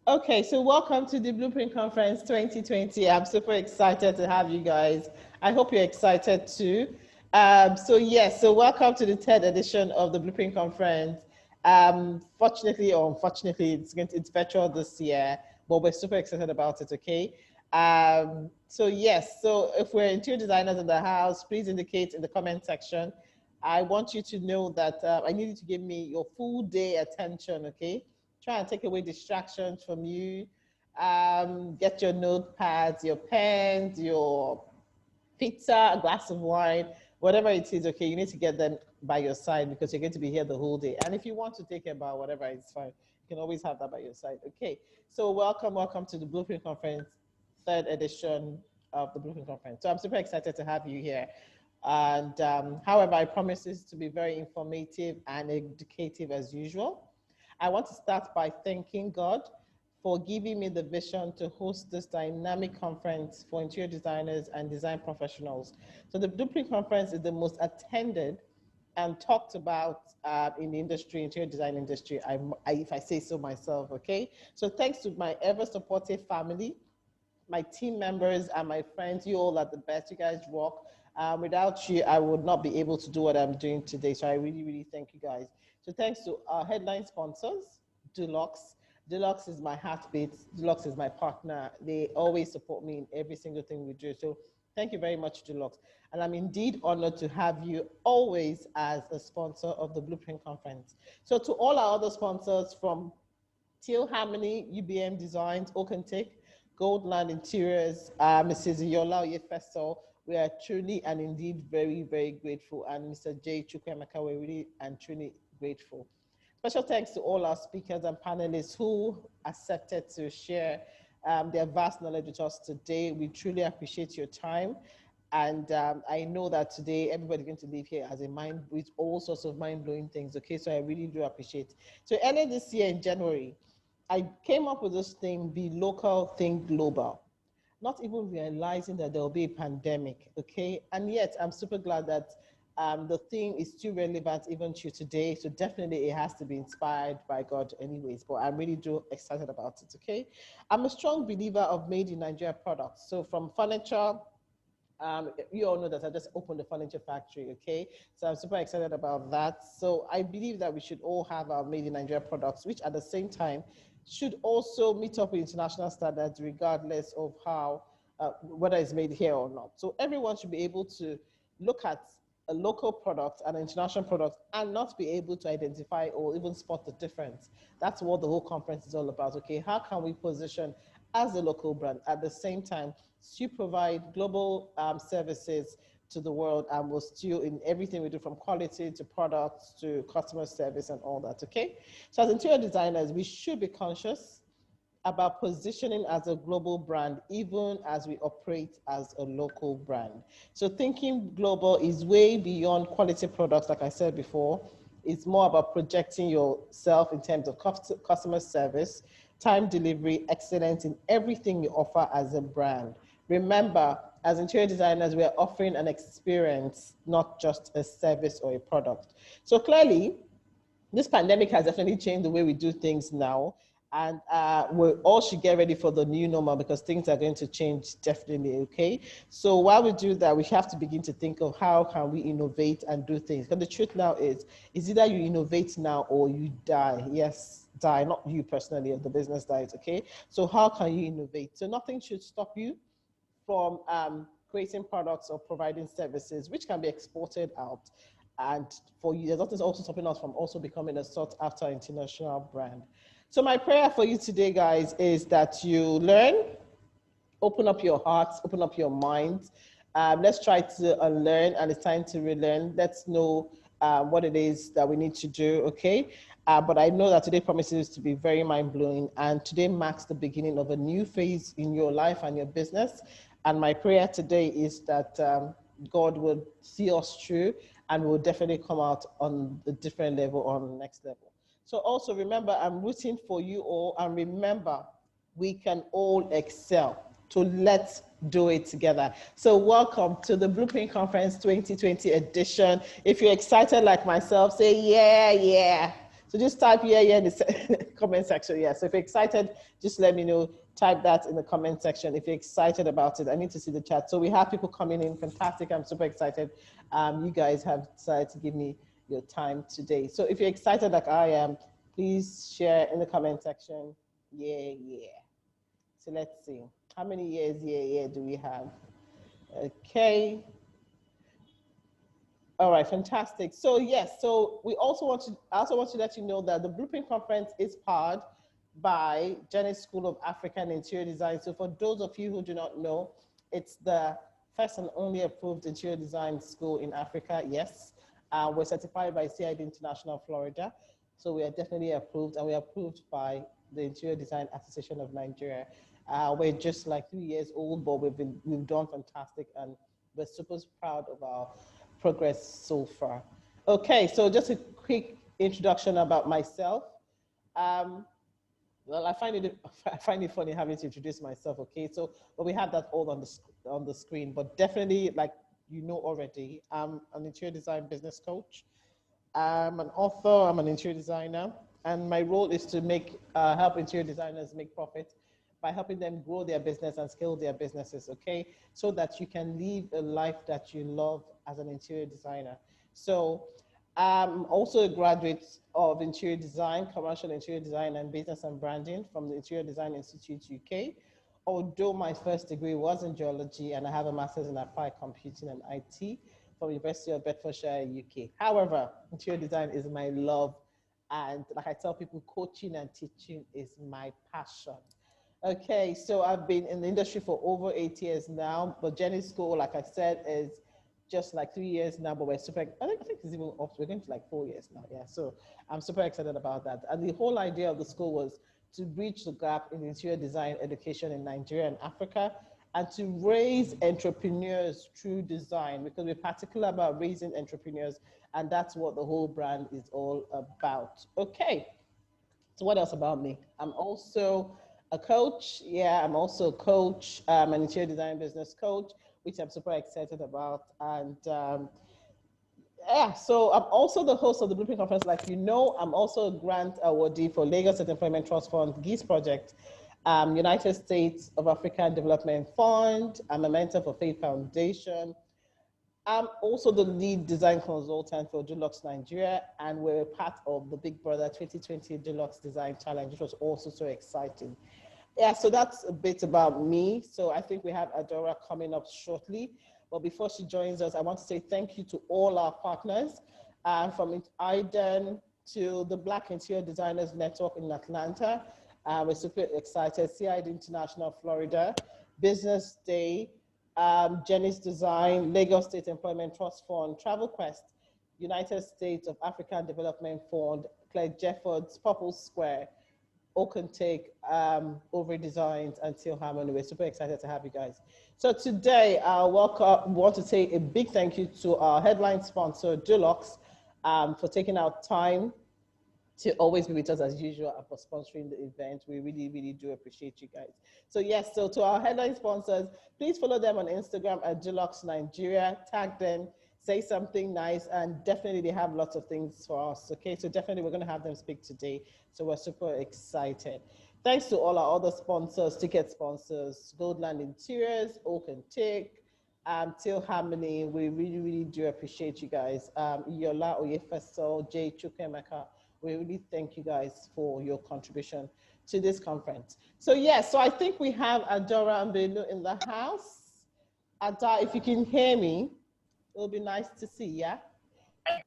Okay, so welcome to the Blueprint Conference 2020. I'm super excited to have you guys. I hope you're excited too. So welcome to the third edition of the Blueprint Conference. Fortunately or unfortunately, it's virtual this year, but we're super excited about it, okay? So if we're interior designers in the house, please indicate in the comment section. I want you to know that I need you to give me your full day attention, okay? Try and take away distractions from you. Get your notepads, your pens, your pizza, a glass of wine, whatever it is, okay, you need to get them by your side because you're going to be here the whole day. And if you want to take a bath, whatever, it's fine. You can always have that by your side. Okay, so welcome to the Blueprint Conference, third edition of the Blueprint Conference. So I'm super excited to have you here. And however, I promise this to be very informative and educative as usual. I want to start by thanking God for giving me the vision to host this dynamic conference for interior designers and design professionals. So the Blueprint Conference is the most attended and talked about in the industry, interior design industry, if I say so myself, okay? So thanks to my ever supportive family, my team members and my friends, you all are the best, you guys rock. Without you, I would not be able to do what I'm doing today. So I really, really thank you guys. So thanks to our headline sponsors, Dulux. Dulux is my heartbeat. Dulux is my partner. They always support me in every single thing we do. So thank you very much, Dulux. And I'm indeed honored to have you always as a sponsor of the Blueprint Conference. So to all our other sponsors from Teal Harmony, UBM Designs, Oakentic, Goldland Interiors, Mrs. Yola Oyefeso, we are truly and indeed very, very grateful. And Mr. J. Chukwemeka, we're really and truly grateful. Special thanks to all our speakers and panelists who accepted to share their vast knowledge with us today. We truly appreciate your time. And I know that today everybody's going to leave here as a mind with all sorts of mind-blowing things, okay? So I really do appreciate. So earlier this year in January, I came up with this thing, be local, think global. Not even realizing that there will be a pandemic, okay? And yet I'm super glad that the thing is still relevant even to today. So definitely it has to be inspired by God anyways, but I'm really excited about it, okay? I'm a strong believer of made in Nigeria products. So from furniture, you all know that I just opened a furniture factory, okay? So I'm super excited about that. So I believe that we should all have our made in Nigeria products, which at the same time should also meet up with international standards regardless of how, whether it's made here or not. So everyone should be able to look at a local product and an international product and not be able to identify or even spot the difference. That's what the whole conference is all about, okay? How can we position as a local brand at the same time still provide global services to the world, and we'll still in everything we do from quality to products to customer service and all that, okay? So as interior designers, we should be conscious about positioning as a global brand, even as we operate as a local brand. So thinking global is way beyond quality products, like I said before. It's more about projecting yourself in terms of customer service, time delivery, excellence in everything you offer as a brand. Remember, as interior designers, we are offering an experience, not just a service or a product. So clearly, this pandemic has definitely changed the way we do things now. And we all should get ready for the new normal because things are going to change definitely, okay? So while we do that, we have to begin to think of how can we innovate and do things. Because the truth now is either you innovate now or you die. Yes, die, not you personally, if the business dies, okay? So how can you innovate? So nothing should stop you from creating products or providing services, which can be exported out. And for you, there's nothing also stopping us from also becoming a sought after international brand. So my prayer for you today, guys, is that you learn, open up your hearts, open up your minds. Let's try to unlearn, and it's time to relearn. Let's know what it is that we need to do, okay? But I know that today promises to be very mind-blowing, and today marks the beginning of a new phase in your life and your business. And my prayer today is that God will see us through and we'll definitely come out on a different level, on the next level. So also remember, I'm rooting for you all, and remember, we can all excel. So let's do it together. So welcome to the Blueprint Conference 2020 edition. If you're excited like myself, say yeah, yeah. So just type yeah in the comment section. Yeah. So if you're excited, just let me know. Type that in the comment section if you're excited about it. I need to see the chat. So we have people coming in. Fantastic. I'm super excited. You guys have decided to give me your time today. So if you're excited like I am, please share in the comment section. Yeah. So let's see. How many years yeah do we have? Okay. All right, fantastic. So yes, so I also want to let you know that the Blueprint Conference is powered by Jennings School of African Interior Design. So for those of you who do not know, it's the first and only approved interior design school in Africa. Yes, we're certified by CID International Florida. So we are definitely approved, and we are approved by the Interior Design Association of Nigeria. We're just like 3 years old, but we've done fantastic, and we're super proud of our progress so far. Okay, so just a quick introduction about myself. Well, I find it funny having to introduce myself. Okay, so but we have that all on the screen. But definitely, like you know already, I'm an interior design business coach. I'm an author. I'm an interior designer, and my role is to help interior designers make profit by helping them grow their business and scale their businesses, okay? So that you can live a life that you love as an interior designer. So I'm also a graduate of interior design, commercial interior design and business and branding from the Interior Design Institute UK. Although my first degree was in geology and I have a master's in applied computing and IT from University of Bedfordshire, UK. However, interior design is my love. And like I tell people, coaching and teaching is my passion. Okay, so I've been in the industry for over 8 years now, but Jennings School, like I said, is just like 3 years now, but we're super, I think it's even up, we're going to like 4 years now, yeah. So I'm super excited about that. And the whole idea of the school was to bridge the gap in interior design education in Nigeria and Africa, and to raise entrepreneurs through design, because we're particular about raising entrepreneurs, and that's what the whole brand is all about. Okay, so what else about me? I'm also a coach. Yeah, I'm also a coach. I'm an interior design business coach, which I'm super excited about. And yeah, so I'm also the host of the Blueprint Conference. Like you know, I'm also a grant awardee for Lagos State Employment Trust Fund, GIS project, United States of African Development Fund. I'm a mentor for Faith Foundation. I'm also the lead design consultant for Dulux Nigeria, and we're part of the Big Brother 2020 Dulux Design Challenge, which was also so exciting. Yeah, so that's a bit about me. So I think we have Adora coming up shortly. But before she joins us, I want to say thank you to all our partners, from IDEN to the Black Interior Designers Network in Atlanta. We're super excited. CID International Florida, Business Day, Jennings Design, Lagos State Employment Trust Fund, TravelQuest, United States of African Development Fund, Claire Jeffords, Purple Square, Oakentake, Overy Designs, and Teal Harmony. We're super excited to have you guys. So today, we want to say a big thank you to our headline sponsor, Dulux, for taking our time to always be with us as usual and for sponsoring the event. We really, really do appreciate you guys. So yes, so to our headline sponsors, please follow them on Instagram at Dulux Nigeria, tag them, say something nice, and definitely they have lots of things for us, okay? So definitely we're gonna have them speak today. So we're super excited. Thanks to all our other sponsors, ticket sponsors, Goldland Interiors, Oakentake, Teal Harmony. We really, really do appreciate you guys. Yola Oyefeso, Jay Chukwemeka. We really thank you guys for your contribution to this conference. So yes, so I think we have Adora Mbelu in the house. Ada, if you can hear me, it'll be nice to see, yeah?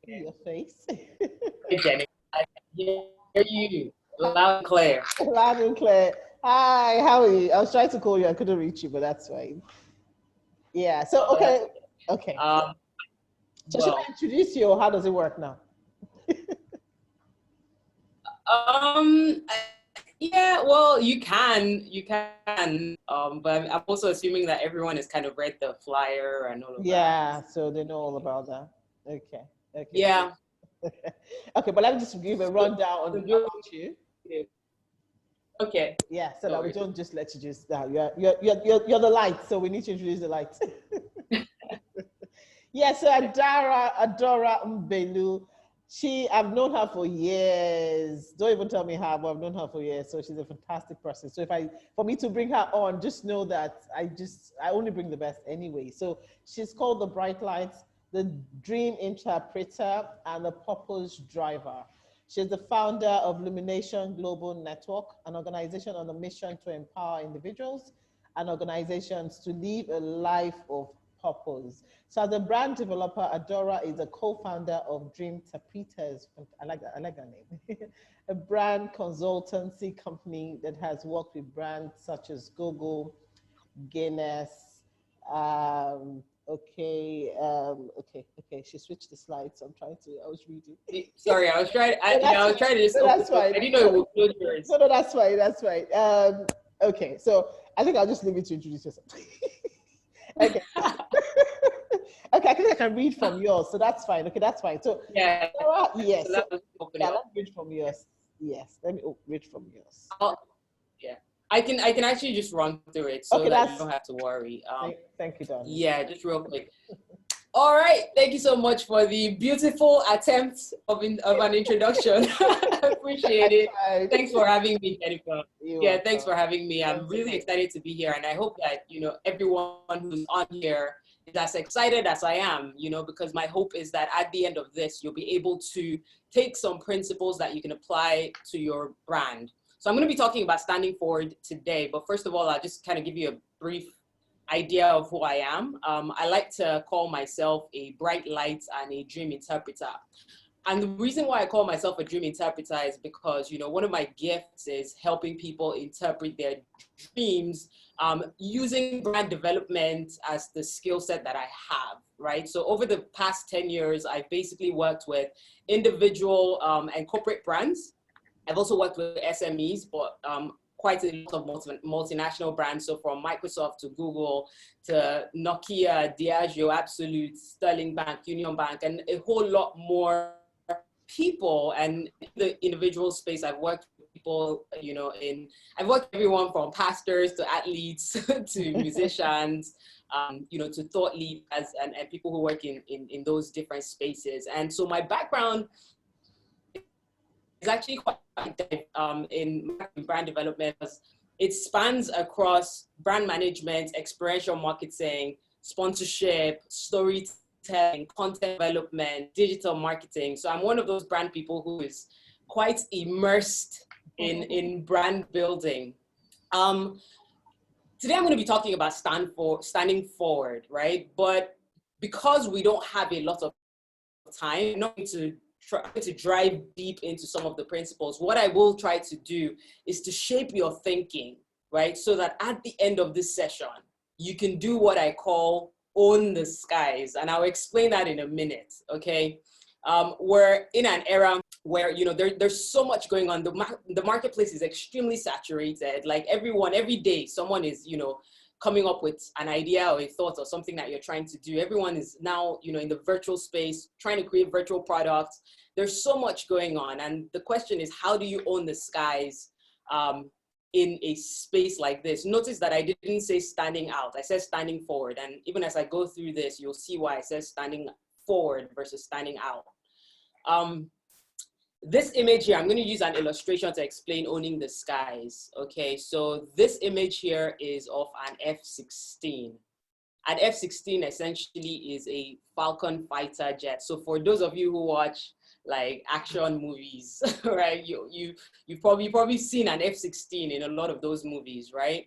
See your face. Hey, Jenny, I can hear you loud and clear. Loud and clear. Hi, how are you? I was trying to call you, I couldn't reach you, but that's fine. Yeah, so, okay. Okay. So should I introduce you, or how does it work now? Yeah, well, you can, but I'm also assuming that everyone has kind of read the flyer and all of that. Yeah, so they know all about that. Okay. Yeah. Okay, but let me just give a rundown about you. Okay. Yeah, so that we don't just let you just you're the light, so we need to introduce the light. Yeah, so Adora Mbelu, I've known her for years. Don't even tell me how, but I've known her for years. So she's a fantastic person. So for me to bring her on, just know that I only bring the best anyway. So she's called the Bright Lights, the Dream Interpreter, and the Purpose Driver. She's the founder of Lumination Global Network, an organization on a mission to empower individuals and organizations to live a life of purpose. So as a brand developer, Adora is a co-founder of Dream Interpreters. I like that name. A brand consultancy company that has worked with brands such as Google, Guinness, okay. She switched the slides. I was reading. Sorry, I was trying. I was trying to just. No, that's fine. I didn't know it would close yours. No, that's fine. That's fine. Okay, so I think I'll just leave you to introduce yourself. Okay. Okay, I think I can read from yours, so that's fine. Okay, that's fine. So yeah, Sarah, yes. So let's read from yours. Yes, let me read from yours. Yeah, I can actually just run through it so that you don't have to worry. Thank you, darling. Yeah, just real quick. All right, thank you so much for the beautiful attempt of an introduction. I appreciate it. Thanks for having me, Jennifer. Thanks for having me. I'm really excited to be here, and I hope that everyone who's on here is as excited as I am. Because my hope is that at the end of this, you'll be able to take some principles that you can apply to your brand. So I'm going to be talking about standing forward today, but first of all, I'll just kind of give you a brief idea of who I am. I like to call myself a bright light and a dream interpreter. And the reason why I call myself a dream interpreter is because, one of my gifts is helping people interpret their dreams using brand development as the skill set that I have, right? So over the past 10 years, I've basically worked with individual and corporate brands. I've also worked with SMEs, but quite a lot of multinational brands. So from Microsoft to Google to Nokia, Diageo, Absolute, Sterling Bank, Union Bank, and a whole lot more people. And in the individual space, I've worked with people, I've worked with everyone from pastors to athletes to musicians, to thought leaders and people who work in those different spaces. And so my background is actually quite in brand development. It spans across brand management, experiential marketing, sponsorship, storytelling, content development, digital marketing. So I'm one of those brand people who is quite immersed in brand building. Today I'm going to be talking about standing forward, right? But because we don't have a lot of time, I'm not going to try to drive deep into some of the principles. What I will try to do is to shape your thinking, right? So that at the end of this session, you can do what I call own the skies. And I'll explain that in a minute, okay? We're in an era where, there's so much going on. The marketplace is extremely saturated. Like every day, someone is, coming up with an idea or a thought or something that you're trying to do. Everyone is now, in the virtual space, trying to create virtual products. There's so much going on. And the question is, how do you own the skies in a space like this? Notice that I didn't say standing out. I said standing forward. And even as I go through this, you'll see why I said standing forward versus standing out. This image here, I'm going to use an illustration to explain owning the skies. Okay, so this image here is of an F-16. An F-16 essentially is a Falcon fighter jet. So for those of you who watch like action movies, right, you've probably seen an F-16 in a lot of those movies, right?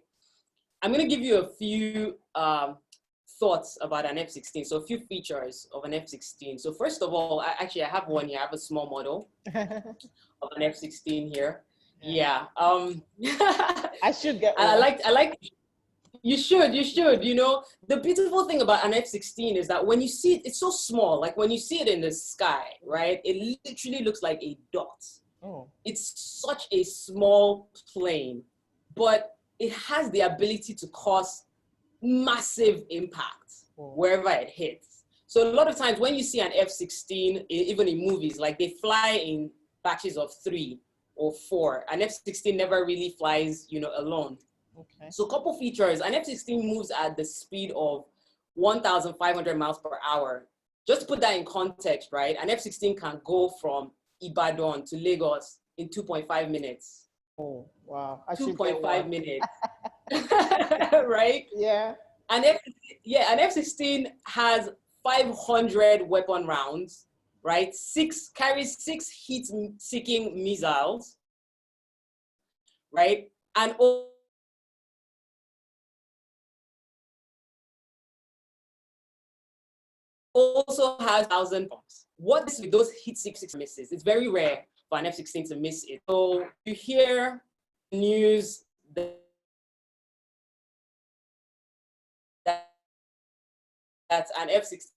I'm going to give you a few thoughts about an F-16. So a few features of an F-16. So first of all, I have one here. I have a small model of an F-16 here. Yeah. I should get one. I like. You should. The beautiful thing about an F-16 is that when you see it, it's so small. Like when you see it in the sky, right? It literally looks like a dot. Oh. It's such a small plane, but it has the ability to cause massive impact wherever it hits. So a lot of times when you see an F-16, even in movies, like they fly in batches of 3 or 4. An F-16 never really flies, alone. Okay. So a couple features, an F-16 moves at the speed of 1,500 miles per hour. Just to put that in context, right? An F-16 can go from Ibadan to Lagos in 2.5 minutes. Oh, wow. 2.5 minutes. Right? Yeah. An F-16 has 500 weapon rounds, right? Carries 6 heat-seeking missiles, right? And also has 1,000 bombs. What is with those heat-seeking misses? It's very rare for an F-16 to miss it. So you hear news that an F-16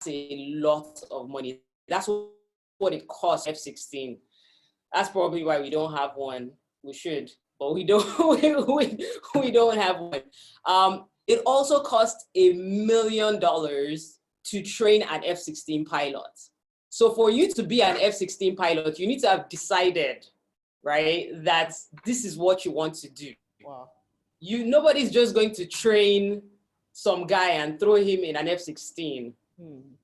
a lot of money. That's what it costs F-16. That's probably why we don't have one. We should, but we don't. we don't have one. It also costs $1 million to train an F-16 pilot. So for you to be an F-16 pilot, you need to have decided, right, that this is what you want to do. Wow. Nobody's just going to train some guy and throw him in an F-16.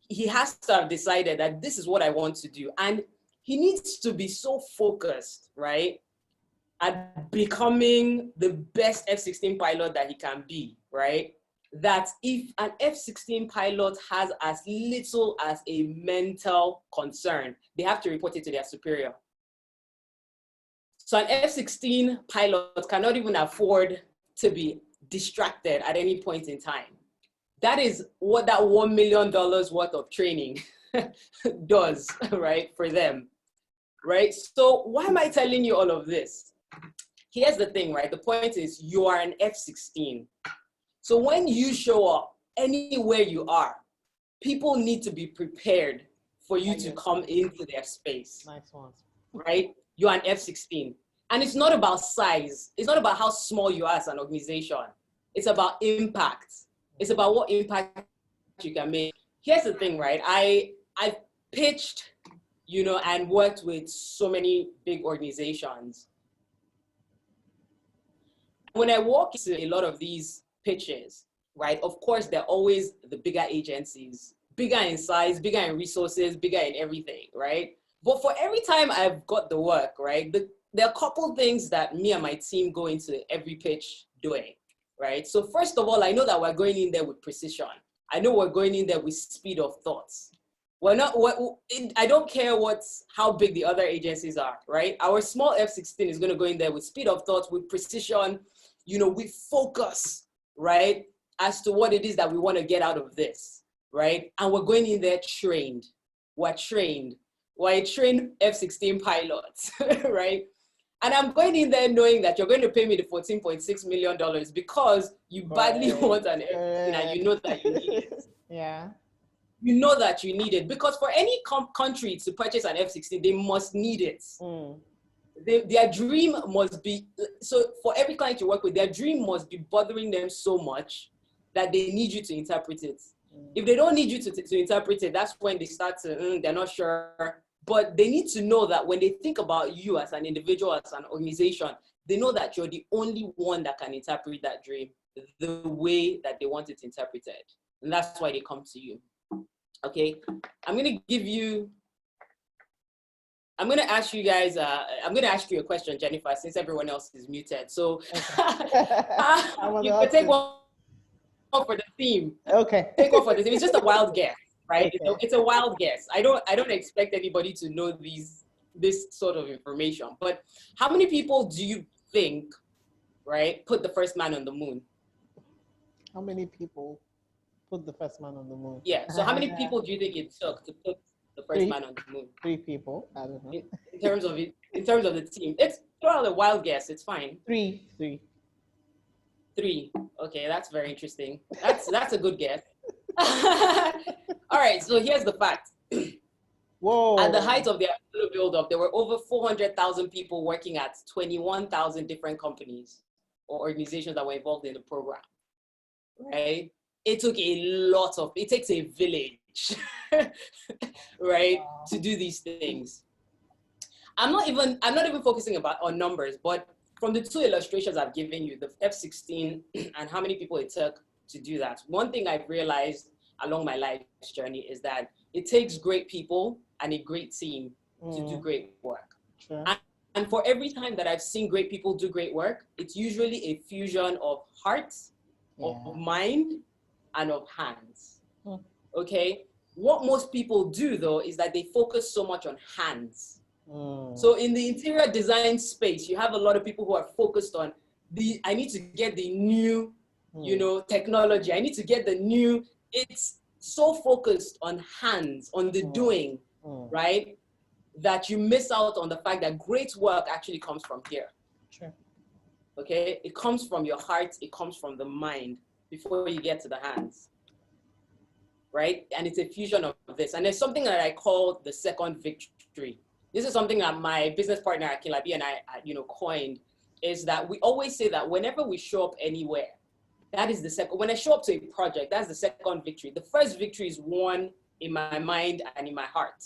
He has to have decided that this is what I want to do. And he needs to be so focused, right, at becoming the best F-16 pilot that he can be, right? That if an F-16 pilot has as little as a mental concern, they have to report it to their superior. So an F-16 pilot cannot even afford to be distracted at any point in time. That is what that $1 million worth of training does, right, for them, right? So why am I telling you all of this? Here's the thing, right? The point is you are an F-16. So when you show up anywhere you are, people need to be prepared for you to come into their space. Nice one. Right? You're an F-16. And it's not about size. It's not about how small you are as an organization. It's about impact. It's about what impact you can make. Here's the thing, right? I've pitched, and worked with so many big organizations. When I walk into a lot of these pitches, right, of course, they're always the bigger agencies, bigger in size, bigger in resources, bigger in everything, right? But for every time I've got the work, right, there are a couple things that me and my team go into every pitch doing, right? So first of all, I know that we're going in there with precision. I know we're going in there with speed of thoughts. I don't care how big the other agencies are, right? Our small F-16 is going to go in there with speed of thought, with precision, with focus, right? As to what it is that we want to get out of this, right? And we're going in there trained. We're trained. We're a trained F-16 pilots, right? And I'm going in there knowing that you're going to pay me the $14.6 million because you badly want an F-16 and you know that you need it. Yeah. You know that you need it because for any country to purchase an F-16, they must need it. Their dream must be, so for every client you work with, their dream must be bothering them so much that they need you to interpret it. If they don't need you to interpret it, that's when they start to, they're not sure. But they need to know that when they think about you as an individual, as an organization, they know that you're the only one that can interpret that dream the way that they want it interpreted. And that's why they come to you. Okay, I'm going to ask you guys, I'm going to ask you a question, Jennifer, since everyone else is muted. So you can take one for the theme. Okay. Take one for the theme. It's just a wild guess, right? Okay. It's a wild guess. I don't expect anybody to know this sort of information. But how many people do you think, right, put the first man on the moon? How many people put the first man on the moon? Yeah. So how many people do you think it took to put the first man on the moon? 3 people. I don't know. In terms of the team, it's throw out a wild guess. It's fine. 3. 3. Okay, that's very interesting. That's a good guess. All right. So here's the fact. Whoa. At the height of the Apollo buildup, there were over 400,000 people working at 21,000 different companies or organizations that were involved in the program. Right. it takes a village, right, to do these things. I'm not even focusing on numbers, but from the two illustrations I've given you, the F-16 and how many people it took to do that, one thing I've realized along my life's journey is that it takes great people and a great team to do great work. Sure. And for every time that I've seen great people do great work, it's usually a fusion of heart, of mind, and of hands. Okay? What most people do, though, is that they focus so much on hands. So in the interior design space, you have a lot of people who are focused on I need to get the new, technology. I need to get the new. It's so focused on hands, on the doing, right? That you miss out on the fact that great work actually comes from here. Sure. Okay? It comes from your heart. It comes from the mind before you get to the hands. Right? And it's a fusion of this. And there's something that I call the second victory. This is something that my business partner, Akilabi, and I, coined, is that we always say that whenever we show up anywhere, that is the second. When I show up to a project, that's the second victory. The first victory is won in my mind and in my heart,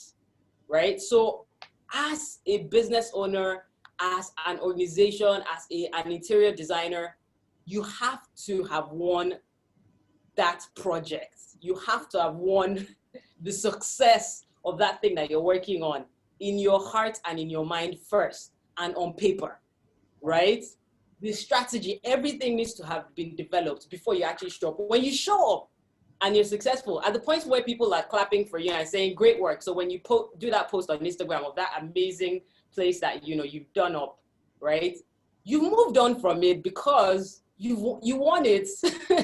right? So as a business owner, as an organization, as an interior designer, you have to have won that project. You have to have won the success of that thing that you're working on in your heart and in your mind first and on paper, right? The strategy, everything needs to have been developed before you actually show up. When you show up and you're successful, at the point where people are clapping for you and saying, great work. So when you do that post on Instagram of that amazing place that, you've done up, right? You've moved on from it because you won it.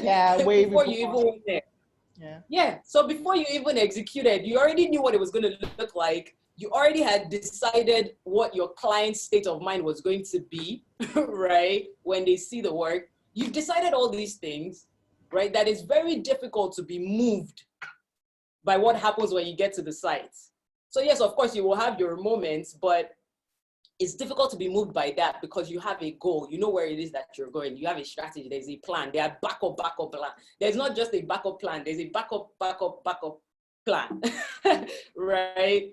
Yeah, way before you even went there. Yeah. So before you even executed, you already knew what it was going to look like. You already had decided what your client's state of mind was going to be, right? When they see the work, you've decided all these things, right? That is very difficult to be moved by what happens when you get to the site. So yes, of course, you will have your moments, but it's difficult to be moved by that because you have a goal. You know where it is that you're going. You have a strategy. There's a plan. There are backup plan. There's not just a backup plan. There's a backup plan, right?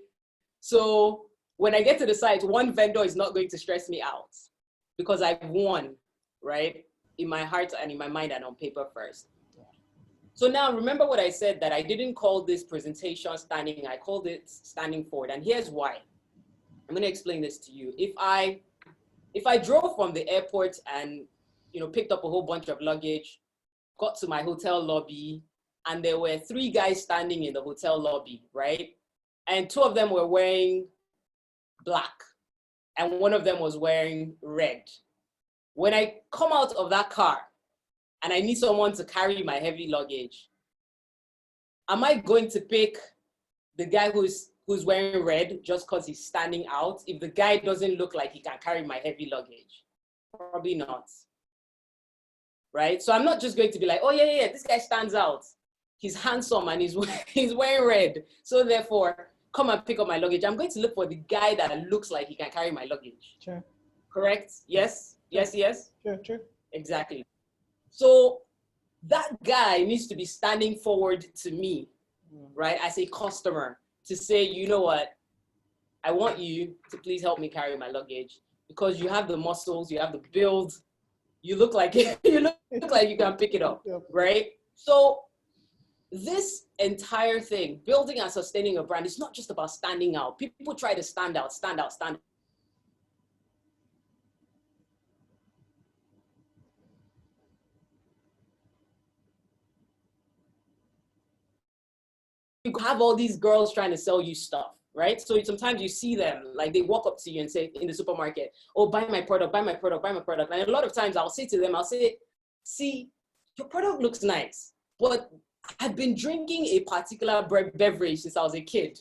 So when I get to the site, one vendor is not going to stress me out because I've won, right? In my heart and in my mind and on paper first. So now remember what I said, that I didn't call this presentation standing, I called it standing forward. And here's why. I'm going to explain this to you. If I drove from the airport and, picked up a whole bunch of luggage, got to my hotel lobby, and there were 3 guys standing in the hotel lobby, right? And 2 of them were wearing black, and 1 of them was wearing red. When I come out of that car and I need someone to carry my heavy luggage, am I going to pick the guy who's wearing red just because he's standing out if the guy doesn't look like he can carry my heavy luggage? Probably not, right? So I'm not just going to be like, oh yeah, this guy stands out. He's handsome and he's wearing red. So therefore, come and pick up my luggage. I'm going to look for the guy that looks like he can carry my luggage. Sure. Correct? Yes? Sure. Yes? Sure. Exactly. So that guy needs to be standing forward to me, right, as a customer to say, you know what, I want you to please help me carry my luggage because you have the muscles, you have the build, you look like you look like you can pick it up, right? So this entire thing, building and sustaining a brand, is not just about standing out. People try to stand out. You have all these girls trying to sell you stuff, right? So sometimes you see them, like they walk up to you and say in the supermarket, oh, buy my product. And a lot of times I'll say to them, see, your product looks nice, but I've been drinking a particular beverage since I was a kid.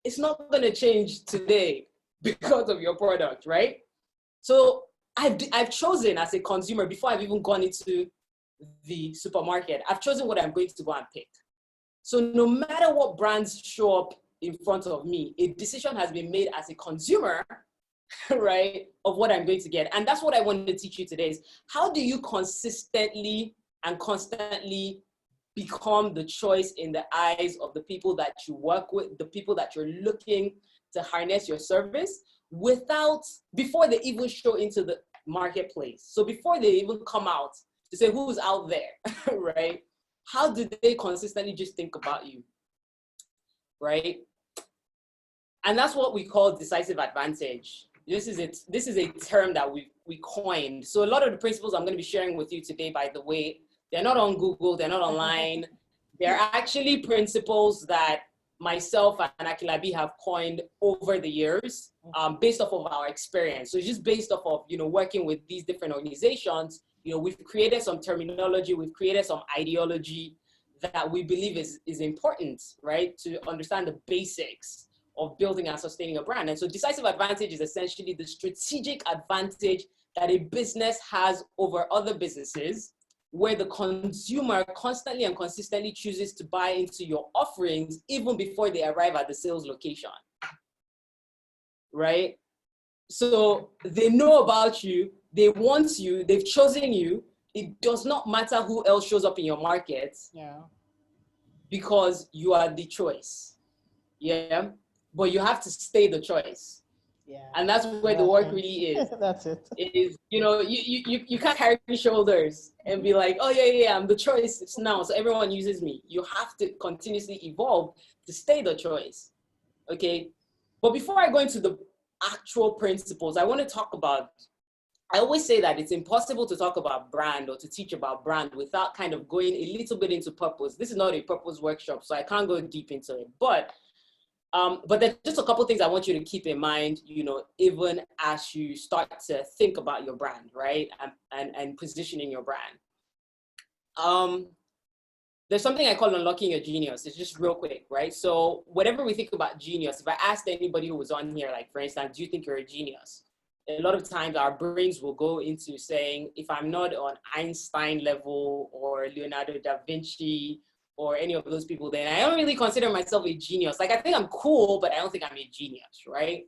It's not going to change today because of your product, right? So I've chosen as a consumer, before I've even gone into the supermarket, I've chosen what I'm going to go and pick. So no matter what brands show up in front of me, a decision has been made as a consumer, right, of what I'm going to get. And that's what I want to teach you today is how do you consistently and constantly become the choice in the eyes of the people that you work with, the people that you're looking to harness your service before they even show into the marketplace. So before they even come out to say who's out there, right? How do they consistently just think about you, right? And that's what we call decisive advantage. This is a term that we coined. So a lot of the principles I'm going to be sharing with you today, by the way, they're not on Google, they're not online. They're actually principles that myself and Akinlabi have coined over the years, based off of our experience. So it's just based off of, working with these different organizations. We've created some terminology, we've created some ideology that we believe is important, right? To understand the basics of building and sustaining a brand. And so decisive advantage is essentially the strategic advantage that a business has over other businesses, where the consumer constantly and consistently chooses to buy into your offerings even before they arrive at the sales location, right? So they know about you, they want you, they've chosen you. It does not matter who else shows up in your market, because you are the choice, but you have to stay the choice. And that's where the work really is. That's it. It is, you can't carry shoulders and be like, oh yeah, I'm the choice. It's now, so everyone uses me. You have to continuously evolve to stay the choice. Okay. But before I go into the actual principles, I want to talk about, I always say that it's impossible to talk about brand or to teach about brand without kind of going a little bit into purpose. This is not a purpose workshop, so I can't go deep into it. But there's just a couple things I want you to keep in mind, even as you start to think about your brand, right? And positioning your brand. There's something I call unlocking your genius. It's just real quick, right? So whatever we think about genius, if I asked anybody who was on here, like for instance, do you think you're a genius? A lot of times our brains will go into saying, if I'm not on Einstein level or Leonardo da Vinci, or any of those people, then I don't really consider myself a genius. Like, I think I'm cool, but I don't think I'm a genius, right?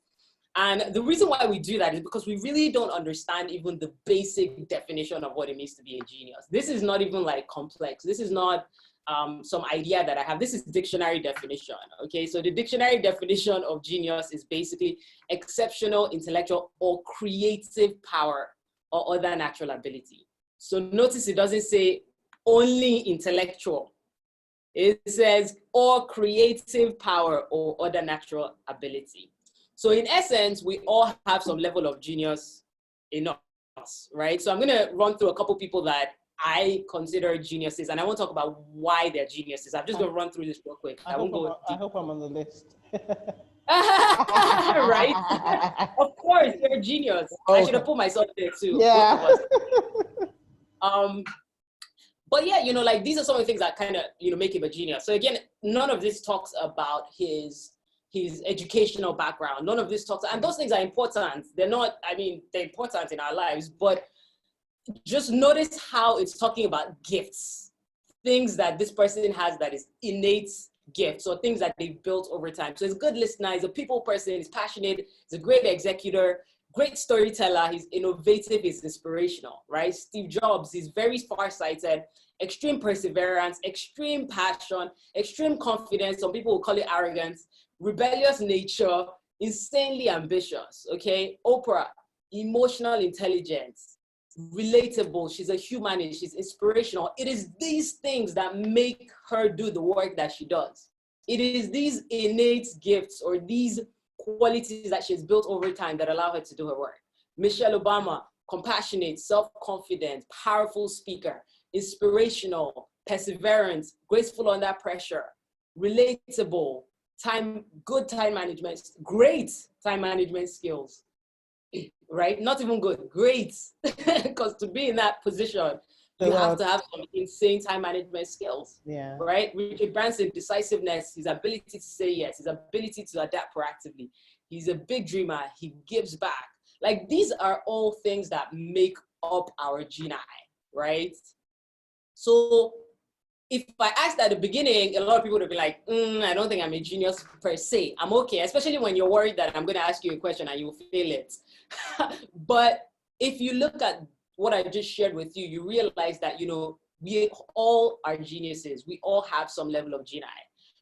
And the reason why we do that is because we really don't understand even the basic definition of what it means to be a genius. This is not even like complex. This is not some idea that I have. This is dictionary definition, okay? So the dictionary definition of genius is basically exceptional intellectual or creative power or other natural ability. So notice it doesn't say only intellectual. It says, or creative power or other natural ability. So in essence, we all have some level of genius in us, right? So I'm gonna run through a couple people that I consider geniuses, and I won't talk about why they're geniuses. I'm just gonna run through this real quick. I hope I'm on the list. Right? Of course, you're a genius. Okay. I should have put myself there too. Yeah. But yeah, like these are some of the things that kind of, make him a genius. So again, none of this talks about his educational background. None of this talks, and those things are important. They're not, they're important in our lives, but just notice how it's talking about gifts, things that this person has that is innate gifts or things that they've built over time. So he's a good listener, he's a people person, he's passionate, he's a great executor, great storyteller, he's innovative, he's inspirational, right? Steve Jobs, he's very far-sighted, extreme perseverance, extreme passion, extreme confidence. Some people will call it arrogance, rebellious nature, insanely ambitious, okay? Oprah, emotional intelligence, relatable, she's a humanist, she's inspirational. It is these things that make her do the work that she does. It is these innate gifts or these qualities that she's built over time that allow her to do her work. Michelle Obama, compassionate, self-confident, powerful speaker, inspirational, perseverant, graceful under pressure, relatable, good time management, great time management skills, right? Not even good, great. Because to be in that position, you have to have some insane time management skills, right? Richard Branson, decisiveness, his ability to say yes, his ability to adapt proactively. He's a big dreamer, he gives back. Like, these are all things that make up our geni, right? So if I asked at the beginning, a lot of people would be like, I don't think I'm a genius per se. I'm okay, especially when you're worried that I'm going to ask you a question and you'll fail it. But if you look at what I just shared with you, you realize that, we all are geniuses. We all have some level of geni,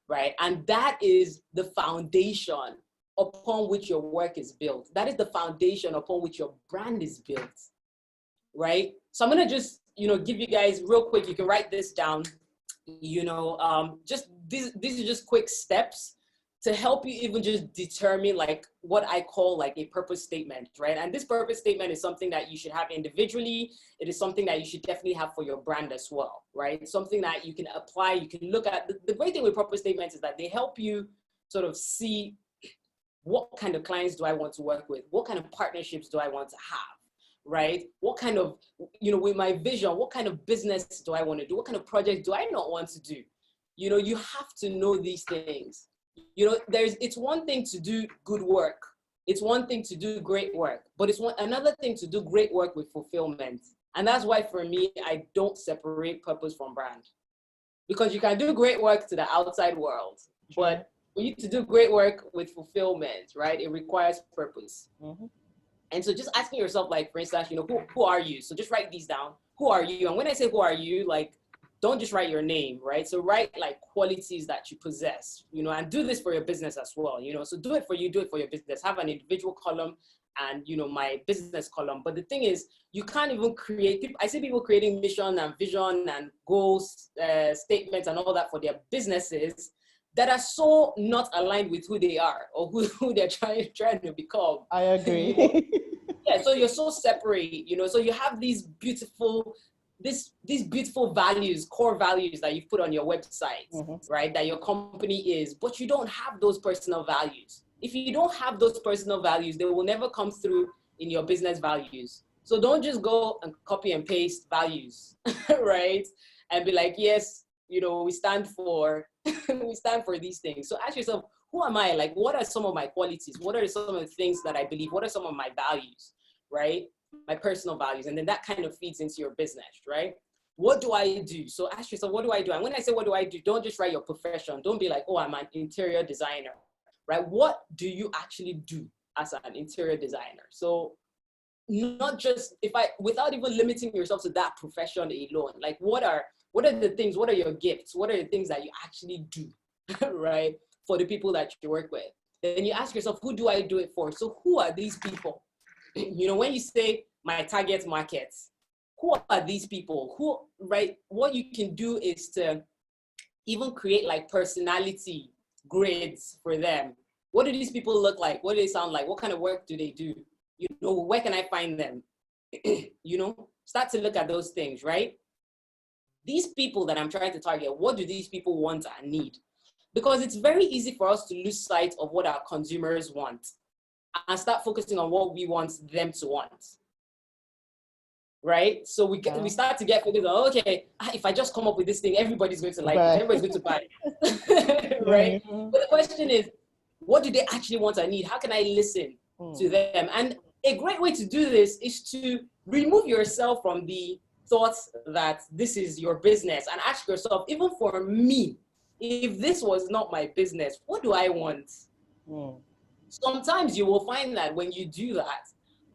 right? And that is the foundation upon which your work is built. That is the foundation upon which your brand is built, right? So I'm gonna just, give you guys real quick, you can write this down, just these are just quick steps to help you even just determine like what I call like a purpose statement, right? And this purpose statement is something that you should have individually. It is something that you should definitely have for your brand as well, right? Something that you can apply, you can look at. The great thing with purpose statements is that they help you sort of see what kind of clients do I want to work with? What kind of partnerships do I want to have, right? What kind of, with my vision, what kind of business do I want to do? What kind of project do I not want to do? You have to know these things. It's one thing to do good work. It's one thing to do great work, but it's another thing to do great work with fulfillment. And that's why for me, I don't separate purpose from brand, because you can do great work to the outside world, but for you to do great work with fulfillment, right? It requires purpose. Mm-hmm. And so just asking yourself, like, for instance, who are you? So just write these down. Who are you? And when I say who are you, like, don't just write your name, right? So write like qualities that you possess, and do this for your business as well, so do it for you, do it for your business. Have an individual column and, my business column. But the thing is, you can't even I see people creating mission and vision and goals, statements and all that for their businesses that are so not aligned with who they are or who they're trying to become. I agree. Yeah, so you're so separate, so you have these beautiful values, core values that you've put on your website, mm-hmm. right? That your company is, but you don't have those personal values. If you don't have those personal values, they will never come through in your business values. So don't just go and copy and paste values, right? And be like, yes, we stand for these things. So ask yourself, who am I? Like, what are some of my qualities? What are some of the things that I believe? What are some of my values, right? My personal values. And then that kind of feeds into your business, right? What do I do? So ask yourself, what do I do? And when I say, what do I do? Don't just write your profession. Don't be like, oh, I'm an interior designer, right? What do you actually do as an interior designer? So not just without even limiting yourself to that profession alone, like what are the things, what are your gifts? What are the things that you actually do, right? For the people that you work with. Then you ask yourself, who do I do it for? So who are these people? When you say my target market, who are these people? Right? What you can do is to even create like personality grids for them. What do these people look like? What do they sound like? What kind of work do they do? Where can I find them? Start to look at those things, right? These people that I'm trying to target, what do these people want and need? Because it's very easy for us to lose sight of what our consumers want and start focusing on what we want them to want, right? So we start to get focused on, okay, if I just come up with this thing, everybody's going to like it, everybody's going to buy it, right? Mm-hmm. But the question is, what do they actually want and need? How can I listen to them? And a great way to do this is to remove yourself from the thoughts that this is your business and ask yourself, even for me, if this was not my business, what do I want? Sometimes you will find that when you do that,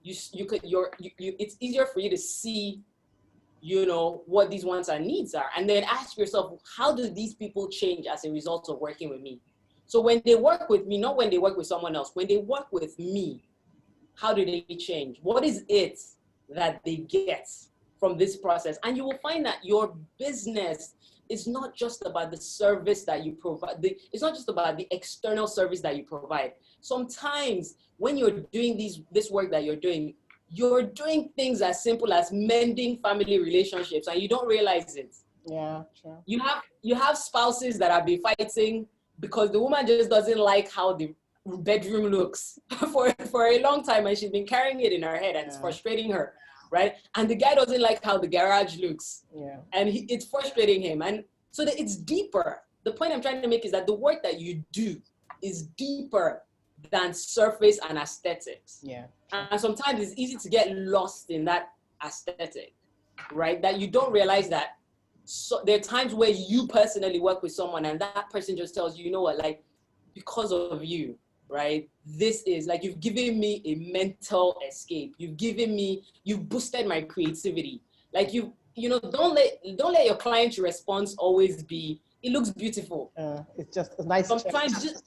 it's easier for you to see, what these wants and needs are. And then ask yourself, how do these people change as a result of working with me? So when they work with me, not when they work with someone else, when they work with me, how do they change? What is it that they get from this process? And you will find that your business is not just about the service that you provide. It's not just about the external service that you provide. Sometimes when you're doing this work that you're doing things as simple as mending family relationships and you don't realize it. Yeah, true. You have spouses that have been fighting because the woman just doesn't like how the bedroom looks for a long time, and she's been carrying it in her head and it's frustrating her, right? And the guy doesn't like how the garage looks, and it's frustrating him. And so that it's deeper. The point I'm trying to make is that the work that you do is deeper than surface and aesthetics. Yeah. And sometimes it's easy to get lost in that aesthetic, right? That you don't realize that. So there are times where you personally work with someone and that person just tells you, you know what, like, because of you, right? This is like, you've given me a mental escape. You've boosted my creativity. Like you know, don't let your client's response always be, it looks beautiful. It's just a nice sometimes just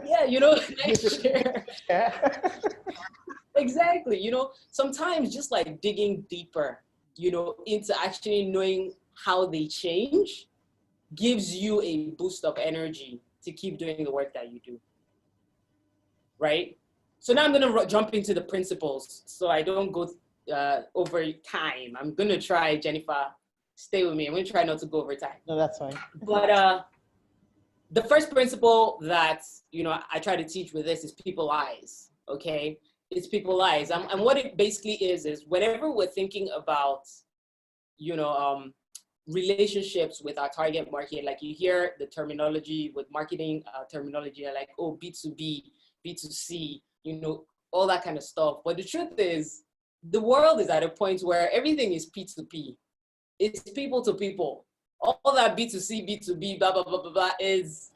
yeah, you know, nice chair. Exactly, you know, sometimes just like digging deeper, you know, into actually knowing how they change gives you a boost of energy to keep doing the work that you do, right? So now I'm going to jump into the principles so I don't go over time. I'm going to try, Jennifer, stay with me. I'm going to try not to go over time. No, that's fine. But the first principle that, you know, I try to teach with this is people eyes, okay? It's people eyes. And what it basically is whenever we're thinking about, you know, relationships with our target market, like you hear the terminology with marketing terminology, like, oh, B2B, B2C, you know, all that kind of stuff. But the truth is, the world is at a point where everything is P2P. It's people to people. All that B2C, B2B, blah, blah, blah, blah, blah is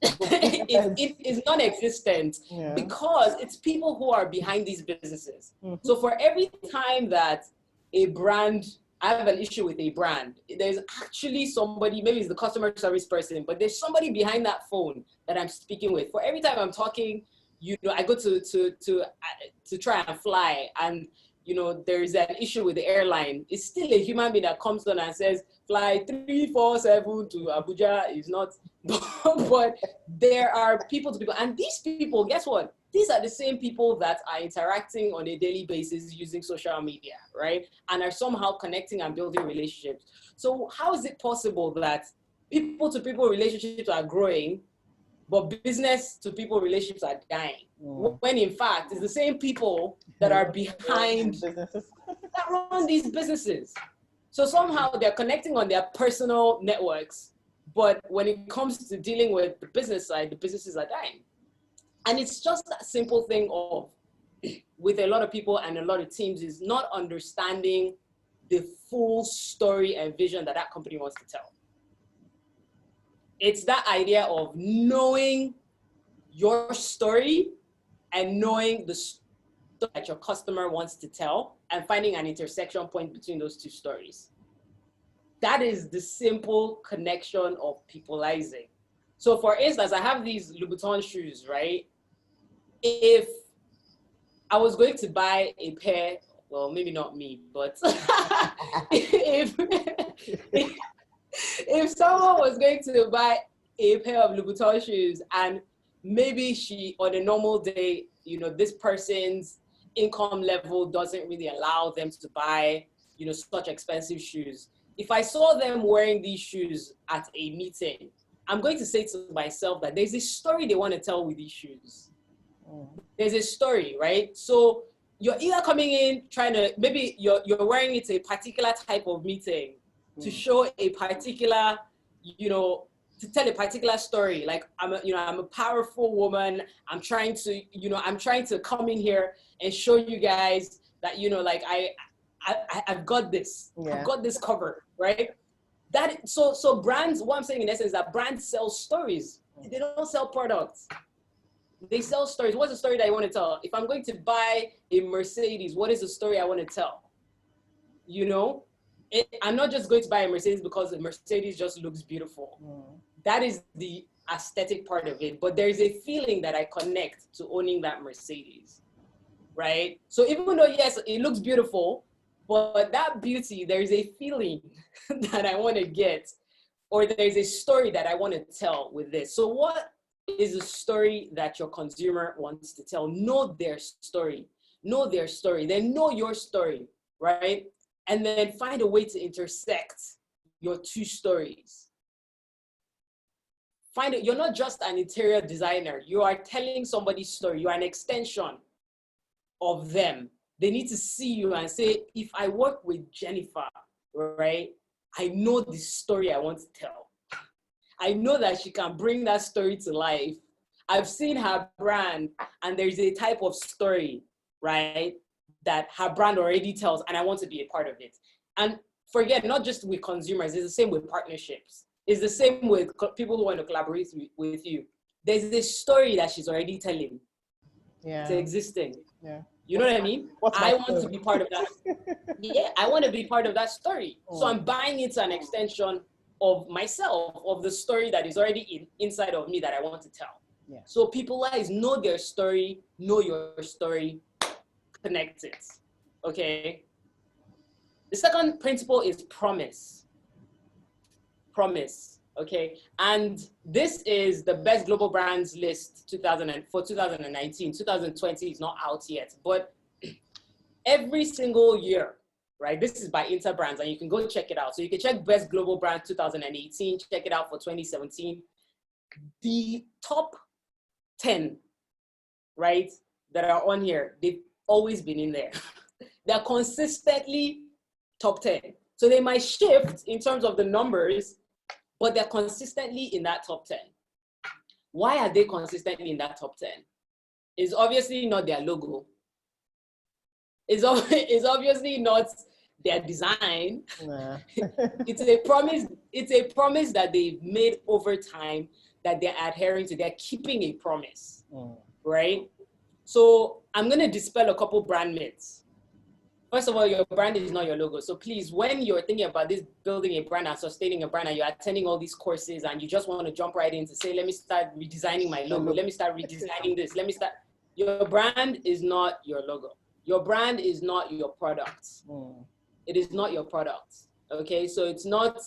it is non-existent because it's people who are behind these businesses. So for every time that a brand, I have an issue with a brand, there's actually somebody, maybe it's the customer service person, but there's somebody behind that phone that I'm speaking with. For every time I'm talking, you know, I go to try and fly, and you know, there's an issue with the airline. It's still a human being that comes on and says, fly 347 to Abuja is not, but there are people to people. And these people, guess what? These are the same people that are interacting on a daily basis using social media, right? And are somehow connecting and building relationships. So how is it possible that people to people relationships are growing, but business to people relationships are dying? When in fact, it's the same people that are behind that run these businesses. So somehow they're connecting on their personal networks, but when it comes to dealing with the business side, the businesses are dying. And it's just that simple thing of, with a lot of people and a lot of teams, is not understanding the full story and vision that that company wants to tell. It's that idea of knowing your story and knowing the story that your customer wants to tell and finding an intersection point between those two stories. That is the simple connection of peopleizing. So for instance, I have these Louboutin shoes, right? If I was going to buy a pair, well, maybe not me, but if someone was going to buy a pair of Louboutin shoes, and maybe she, on a normal day, you know, this person's income level doesn't really allow them to buy, you know, such expensive shoes. If I saw them wearing these shoes at a meeting, I'm going to say to myself that there's a story they want to tell with these shoes. There's a story, right? So you're either coming in trying to, maybe you're wearing it to a particular type of meeting to show a particular, you know, to tell a particular story. Like, I'm a powerful woman. I'm trying to come in here and show you guys that, you know, like I've got this. I've got this cover, right? That so brands, what I'm saying in essence is that brands sell stories. They don't sell products. They sell stories. What's the story that I want to tell? If I'm going to buy a Mercedes, what is the story I want to tell? You know, I'm not just going to buy a Mercedes because the Mercedes just looks beautiful. That is the aesthetic part of it. But there's a feeling that I connect to owning that Mercedes, right? So even though, yes, it looks beautiful, but that beauty, there's a feeling that I want to get, or there's a story that I want to tell with this. So what is a story that your consumer wants to tell? Know their story. Know their story. Then know your story, right? And then find a way to intersect your two stories. Find it. You're not just an interior designer. You are telling somebody's story. You are an extension of them. They need to see you and say, if I work with Jennifer, right, I know the story I want to tell. I know that she can bring that story to life. I've seen her brand, and there's a type of story, right, that her brand already tells, and I want to be a part of it. And forget, not just with consumers, it's the same with partnerships. It's the same with people who want to collaborate with you. There's this story that she's already telling. Yeah. It's existing. Yeah. You know what I mean? I want to be part of that. Yeah, I want to be part of that story. So I'm buying into an extension of myself, of the story that is already inside of me that I want to tell. Yeah. So people know their story, know your story, connect it. Okay. The second principle is promise. Promise. Okay. And this is the best global brands list for 2019. 2020 is not out yet, but every single year, right? This is by Interbrands, and you can go check it out. So you can check best global brand 2018, check it out for 2017. The top 10, right, that are on here, they've always been in there. They're consistently top 10. So they might shift in terms of the numbers, but they're consistently in that top 10. Why are they consistently in that top 10? It's obviously not their logo. It's obviously not their design. Nah. It's a promise that they've made over time that they're adhering to. They're keeping a promise, right? So I'm going to dispel a couple brand myths. First of all, your brand is not your logo. So please, when you're thinking about this, building a brand and sustaining a brand, and you're attending all these courses and you just want to jump right in to say, let me start redesigning my logo. Let me start redesigning this. Your brand is not your logo. Your brand is not your product. It is not your product. Okay, so it's not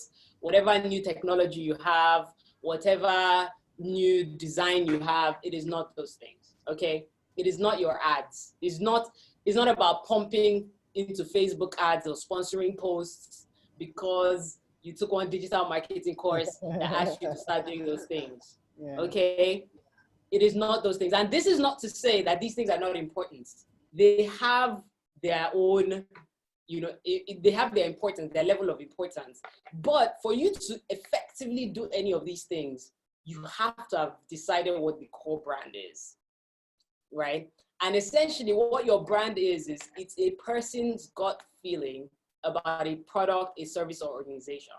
whatever new technology you have, whatever new design you have. It is not those things. Okay, it is not your ads. It's not about pumping into Facebook ads or sponsoring posts because you took one digital marketing course that asked you to start doing those things. Yeah. Okay, it is not those things. And this is not to say that these things are not important. They have their own, they have their importance, their level of importance. But for you to effectively do any of these things, you have to have decided what the core brand is, right? And essentially what your brand is it's a person's gut feeling about a product, a service, or organization.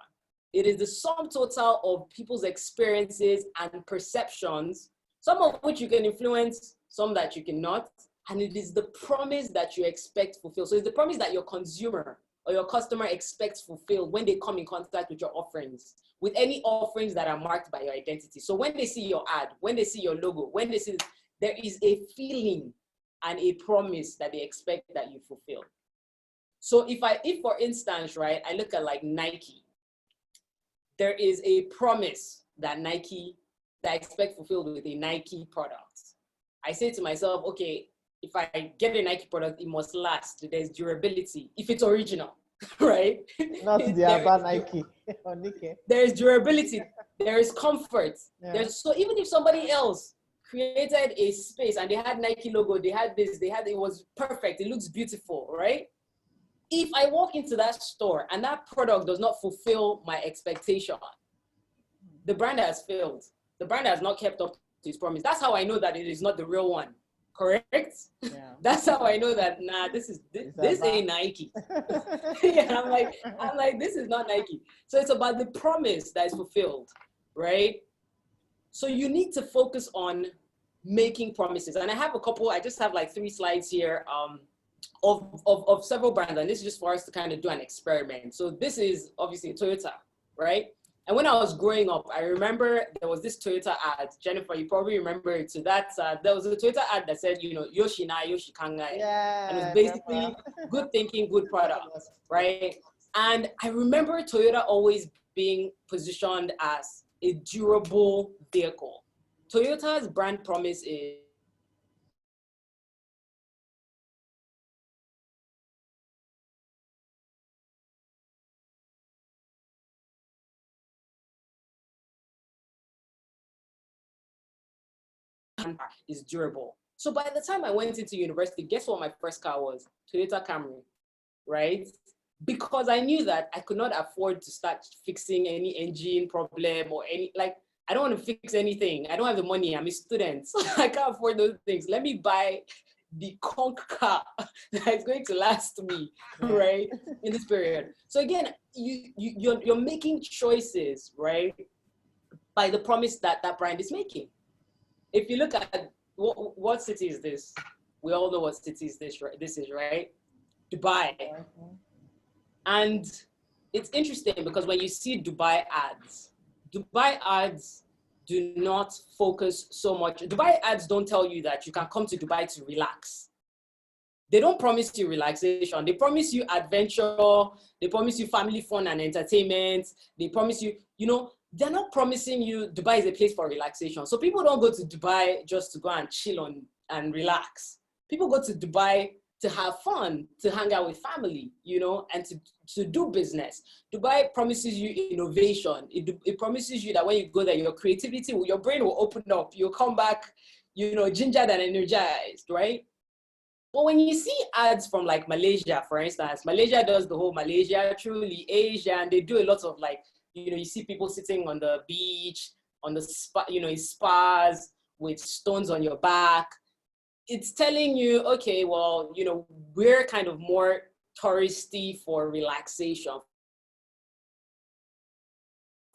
It is the sum total of people's experiences and perceptions, some of which you can influence, some that you cannot. And it is the promise that you expect fulfilled. So it's the promise that your consumer or your customer expects fulfilled when they come in contact with your offerings, with any offerings that are marked by your identity. So when they see your ad, when they see your logo, when they see, there is a feeling and a promise that they expect that you fulfill. So if for instance, right, I look at like Nike, there is a promise that I expect fulfilled with a Nike product. I say to myself, okay, if I get a Nike product, it must last. There's durability, if it's original, right? Not the about Nike or Nike. There's durability, there is comfort. Yeah. So even if somebody else created a space and they had Nike logo, they had this, it was perfect, it looks beautiful, right? If I walk into that store and that product does not fulfill my expectation, the brand has failed. The brand has not kept up to its promise. That's how I know that it is not the real one. Correct? Yeah. That's how I know that, nah, this ain't Nike. Yeah, I'm like, this is not Nike. So it's about the promise that is fulfilled, right? So you need to focus on making promises. And I just have like 3 slides here of several brands. And this is just for us to kind of do an experiment. So this is obviously Toyota, right? And when I was growing up, I remember there was this Toyota ad. Jennifer, you probably remember it. So there was a Toyota ad that said, Yoshina, Yoshikanga. Yeah, and it was basically good thinking, good product, right? And I remember Toyota always being positioned as a durable vehicle. Toyota's brand promise is durable. So by the time I went into university, guess what my first car was? Toyota Camry, right? Because I knew that I could not afford to start fixing any engine problem or I don't want to fix anything. I don't have the money. I'm a student. So I can't afford those things. Let me buy the conk car that is going to last me, right, in this period. So again, you're making choices, right, by the promise that brand is making. If you look at what city is this? We all know what city this is, right? Dubai. And it's interesting because when you see Dubai ads do not focus so much. Dubai ads don't tell you that you can come to Dubai to relax. They don't promise you relaxation. They promise you adventure. They promise you family fun and entertainment. They promise you, they're not promising you Dubai is a place for relaxation. So people don't go to Dubai just to go and chill and relax. People go to Dubai to have fun, to hang out with family, and to do business. Dubai promises you innovation. It promises you that when you go there, your creativity, your brain will open up. You'll come back, gingered and energized, right? But when you see ads from like Malaysia, for instance, Malaysia does the whole Malaysia, truly Asia, and they do a lot of like, you see people sitting on the beach, on the spa, in spas with stones on your back. It's telling you, okay, well, we're kind of more touristy for relaxation,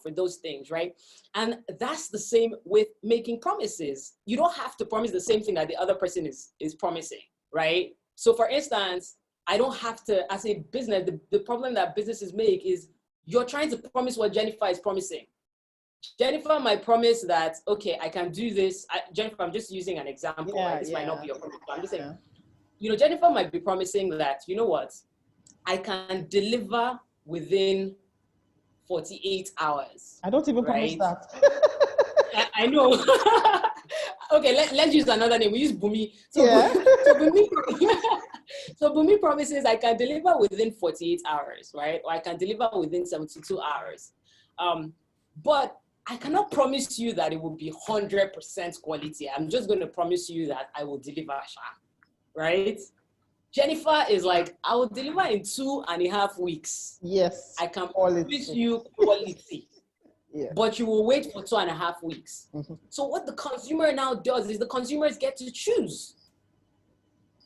for those things, right? And that's the same with making promises. You don't have to promise the same thing that the other person is promising, right? So for instance, I don't have to, as a business, the problem that businesses make is you're trying to promise what Jennifer is promising. Jennifer might promise that, okay, I can do this. Jennifer, I'm just using an example. Right? This might not be your promise, but I'm just saying, Jennifer might be promising that, I can deliver within 48 hours. I don't even promise that. I know. Okay, let's use another name. We use Bumi. So Bumi promises I can deliver within 48 hours, right? Or I can deliver within 72 hours. But I cannot promise you that it will be 100% quality. I'm just going to promise you that I will deliver, right? Jennifer is like, I will deliver in 2.5 weeks. Yes. I can promise you quality. Yeah. But you will wait for 2.5 weeks. Mm-hmm. So what the consumer now does is the consumers get to choose.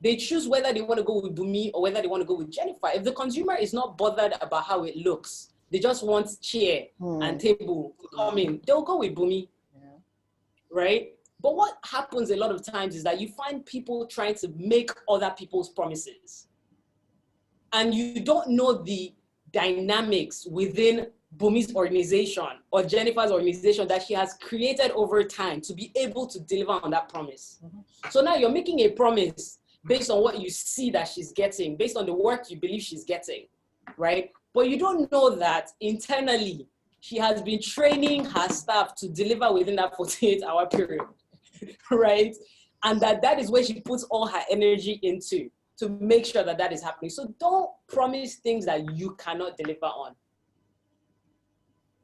They choose whether they want to go with Bumi or whether they want to go with Jennifer. If the consumer is not bothered about how it looks, they just want chair and table to come in, they'll go with Bumi, right? But what happens a lot of times is that you find people trying to make other people's promises. And you don't know the dynamics within Bumi's organization or Jennifer's organization that she has created over time to be able to deliver on that promise. Mm-hmm. So now you're making a promise based on what you see that she's getting, based on the work you believe she's getting, right? But you don't know that internally, she has been training her staff to deliver within that 48-hour period, right? And that is where she puts all her energy into to make sure that is happening. So don't promise things that you cannot deliver on.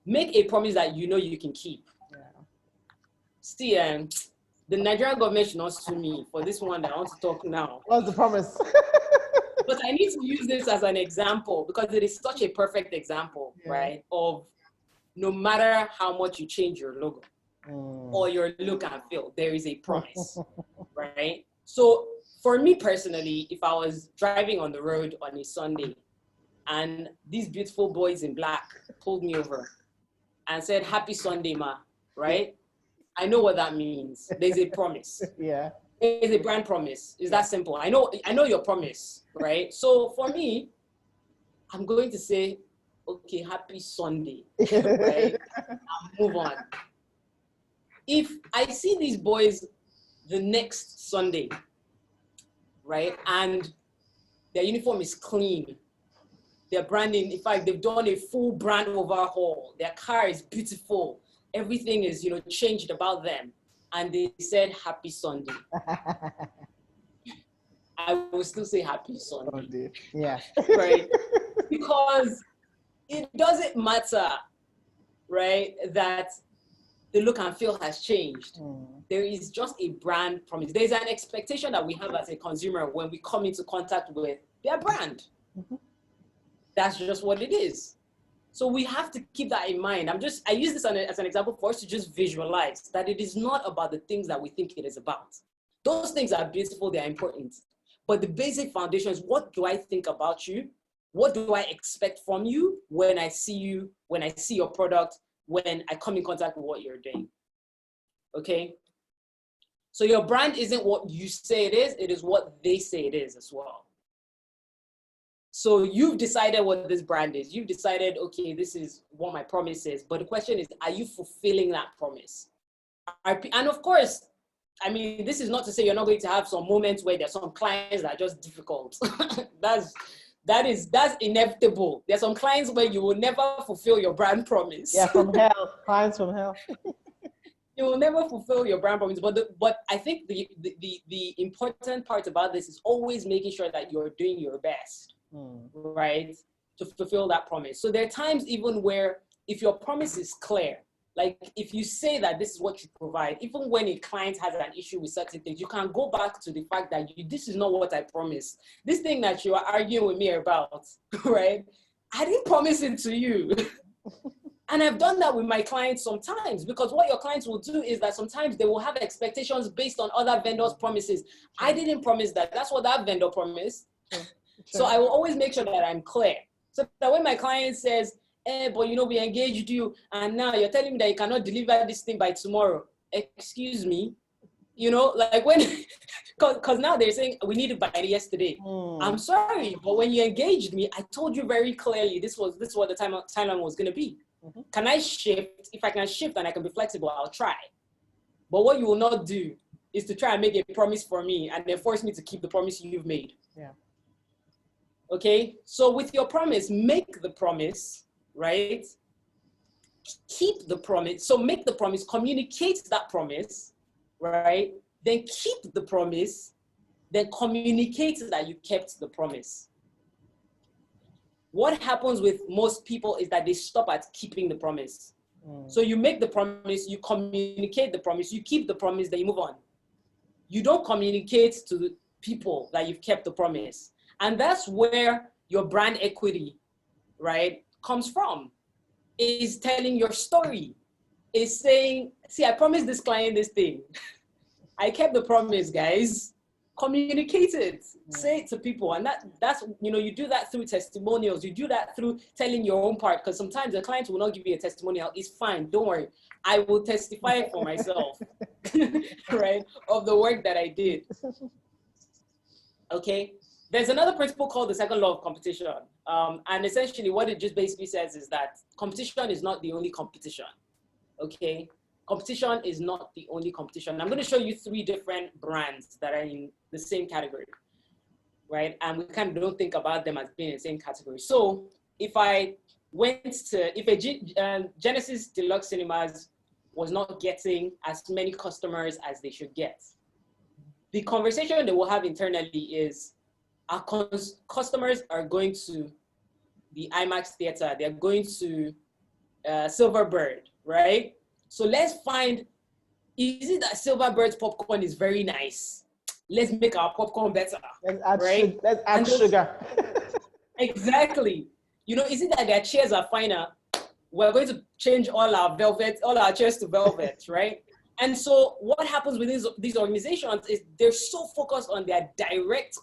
Make a promise that you know you can keep. Yeah. See, the Nigerian government should not sue me for this one that I want to talk now. What's the promise? But I need to use this as an example because it is such a perfect example, right? Of no matter how much you change your logo or your look and feel, there is a promise, right? So for me personally, if I was driving on the road on a Sunday and these beautiful boys in black pulled me over and said, "Happy Sunday, ma," right? I know what that means. There's a promise. Yeah. It's a brand promise. It's that simple. I know your promise, right? So for me, I'm going to say, okay, happy Sunday, right? I'll move on. If I see these boys the next Sunday, right, and their uniform is clean, their branding, in fact, they've done a full brand overhaul, their car is beautiful, everything is, changed about them, and they said, "Happy Sunday." I will still say happy Sunday. Yeah. Right? Because it doesn't matter, right, that the look and feel has changed. There is just a brand promise. There's an expectation that we have as a consumer when we come into contact with their brand. Mm-hmm. That's just what it is. So we have to keep that in mind. I use this as an example for us to just visualize that it is not about the things that we think it is about. Those things are beautiful, they're important. But the basic foundation is, what do I think about you? What do I expect from you when I see you, when I see your product, when I come in contact with what you're doing? Okay? So your brand isn't what you say it is what they say it is as well. So you've decided what this brand is. You've decided, okay, this is what my promise is. But the question is, are you fulfilling that promise? And of course, I mean, this is not to say you're not going to have some moments where there's some clients that are just difficult. That's inevitable. There's some clients where you will never fulfill your brand promise. Yeah, from hell, clients from hell. You will never fulfill your brand promise. But I think the important part about this is always making sure that you're doing your best, right, to fulfill that promise. So there are times even where if your promise is clear, like if you say that this is what you provide, even when a client has an issue with certain things, you can go back to the fact that this is not what I promised. This thing that you are arguing with me about, right? I didn't promise it to you. And I've done that with my clients sometimes, because what your clients will do is that sometimes they will have expectations based on other vendors' promises. I didn't promise that. That's what that vendor promised. So I will always make sure that I'm clear. So that when my client says, but you know, we engaged you and now you're telling me that you cannot deliver this thing by tomorrow. Excuse me. You know, like when, because now they're saying we need it by yesterday. I'm sorry, but when you engaged me, I told you very clearly this was what the timeline was going to be. Can I shift? If I can shift and I can be flexible, I'll try. But what you will not do is to try and make a promise for me and then force me to keep the promise you've made. Yeah. Okay. So with your promise, make the promise, right? Keep the promise. So make the promise, communicate that promise, right? Then keep the promise, then communicate that you kept the promise. What happens with most people is that they stop at keeping the promise. So you make the promise, you communicate the promise, you keep the promise, then you move on. You don't communicate to the people that you've kept the promise. And that's where your brand equity, right, comes from. Is telling your story, is saying, see, I promised this client this thing. I kept the promise, guys. Communicate it, say it to people. And that's, you know, you do that through testimonials. You do that through telling your own part, because sometimes the client will not give you a testimonial. It's fine, don't worry. I will testify for myself, right, of the work that I did. Okay. There's another principle called the second law of competition. And essentially what it just basically says is that competition is not the only competition, okay? Competition is not the only competition. I'm going to show you 3 different brands that are in the same category, right? And we kind of don't think about them as being in the same category. So if Genesis Deluxe Cinemas was not getting as many customers as they should get, the conversation they will have internally is, our customers are going to the IMAX theater, they're going to Silverbird, right? So let's find, is it that Silverbird's popcorn is very nice? Let's make our popcorn better, right? Let's add sugar. Exactly. You know, is it that their chairs are finer? We're going to change all our chairs to velvet, right? And so what happens with these organizations is they're so focused on their direct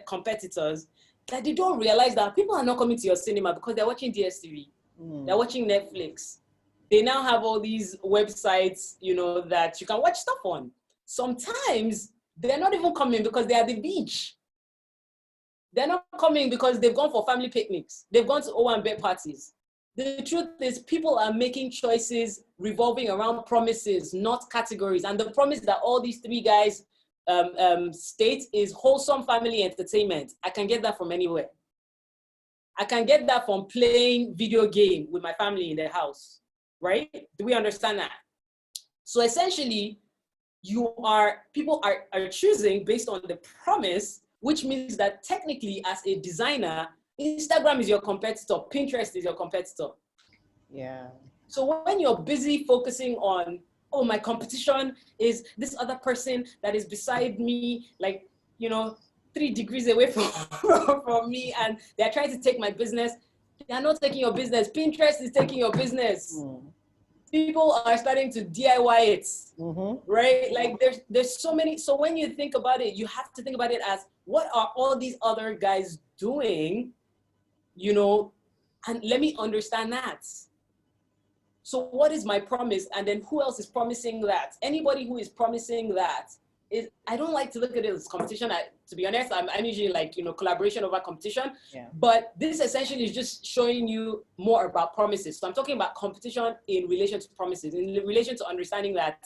competitors that they don't realize that people are not coming to your cinema because they're watching DSTV, they're watching Netflix. They now have all these websites, you know, that you can watch stuff on. Sometimes they're not even coming because they're at the beach. They're not coming because they've gone for family picnics. They've gone to Owambe parties. The truth is people are making choices revolving around promises, not categories. And the promise that all these 3 guys state is wholesome family entertainment. I can get that from anywhere. I can get that from playing video game with my family in the house, right? Do we understand that? So essentially, people are choosing based on the promise, which means that technically as a designer, Instagram is your competitor, Pinterest is your competitor. Yeah. So when you're busy focusing on, oh, my competition is this other person that is beside me, like, you know, 3 degrees away from me, and they're trying to take my business. They're not taking your business. Pinterest is taking your business. People are starting to DIY it, right? Like there's so many. So when you think about it, you have to think about it as, what are all these other guys doing? You know, and let me understand that. So what is my promise? And then who else is promising that? Anybody who is promising that I don't like to look at it as competition. To be honest, I'm usually like, collaboration over competition. Yeah. But this essentially is just showing you more about promises. So I'm talking about competition in relation to promises, in relation to understanding that,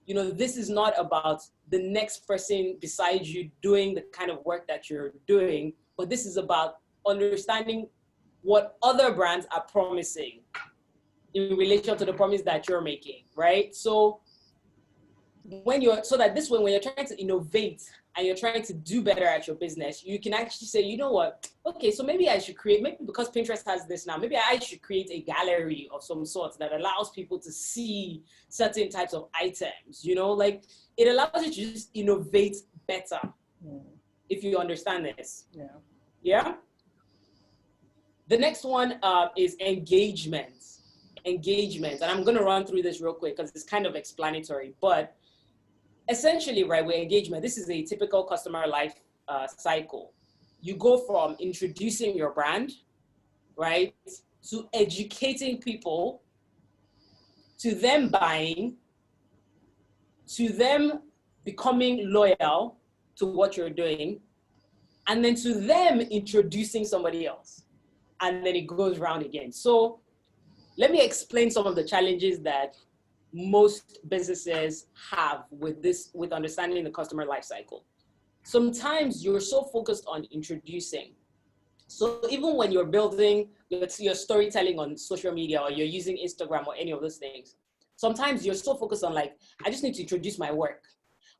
this is not about the next person beside you doing the kind of work that you're doing, but this is about understanding what other brands are promising in relation to the promise that you're making, right? So when you're trying to innovate and you're trying to do better at your business, you can actually say, you know what, okay, so maybe I should maybe because Pinterest has this now, maybe I should create a gallery of some sort that allows people to see certain types of items, like it allows you to just innovate better. If you understand this. Yeah. The next one is engagement. And I'm going to run through this real quick because it's kind of explanatory, but essentially, right, with engagement, this is a typical customer life cycle. You go from introducing your brand, right, to educating people, to them buying, to them becoming loyal to what you're doing, and then to them introducing somebody else. And then it goes round again. So let me explain some of the challenges that most businesses have with understanding the customer life cycle. Sometimes you're so focused on introducing. So even when you're building your storytelling on social media, or you're using Instagram or any of those things, sometimes you're so focused on like, I just need to introduce my work,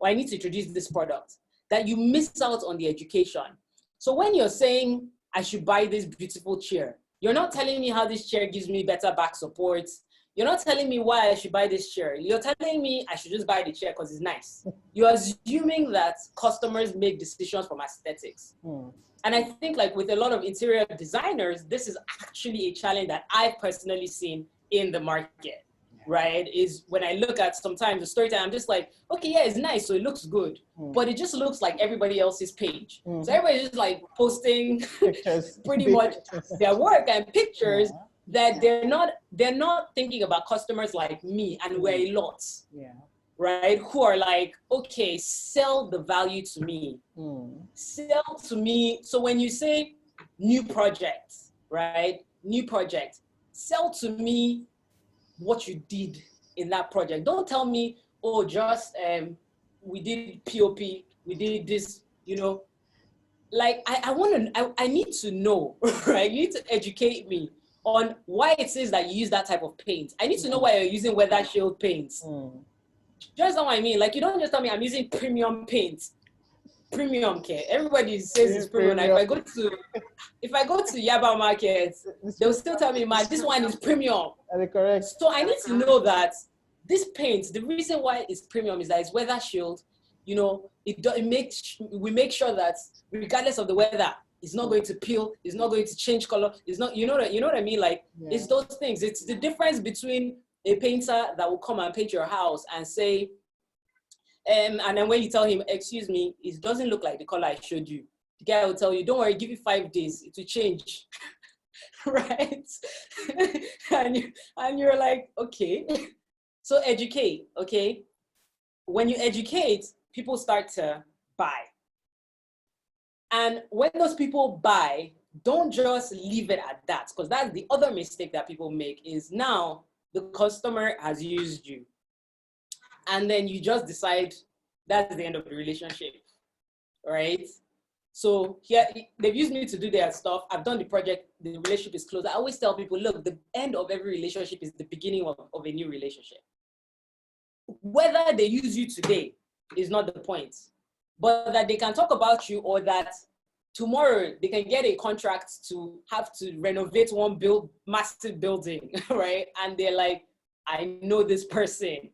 or I need to introduce this product, that you miss out on the education. So when you're saying, I should buy this beautiful chair, you're not telling me how this chair gives me better back support. You're not telling me why I should buy this chair. You're telling me I should just buy the chair because it's nice. You're assuming that customers make decisions from aesthetics. And I think like with a lot of interior designers, this is actually a challenge that I've personally seen in the market, right? Is when I look at sometimes the storytelling, I'm just like, okay, yeah, it's nice, so it looks good, but it just looks like everybody else's page. So everybody's just like posting pictures, pretty much their work and pictures that they're not thinking about customers like me, and we're a lot, right? Who are like, okay, sell the value to me, sell to me. So when you say new project, right? New project, sell to me what you did in that project. Don't tell me, oh, just we did POP, we did this, like I need to know, right? You need to educate me on why it says that you use that type of paint. I need to know why you're using weather shield paints. Just know what I mean. Like, you don't just tell me I'm using premium paint. Premium care. Everybody says it's premium. Like, if I go to Yaba Market, they'll still tell me, man, this one is premium. Are they correct? So I need to know that this paint, the reason why it's premium is that it's weather shield. We make sure that regardless of the weather, it's not going to peel, it's not going to change color, it's not, you know what I mean? Like, it's those things. It's the difference between a painter that will come and paint your house and say, and then when you tell him, excuse me, it doesn't look like the color I showed you. The guy will tell you, don't worry, give you 5 days, it will change. Right? and you're like, okay. So educate, okay? When you educate, people start to buy. And when those people buy, don't just leave it at that, because that's the other mistake that people make is now the customer has used you. And then you just decide that's the end of the relationship, right? So here, they've used me to do their stuff. I've done the project, the relationship is closed. I always tell people, look, the end of every relationship is the beginning of a new relationship. Whether they use you today is not the point, but that they can talk about you, or that tomorrow they can get a contract to have to renovate one massive building, right? And they're like, I know this person.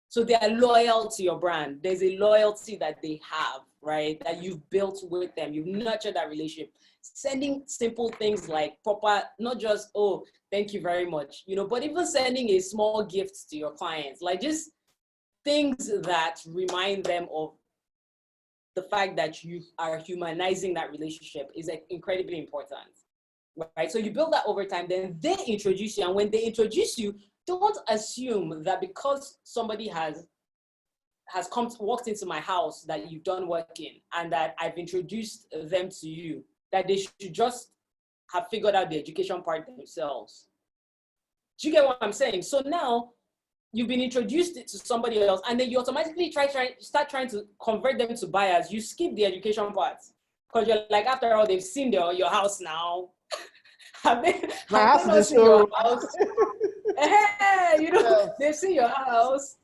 So they are loyal to your brand. There's a loyalty that they have, right? That you've built with them. You've nurtured that relationship. Sending simple things like proper, not just, oh, thank you very much, but even sending a small gift to your clients, like just things that remind them of the fact that you are humanizing that relationship is incredibly important, right? So you build that over time, then they introduce you. And when they introduce you, don't assume that because somebody has has walked into my house that you've done work in and that I've introduced them to you, that they should just have figured out the education part themselves. Do you get what I'm saying? So now you've been introduced to somebody else, and then you automatically start trying to convert them to buyers. You skip the education part because you're like, after all, they've seen your house now. have they not seen your house? Hey, you know, they've seen your house.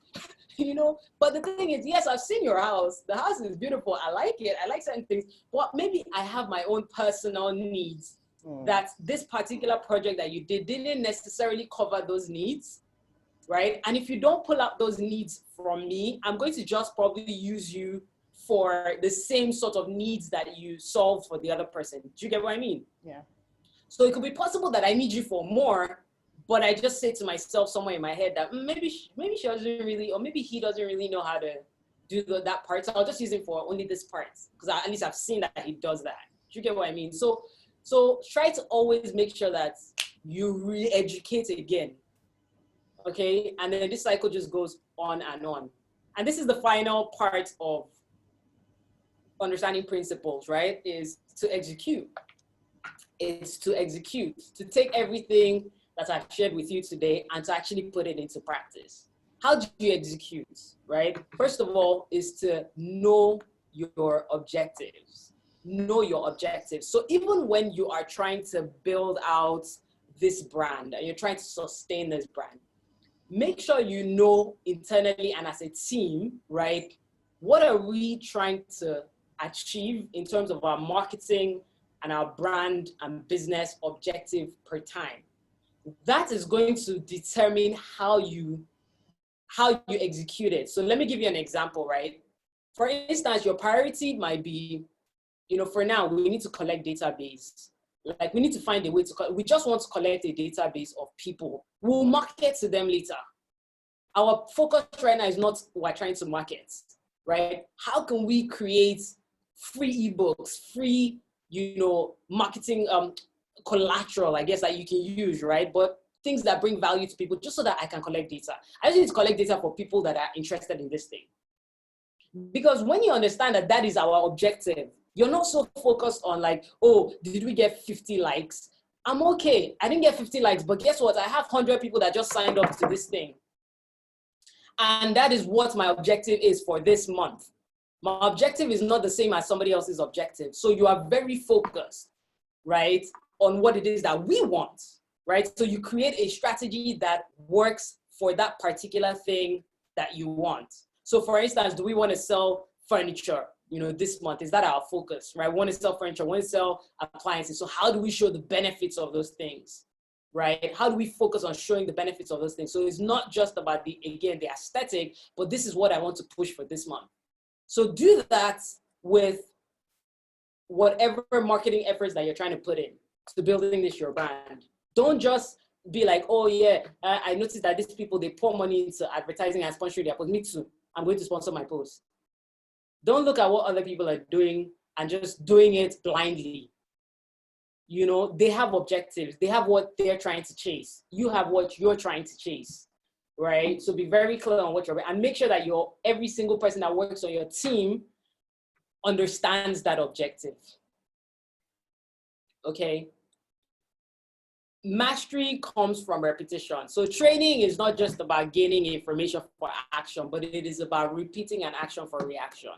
You know, but the thing is, yes, I've seen your house. The house is beautiful. I like it. I like certain things. But maybe I have my own personal needs that this particular project that you didn't necessarily cover those needs, right? And if you don't pull out those needs from me, I'm going to just probably use you for the same sort of needs that you solve for the other person. Do you get what I mean? Yeah. So it could be possible that I need you for more, but I just say to myself somewhere in my head that maybe she doesn't really, or maybe he doesn't really know how to do that part. So I'll just use him for only this part because at least I've seen that he does that. Do you get what I mean? So try to always make sure that you re-educate again, okay? And then this cycle just goes on and on. And this is the final part of understanding principles, right? Is to execute. It's to execute, to take everything that I've shared with you today and to actually put it into practice. How do you execute, right? First of all, is to know your objectives. Know your objectives. So even when you are trying to build out this brand and you're trying to sustain this brand, make sure you know internally and as a team, right? What are we trying to achieve in terms of our marketing and our brand and business objective per time? That is going to determine how you execute it. So let me give you an example, right? For instance, your priority might be, you know, for now, we need to collect database. Like we need to find a way we just want to collect a database of people. We'll market to them later. Our focus right now is not we're trying to market, right? How can we create free ebooks, free, you know, marketing collateral, I guess, that you can use, right? But things that bring value to people just so that I can collect data. I just need to collect data for people that are interested in this thing. Because when you understand that that is our objective, you're not so focused on like, oh, did we get 50 likes? I'm okay. I didn't get 50 likes, but guess what? I have 100 people that just signed up to this thing. And that is what my objective is for this month. My objective is not the same as somebody else's objective. So you are very focused, right, on what it is that we want, right? So you create a strategy that works for that particular thing that you want. So for instance, do we want to sell furniture, you know, this month? Is that our focus, right? We want to sell furniture, we want to sell appliances. So how do we show the benefits of those things, right? How do we focus on showing the benefits of those things? So it's not just about the aesthetic, but this is what I want to push for this month. So do that with whatever marketing efforts that you're trying to put in to building this your brand. Don't just be like, oh yeah, I noticed that these people, they pour money into advertising and sponsoring their posts. Me too, I'm going to sponsor my post. Don't look at what other people are doing and just doing it blindly. You know, they have objectives. They have what they're trying to chase. You have what you're trying to chase, right? So be very clear on what you're, and make sure that every single person that works on your team understands that objective. Okay. Mastery comes from repetition. So training is not just about gaining information for action, but it is about repeating an action for reaction.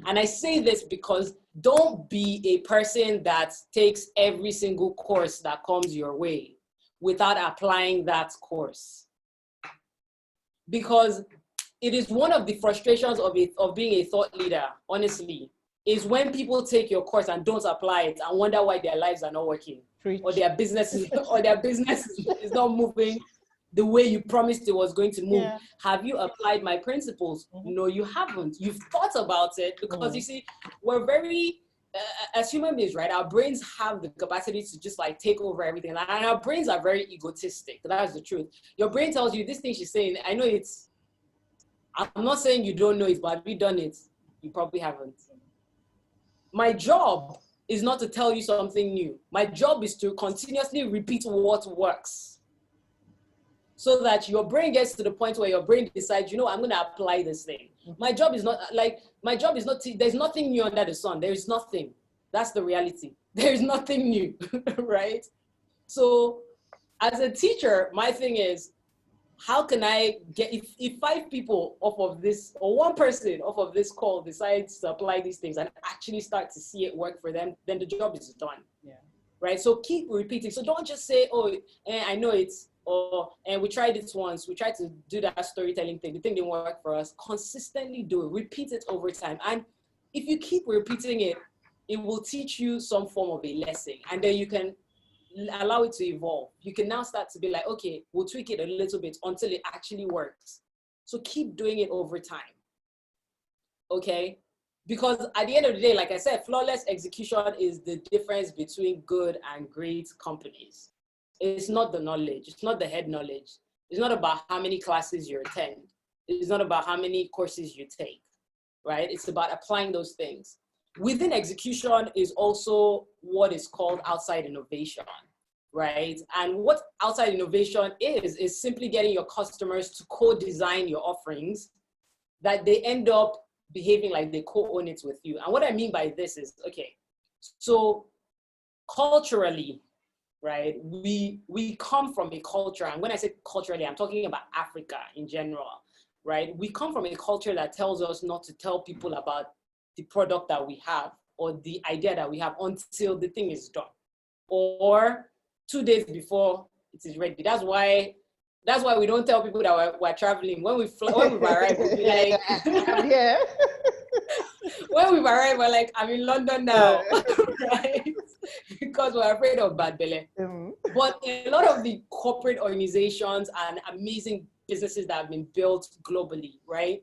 And I say this because don't be a person that takes every single course that comes your way without applying that course. Because it is one of the frustrations of being a thought leader, honestly, is when people take your course and don't apply it and wonder why their lives are not working. Or their business is not moving the way you promised it was going to move. Yeah. Have you applied my principles? Mm-hmm. No, you haven't. You've thought about it because you see, we're very, as human beings, right? Our brains have the capacity to just like take over everything. And our brains are very egotistic. That's the truth. Your brain tells you this thing she's saying, I know it's, I'm not saying you don't know it, but have you done it? You probably haven't. My job is not to tell you something new. My job is to continuously repeat what works. so that your brain gets to the point where your brain decides, you know, I'm going to apply this thing. My job is not there's nothing new under the sun. There is nothing. That's the reality. There is nothing new, right? So as a teacher, my thing is, how can I get, if 5 people off of this, or 1 person off of this call decides to apply these things and actually start to see it work for them, then the job is done. Yeah. Right? So keep repeating. So don't just say, oh, I know it's, or, and we tried it once, we tried to do that storytelling thing, the thing didn't work for us. Consistently do it, repeat it over time. And if you keep repeating it, it will teach you some form of a lesson, and then you can allow it to evolve. You can now start to be like, okay, we'll tweak it a little bit until it actually works. So keep doing it over time, okay? Because at the end of the day, like I said, flawless execution is the difference between good and great companies. It's not the knowledge, it's not the head knowledge. It's not about how many classes you attend. It's not about how many courses you take, right? It's about applying those things. Within execution is also what is called outside innovation, right? And what outside innovation is simply getting your customers to co-design your offerings that they end up behaving like they co-own it with you. And what I mean by this is, okay, so culturally, right, we come from a culture, and when I say culturally, I'm talking about Africa in general, right? We come from a culture that tells us not to tell people about the product that we have or the idea that we have until the thing is done, or 2 days before it is ready. That's why we don't tell people that we're traveling. When we've arrived, we'll be like, yeah. When we've arrived, we're like, I'm in London now, right? Because we're afraid of bad belly. But a lot of the corporate organizations and amazing businesses that have been built globally, right,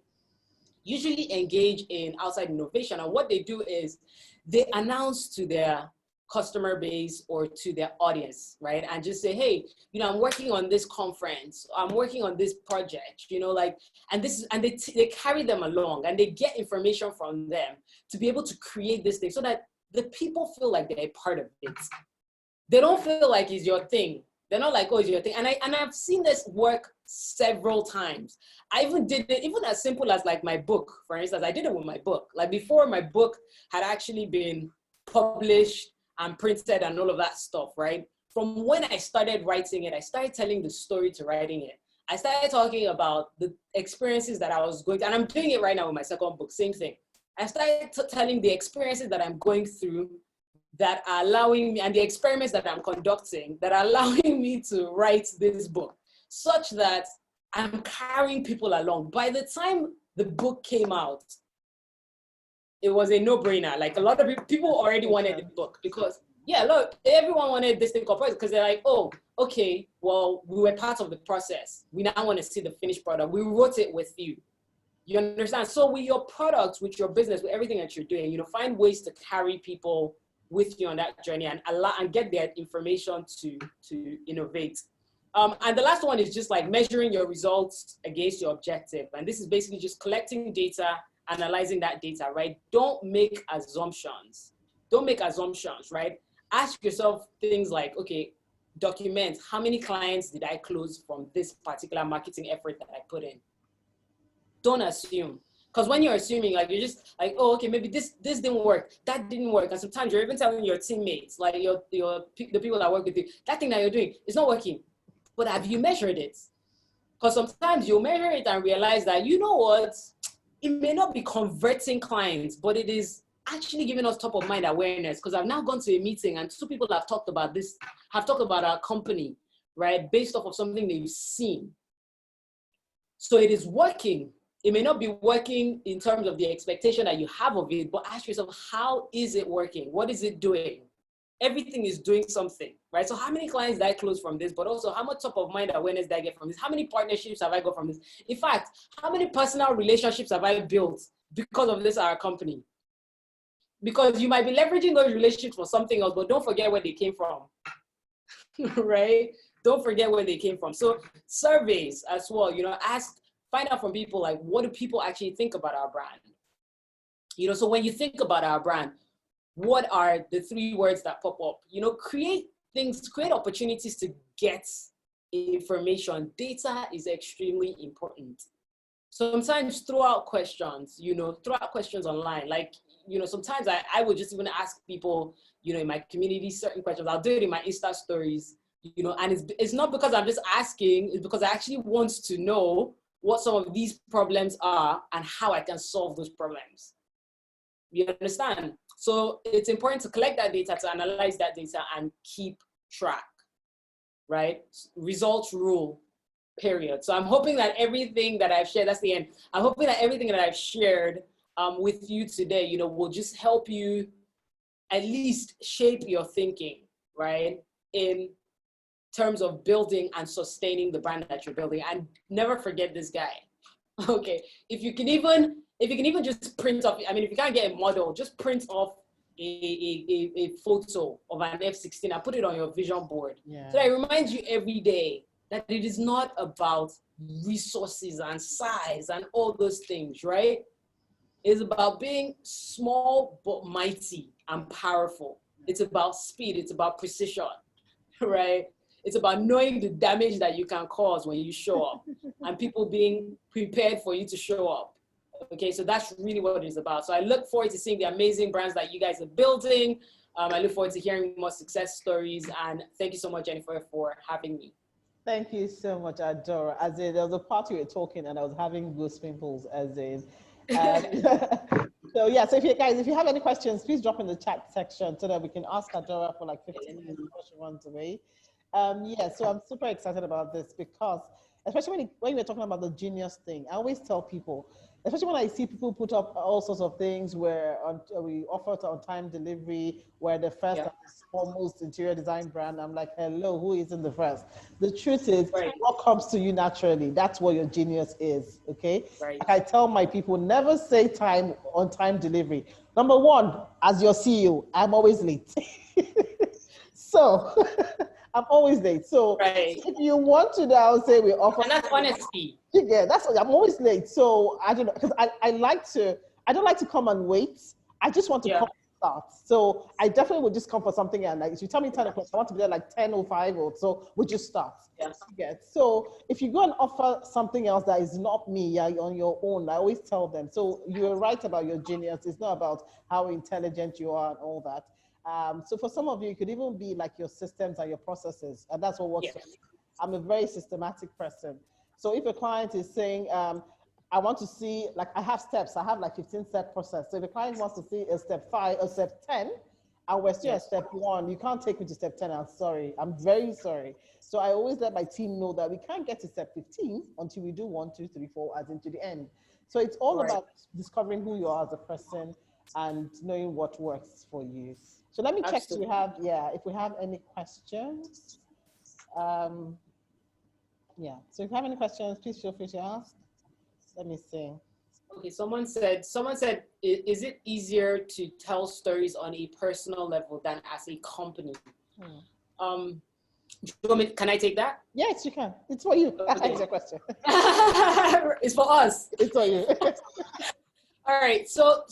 usually engage in outside innovation. And what they do is they announce to their customer base or to their audience, right? And just say, hey, you know, I'm working on this conference, I'm working on this project, you know, like, and they carry them along and they get information from them to be able to create this thing so that the people feel like they're part of it. They don't feel like it's your thing. They're not like, oh, it's your thing. And I've seen this work several times. I even did it, even as simple as like my book, for instance. I did it with my book. Like before my book had actually been published and printed and all of that stuff, right? From when I started writing it, I started telling the story to writing it. I started talking about the experiences that I was going through, and I'm doing it right now with my second book, same thing. I started telling the experiences that I'm going through that are allowing me, and the experiments that I'm conducting that are allowing me to write this book, such that I'm carrying people along. By the time the book came out, it was a no-brainer. Like a lot of people already wanted the book because, yeah, look, everyone wanted this thing corporate because they're like, oh, okay, well, we were part of the process. We now want to see the finished product. We wrote it with you. You understand? So with your products, with your business, with everything that you're doing, you know, find ways to carry people with you on that journey and allow and get their information to innovate. And the last one is just like measuring your results against your objective. And this is basically just collecting data, analyzing that data, right? Don't make assumptions. Don't make assumptions, right? Ask yourself things like, okay, document how many clients did I close from this particular marketing effort that I put in. Don't assume. Because when you're assuming, like, you're just like, oh, okay, maybe this didn't work, that didn't work. And sometimes you're even telling your teammates, like the people that work with you, that thing that you're doing is not working. But have you measured it? Because sometimes you'll measure it and realize that, you know what, it may not be converting clients, but it is actually giving us top of mind awareness. Because I've now gone to a meeting and 2 people have talked about this, have talked about our company, right? Based off of something they've seen. So it is working. It may not be working in terms of the expectation that you have of it, but ask yourself, how is it working? What is it doing? Everything is doing something, right? So how many clients did I close from this? But also, how much top of mind awareness did I get from this? How many partnerships have I got from this? In fact, how many personal relationships have I built because of this, our company? Because you might be leveraging those relationships for something else, but don't forget where they came from, right? Don't forget where they came from. So surveys as well, you know, find out from people, like, what do people actually think about our brand? You know, so when you think about our brand, what are the 3 words that pop up? You know, create opportunities to get information, data is extremely important. Sometimes throw out questions, throw out questions online. Like, sometimes I would just even ask people, in my community, certain questions. I'll do it in my Insta stories, and it's not because I'm just asking, it's because I actually want to know what some of these problems are and how I can solve those problems. You understand? So it's important to collect that data, to analyze that data and keep track, right? Results rule, period. So I'm hoping that everything that I've shared, that's the end. I'm hoping that everything that I've shared with you today, will just help you at least shape your thinking, right? In terms of building and sustaining the brand that you're building. And never forget this guy. Okay, if you can even just print off, if you can't get a model, just print off a photo of an F-16 and put it on your vision board. Yeah. So that it reminds you every day that it is not about resources and size and all those things, right? It's about being small but mighty and powerful. It's about speed, it's about precision, right? It's about knowing the damage that you can cause when you show up and people being prepared for you to show up. Okay, so that's really what it is about. So I look forward to seeing the amazing brands that you guys are building. I look forward to hearing more success stories. And thank you so much, Jennifer, for having me. Thank you so much, Adora. As in, there was a part you were talking and I was having goose pimples, as in. So yeah, so if you have any questions, please drop in the chat section so that we can ask Adora for like 15 minutes before she runs away. Yeah, so I'm super excited about this because, especially when we're talking about the genius thing, I always tell people, especially when I see people put up all sorts of things where we offer on-time delivery, where the first and foremost interior design brand, I'm like, hello, who is in the first? The truth is, what comes to you naturally, that's what your genius is, okay? Right. Like I tell my people, never say on-time delivery. Number one, as your CEO, I'm always late. So, I'm always late. So if you want to now say we offer, and that's honesty. Yeah, I'm always late. So I don't know, because I don't like to come and wait. I just want to come and start. So I definitely would just come for something. And like, if you tell me 10 o'clock, I want to be there like 10:05 or so, we just start. Yes. So if you go and offer something else that is not me, on your own, I always tell them. So you're right about your genius. It's not about how intelligent you are and all that. So for some of you, it could even be like your systems and your processes, and that's what works for me. I'm a very systematic person. So if a client is saying, I want to see, like I have steps, I have like 15-step process. So if a client wants to see a step 5 or step 10, and we're still at step 1, you can't take me to step 10, I'm sorry, I'm very sorry. So I always let my team know that we can't get to step 15 until we do 1, 2, 3, 4, as into the end. So it's all about discovering who you are as a person and knowing what works for you. So let me check if we have any questions. Yeah, so if you have any questions, please feel free to ask. Let me see. Okay, someone said, is it easier to tell stories on a personal level than as a company? Can I take that? Yes, you can. It's for you. Okay. That's your question. It's for us. It's for you. All right, so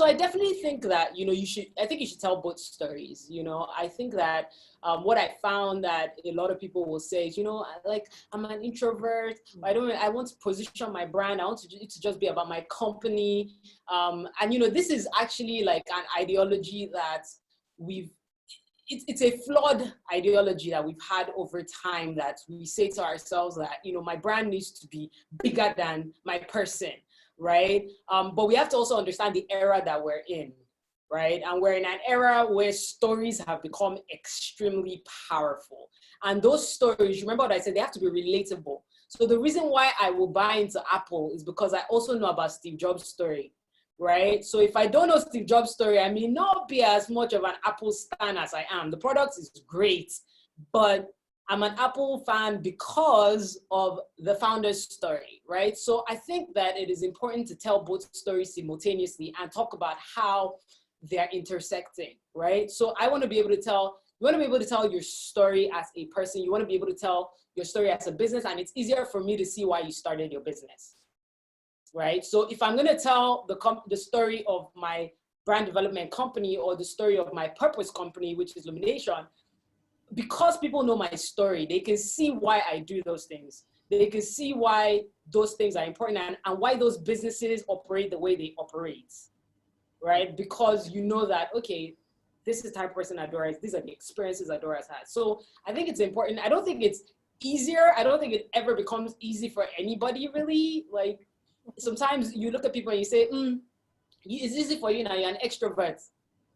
I definitely think that, you should tell both stories. I think that what I found that a lot of people will say is, I'm an introvert. I want to position my brand. I want it to just be about my company. And, this is actually like an ideology that it's a flawed ideology that we've had over time, that we say to ourselves that, my brand needs to be bigger than my person. Right? But we have to also understand the era that we're in, right? And we're in an era where stories have become extremely powerful. And those stories, remember what I said, they have to be relatable. So the reason why I will buy into Apple is because I also know about Steve Jobs' story, right? So if I don't know Steve Jobs' story, I may not be as much of an Apple stan as I am. The product is great, but I'm an Apple fan because of the founder's story, right? So I think that it is important to tell both stories simultaneously and talk about how they're intersecting, right? So you want to be able to tell your story as a person, you want to be able to tell your story as a business, and it's easier for me to see why you started your business, right? So if I'm going to tell the story of my brand development company or the story of my purpose company, which is Lumination, because people know my story, they can see why I do those things. They can see why those things are important and why those businesses operate the way they operate, right? Because you know that, okay, this is the type of person Adora is. These are the experiences Adora has had. So I think it's important. I don't think it's easier. I don't think it ever becomes easy for anybody, really. Like, sometimes you look at people and you say, it's easy for you now, you're an extrovert.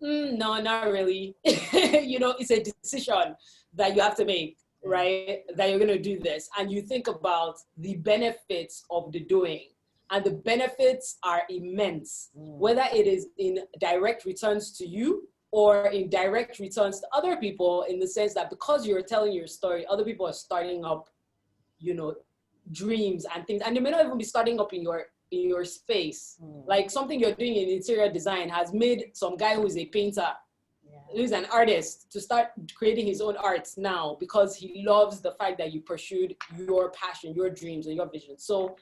No, not really. You know, it's a decision that you have to make, right? That you're going to do this. And you think about the benefits of the doing. And the benefits are immense, whether it is in direct returns to you or in direct returns to other people, in the sense that because you're telling your story, other people are starting up, you know, dreams and things. And they may not even be starting up in your space. Like something you're doing in interior design has made some guy who's a painter, who's an artist, to start creating his own art now because he loves the fact that you pursued your passion, your dreams, and your vision. So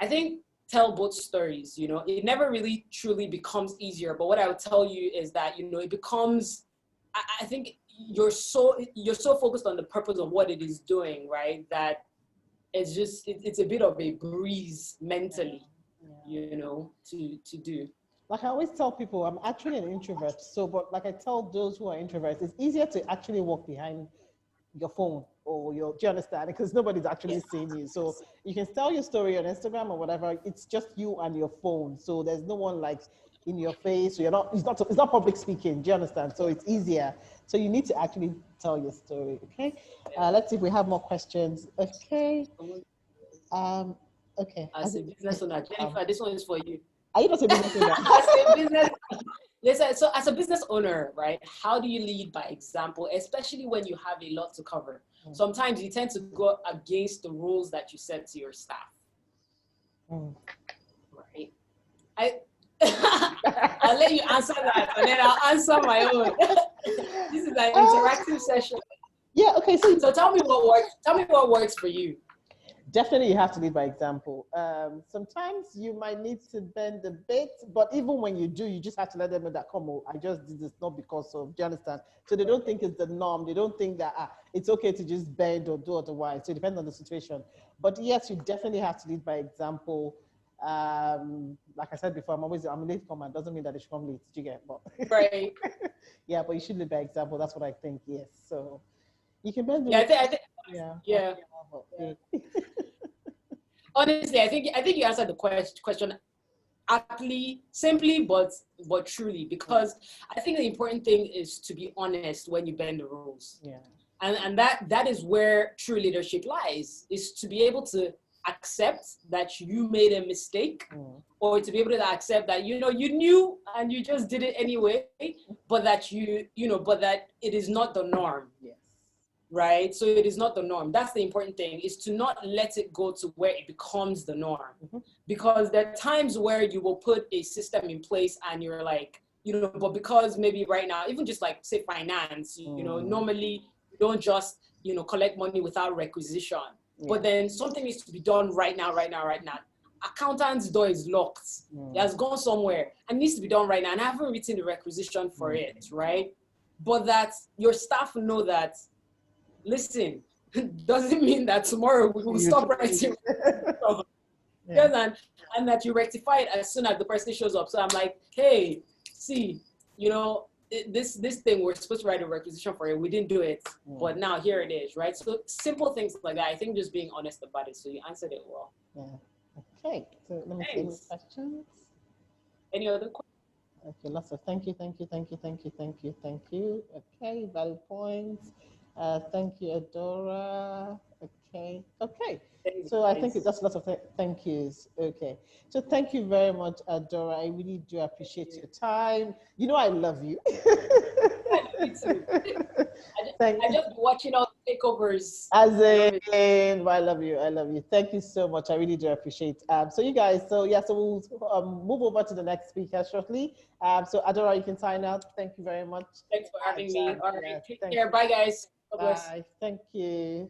I think tell both stories, you know, it never really truly becomes easier. But what I would tell you is that, you know, it becomes, I think you're so focused on the purpose of what it is doing, right? That it's just, it's a bit of a breeze mentally, you know, to do. Like I always tell people, I'm actually an introvert. So, but like I tell those who are introverts, it's easier to actually walk behind your phone or do you understand? Because nobody's actually seeing you. So you can tell your story on Instagram or whatever. It's just you and your phone. So there's no one like in your face. So it's not public speaking. Do you understand? So it's easier. So you need to actually tell your story. Okay. Let's see if we have more questions. Okay. Okay. As a business owner, Jennifer, this one is for you. Are you not a business owner? Listen, so as a business owner, right, how do you lead by example, especially when you have a lot to cover? Sometimes you tend to go against the rules that you set to your staff. Right? I'll let you answer that, and then I'll answer my own. This is an interactive session. Yeah, okay. So tell me what works. Tell me what works for you. Definitely you have to lead by example. Sometimes you might need to bend a bit, but even when you do, you just have to let them know that, come on, I just did this not because of, do you understand? So they don't think it's the norm. They don't think that it's okay to just bend or do otherwise. So it depends on the situation. But yes, you definitely have to lead by example. Like I said before, I'm a late comer. Doesn't mean that they should come late. Do you get? But right. Yeah, but you should lead by example. That's what I think. Yes. So you can bend. Yeah, I think. Yeah. Honestly, I think you answered the question aptly, simply, but truly, because I think the important thing is to be honest when you bend the rules. Yeah. And that is where true leadership lies, is to be able to accept that you made a mistake, or to be able to accept that, you know, you knew and you just did it anyway, but that but that it is not the norm. Yes. Right? So it is not the norm. That's the important thing, is to not let it go to where it becomes the norm. Because there are times where you will put a system in place and you're like, you know, but because maybe right now, even just like say finance, you know, normally you don't just, you know, collect money without requisition. But then something needs to be done right now. Accountant's door is locked. It has gone somewhere and needs to be done right now. And I haven't written the requisition for it, right? But that your staff know that, listen, doesn't mean that tomorrow we will stop writing. And that you rectify it as soon as the person shows up. So I'm like, hey, see, you know, this thing, we're supposed to write a requisition for it. We didn't do it, but now here it is, right? So simple things like that. I think just being honest about it. So you answered it well. Yeah. Okay. So let me see any questions. Any other questions? Okay, lots of thank you. Okay, valid points. Thank you, Adora. Okay. So I think that's lots of thank yous. Okay. So thank you very much, Adora. I really do appreciate your time. You know I love you. Me too. I just watching all the takeovers. As in, I love you. Thank you so much. I really do appreciate. So you guys. So we'll move over to the next speaker shortly. So Adora, you can sign out. Thank you very much. Thanks for having me. All right. Take care. Bye, guys. Bye. Thank you.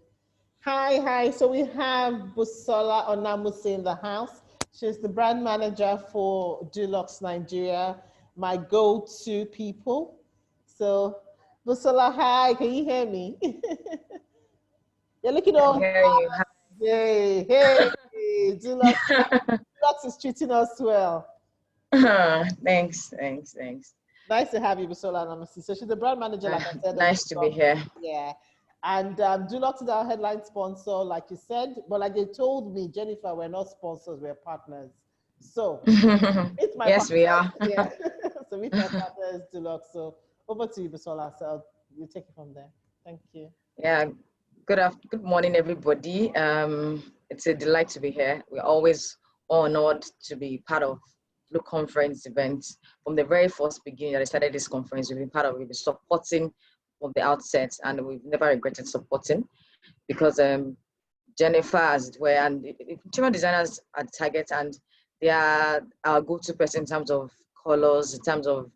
Hi. So we have Busola Onamuse in the house. She's the brand manager for Dulux Nigeria, my go-to people. So Busola, hi, can you hear me? You're looking all Yay, hey, Dulux is treating us well. Thanks. Nice to have you, Busola Namasi. So she's the brand manager, like I said. Nice to be here. Yeah. And Dulux is our headline sponsor, like you said. But like they told me, Jennifer, we're not sponsors, we're partners. So it's my yes, we are. Yeah. So meet my partners, Dulux. So over to you, Busola. So you take it from there. Thank you. Yeah. Good morning, everybody. It's a delight to be here. We're always honored to be part of Blue Conference events. From the very first beginning that I started this conference, we've been part of it, we've been supporting from the outset, and we've never regretted supporting because Jennifer, as it were, and interior designers are the target, and they are our go-to person in terms of colors, in terms of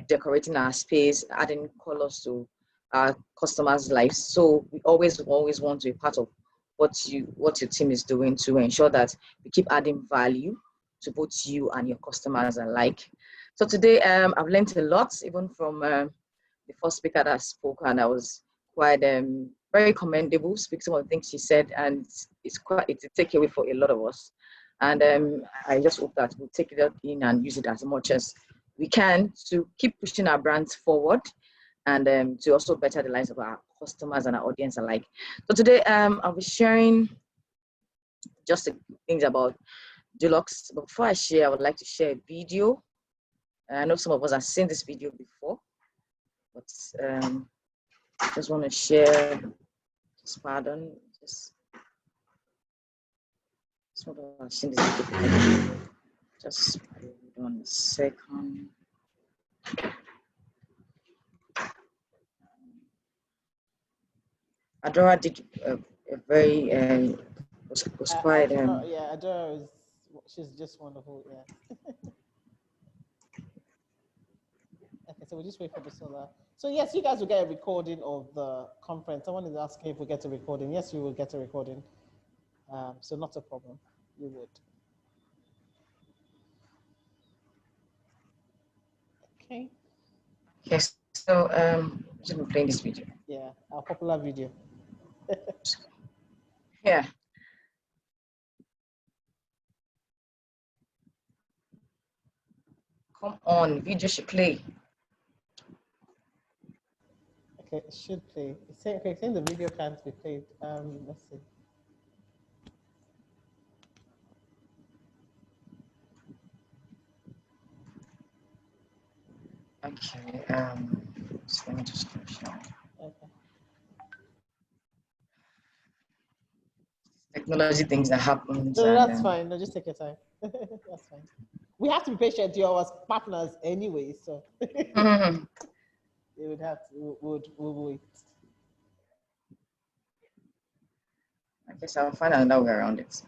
decorating our space, adding colors to our customers' lives. So we always want to be part of what your team is doing to ensure that we keep adding value to both you and your customers alike. So today I've learned a lot, even from the first speaker that spoke, and I was quite very commendable, speak some of the things she said, and it's a takeaway for a lot of us. And I just hope that we'll take it in and use it as much as we can to keep pushing our brands forward and to also better the lives of our customers and our audience alike. So today I'll be sharing just things about Dulux. But before I share, I would like to share a video. I know some of us have seen this video before, but just want to share. Just pardon. Just want to seen this video before. Just 1 second. Adora did a very was quite yeah, Adora she's just wonderful. Yeah. Okay, so we'll just wait for Busola. So yes, you guys will get a recording of the conference. Someone is asking if we get a recording. Yes, you will get a recording. So not a problem. You would. Okay. Yes. So just been playing this video. Yeah, our popular video. Yeah. Come on, video should play. Okay, it should play. It's saying, okay, it's saying the video can't be played. Let's see. Okay. So let me just show. Okay. Technology things that happen. No, that's fine. No, just take your time. That's fine. We have to be patient. You're our partners anyway, so they would have to. We'll wait. I guess I'll find another way around it.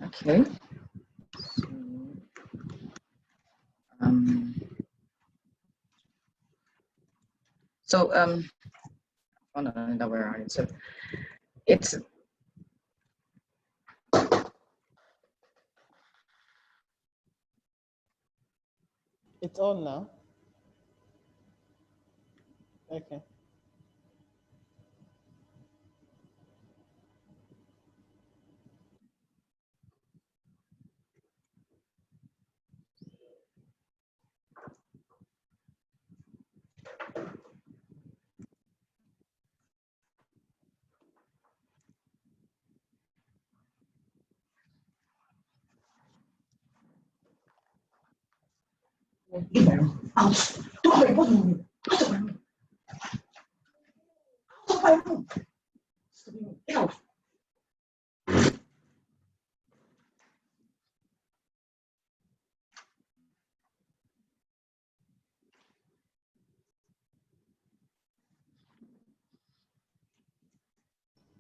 Okay. So found another way around it. So it's on now. Okay.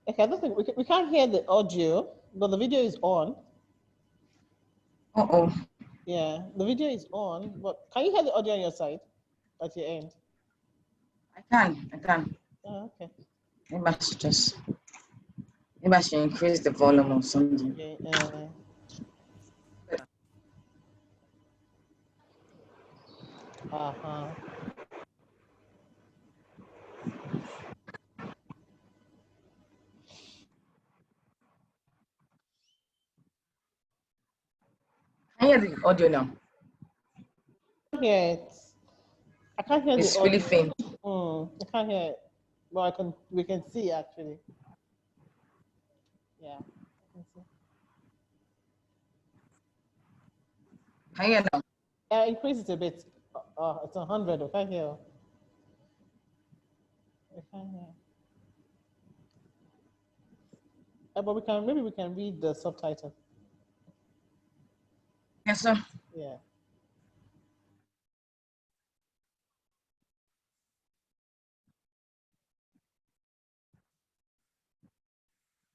Okay, I don't think we can't hear the audio, but the video is on. Uh-oh. Yeah, the video is on, but can you hear the audio on your side at your end? I I can. Oh, okay. Maybe I should increase the volume or something. Okay. Uh-huh. Can you hear the audio now? I can't hear it. I can't hear It's the really audio. faint. I can't hear it. But we can see actually. Yeah. Can you hear now? Yeah, increase it a bit. It's 100. I can't hear. I can't hear. But maybe we can read the subtitle. Yes, sir. Yeah.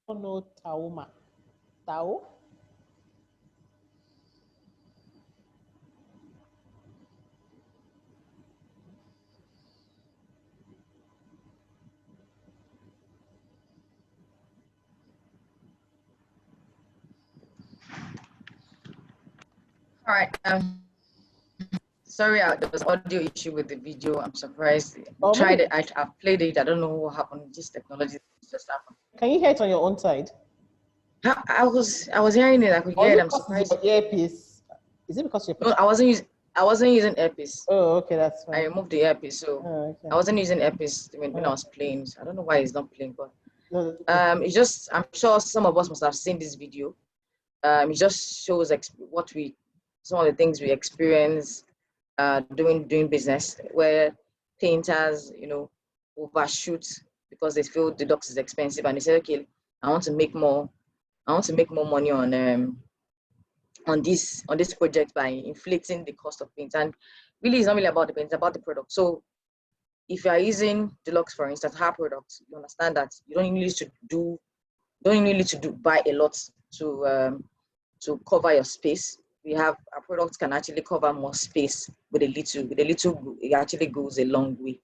No Tauma. Tao? All right. Sorry, there was audio issue with the video. I'm surprised. Tried it. I've played it. I don't know what happened. Just technology just happened. Can you hear it on your own side? I was hearing it. I could hear it. I'm surprised. Earpiece. Is it because you're? No, I wasn't using earpiece. Oh, okay, that's fine. I removed the earpiece, so okay. I wasn't using earpiece when I was playing. So I don't know why it's not playing, but it's just, I'm sure some of us must have seen this video. It just shows some of the things we experience doing business, where painters, overshoot because they feel the Dulux is expensive, and they say, okay, I want to make more money on this project by inflating the cost of paint. And really, it's not really about the paint, it's about the product. So if you are using Dulux, for instance, our products, you understand that you don't need to buy a lot to cover your space. We have our products can actually cover more space with a little. It actually goes a long way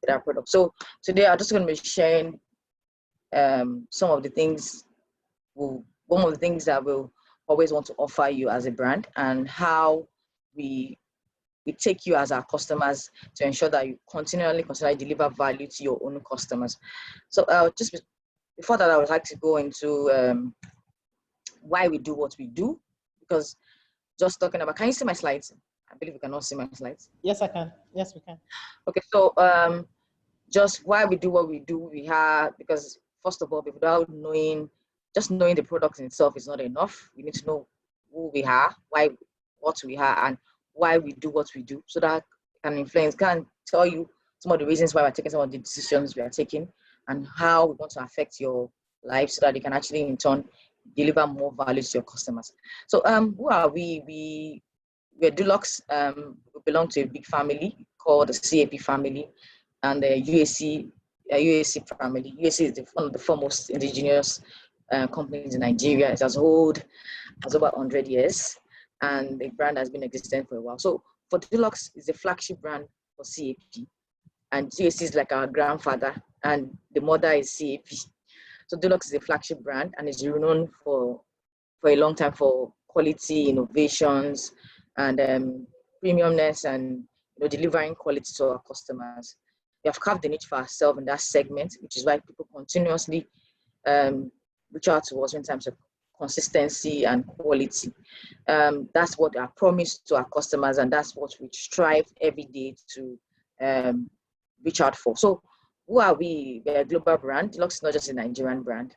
with our product. So today I'm just going to be sharing some of the things. One of the things that we'll always want to offer you as a brand, and how we take you as our customers to ensure that you continually deliver value to your own customers. So just before that, I would like to go into why we do what we do, because just talking about, can you see my slides? I believe you cannot see my slides. Yes, I can. Yes, we can. Okay, so just why we do what we do, because first of all, without knowing the product in itself is not enough. We need to know who we are, what we are, and why we do what we do, so that can tell you some of the reasons why we're taking some of the decisions we are taking, and how we want to affect your life, so that you can actually in turn deliver more value to your customers. So who are we? We're Dulux. We belong to a big family called the CAP family, and the UAC family. UAC is one of the foremost indigenous companies in Nigeria. It has over 100 years, and the brand has been existing for a while. So for Dulux is the flagship brand for CAP, and UAC is like our grandfather, and the mother is CAP. So Dulux is a flagship brand, and is renowned for a long time for quality, innovations, and premiumness, and delivering quality to our customers. We have carved the niche for ourselves in that segment, which is why people continuously reach out to us in terms of consistency and quality. That's what I promise to our customers, and that's what we strive every day to reach out for. So who are we? We're a global brand. Dulux is not just a Nigerian brand.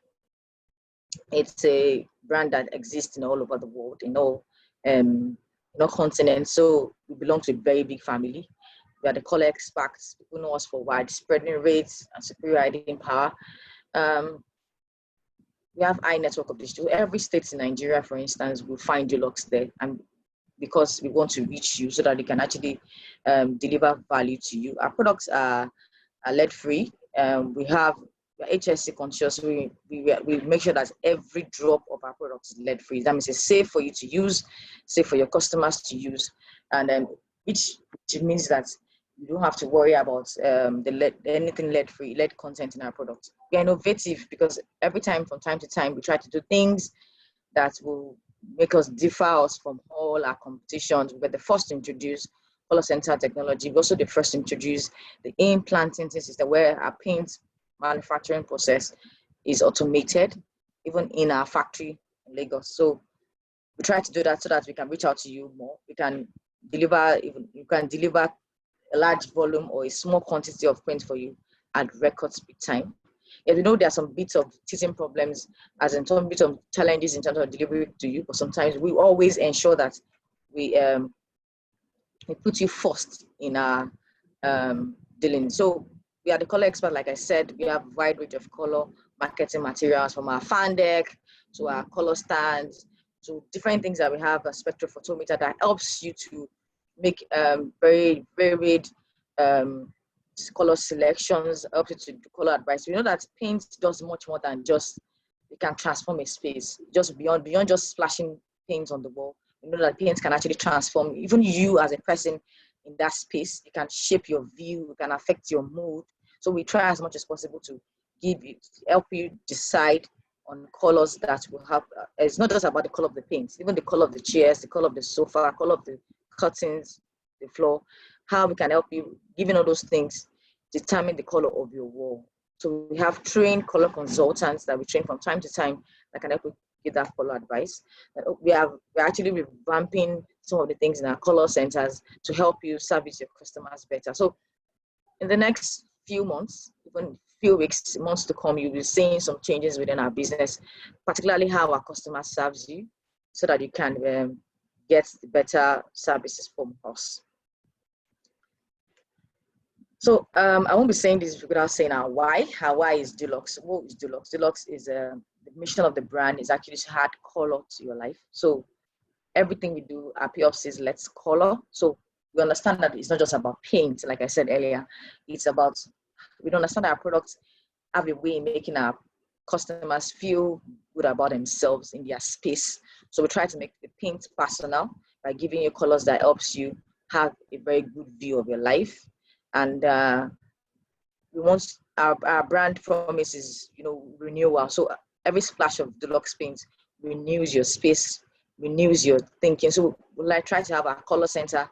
It's a brand that exists in all over the world, in all continents. So we belong to a very big family. We are the color experts. People know us for widespread rates and superior ID power. We have high network of distribution. Every state in Nigeria, for instance, will find Dulux there, and because we want to reach you so that they can actually deliver value to you. Our products are lead-free. We have HSE conscious. We make sure that every drop of our products is lead-free. That means it's safe for you to use, safe for your customers to use, and which means that you don't have to worry about anything lead-free, lead content in our product. We are innovative because every time, from time to time, we try to do things that will make us differ us from all our competitions. We were the first to introduce color center technology. We're also the first to introduce the implanting system, where our paint manufacturing process is automated, even in our factory in Lagos. So we try to do that so that we can reach out to you more. We can deliver, you can deliver a large volume or a small quantity of paint for you at record speed time. Yeah, we know there are some bits of teething problems, as in some bits of challenges in terms of delivery to you, but sometimes we always ensure that we put you first in our dealing. So we are the color expert, like I said. We have a wide range of color marketing materials, from our fan deck to our color stands to different things that we have, a spectrophotometer that helps you to make very varied color selections, helps you to do color advice. We know that paint does much more than just, it can transform a space, just beyond just splashing paint on the wall. We know that paint can actually transform even you as a person in that space. It can shape your view, it can affect your mood. So we try as much as possible to help you decide on colors that will help. It's not just about the color of the paint, even the color of the chairs, the color of the sofa, color of the curtains, the floor, how we can help you, given all those things, determine the color of your wall. So we have trained color consultants that we train from time to time that can help you give that color advice. We're actually revamping some of the things in our color centers to help you service your customers better. So in the next few months, even few weeks, months to come, you'll be seeing some changes within our business, particularly how our customer serves you, so that you can get better services from us. So I won't be saying this without saying our why. Our why is Dulux. What is Dulux? Dulux is the mission of the brand is actually to add color to your life. So everything we do, our POF says let's color. So we understand that it's not just about paint, like I said earlier. It's about, we understand that our products have a way in making our customers feel good about themselves in their space. So we try to make the paint personal by giving you colors that helps you have a very good view of your life. And we want our brand promise is, renewal. So every splash of Dulux paint renews your space, renews your thinking. So we like try to have our color center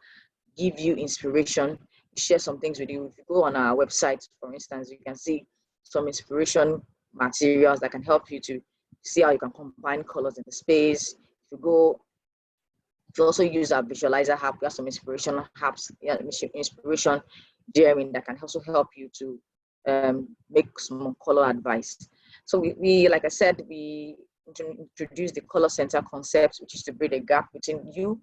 give you inspiration, share some things with you. If you go on our website, for instance, you can see some inspiration materials that can help you to see how you can combine colors in the space. If you also use our visualizer app, we have some inspiration apps, inspiration daring that can also help you to make some color advice. So we like I said, we introduced the color center concept, which is to bridge a gap between you,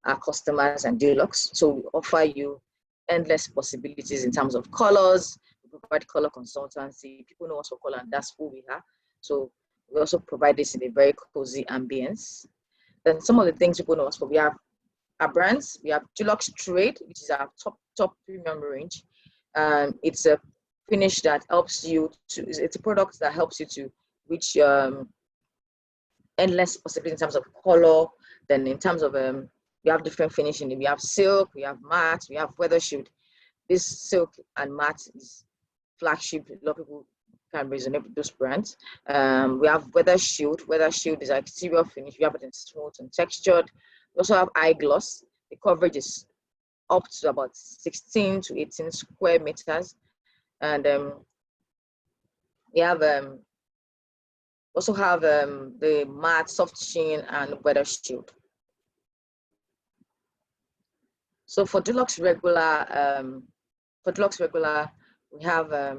our customers, and Dulux. So we offer you endless possibilities in terms of colors. We provide color consultancy. People know us for color, and that's who we are. So we also provide this in a very cozy ambience. Then some of the things people know us for, we have our brands. We have Dulux Trade, which is our top premium range. It's a finish that helps you to, it's a product that helps you to reach endless possibilities in terms of color. Then in terms of we have different finishing. We have silk, we have matte, we have weather shield. This silk and matte is flagship. A lot of people can resonate with those brands. We have weather shield. Weather shield is an exterior finish. We have it in smooth and textured. We also have eye gloss. The coverage is up to about 16 to 18 square meters. And we have also have the matte, soft sheen, and weather shield. So for Dulux regular, we have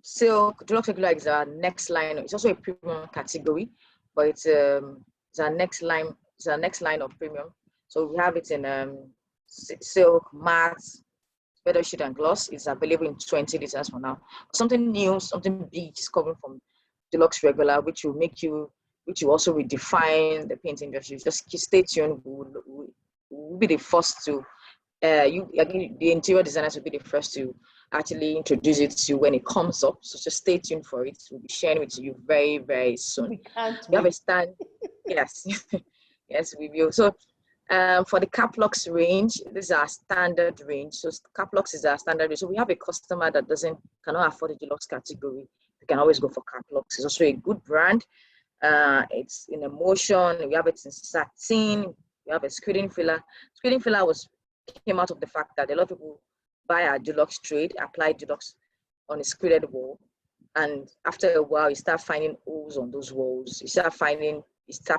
silk. Dulux regular is our next line. It's also a premium category, but it's our next line. It's our next line of premium. So we have it in silk, matte, weather shield, and gloss. It's available in 20 liters for now. Something new, something big is coming from Dulux regular, which will also redefine the paint industry. Just stay tuned. We'll be the first to, the interior designers will be the first to actually introduce it to you when it comes up. So just stay tuned for it. We'll be sharing it to you very, very soon. We have a stand. Yes, yes, we will. So For the Caplux range, this is our standard range. So Caplux is our standard range. So we have a customer that cannot afford the deluxe category. You can always go for Caplux. It's also a good brand. It's in emulsion. We have it in satin. We have a screening filler. Screening filler came out of the fact that a lot of people buy our deluxe trade, apply deluxe on a screened wall, and after a while, you start finding holes on those walls. You start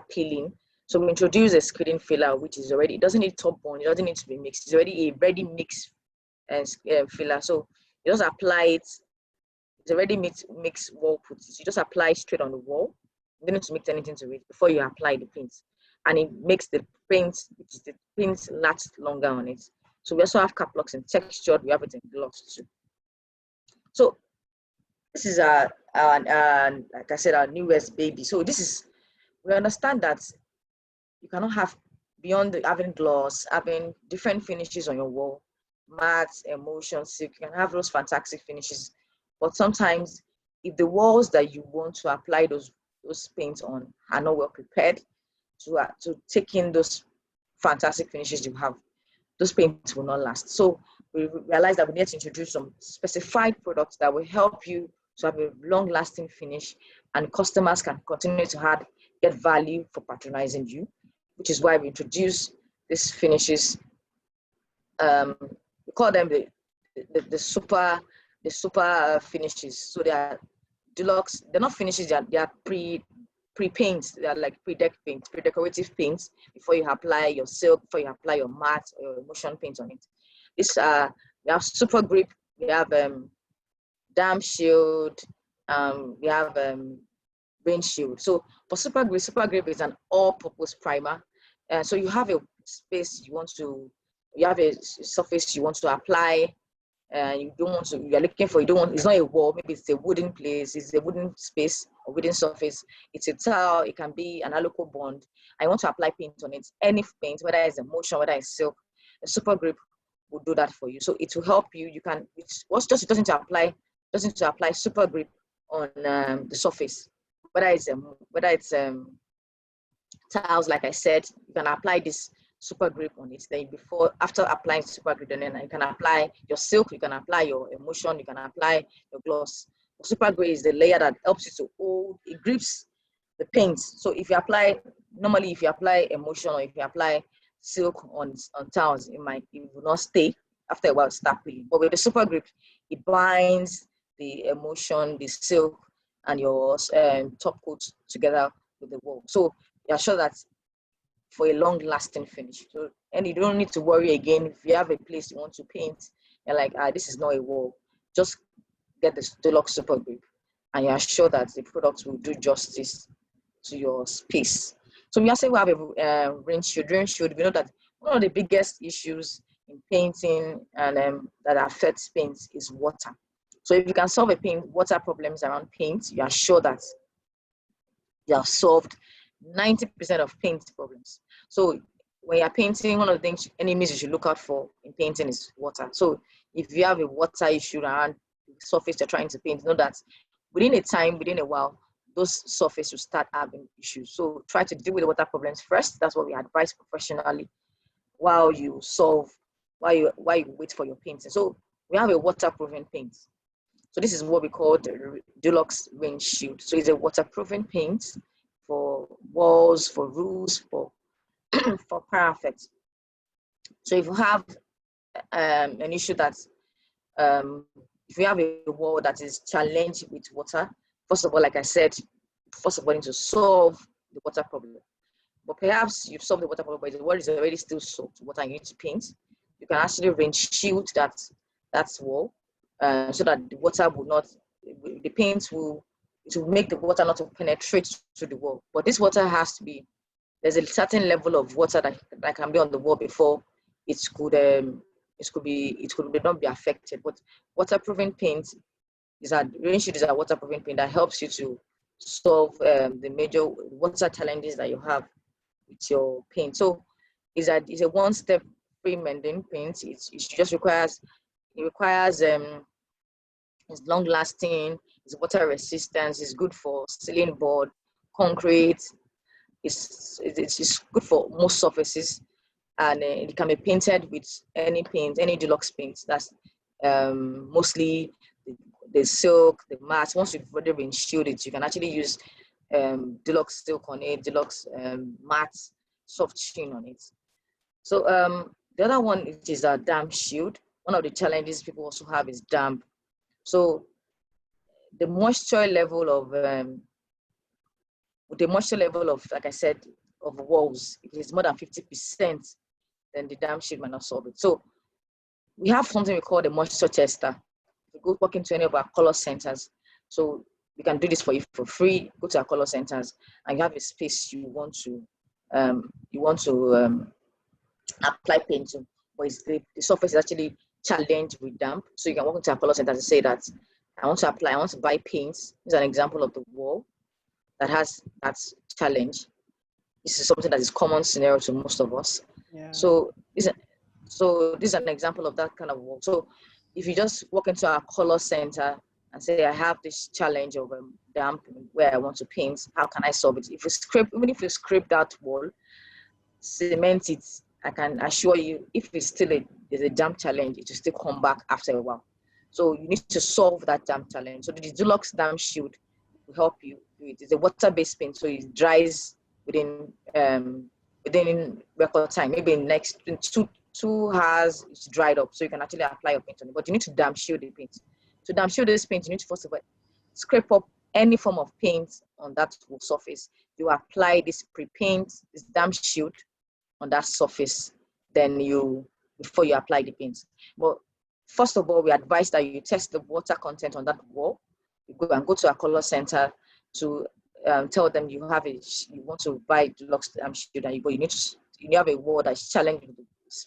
peeling. So we introduce a screening filler, which is already, it doesn't need top bond, it doesn't need to be mixed. It's already a ready mix filler. So you just apply it. It's already mixed wall putty. You just apply it straight on the wall. You don't need to mix anything to it before you apply the paint. And it makes the paint last longer on it. So we also have Caplux in textured. We have it in gloss too. So this is our like I said, our newest baby. So we understand that you cannot have, beyond having gloss, having different finishes on your wall, matte, emulsion, silk, you can have those fantastic finishes. But sometimes if the walls that you want to apply those paints on are not well prepared to take in those fantastic finishes you have, those paints will not last. So we realized that we need to introduce some specified products that will help you to have a long-lasting finish, and customers can continue to get value for patronizing you, which is why we introduce these finishes. We call them the super finishes. So they are deluxe. They're not finishes. They are pre-paints. They are like pre-decorative paints before you apply your silk, before you apply your matte or your emulsion paint on it. We have Super Grip. We have Dam Shield. We have Rain Shield. So for Super Grip is an all-purpose primer. So you have a space you have a surface you want to apply, and it's not a wall, maybe it's a wooden place, it's a wooden space or wooden surface, it's a tile, it can be an Alico bond. I want to apply paint on it. Any paint, whether it's emulsion, whether it's silk, a Super Grip will do that for you. So it will help you. It doesn't need to apply Super Grip on the surface. Whether it's tiles, like I said, you can apply this Super Grip on it. Then after applying Super Grip, then you can apply your silk, you can apply your emulsion, you can apply your gloss. Super Grip is the layer that helps you to hold, it grips the paint. So if you apply emulsion, or if you apply silk on tiles, it will not stay. After a while, start peeling. But with the Super Grip, it binds the emulsion, the silk, and your top coat together with the wall. So you're sure that for a long-lasting finish. So, and you don't need to worry again if you have a place you want to paint. You're like, this is not a wall. Just get the deluxe Super Grip, and you're sure that the product will do justice to your space. So we also have a rain shield. Rain shield. We know that one of the biggest issues in painting and that affects paint is water. So if you can solve water problems around paint, you are sure that you have solved 90% of paint problems. So when you're painting, one of the enemies you should look out for in painting is water. So if you have a water issue around the surface you're trying to paint, know that within a while, those surfaces will start having issues. So try to deal with the water problems first. That's what we advise professionally while you wait for your painting. So we have a waterproofing paint. So this is what we call the Deluxe Rain Shield. So it's a waterproofing paint for walls, for roofs, for parapet. So if you have an issue that if you have a wall that is challenged with water, first of all, like I said, you need to solve the water problem. But perhaps you've solved the water problem, but the wall is already still soaked water and you need to paint. You can actually rain shield that wall so that the water will not, the paint will make the water not to penetrate to the wall. But this water there's a certain level of water that can be on the wall before it could not be affected. But waterproofing paint rain shield is a waterproofing paint that helps you to solve the major water challenges that you have with your paint. So it's a one-step pre-mending paint. It just requires it's long-lasting, it's water resistant, it's good for ceiling board, concrete. It's good for most surfaces. and it can be painted with any paint, any deluxe paint. That's mostly the silk, the matte. Once you've already been shielded, you can actually use deluxe silk on it, deluxe matte soft sheen on it. So the other one is a damp shield. One of the challenges people also have is damp. So the moisture level of like I said, of walls, if it's more than 50%, then the damp shield might not solve it. So we have something we call the moisture tester. If you go walk into any of our color centers, so we can do this for you for free. Go to our color centers, and you have a space you want to apply paint to, but the surface is actually challenged with damp. So you can walk into our color center and say that I want to buy paints. This is an example of the wall that has that challenge. This is something that is common scenario to most of us. Yeah. So this is an example of that kind of wall. So if you just walk into our color center and say, I have this challenge of damp where I want to paint, how can I solve it? Even if you scrape that wall, cement it, I can assure you, if it's still there's a damp challenge, it will still come back after a while. So you need to solve that damp challenge. So the Dulux Damp Shield will help you do it. It's a water-based paint, so it dries within record time. Maybe in next 2 hours, it's dried up, so you can actually apply your paint on it. But you need to damp shield the paint. To damp shield this paint, you need to first of all scrape up any form of paint on that surface. You apply this pre-paint, this damp shield on that surface, then before you apply the paint. But first of all, we advise that you test the water content on that wall. You go to a color center to tell them you want to buy Dulux Damp Shield, and you have a wall that's challenged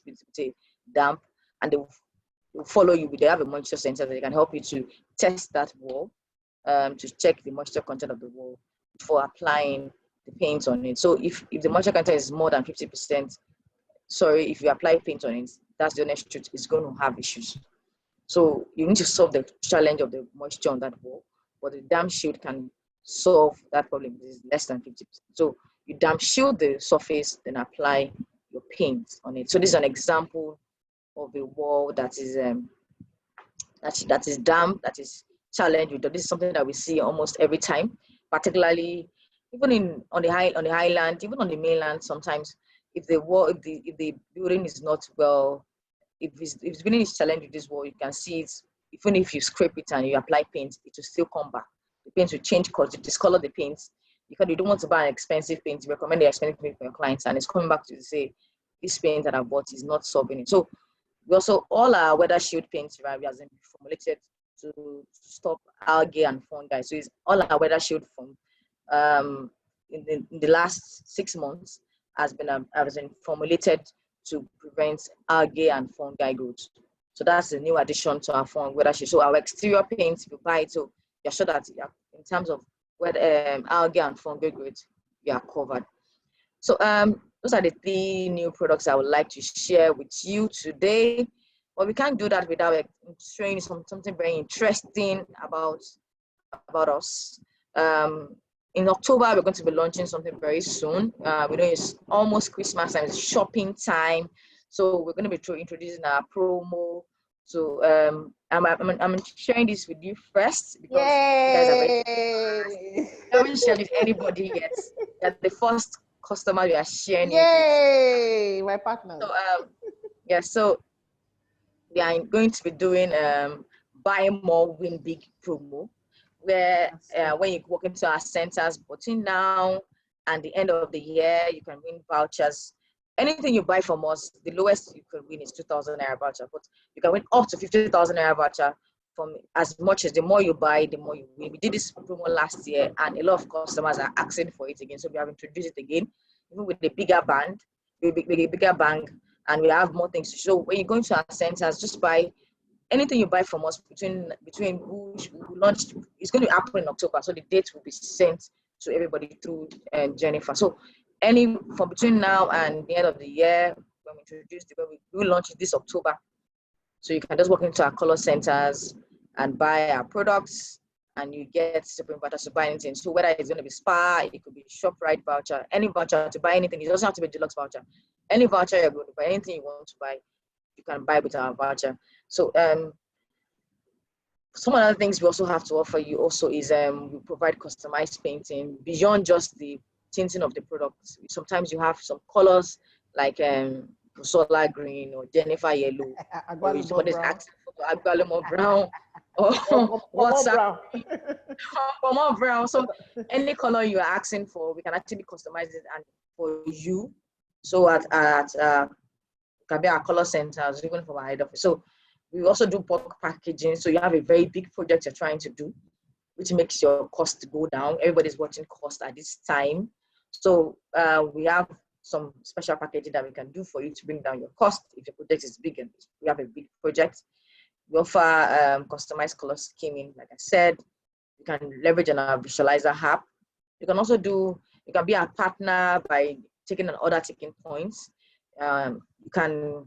with damp, and they will follow you. They have a moisture sensor that can help you to test that wall, to check the moisture content of the wall before applying the paint on it. So if the moisture content is more than 50%, sorry, if you apply paint on it, that's the honest truth, it's going to have issues. So you need to solve the challenge of the moisture on that wall, but the damp shield can solve that problem. It is less than 50%. So you damp shield the surface, then apply your paint on it. So this is an example of a wall that is damp, that is challenged. This is something that we see almost every time, particularly even on the island, even on the mainland. Sometimes if the building is not well, if it's building is challenged with this wall, you can see it. Even if you scrape it and you apply paint, it will still come back. The paint will change color, you discolor the paint, because you don't want to buy an expensive paint. You recommend the expensive paint for your clients, and it's coming back to say this paint that I bought is not solving it. So we also, all our weather shield paints, right, we have been formulated to stop algae and fungi. So it's all our weather shield from in the last 6 months has been formulated to prevent algae and fungi growth. So that's a new addition to our weather shield. So our exterior paints, if you buy it, so you're sure that in terms of algae and fungi growth, you are covered. So those are the 3 new products I would like to share with you today. But we can't do that without showing you something very interesting about us. In October, we're going to be launching something very soon. We know it's almost Christmas time, it's shopping time. So we're going to be introducing our promo. So I'm sharing this with you first because you guys are very I haven't shared with anybody yet. You're the first customer we are sharing. Yay! My partner. So so we are going to be doing buy more, win big promo, where when you walk into our centers between now and the end of the year, you can win vouchers. Anything you buy from us, the lowest you can win is 2,000 naira voucher, but you can win up to 50,000 naira voucher from as much as the more you buy, the more you win. We did this promo last year, and a lot of customers are asking for it again. So we have introduced it again, even with a bigger band, with a bigger bang, and we have more things to show. When you go into our centers, just buy anything you buy from us between who launched. It's going to happen in October, so the date will be sent to everybody through Jennifer. So from between now and the end of the year, when we introduce we will launch it this October. So you can just walk into our color centers and buy our products, and you get super vouchers to buy anything. So whether it's going to be Spa, it could be ShopRite voucher, any voucher to buy anything. It doesn't have to be a Dulux voucher. any voucher you're going to buy, anything you want to buy, you can buy with our voucher. So some other things we also have to offer you also is we provide customized painting beyond just the tinting of the products. Sometimes you have some colors like solar green or Jennifer yellow, or somebody's asking for agbalumo brown or WhatsApp more brown. So any color you're asking for, we can actually customize it and for you. So at can be our color centers, even for our head office. So we also do bulk packaging. So you have a very big project you're trying to do, which makes your cost go down. Everybody's watching cost at this time. So we have some special packaging that we can do for you to bring down your cost if your project is big and we have a big project. We offer customized color scheming, like I said. You can leverage on our visualizer app. You can also you can be a partner by taking an order taking points. You can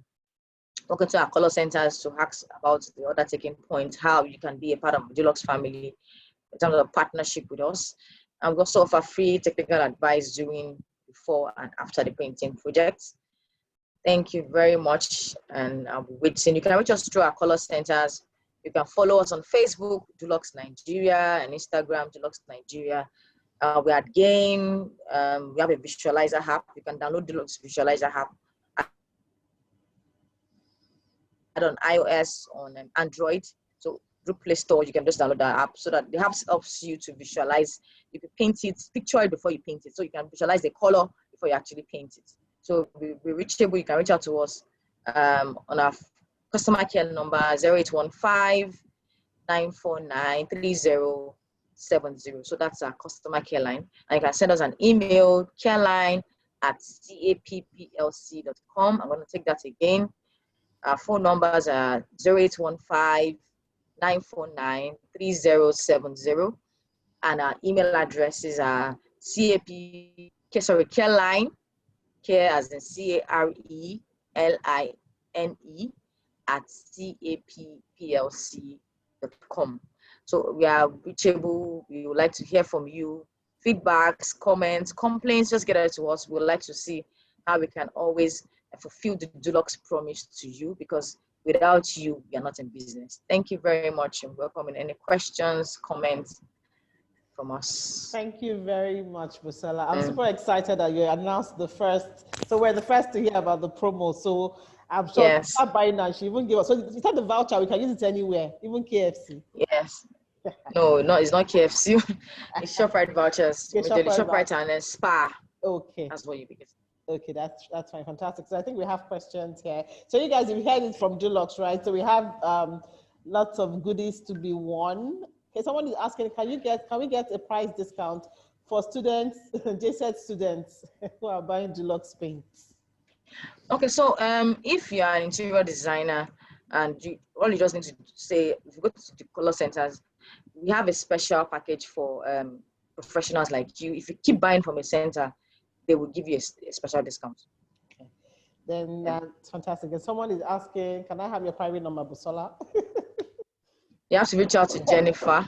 walk into our color centers to ask about the order taking points, how you can be a part of the Dulux family in terms of partnership with us. And we also offer free technical advice during, before, and after the painting projects. Thank you very much, and I'll be waiting. You can reach us through our color centers. You can follow us on Facebook, Dulux Nigeria, and Instagram, Dulux Nigeria. We are again, we have a visualizer app. You can download Dulux visualizer app on iOS, on Android. So through Play Store, you can just download that app so that the app helps you to visualize. You can paint it, picture it before you paint it. So you can visualize the color before you actually paint it. So we're reachable. You can reach out to us on our customer care number 0815-949-3070. So that's our customer care line. And you can send us an email, careline@capplc.com. I'm going to take that again. Our phone numbers are 0815-949-3070. And our email addresses are careline, care as in CARELINE @capplc.com. So we are reachable. We would like to hear from you. Feedbacks, comments, complaints, just get it to us. We would like to see how we can always fulfill the Dulux promise to you, because without you, we are not in business. Thank you very much and welcome. Any questions, comments from us? Thank you very much, Busola. I'm super excited that you announced the first. So we're the first to hear about the promo. So I'm sure yes. buying now, she even give us. So it's not the voucher, we can use it anywhere, even KFC. Yes. No, it's not KFC. It's ShopRite vouchers. Yeah, ShopRite and then Spa. Okay. That's what you begin. Okay, that's fine, fantastic. So I think we have questions here. So you guys, you've heard it from Dulux, right? So we have lots of goodies to be won. Okay, someone is asking, can we get a price discount for students, JSET students who are buying Dulux paints? Okay, so if you are an interior designer and all you just need to say, if you go to the color centers, we have a special package for professionals like you. If you keep buying from a center, they will give you a special discount. Okay. Then that's fantastic. And someone is asking, can I have your private number, Busola? You have to reach out to Jennifer.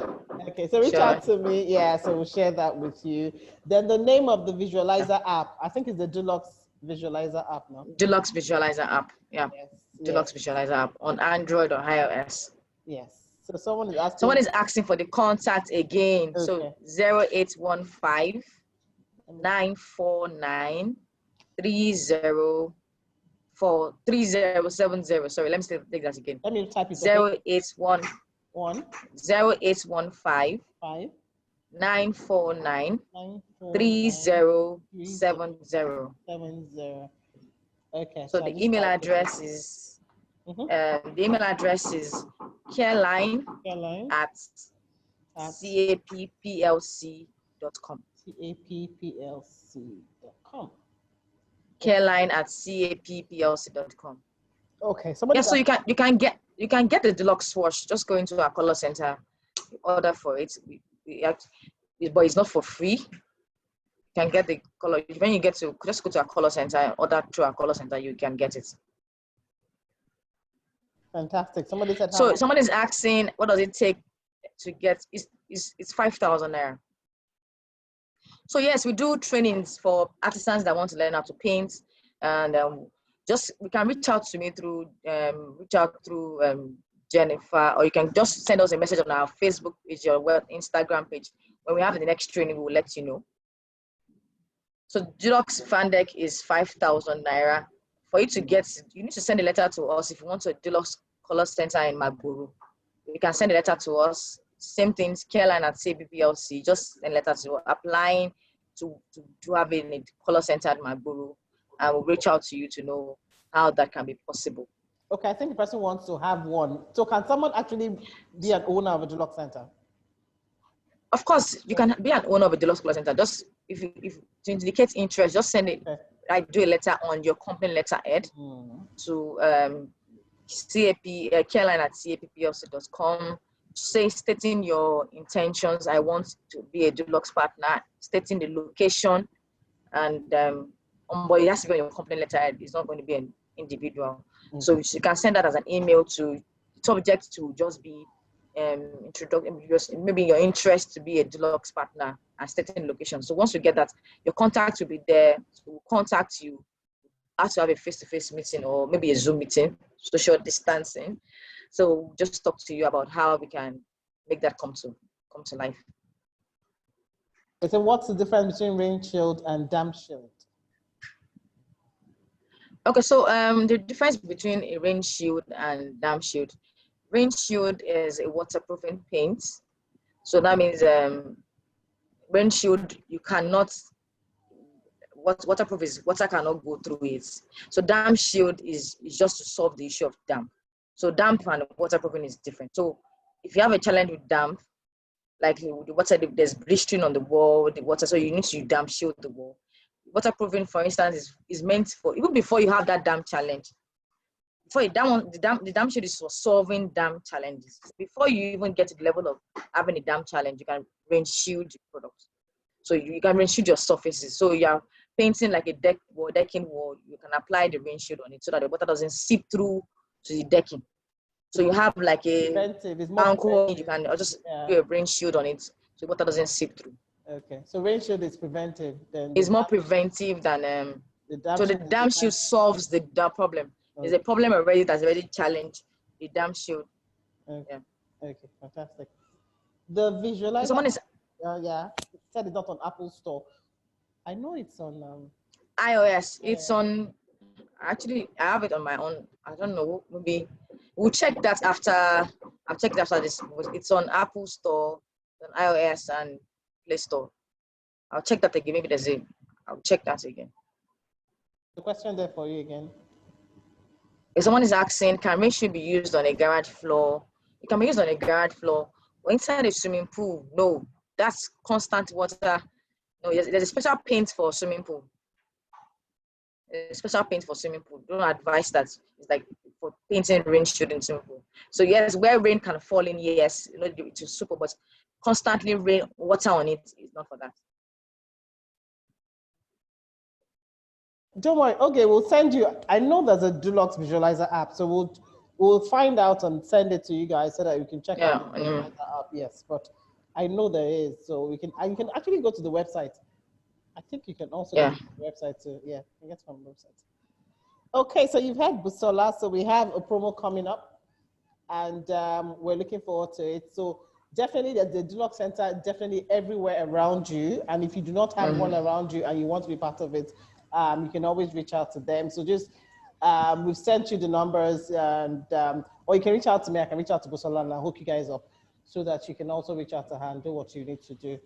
Okay, so reach out to me. Yeah, so we'll share that with you. Then the name of the visualizer app, I think it's the Dulux visualizer app now. Dulux visualizer app, yeah. Yes, Dulux visualizer app on Android or iOS. Yes. So someone is asking. Someone is asking for the contact again. Okay. So 0815 949 3070. Sorry, let me take that again. Let me type it. 0815 949 3070. Okay. So the email address is careline at capplc.com. capplc.com. Careline at capplc.com. Okay. So you can get the Dulux swatch. Just go into our color center, order for it. But it's not for free. You can get the color when you get to just go to our color center and order through our color center. You can get it. Fantastic. Somebody said. So someone is asking, what does it take to get? It's 5,000 naira. So yes, we do trainings for artisans that want to learn how to paint. And just you can reach out to me through Jennifer, or you can just send us a message on our Facebook page or Instagram page. When we have the next training, we will let you know. So Dulux Fan Deck is 5,000 naira. For you to get, you need to send a letter to us if you want to Dulux Color Center in Magboro. You can send a letter to us. Same things, careline@CABPLC. Just send a letter to applying to have a color center at Magboro, and we'll reach out to you to know how that can be possible. Okay, I think the person wants to have one. So can someone actually be an owner of a Dulux Center? Of course, you can be an owner of a Dulux Color Center. Just if to indicate interest, just send it. Okay. Do a letter on your company letterhead to careline@capplc.com. Stating your intentions. I want to be a Dulux partner. Stating the location, and but it has to be on your company letterhead. It's not going to be an individual. So you can send that as an email to subject to just be maybe your interest to be a Dulux partner and stating location. So once you get that, your contact will be there to contact you. Have to have a face-to-face meeting or maybe a Zoom meeting, social distancing. So just talk to you about how we can make that come to life. So what's the difference between rain shield and damp shield? Okay, so the difference between a rain shield and damp shield. Rain shield is a waterproofing paint. So that means rain shield, you cannot, waterproof is water cannot go through it. So damp shield is just to solve the issue of damp. So damp and waterproofing is different. So if you have a challenge with damp, like the water, there's blistering on the wall, the water, so you need to damp shield the wall. Waterproofing, for instance, is meant for, even before you have that damp challenge, before you the damp shield is for solving damp challenges. Before you even get to the level of having a damp challenge, you can rain shield your products. So you can rain shield your surfaces. So you're painting like a decking wall, you can apply the rain shield on it so that the water doesn't seep through to the decking. So you have like a anchor, you can just do a rain shield on it so water doesn't seep through. Okay, so rain shield is preventive. Then it's more preventive than the damp shield solves the problem. Okay. There's a problem already that's already challenged. The damp shield. Okay. Yeah. Okay, fantastic. The visualizer. Someone is. Yeah, it said it's not on Apple Store. I know it's on iOS. It's on. Actually, I have it on my own. I don't know. Maybe we'll check that after. I'll check it after this. It's on Apple Store, on iOS, and Play Store. I'll check that again. Maybe there's I'll check that again. The question there for you again. If someone is asking, can rain shield be used on a garage floor? It can be used on a garage floor or inside a swimming pool. No, that's constant water. No, there's a special paint for swimming pool. A special paint for swimming pool. Don't advise that. It's like for painting rain shield in swimming pool. So yes, where rain can fall in, yes, it's super, but constantly rain water on it is not for that. Don't worry. Okay, we'll send you. I know there's a Dulux Visualizer app, so we'll find out and send it to you guys so that you can check out the Visualizer app. Yes, but I know there is, so you can actually go to the website. I think you can also go to the website too. Yeah, I guess from the website. Okay, so you've had Busola, so we have a promo coming up, and we're looking forward to it. So definitely, there's the Dulux Center definitely everywhere around you, and if you do not have one around you and you want to be part of it, you can always reach out to them. So just, we've sent you the numbers, and or you can reach out to me. I can reach out to Busola and I'll hook you guys up so that you can also reach out to her and do what you need to do.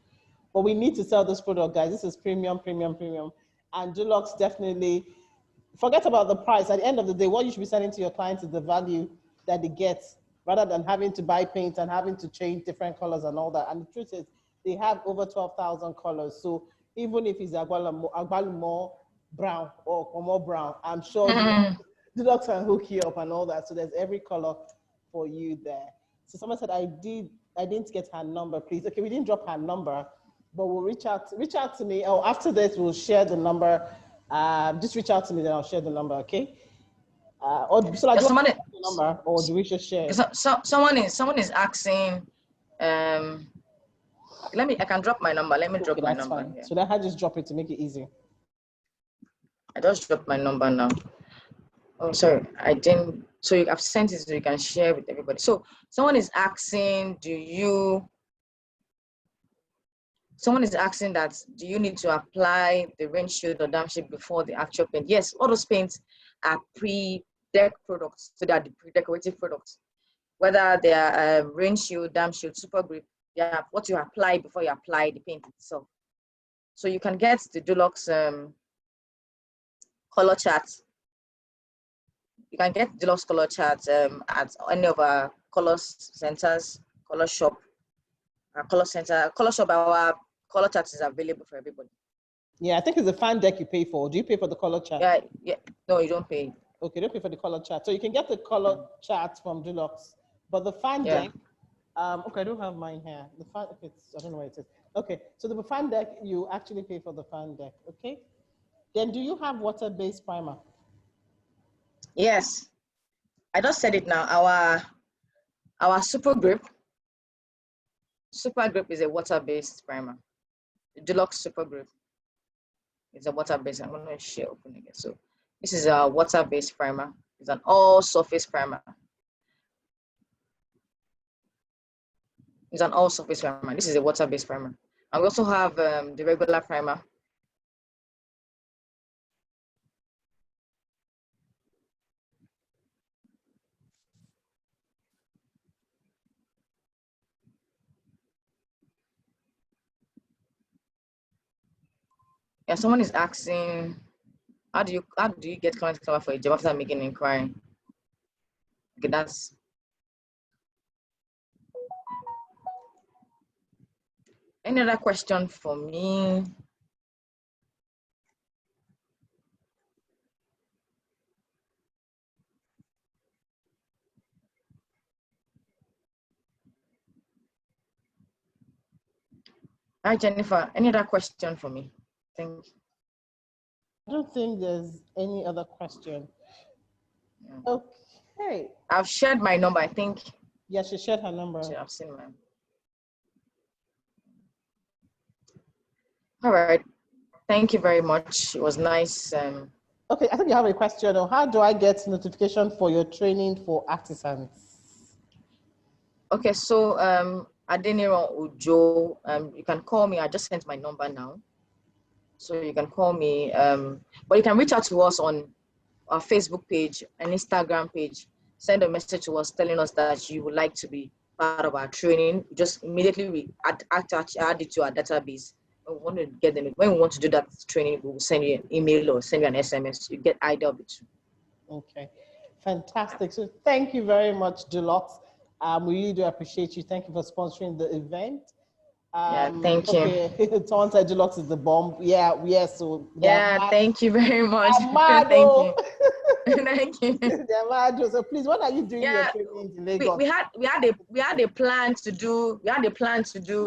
But we need to sell this product, guys. This is premium. And Dulux definitely, forget about the price. At the end of the day, what you should be selling to your clients is the value that they get, rather than having to buy paint and having to change different colors and all that. And the truth is, they have over 12,000 colors. So even if it's Agbalumo brown or more brown, I'm sure Dulux can hook you up and all that. So there's every color for you there. So someone said, I didn't get her number, please. Okay, we didn't drop her number, but we'll reach out to me. Oh, after this, we'll share the number. Just reach out to me, then I'll share the number, okay? Or so like, do the number, or do we just share? Someone is asking, I can drop my number. Let me drop my number. So then I just drop it to make it easy. I just dropped my number now. Oh, sorry, I didn't. So I've sent it so you can share with everybody. So someone is asking, someone is asking that, do you need to apply the rain shield or dam shield before the actual paint? Yes, all those paints are pre-deck products, so they are the pre-decorative products. Whether they are rain shield, dam shield, super grip, they are what you apply before you apply the paint itself. So you can get the Dulux color charts. You can get Dulux color charts at any of our color centers, color shop, color center, color shop. Our color chart is available for everybody. Yeah, I think it's the fan deck you pay for. Do you pay for the color chart? Yeah. No, you don't pay. Okay, don't pay for the color chart. So you can get the color charts from Dulux, but the fan deck. Okay, I don't have mine here. The fan, I don't know where it is. Okay, so the fan deck, you actually pay for the fan deck. Okay. Then do you have water-based primer? Yes, I just said it now. Our super grip is a water-based primer. The Dulux super grip is a water-based. I'm gonna share open again. So this is a water-based primer. It's an all-surface primer. It's an all-surface primer. This is a water-based primer. And we also have the regular primer. Yeah, someone is asking, how do you get client cover for a job after making an inquiry? Okay, that's any other question for me? Hi, Jennifer. Any other question for me? Thank you. I don't think there's any other question. Yeah. Okay. I've shared my number, I think. Yeah, she shared her number. I've seen mine. All right. Thank you very much. It was nice. Okay, I think you have a question. How do I get notification for your training for artisans? Okay, so Adeniran Ujo, you can call me. I just sent my number now. So you can call me, but you can reach out to us on our Facebook page and Instagram page. Send a message to us telling us that you would like to be part of our training. Just immediately we add it to our database. We want to get them. When we want to do that training, we will send you an email or send you an SMS. You get idea of it. Okay, fantastic. So thank you very much, Dulux. We really do appreciate you. Thank you for sponsoring the event. Yeah, thank you. Okay, Toronto Dulux is the bomb. Yeah. So thank you very much. Thank you. Thank you. So please, what are you doing your training in Lagos? We had a plan to do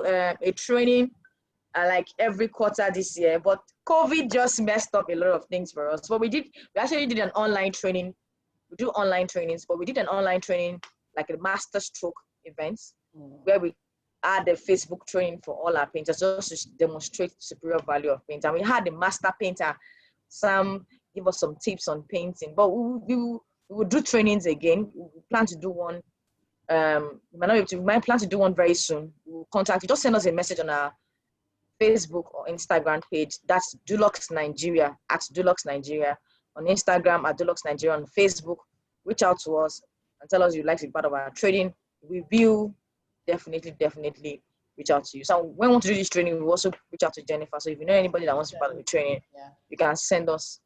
a training like every quarter this year, but COVID just messed up a lot of things for us. But we actually did an online training. We do online trainings, but we did an online training like a master stroke events where we had a Facebook training for all our painters just to demonstrate superior value of paint. And we had the master painter, Sam, give us some tips on painting. But we will do trainings again. We plan to do one. We might plan to do one very soon. We'll contact you. Just send us a message on our Facebook or Instagram page. That's Dulux Nigeria, at Dulux Nigeria. On Instagram at Dulux Nigeria. On Facebook, reach out to us and tell us you'd like to be part of our training. We will definitely reach out to you. So when we want to do this training, we also reach out to Jennifer. So if you know anybody that wants to be part of the training, you can send us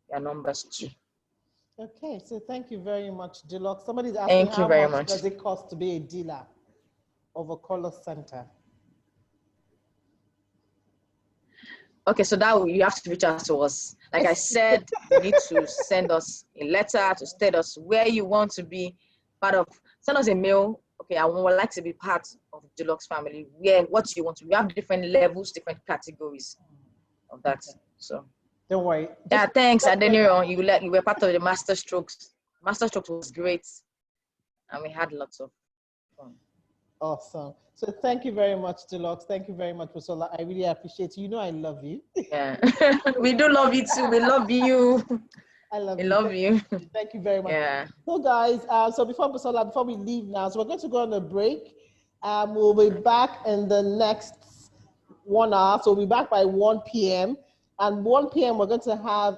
their numbers too. Okay, so thank you very much, Dulux. Somebody's asking how much does it cost to be a dealer of a color center? Okay, so that you have to reach out to us. Like I said, you need to send us a letter to state us where you want to be part of. Send us a mail. Okay, I would like to be part of the Dulux family. What you want to. We have different levels, different categories of that. Okay. So don't worry. Yeah, thanks. And then you were part of the Master Strokes. Master Strokes was great, and we had lots of fun. Awesome. So thank you very much, Deluxe. Thank you very much, Busola. I really appreciate you. You know I love you. Yeah, we do love you too. We love you. I love we you. love you. Thank you very much. Yeah. So guys, so before Busola, before we leave now, so we're going to go on a break. We'll be back in the next 1 hour. So we'll be back by 1 p.m. And 1 p.m. we're going to have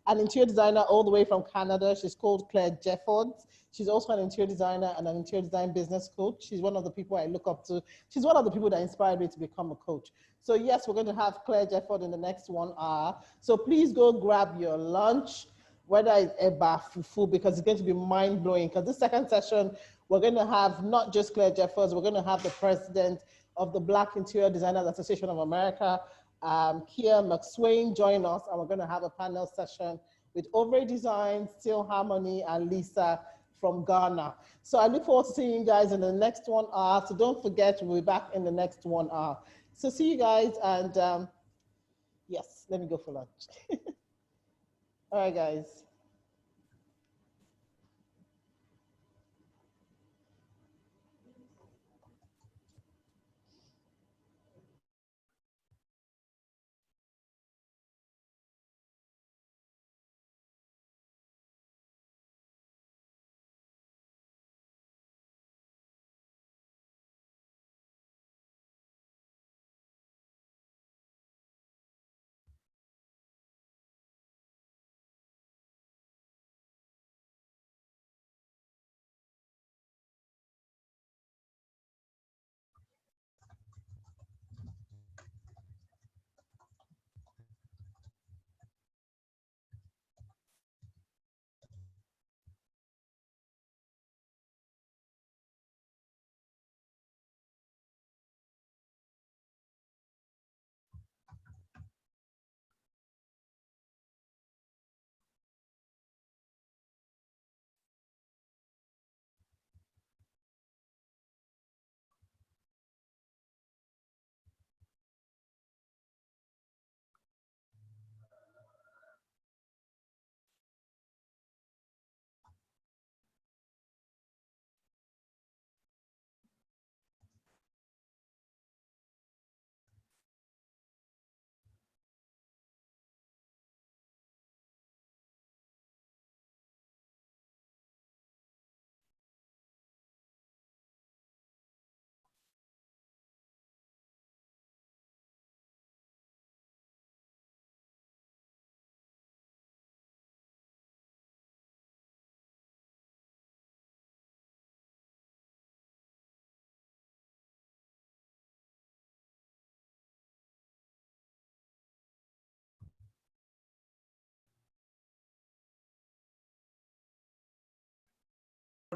an interior designer all the way from Canada. She's called Claire Jefford. She's also an interior designer and an interior design business coach. She's one of the people I look up to. She's one of the people that inspired me to become a coach. So yes, we're going to have Claire Jefford in the next 1 hour. So please go grab your lunch, whether it's eba, fufu, because it's going to be mind-blowing. Because this second session, we're going to have not just Claire Jeffers, we're going to have the president of the Black Interior Designers Association of America, Kia McSwain, join us, and we're going to have a panel session with Overy Design, Steel Harmony, and Lisa from Ghana. So I look forward to seeing you guys in the next 1 hour. So don't forget, we'll be back in the next 1 hour. So see you guys, and yes, let me go for lunch. All right, guys.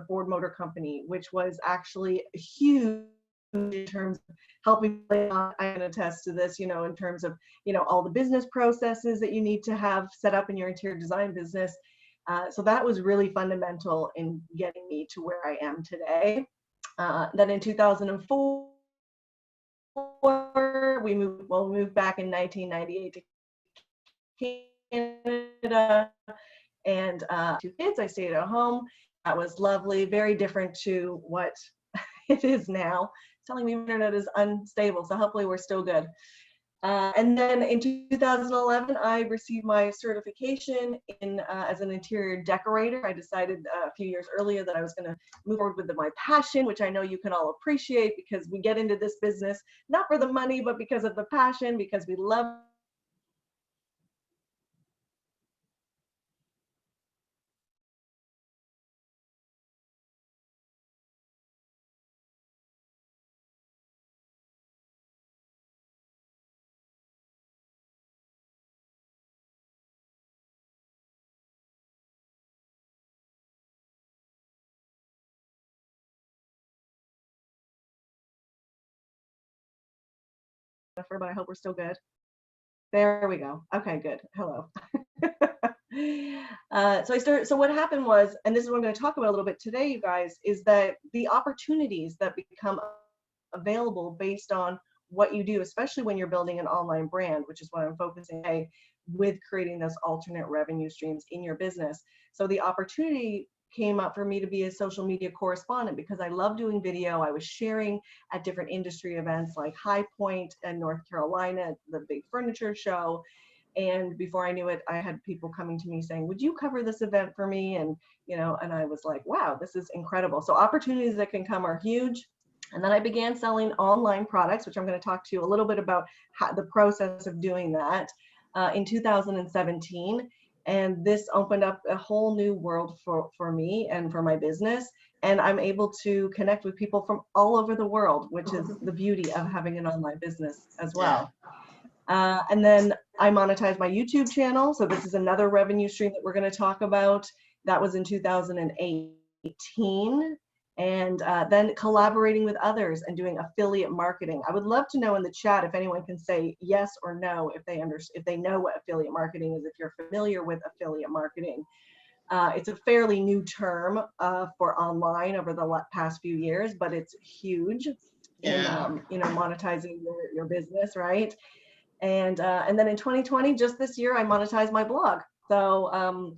Ford Motor Company, which was actually huge in terms of helping. I can attest to this, in terms of, all the business processes that you need to have set up in your interior design business. So that was really fundamental in getting me to where I am today. Then in 2004, we moved back in 1998 to Canada, and 2 kids. I stayed at home. That was lovely, very different to what it is now. It's telling me internet is unstable, so hopefully we're still good. And then in 2011, I received my certification as an interior decorator. I decided a few years earlier that I was going to move forward with my passion, which I know you can all appreciate, because we get into this business not for the money, but because of the passion, because we love but I hope we're still good. There we go. Okay, good. Hello. So what happened was, and this is what I'm going to talk about a little bit today, you guys, is that the opportunities that become available based on what you do, especially when you're building an online brand, which is what I'm focusing on with creating those alternate revenue streams in your business. So the opportunity came up for me to be a social media correspondent because I love doing video. I was sharing at different industry events like High Point in North Carolina, the big furniture show. And before I knew it, I had people coming to me saying, would you cover this event for me? And, you know, and I was like, wow, this is incredible. So opportunities that can come are huge. And then I began selling online products, which I'm going to talk to you a little bit about the process of doing that in 2017. And this opened up a whole new world for me and for my business. And I'm able to connect with people from all over the world, which is the beauty of having an online business as well. And then I monetized my YouTube channel. So this is another revenue stream that we're going to talk about. That was in 2018. And then collaborating with others and doing affiliate marketing. I would love to know in the chat if anyone can say yes or no if they know what affiliate marketing is, if you're familiar with affiliate marketing. It's a fairly new term for online over the past few years, but it's huge in you know, monetizing your business, right? And then in 2020, just this year, I monetized my blog. So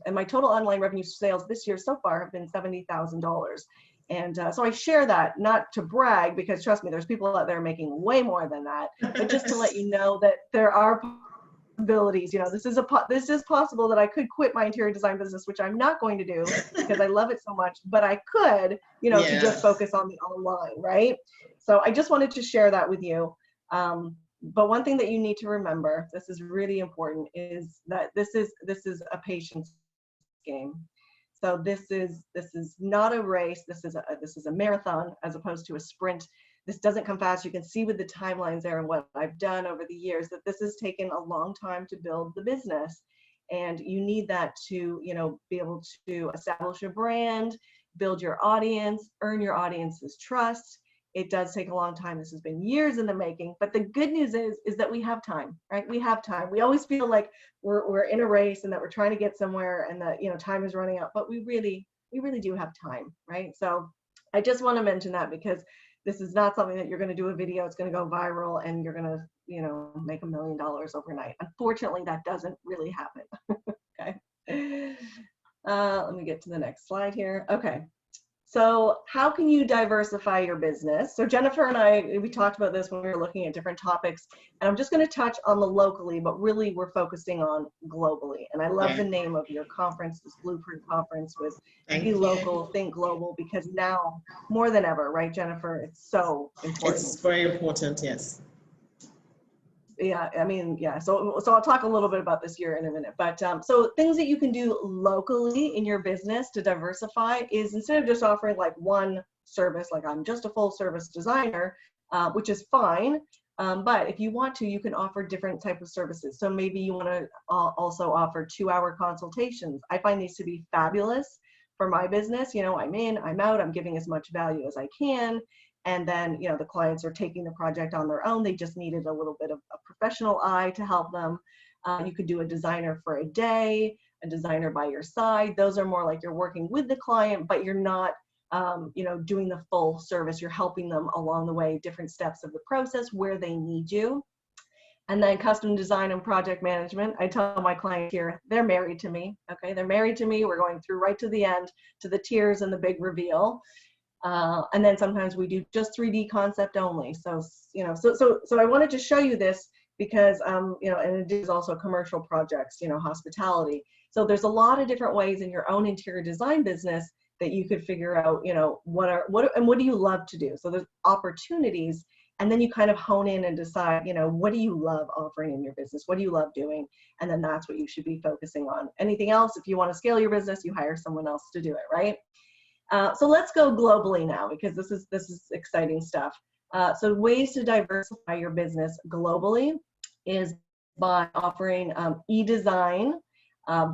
and my total online revenue sales this year so far have been $70,000. And so I share that, not to brag, because trust me, there's people out there making way more than that, but just to let you know that there are possibilities. You know, this is possible that I could quit my interior design business, which I'm not going to do because I love it so much, but I could, you know, to just focus on the online, right? So I just wanted to share that with you. But one thing that you need to remember, this is really important, is that this is a patience game. So this is not a race. This is a marathon as opposed to a sprint. This doesn't come fast. You can see with the timelines there and what I've done over the years that this has taken a long time to build the business. And you need that to, you know, be able to establish a brand, build your audience, earn your audience's trust. It does take a long time. This has been years in the making, but the good news is that we have time, right? We have time. We always feel like we're in a race and that we're trying to get somewhere and that, you know, time is running out, but we really do have time, right? So I just want to mention that because this is not something that you're going to do a video, it's going to go viral and you're going to, you know, make $1 million overnight. Unfortunately, that doesn't really happen. Okay. Let me get to the next slide here. Okay. So how can you diversify your business? So Jennifer and I, we talked about this when we were looking at different topics, and I'm just going to touch on the locally, but really we're focusing on globally. And I love the name of your conference, this Blueprint Conference, with Be Local, Think Global, because now more than ever, right, Jennifer? It's so important. It's very important, yes. Yeah, I mean, yeah, so I'll talk a little bit about this here in a minute, but so things that you can do locally in your business to diversify is instead of just offering like one service, like I'm just a full service designer, which is fine, but if you want to, you can offer different type of services. So maybe you want to also offer 2-hour consultations. I find these to be fabulous for my business. You know, I'm in, I'm out, I'm giving as much value as I can. And then, you know, the clients are taking the project on their own. They just needed a little bit of a professional eye to help them. You could do a designer for a day, a designer by your side. Those are more like you're working with the client, but you're not, you know, doing the full service. You're helping them along the way, different steps of the process where they need you. And then custom design and project management. I tell my clients here, they're married to me. Okay, they're married to me. We're going through right to the end, to the tears and the big reveal. And then sometimes we do just 3D concept only. So, you know, so I wanted to show you this because, you know, and it is also commercial projects, you know, hospitality. So there's a lot of different ways in your own interior design business that you could figure out, you know, what do you love to do? So there's opportunities, and then you kind of hone in and decide, you know, what do you love offering in your business? What do you love doing? And then that's what you should be focusing on. Anything else, if you want to scale your business, you hire someone else to do it, right? So let's go globally now, because this is exciting stuff. So ways to diversify your business globally is by offering e-design,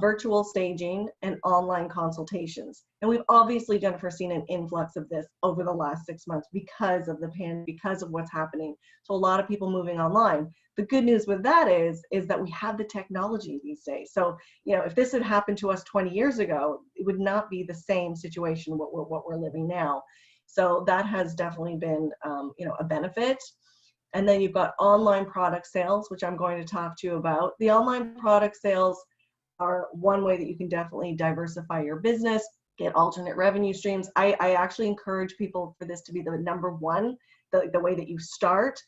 virtual staging, and online consultations. And we've obviously, Jennifer, seen an influx of this over the last 6 months because of the pandemic, because of what's happening. So a lot of people moving online. The good news with that is that we have the technology these days. So, you know, if this had happened to us 20 years ago, it would not be the same situation what we're living now. So that has definitely been, you know, a benefit. And then you've got online product sales, which I'm going to talk to you about. The online product sales are one way that you can definitely diversify your business. get alternate revenue streams. I actually encourage people for this to be the number one, the way that you start,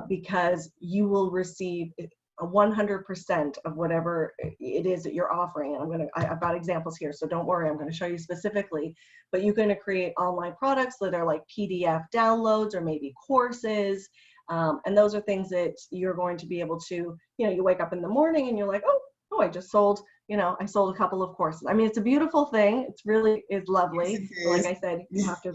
because you will receive a 100% of whatever it is that you're offering. And I've got examples here, so don't worry, I'm going to show you specifically, but you're going to create online products that are like PDF downloads or maybe courses. And those are things that you're going to be able to, you wake up in the morning and you're like, oh, I just sold, I sold a couple of courses. I mean, it's a beautiful thing. It's really is lovely. Yes, it is. Like I said, you have to,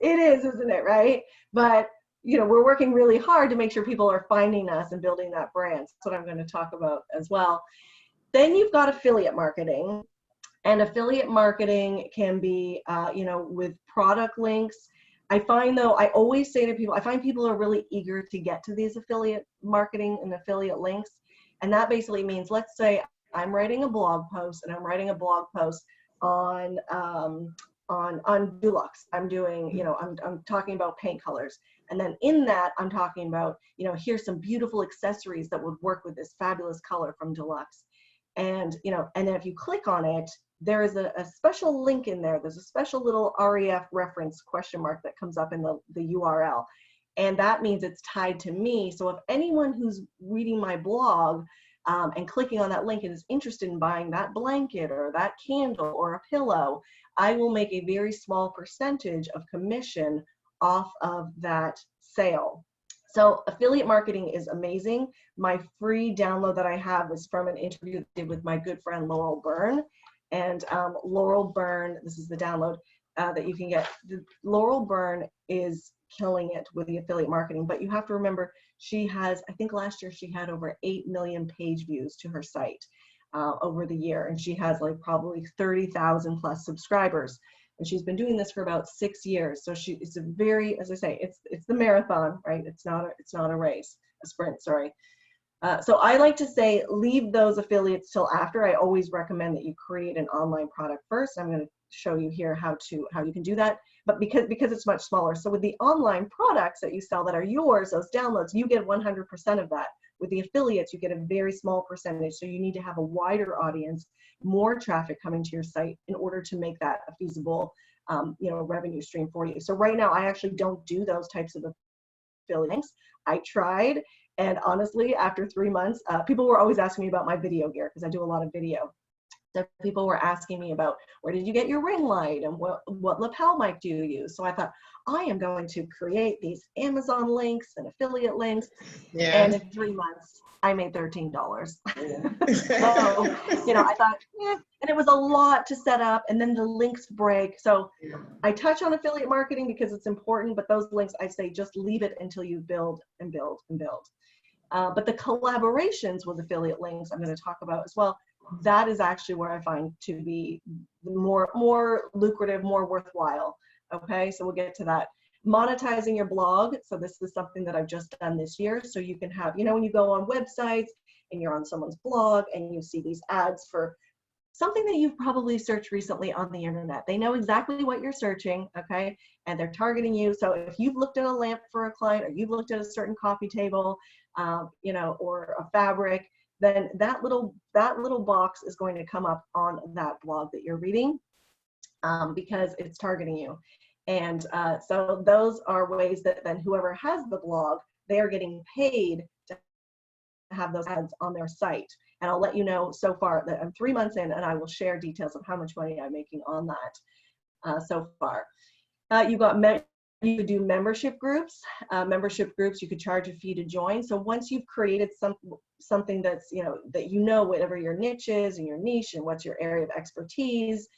it is, isn't it? Right. But, we're working really hard to make sure people are finding us and building that brand. That's what I'm going to talk about as well. Then you've got affiliate marketing, and affiliate marketing can be, with product links. I find though, I always say to people, I find people are really eager to get to these affiliate marketing and affiliate links. And that basically means, let's say I'm writing a blog post and I'm writing a blog post on Dulux. I'm doing, I'm talking about paint colors. And then in that, I'm talking about, here's some beautiful accessories that would work with this fabulous color from Dulux. And, and then if you click on it, there is a special link in there. There's a special little REF reference question mark that comes up in the URL. And that means it's tied to me. So if anyone who's reading my blog and clicking on that link and is interested in buying that blanket or that candle or a pillow, I will make a very small percentage of commission off of that sale. So affiliate marketing is amazing. My free download that I have was from an interview I did with my good friend Laurel Byrne. And Laurel Byrne, this is the download that you can get. Laurel Byrne is killing it with the affiliate marketing, but you have to remember she has, I think last year she had over 8 million page views to her site over the year. And she has like probably 30,000 plus subscribers. And she's been doing this for about 6 years. So it's a very, as I say, it's the marathon, right? It's not a race, a sprint, sorry. So I like to say, leave those affiliates till after. I always recommend that you create an online product first. I'm going to show you here how you can do that, but because it's much smaller. So with the online products that you sell that are yours, those downloads, you get 100% of that. With the affiliates, you get a very small percentage. So you need to have a wider audience, more traffic coming to your site in order to make that a feasible, revenue stream for you. So right now, I actually don't do those types of affiliate links. I tried, and honestly, after 3 months, people were always asking me about my video gear because I do a lot of video. So people were asking me about, where did you get your ring light and what lapel mic do you use? So I thought, I am going to create these Amazon links and affiliate links. Yeah. And in 3 months, I made $13. Yeah. So, I thought, and it was a lot to set up, and then the links break. So I touch on affiliate marketing because it's important, but those links, I say, just leave it until you build and build and build. But the collaborations with affiliate links I'm going to talk about as well. That is actually where I find to be more lucrative, more worthwhile. Okay, so we'll get to that. Monetizing your blog. So this is something that I've just done this year. So you can have, when you go on websites and you're on someone's blog and you see these ads for something that you've probably searched recently on the internet. They know exactly what you're searching, okay? And they're targeting you. So if you've looked at a lamp for a client, or you've looked at a certain coffee table, or a fabric, then that little box is going to come up on that blog that you're reading because it's targeting you. And so those are ways that then whoever has the blog, they are getting paid to have those ads on their site. And I'll let you know so far that I'm 3 months in, and I will share details of how much money I'm making on that so far. You could do membership groups. Membership groups, you could charge a fee to join. So once you've created something that's, that whatever your niche is and your niche and what's your area of expertise,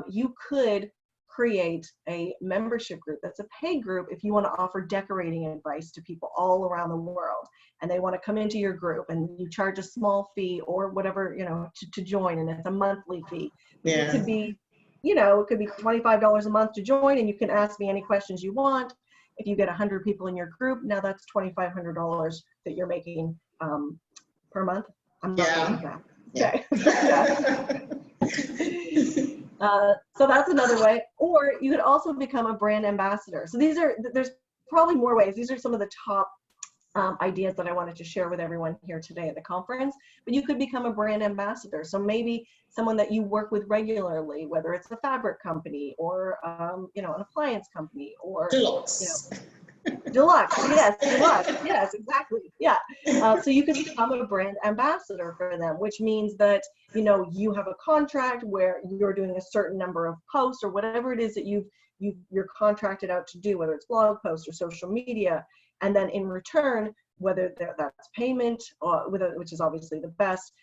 you could create a membership group that's a paid group if you want to offer decorating advice to people all around the world, and they want to come into your group, and you charge a small fee or whatever, to join, and it's a monthly fee. Yeah. It could be, it could be $25 a month to join, and you can ask me any questions you want. If you get 100 people in your group, now that's $2,500 that you're making per month. I'm not making that. Okay. Yeah. So that's another way. Or you could also become a brand ambassador. So there's probably more ways. These are some of the top ideas that I wanted to share with everyone here today at the conference. But you could become a brand ambassador. So maybe someone that you work with regularly, whether it's a fabric company or you know, an appliance company, or Deluxe. You know, Deluxe, yes, Deluxe, yes, exactly, yeah. So you can become a brand ambassador for them, which means that, you know, you have a contract where you're doing a certain number of posts or whatever it is that you're contracted out to do, whether it's blog posts or social media, and then in return, whether that's payment or which is obviously the best.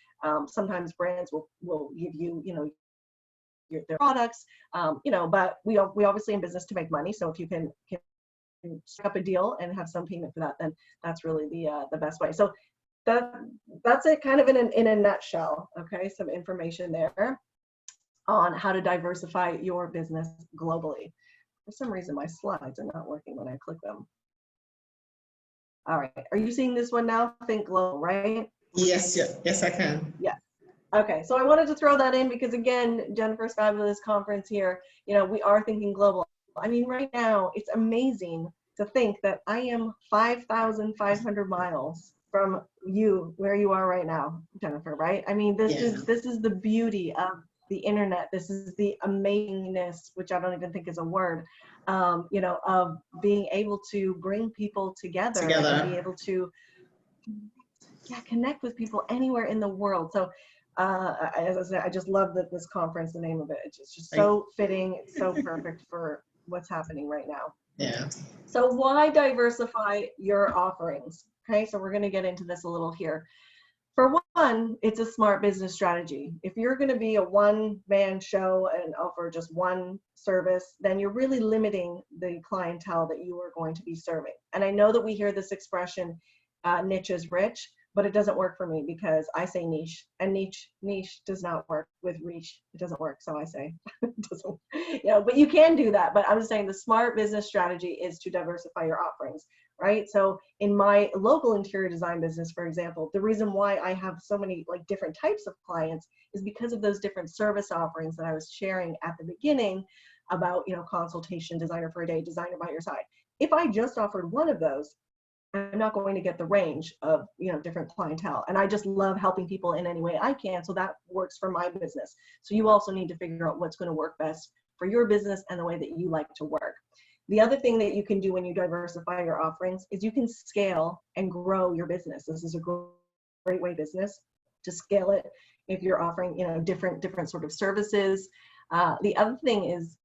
Sometimes brands will give you, you know, their products, you know, but we obviously in business to make money. So if you can strike up a deal and have some payment for that, then that's really the best way. So that's it, kind of in a nutshell. Okay, some information there on how to diversify your business globally. For some reason, my slides are not working when I click them. All right, are you seeing this one now? Think global, right? Yes, yes, I can. Yeah. Okay, so I wanted to throw that in because, again, Jennifer's Fabulous Conference here, you know, we are thinking global. I mean, right now, it's amazing to think that I am 5,500 miles from you, where you are right now, Jennifer, right? I mean, this is the beauty of the internet. This is the amazingness, which I don't even think is a word, you know, of being able to bring people together. And be able to connect with people anywhere in the world. So as I said, I just love this conference, the name of it. It's just so fitting. It's so perfect for what's happening right now. Yeah. So why diversify your offerings? Okay, so we're going to get into this a little here. For one, it's a smart business strategy. If you're going to be a one-man show and offer just one service, then you're really limiting the clientele that you are going to be serving. And I know that we hear this expression, niche is rich, but it doesn't work for me because I say niche, and niche does not work with reach. It doesn't work, so I say it doesn't. You know, but you can do that. But I'm just saying the smart business strategy is to diversify your offerings, right? So in my local interior design business, for example, the reason why I have so many like different types of clients is because of those different service offerings that I was sharing at the beginning about, you know, consultation, designer for a day, designer by your side. If I just offered one of those, I'm not going to get the range of, you know, different clientele. And I just love helping people in any way I can. So that works for my business. So you also need to figure out what's going to work best for your business and the way that you like to work. The other thing that you can do when you diversify your offerings is you can scale and grow your business. This is a great way business to scale it if you're offering, you know, different sort of services. The other thing is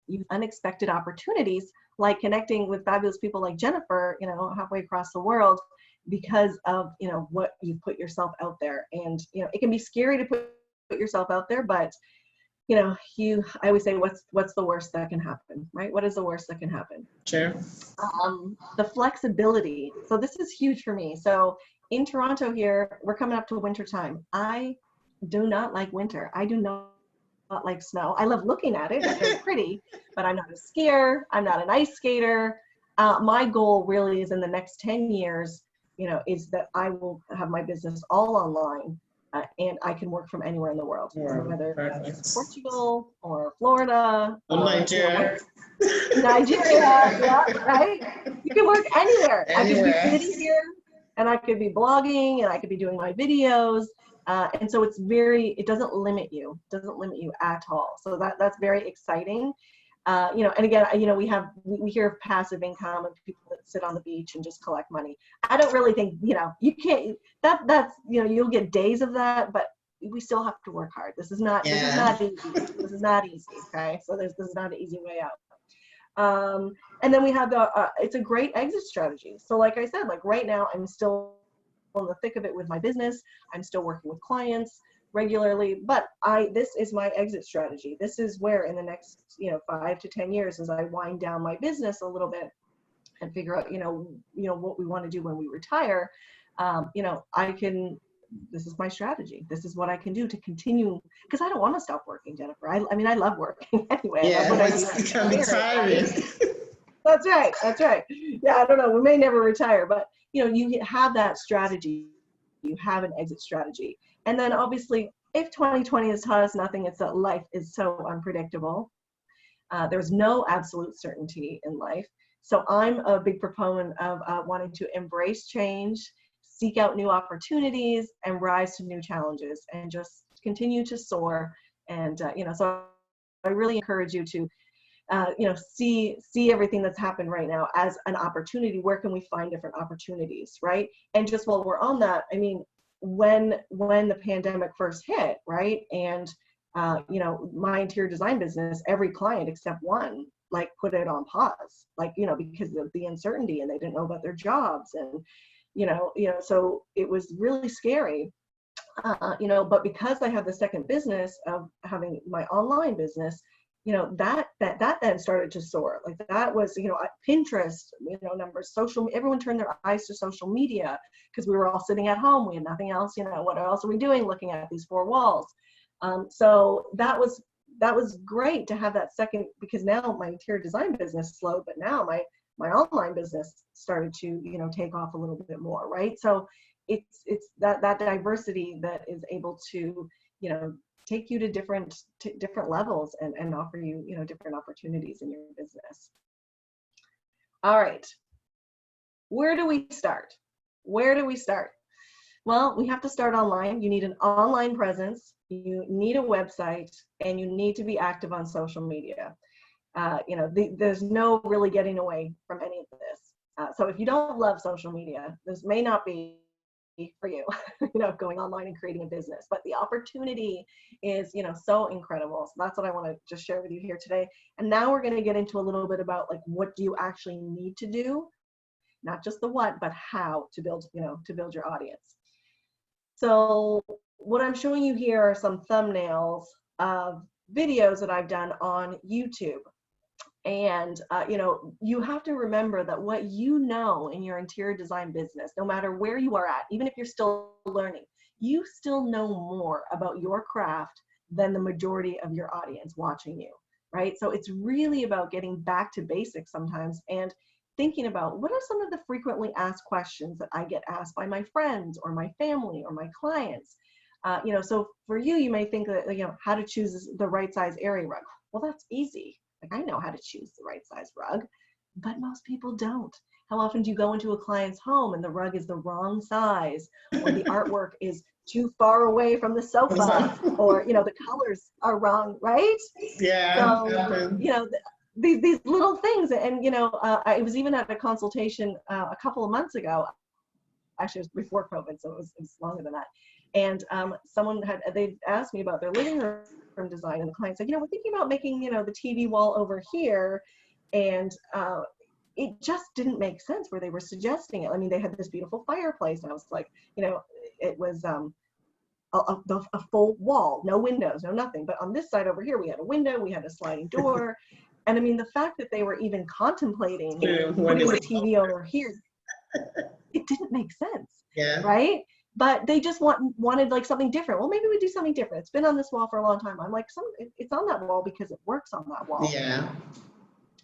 use unexpected opportunities, like connecting with fabulous people like Jennifer, you know, halfway across the world, because of, you know, what you put yourself out there. And, you know, it can be scary to put yourself out there, but, you know, I always say, what's the worst that can happen, right? What is the worst that can happen? Sure. The flexibility. So this is huge for me. So in Toronto here, we're coming up to winter time. I do not like winter. I do not like snow. I love looking at it. It's very pretty, but I'm not a skier. I'm not an ice skater. My goal really is in the next 10 years, you know, is that I will have my business all online and I can work from anywhere in the world. So whether it's Portugal or Florida or Nigeria. Nigeria, yeah, right? You can work anywhere. I could be sitting here and I could be blogging and I could be doing my videos. And so it doesn't limit you. It doesn't limit you at all. So that's very exciting. You know, and again, you know, we hear of passive income and people that sit on the beach and just collect money. I don't really think, you know, you can't, that's, you know, you'll get days of that, but we still have to work hard. This is not easy. This is not easy. Okay. So this is not an easy way out. And then we have it's a great exit strategy. So like I said, like right now I'm still in the thick of it with my business. I'm still working with clients regularly, but this is my exit strategy. This is where in the next, you know, 5 to 10 years, as I wind down my business a little bit and figure out, you know, what we want to do when we retire, you know, this is my strategy. This is what I can do to continue, because I don't want to stop working, Jennifer. I mean, I love working anyway. Yeah, it can be tiring. That's right. That's right. Yeah, I don't know. We may never retire, but you know, you have that strategy. You have an exit strategy. And then obviously, if 2020 has taught us nothing, it's that life is so unpredictable. There's no absolute certainty in life. So I'm a big proponent of wanting to embrace change, seek out new opportunities, and rise to new challenges, and just continue to soar. And so I really encourage you to see everything that's happened right now as an opportunity. Where can we find different opportunities, right? And just while we're on that, I mean, when the pandemic first hit, right, and my interior design business, every client except one, like, put it on pause, like, because of the uncertainty, and they didn't know about their jobs, and so it was really scary. But because I have the second business of having my online business, that then started to soar. Like, that was, Pinterest, numbers, everyone turned their eyes to social media because we were all sitting at home. We had nothing else, what else are we doing looking at these four walls? So that was great to have that second, because now my interior design business slowed, but now my online business started to, take off a little bit more, right? So it's that diversity that is able to, take you to different levels and offer you, different opportunities in your business. All right. Where do we start? Well, we have to start online. You need an online presence, you need a website, and you need to be active on social media. There's no really getting away from any of this. So if you don't love social media, this may not be for you, going online and creating a business, but the opportunity is, so incredible. So that's what I want to just share with you here today. And now we're going to get into a little bit about, like, what do you actually need to do, not just the what, but how to build, to build your audience. So what I'm showing you here are some thumbnails of videos that I've done on YouTube. And, you have to remember that what in your interior design business, no matter where you are at, even if you're still learning, you still know more about your craft than the majority of your audience watching you, right? So it's really about getting back to basics sometimes and thinking about, what are some of the frequently asked questions that I get asked by my friends or my family or my clients? So for you, you may think that, how to choose the right size area rug. Well, that's easy. Like, I know how to choose the right size rug, but most people don't. How often do you go into a client's home and the rug is the wrong size, or the artwork is too far away from the sofa, or, the colors are wrong, right? Yeah. So, these little things. And, I was even at a consultation a couple of months ago. Actually, it was before COVID, so it was longer than that. And they asked me about their living room design, and the client said, we're thinking about making, the TV wall over here. And it just didn't make sense where they were suggesting it. I mean, they had this beautiful fireplace, and I was like, it was a full wall, no windows, no nothing. But on this side over here, we had a window, we had a sliding door. And I mean, the fact that they were even contemplating putting the TV over here, it didn't make sense. Yeah. Right? But they just wanted like something different. Well, maybe we do something different. It's been on this wall for a long time. I'm like, it's on that wall because it works on that wall. Yeah.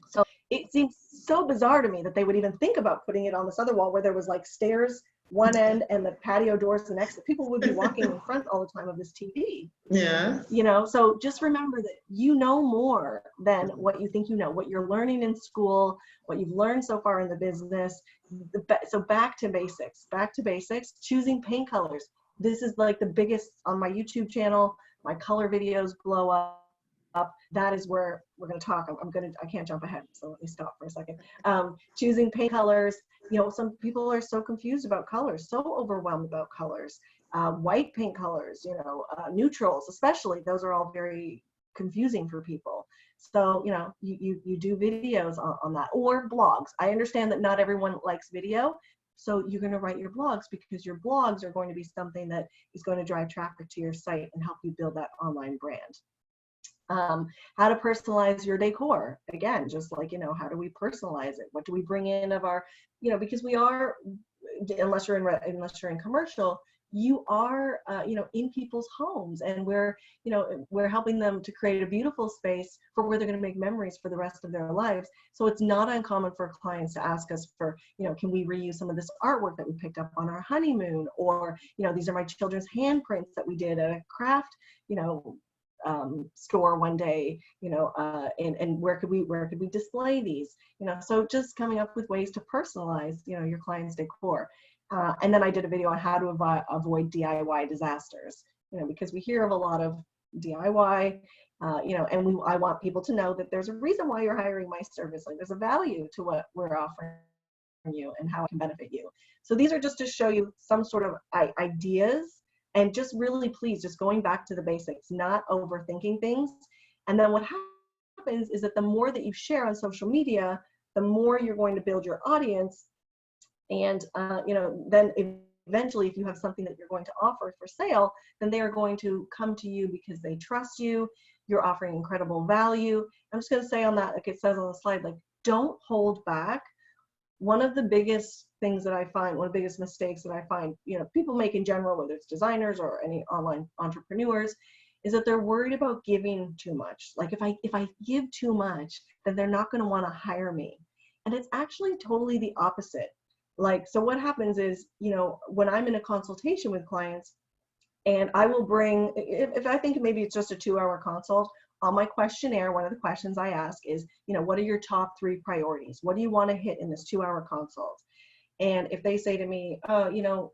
So it seems so bizarre to me that they would even think about putting it on this other wall where there was like stairs one end and the patio doors the next. People would be walking in front all the time of this TV. Yeah. So just remember that you know more than what you think you know, what you're learning in school, what you've learned so far in the business. So back to basics, choosing paint colors. This is like the biggest on my YouTube channel. My color videos blow up. That is where we're going to talk. I can't jump ahead, so let me stop for a second. Choosing paint colors. Some people are so confused about colors, so overwhelmed about colors. White paint colors, neutrals, especially, those are all very confusing for people. So, you do videos on that, or blogs. I understand that not everyone likes video, so you're going to write your blogs, because your blogs are going to be something that is going to drive traffic to your site and help you build that online brand. How to personalize your decor. Again, just like, how do we personalize it? What do we bring in of our, because we are, unless you're in commercial, you are, in people's homes, and we're helping them to create a beautiful space for where they're going to make memories for the rest of their lives. So it's not uncommon for clients to ask us for, can we reuse some of this artwork that we picked up on our honeymoon? Or, these are my children's handprints that we did at a craft, store one day, you know, and where could we display these, you know? So just coming up with ways to personalize, you know, your client's decor. And then I did a video on how to avoid DIY disasters, you know, because we hear of a lot of DIY, you know, and I want people to know that there's a reason why you're hiring my service. Like there's a value to what we're offering you and how it can benefit you. So these are just to show you some sort of ideas, and just really please just going back to the basics, not overthinking things. And then what happens is that the more that you share on social media, the more you're going to build your audience. And you know, then eventually if you have something that you're going to offer for sale, then they are going to come to you because they trust you. You're offering incredible value. I'm just going to say on that, like it says on the slide, like don't hold back. One of the biggest things that I find, one of the biggest mistakes that I find, you know, people make in general, whether it's designers or any online entrepreneurs, is that they're worried about giving too much. Like if I give too much, then they're not going to want to hire me. And it's actually totally the opposite. Like, so what happens is, you know, when I'm in a consultation with clients, and I will bring, if I think maybe it's just a 2-hour consult, on my questionnaire, one of the questions I ask is, you know, what are your top 3 priorities? What do you want to hit in this 2-hour consult? And if they say to me, you know,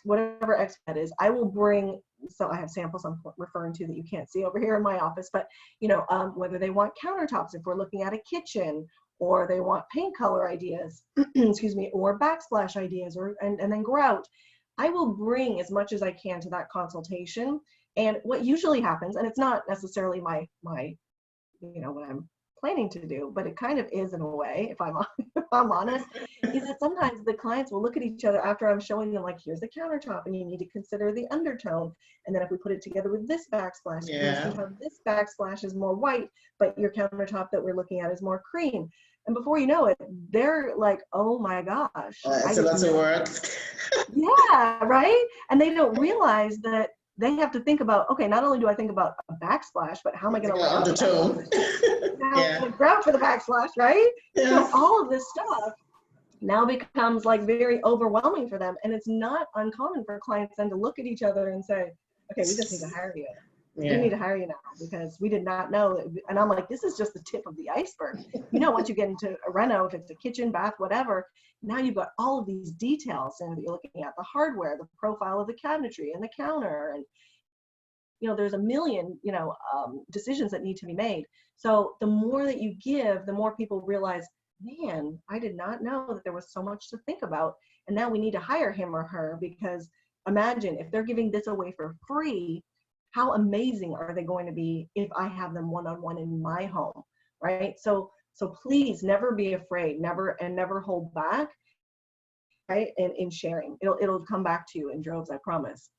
whatever X that is, I will bring, so I have samples I'm referring to that you can't see over here in my office, but, you know, whether they want countertops, if we're looking at a kitchen, or they want paint color ideas, excuse me, or backsplash ideas, or and then grout, I will bring as much as I can to that consultation. And what usually happens, and it's not necessarily my you know, what I'm planning to do, but it kind of is in a way, if I'm honest, is that sometimes the clients will look at each other after I'm showing them, like, here's the countertop, and you need to consider the undertone. And then if we put it together with this backsplash, you can see how this backsplash is more white, but your countertop that we're looking at is more cream. And before you know it, they're like, oh my gosh. That's a lot of work. Yeah, right? And they don't realize that they have to think about, okay, not only do I think about a backsplash, but how am I going to undertone? now grout for the backsplash, right? So all of this stuff now becomes like very overwhelming for them. And it's not uncommon for clients then to look at each other and say, okay, we just need to hire you. We need to hire you now because we did not know. And I'm like, this is just the tip of the iceberg. You know, once you get into a reno, if it's a kitchen, bath, whatever, now you've got all of these details, and you're looking at the hardware, the profile of the cabinetry and the counter, and you know, there's a million, you know, decisions that need to be made. So the more that you give, the more people realize, man, I did not know that there was so much to think about, and now we need to hire him or her, because imagine if they're giving this away for free, how amazing are they going to be if I have them one-on-one in my home, right? So please never be afraid, never hold back, right? And in sharing, it'll come back to you in droves, I promise.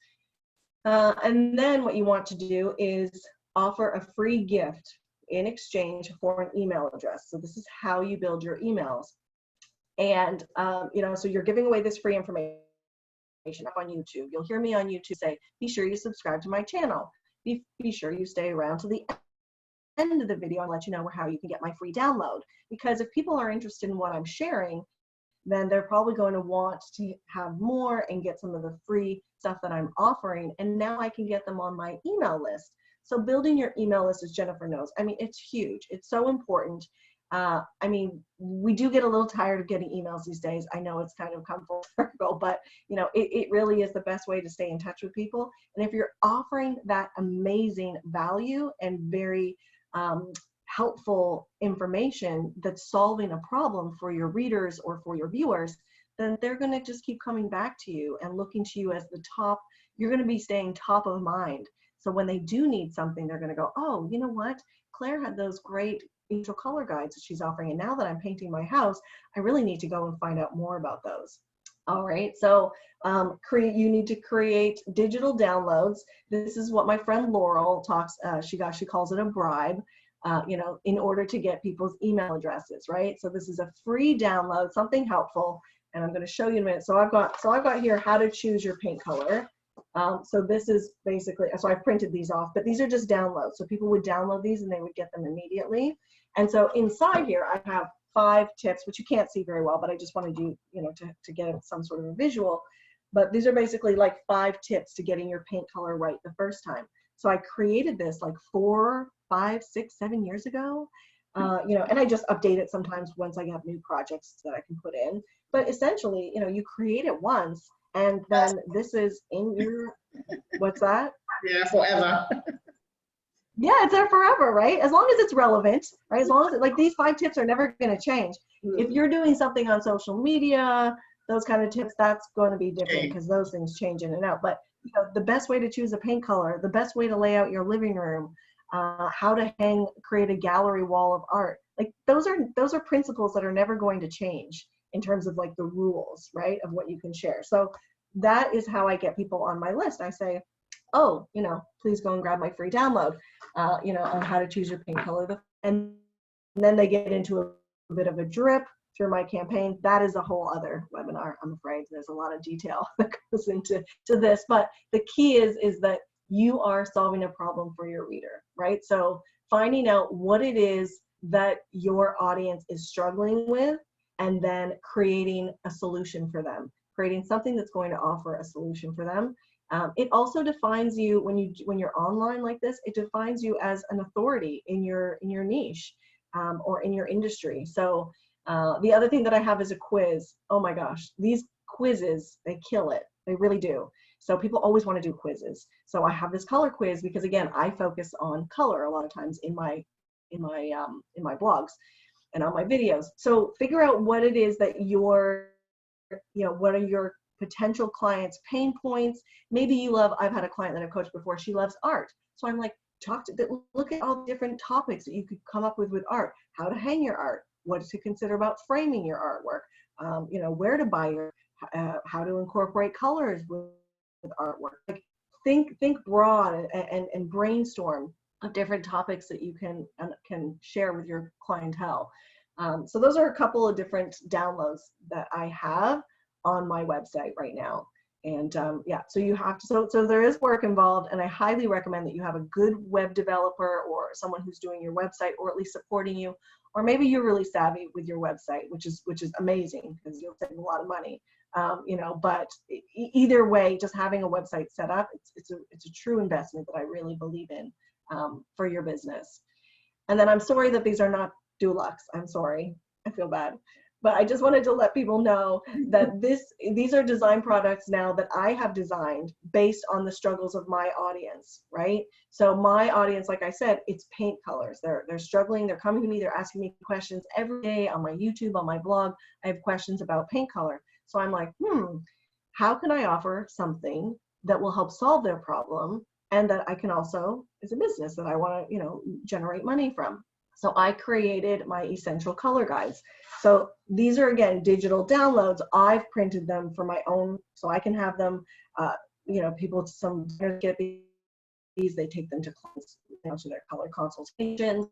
And then what you want to do is offer a free gift in exchange for an email address. So this is how you build your emails. And, you know, so you're giving away this free information up on YouTube. You'll hear me on YouTube say, be sure you subscribe to my channel. Be sure you stay around to the end of the video and let you know how you can get my free download. Because if people are interested in what I'm sharing, then they're probably going to want to have more and get some of the free stuff that I'm offering. And now I can get them on my email list. So building your email list, as Jennifer knows, I mean, it's huge. It's so important. I mean, we do get a little tired of getting emails these days. I know it's kind of come full circle, but you know, it really is the best way to stay in touch with people. And if you're offering that amazing value and very helpful information that's solving a problem for your readers or for your viewers, then they're going to just keep coming back to you and looking to you as the top. You're going to be staying top of mind. So when they do need something, they're going to go, oh, you know what? Claire had those great neutral color guides that she's offering, and now that I'm painting my house, I really need to go and find out more about those. All right, so you need to create digital downloads. This is what my friend Laurel talks, she calls it a bribe, you know, in order to get people's email addresses, right? So this is a free download, something helpful, and I'm going to show you in a minute. So I've got here how to choose your paint color. So this is basically, so I printed these off, but these are just downloads. So people would download these and they would get them immediately. And so inside here, I have 5 tips, which you can't see very well, but I just wanted you, you know, to get some sort of a visual. But these are basically like 5 tips to getting your paint color right the first time. So I created this like 4, 5, 6, 7 years ago. You know, and I just update it sometimes once I have new projects that I can put in. But essentially, you know, you create it once, and then this is in your, what's that? Yeah, forever. Yeah, it's there forever, right? As long as it's relevant, right? As long as like these 5 tips are never going to change. If you're doing something on social media, those kind of tips, that's going to be different because those things change in and out. But you know, the best way to choose a paint color, the best way to lay out your living room, how to create a gallery wall of art, like those are principles that are never going to change in terms of like the rules, right, of what you can share. So that is how I get people on my list. I say, oh, you know, please go and grab my free download, you know, on how to choose your paint color. And then they get into a bit of a drip through my campaign. That is a whole other webinar, I'm afraid. There's a lot of detail that goes into this, but the key is that you are solving a problem for your reader, right? So finding out what it is that your audience is struggling with, and then creating a solution for them, creating something that's going to offer a solution for them. It also defines you when you're online like this. It defines you as an authority in your niche or in your industry. So the other thing that I have is a quiz. Oh my gosh, these quizzes, they kill it. They really do. So people always want to do quizzes. So I have this color quiz because again, I focus on color a lot of times in my blogs and on my videos. So figure out what it is that what are your potential clients' pain points. Maybe you love, I've had a client that I've coached before, she loves art. So I'm like, look at all the different topics that you could come up with art, how to hang your art, what to consider about framing your artwork, you know, where to buy your, how to incorporate colors with artwork. Like think broad and brainstorm of different topics that you can share with your clientele. So those are a couple of different downloads that I have on my website right now. And yeah, so you have to, so there is work involved, and I highly recommend that you have a good web developer or someone who's doing your website or at least supporting you, or maybe you're really savvy with your website, which is amazing because you'll save a lot of money. You know, but either way, just having a website set up, it's a true investment that I really believe in for your business. And then I'm sorry that these are not Dulux. I'm sorry, I feel bad. But I just wanted to let people know that these are design products now that I have designed based on the struggles of my audience, right? So my audience, like I said, it's paint colors. They're struggling, they're coming to me, they're asking me questions every day on my YouTube, on my blog. I have questions about paint color. So I'm like, how can I offer something that will help solve their problem and that I can also, as a business, that I want to, you know, generate money from? So I created my essential color guides. So these are, again, digital downloads. I've printed them for my own, so I can have them, you know, people, some get these, they take them to clients, you know, to their color consultations,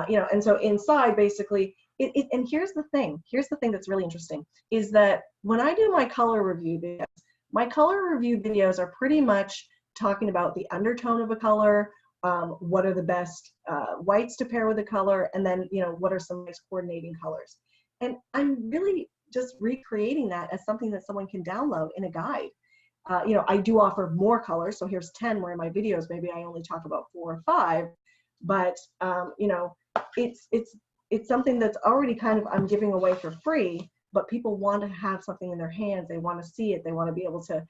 you know, and so inside basically, and here's the thing that's really interesting, is that when I do my color review videos are pretty much talking about the undertone of a color, what are the best whites to pair with a color, and then, you know, what are some nice coordinating colors. And I'm really just recreating that as something that someone can download in a guide. You know, I do offer more colors, so here's 10, where in my videos maybe I only talk about 4 or 5, but you know, it's something that's already kind of, I'm giving away for free, but people want to have something in their hands, they want to see it, they want to be able to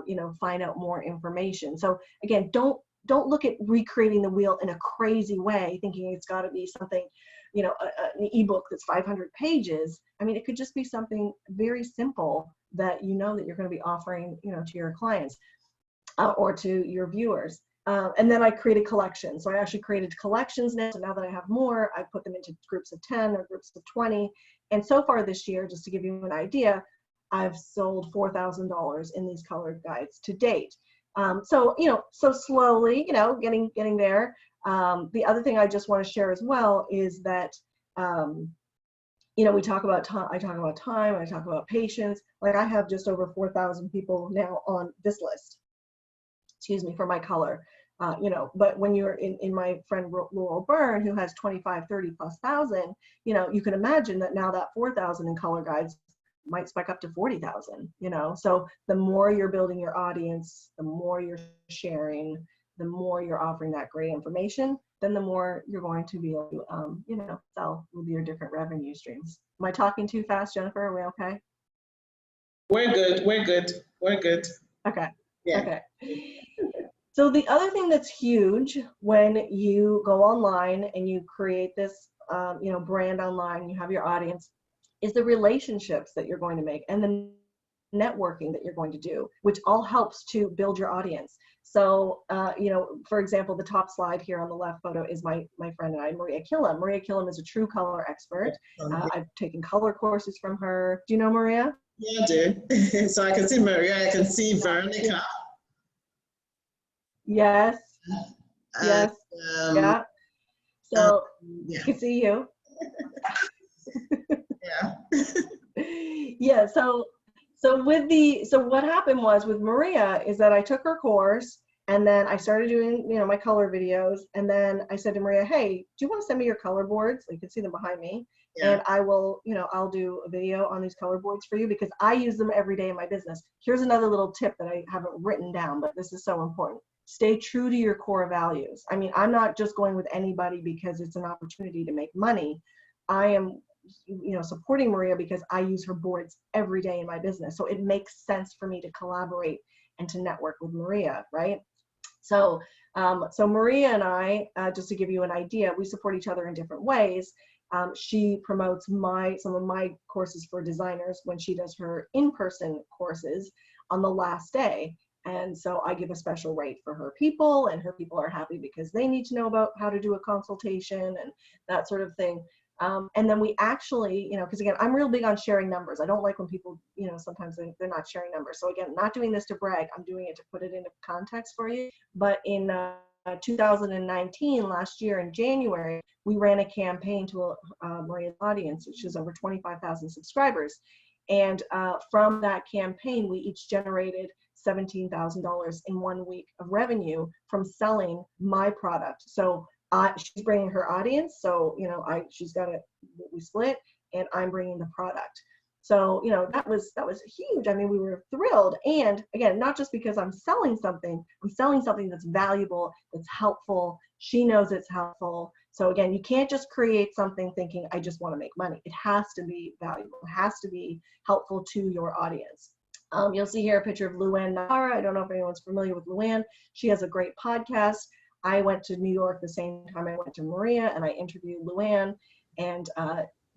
you know, find out more information. So again, don't look at recreating the wheel in a crazy way, thinking it's got to be something, you know, an ebook that's 500 pages. I mean, it could just be something very simple that you know that you're going to be offering, you know, to your clients or to your viewers. And then I created collections. So I actually created collections now. So now that I have more, I put them into groups of 10 or groups of 20. And so far this year, just to give you an idea, I've sold $4,000 in these colored guides to date. So, you know, so slowly, you know, getting there. The other thing I just want to share as well is that, you know, we talk about time, I talk about patience. Like I have just over 4,000 people now on this list, excuse me, for my color. You know, but when you're in my friend Laurel Byrne, who has 25, 30 plus thousand, you know, you can imagine that now that 4,000 in color guides might spike up to 40,000, you know. So the more you're building your audience, the more you're sharing, the more you're offering that great information, then the more you're going to be able to, sell with your different revenue streams. Am I talking too fast, Jennifer? Are we okay? We're good. We're good. We're good. Okay. Yeah. Okay. So the other thing that's huge when you go online and you create this, brand online, you have your audience, is the relationships that you're going to make and the networking that you're going to do, which all helps to build your audience. So, for example, the top slide here on the left photo is my friend and I, Maria Killam. Maria Killam is a true color expert. I've taken color courses from her. Do you know Maria? Yeah, I do. So I can see Maria, I can see Veronica. Yes. Yes. Yeah. So I can see you. Yeah. Yeah. So what happened was with Maria is that I took her course and then I started doing, my color videos. And then I said to Maria, hey, do you want to send me your color boards? You can see them behind me. Yeah. And I will, I'll do a video on these color boards for you because I use them every day in my business. Here's another little tip that I haven't written down, but this is so important. Stay true to your core values. I mean, I'm not just going with anybody because it's an opportunity to make money. I am, supporting Maria because I use her boards every day in my business. So it makes sense for me to collaborate and to network with Maria, right? So, Maria and I, just to give you an idea, we support each other in different ways. She promotes some of my courses for designers when she does her in-person courses on the last day. And so I give a special rate for her people, and her people are happy because they need to know about how to do a consultation and that sort of thing. And then we actually, because again, I'm real big on sharing numbers. I don't like when people, sometimes they're not sharing numbers. So again, not doing this to brag, I'm doing it to put it into context for you. But in 2019, last year in January, we ran a campaign to Maria's audience, which is over 25,000 subscribers. And from that campaign, we each generated $17,000 in 1 week of revenue from selling my product. So she's bringing her audience. So, she's got we split, and I'm bringing the product. So, that was huge. I mean, we were thrilled. And again, not just because I'm selling something that's valuable, that's helpful. She knows it's helpful. So again, you can't just create something thinking, I just want to make money. It has to be valuable. It has to be helpful to your audience. You'll see here a picture of Luann Nara. I don't know if anyone's familiar with Luann. She has a great podcast. I went to New York the same time I went to Maria, and I interviewed Luann. And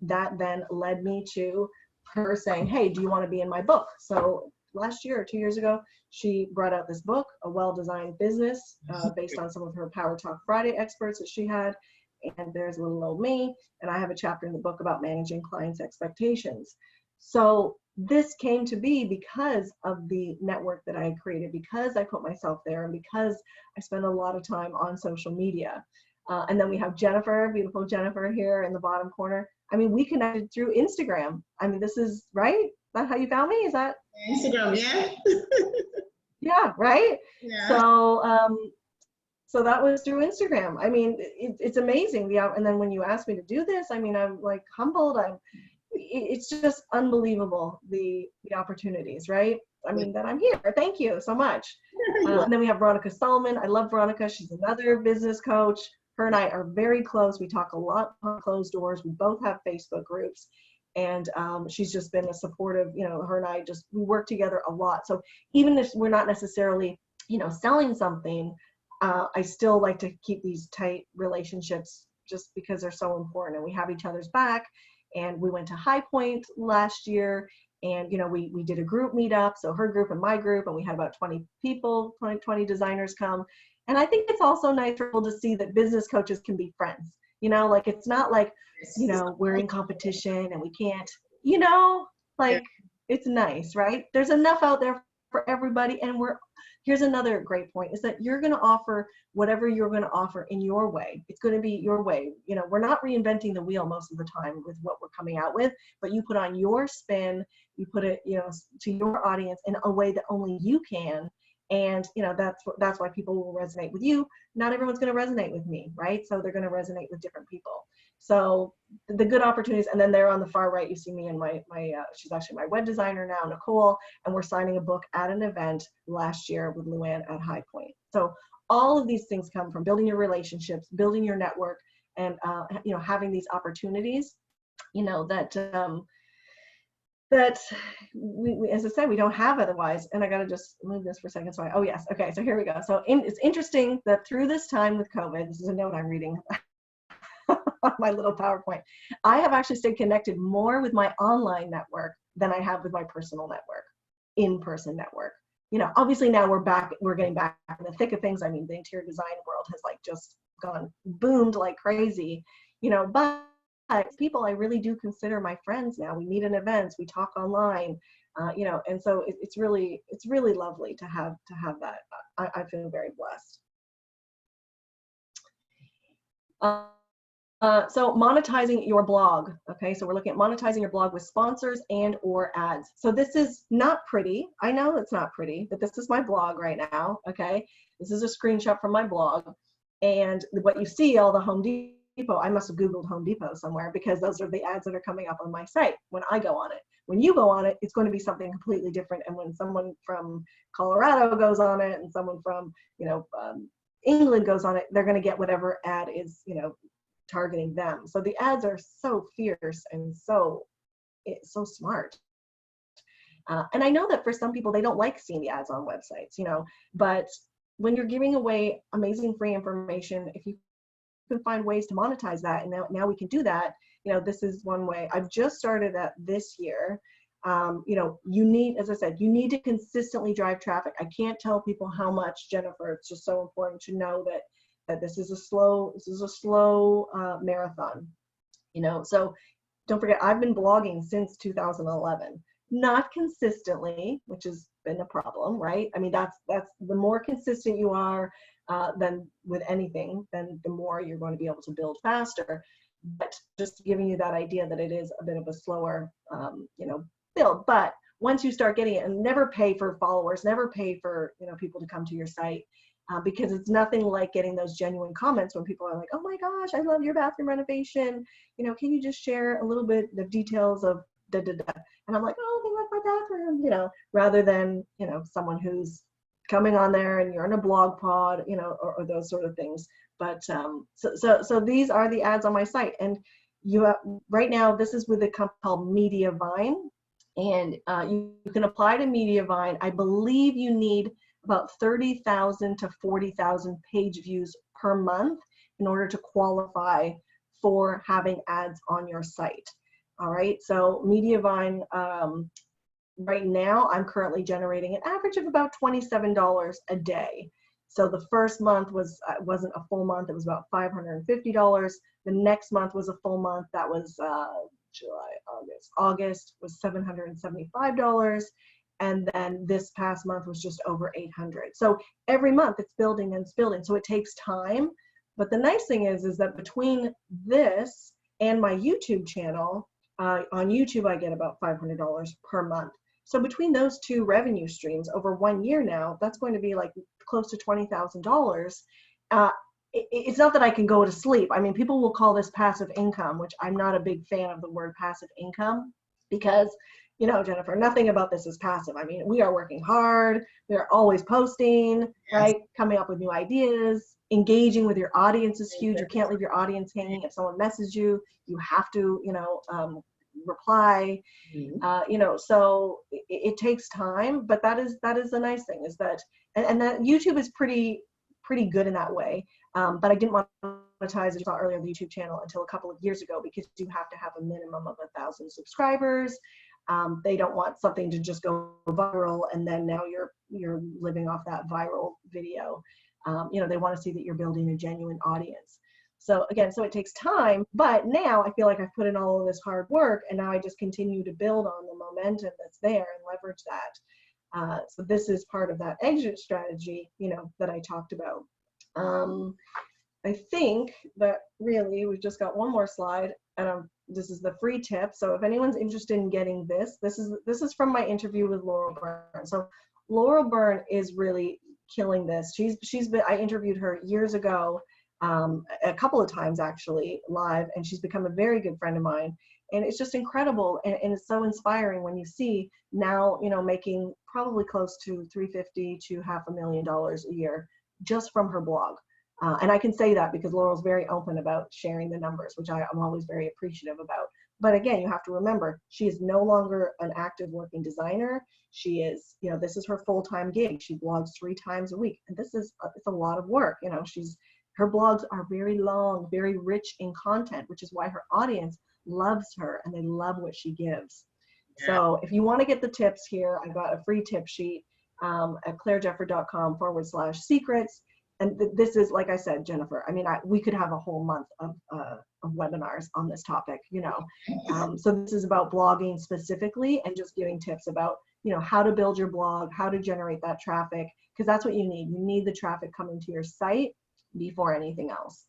that then led me to her saying, hey, do you want to be in my book? So last year or 2 years ago, she brought out this book, A Well-Designed Business, based on some of her Power Talk Friday experts that she had. And there's little old me. And I have a chapter in the book about managing clients' expectations. So this came to be because of the network that I created, because I put myself there, and because I spend a lot of time on social media. And then we have Jennifer, beautiful Jennifer here in the bottom corner. I mean, we connected through Instagram. I mean, this is right? Is that how you found me? Is that? Instagram, yeah. Yeah, right? Yeah. So that was through Instagram. I mean, it's amazing. And then when you asked me to do this, I mean, I'm like humbled. It's just unbelievable, the opportunities, right? I mean, that I'm here. Thank you so much. And then we have Veronica Solomon. I love Veronica. She's another business coach. Her and I are very close. We talk a lot on closed doors. We both have Facebook groups. And she's just been a supportive, her and I we work together a lot. So even if we're not necessarily, selling something, I still like to keep these tight relationships just because they're so important, and we have each other's back. And we went to High Point last year, and we did a group meetup, so her group and my group, and we had about 20 people, 20 designers come. And I think it's also nice for people to see that business coaches can be friends. Like it's not like, we're in competition and we can't, it's nice, right? There's enough out there for everybody. And here's another great point, is that you're going to offer whatever you're going to offer in your way. It's going to be your way. We're not reinventing the wheel most of the time with what we're coming out with, but you put on your spin, you put it, to your audience in a way that only you can. And, that's why people will resonate with you. Not everyone's going to resonate with me, right? So they're going to resonate with different people. So the good opportunities, and then there on the far right, you see me and she's actually my web designer now, Nicole, and we're signing a book at an event last year with Luann at High Point. So all of these things come from building your relationships, building your network, and you know, having these opportunities, you know, that that we, as I said, we don't have otherwise. And I got to just move this for a second. So oh yes, okay, so here we go. So it's interesting that through this time with COVID, this is a note I'm reading on my little PowerPoint, I have actually stayed connected more with my online network than I have with my personal network, in-person network. You know, obviously now we're getting back in the thick of things. I mean, the interior design world has like just gone boomed like crazy, you know, but people I really do consider my friends now. We meet in events, we talk online, you know, and so it's really lovely to have that. I feel very blessed. So monetizing your blog. Okay, so we're looking at monetizing your blog with sponsors and or ads. So this is not pretty. I know it's not pretty, but this is my blog right now. Okay, this is a screenshot from my blog, and what you see, all the Home Depot, I must have Googled Home Depot somewhere, because those are the ads that are coming up on my site when I go on it. When you go on it, it's going to be something completely different. And when someone from Colorado goes on it and someone from, you know, England goes on it, they're going to get whatever ad is, you know, targeting them. So the ads are so fierce and so smart. And I know that for some people, they don't like seeing the ads on websites, you know, but when you're giving away amazing free information, if you can find ways to monetize that, and now we can do that, you know, this is one way. I've just started that this year. You know, you need, as I said, you need to consistently drive traffic. I can't tell people how much, Jennifer, it's just so important to know that this is a slow marathon, you know. So don't forget, I've been blogging since 2011, not consistently, which has been a problem, right? I mean, that's the more consistent you are than with anything, then the more you're going to be able to build faster. But just giving you that idea that it is a bit of a slower, you know, build. But once you start getting it, and never pay for followers, never pay for, you know, people to come to your site, because it's nothing like getting those genuine comments when people are like, oh my gosh, I love your bathroom renovation. You know, can you just share a little bit the details of da da da? And I'm like, oh, they love my bathroom, you know, rather than, you know, someone who's coming on there and you're in a blog pod, you know, or those sort of things. But so these are the ads on my site. And you right now, this is with a company called Mediavine, and you can apply to Mediavine. I believe you need about 30,000 to 40,000 page views per month in order to qualify for having ads on your site. All right, so Mediavine, right now I'm currently generating an average of about $27 a day. So the first month wasn't a full month, it was about $550. The next month was a full month, that was July, August was $775. And then this past month was just over 800. So every month it's building and it's building. So it takes time. But the nice thing is that between this and my YouTube channel, on YouTube I get about $500 per month. So between those two revenue streams over 1 year now, that's going to be like close to $20,000. It's not that I can go to sleep. I mean, people will call this passive income, which I'm not a big fan of the word passive income, because, you know, Jennifer, nothing about this is passive. I mean, we are working hard. We are always posting, yes, right? Coming up with new ideas. Engaging with your audience is huge. You can't leave your audience hanging. If someone messages you, you have to, you know, reply. Mm-hmm. You know, so it takes time, but that is the nice thing, is that, and that YouTube is pretty good in that way. But I didn't want to monetize, as you saw earlier, the YouTube channel until a couple of years ago, because you have to have a minimum of 1,000 subscribers. They don't want something to just go viral and then now you're living off that viral video. You know, they want to see that you're building a genuine audience. So again, so it takes time, but now I feel like I've put in all of this hard work, and now I just continue to build on the momentum that's there and leverage that. So this is part of that exit strategy, you know, that I talked about. I think that really we've just got one more slide, and this is the free tip. So if anyone's interested in getting this is from my interview with Laurel Byrne. So Laurel Byrne is really killing this. I interviewed her years ago, a couple of times actually live, and she's become a very good friend of mine. And it's just incredible, and it's so inspiring when you see now, you know, making probably close to $350,000 to $500,000 a year just from her blog. And I can say that because Laurel's very open about sharing the numbers, which I'm always very appreciative about. But again, you have to remember, she is no longer an active working designer. She is, you know, this is her full-time gig. She blogs 3 times a week. And this is, it's a lot of work. You know, her blogs are very long, very rich in content, which is why her audience loves her and they love what she gives. Yeah. So if you want to get the tips here, I got a free tip sheet at clairejefford.com/secrets. And this is, like I said, Jennifer, I mean, we could have a whole month of webinars on this topic, you know. So this is about blogging specifically and just giving tips about, you know, how to build your blog, how to generate that traffic, because that's what you need. You need the traffic coming to your site before anything else.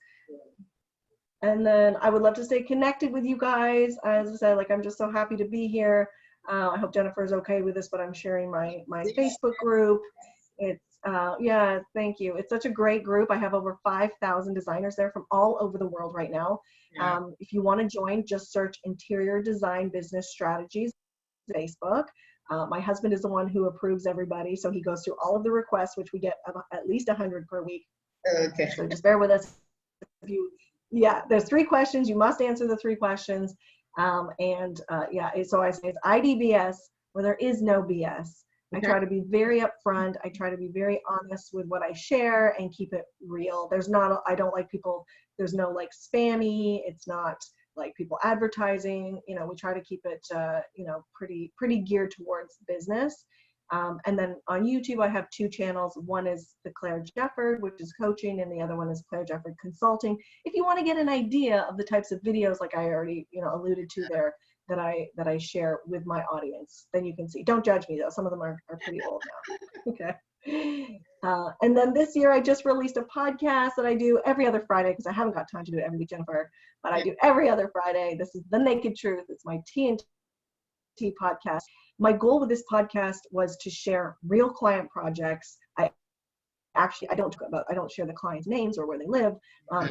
And then I would love to stay connected with you guys. As I said, like, I'm just so happy to be here. I hope Jennifer is okay with this, but I'm sharing my Facebook group. It's yeah, thank you. It's such a great group. I have over 5,000 designers there from all over the world right now. Yeah. If you want to join, just search Interior Design Business Strategies Facebook. My husband is the one who approves everybody, so he goes through all of the requests, which we get at least 100 per week. Okay. So just bear with us. Yeah, there's 3 questions. You must answer the 3 questions. Yeah, so I say it's IDBS, where there is no BS. I try to be very upfront. I try to be very honest with what I share and keep it real. I don't like people, there's no like spammy. It's not like people advertising. You know, we try to keep it, you know, pretty geared towards business. And then on YouTube, I have 2 channels. One is the Claire Jefford, which is coaching, and the other one is Claire Jefford Consulting. If you want to get an idea of the types of videos, like I already, you know, alluded to there, that I share with my audience, then you can see. Don't judge me though. Some of them are pretty old now. Okay. And then this year I just released a podcast that I do every other Friday, because I haven't got time to do it every week, Jennifer, but I do every other Friday. This is The Naked Truth. It's my TNT podcast. My goal with this podcast was to share real client projects. I don't share the clients' names or where they live,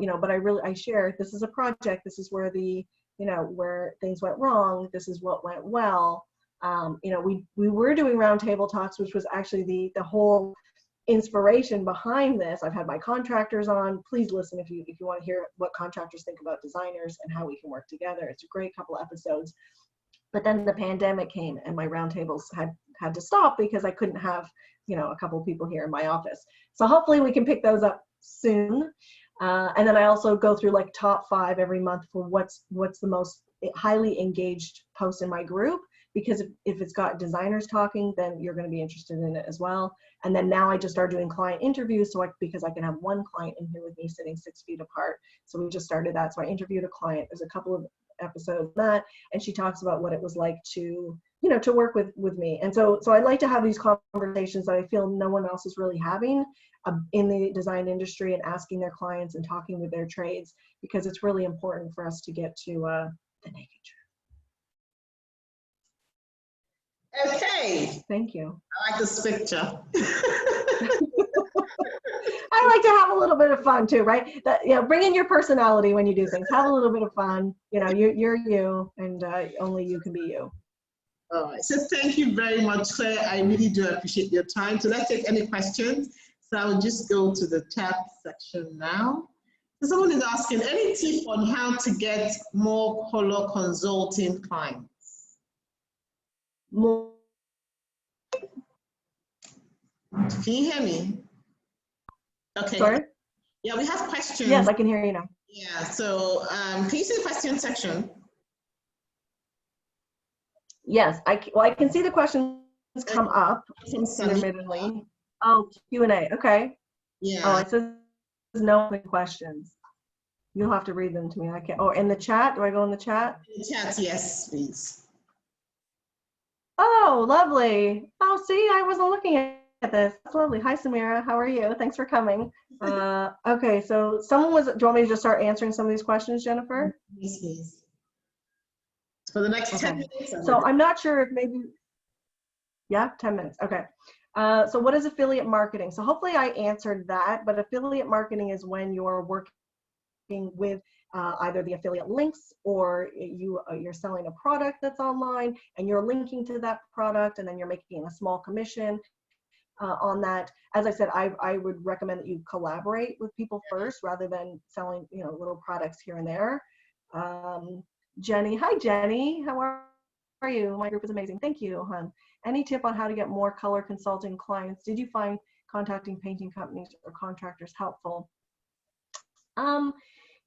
you know, but I share, this is a project, this is where where things went wrong, this is what went well. You know, we were doing roundtable talks, which was actually the whole inspiration behind this. I've had my contractors on. Please listen if you want to hear what contractors think about designers and how we can work together. It's a great couple episodes. But then the pandemic came and my roundtables had to stop because I couldn't have, you know, a couple of people here in my office. So hopefully we can pick those up soon. And then I also go through like top 5 every month for what's the most highly engaged post in my group, because if it's got designers talking, then you're going to be interested in it as well. And then now I just start doing client interviews, because I can have one client in here with me sitting 6 feet apart. So we just started that. So I interviewed a client. There's a couple of episodes of that, and she talks about what it was like to, you know, to work with me. And so I like to have these conversations that I feel no one else is really having in the design industry, and asking their clients and talking with their trades, because it's really important for us to get to the naked truth. Okay. Thank you. I like this picture. I like to have a little bit of fun too, right? You know, bring in your personality when you do things. Have a little bit of fun. You know, you're you, and only you can be you. All right. So thank you very much, Claire. I really do appreciate your time. So let's take any questions. So I will just go to the chat section now. So someone is asking, any tip on how to get more color consulting clients? More. Can you hear me? Okay. Sorry? Yeah, we have questions. Yes, I can hear you now. Yeah, so can you see the question section? Yes, I can see the questions come up intermittently. Oh, Q&A, okay. Yeah. Oh, it says no questions. You'll have to read them to me. I can't. Oh, in the chat? Do I go in the chat? In the chat, yes, please. Oh, lovely. Oh, see, I wasn't looking at this. That's lovely. Hi, Samira. How are you? Thanks for coming. Okay, so do you want me to just start answering some of these questions, Jennifer? Yes, please. For the next 10 minutes. So I'm not sure if maybe, yeah, 10 minutes. Okay. So what is affiliate marketing? So hopefully I answered that, but affiliate marketing is when you're working with either the affiliate links, or you're selling a product that's online and you're linking to that product, and then you're making a small commission. on that. As I said, I would recommend that you collaborate with people first rather than selling, you know, little products here and there. Jenny, hi Jenny, how are you? My group is amazing. Thank you, hon. Any tip on how to get more color consulting clients? Did you find contacting painting companies or contractors helpful?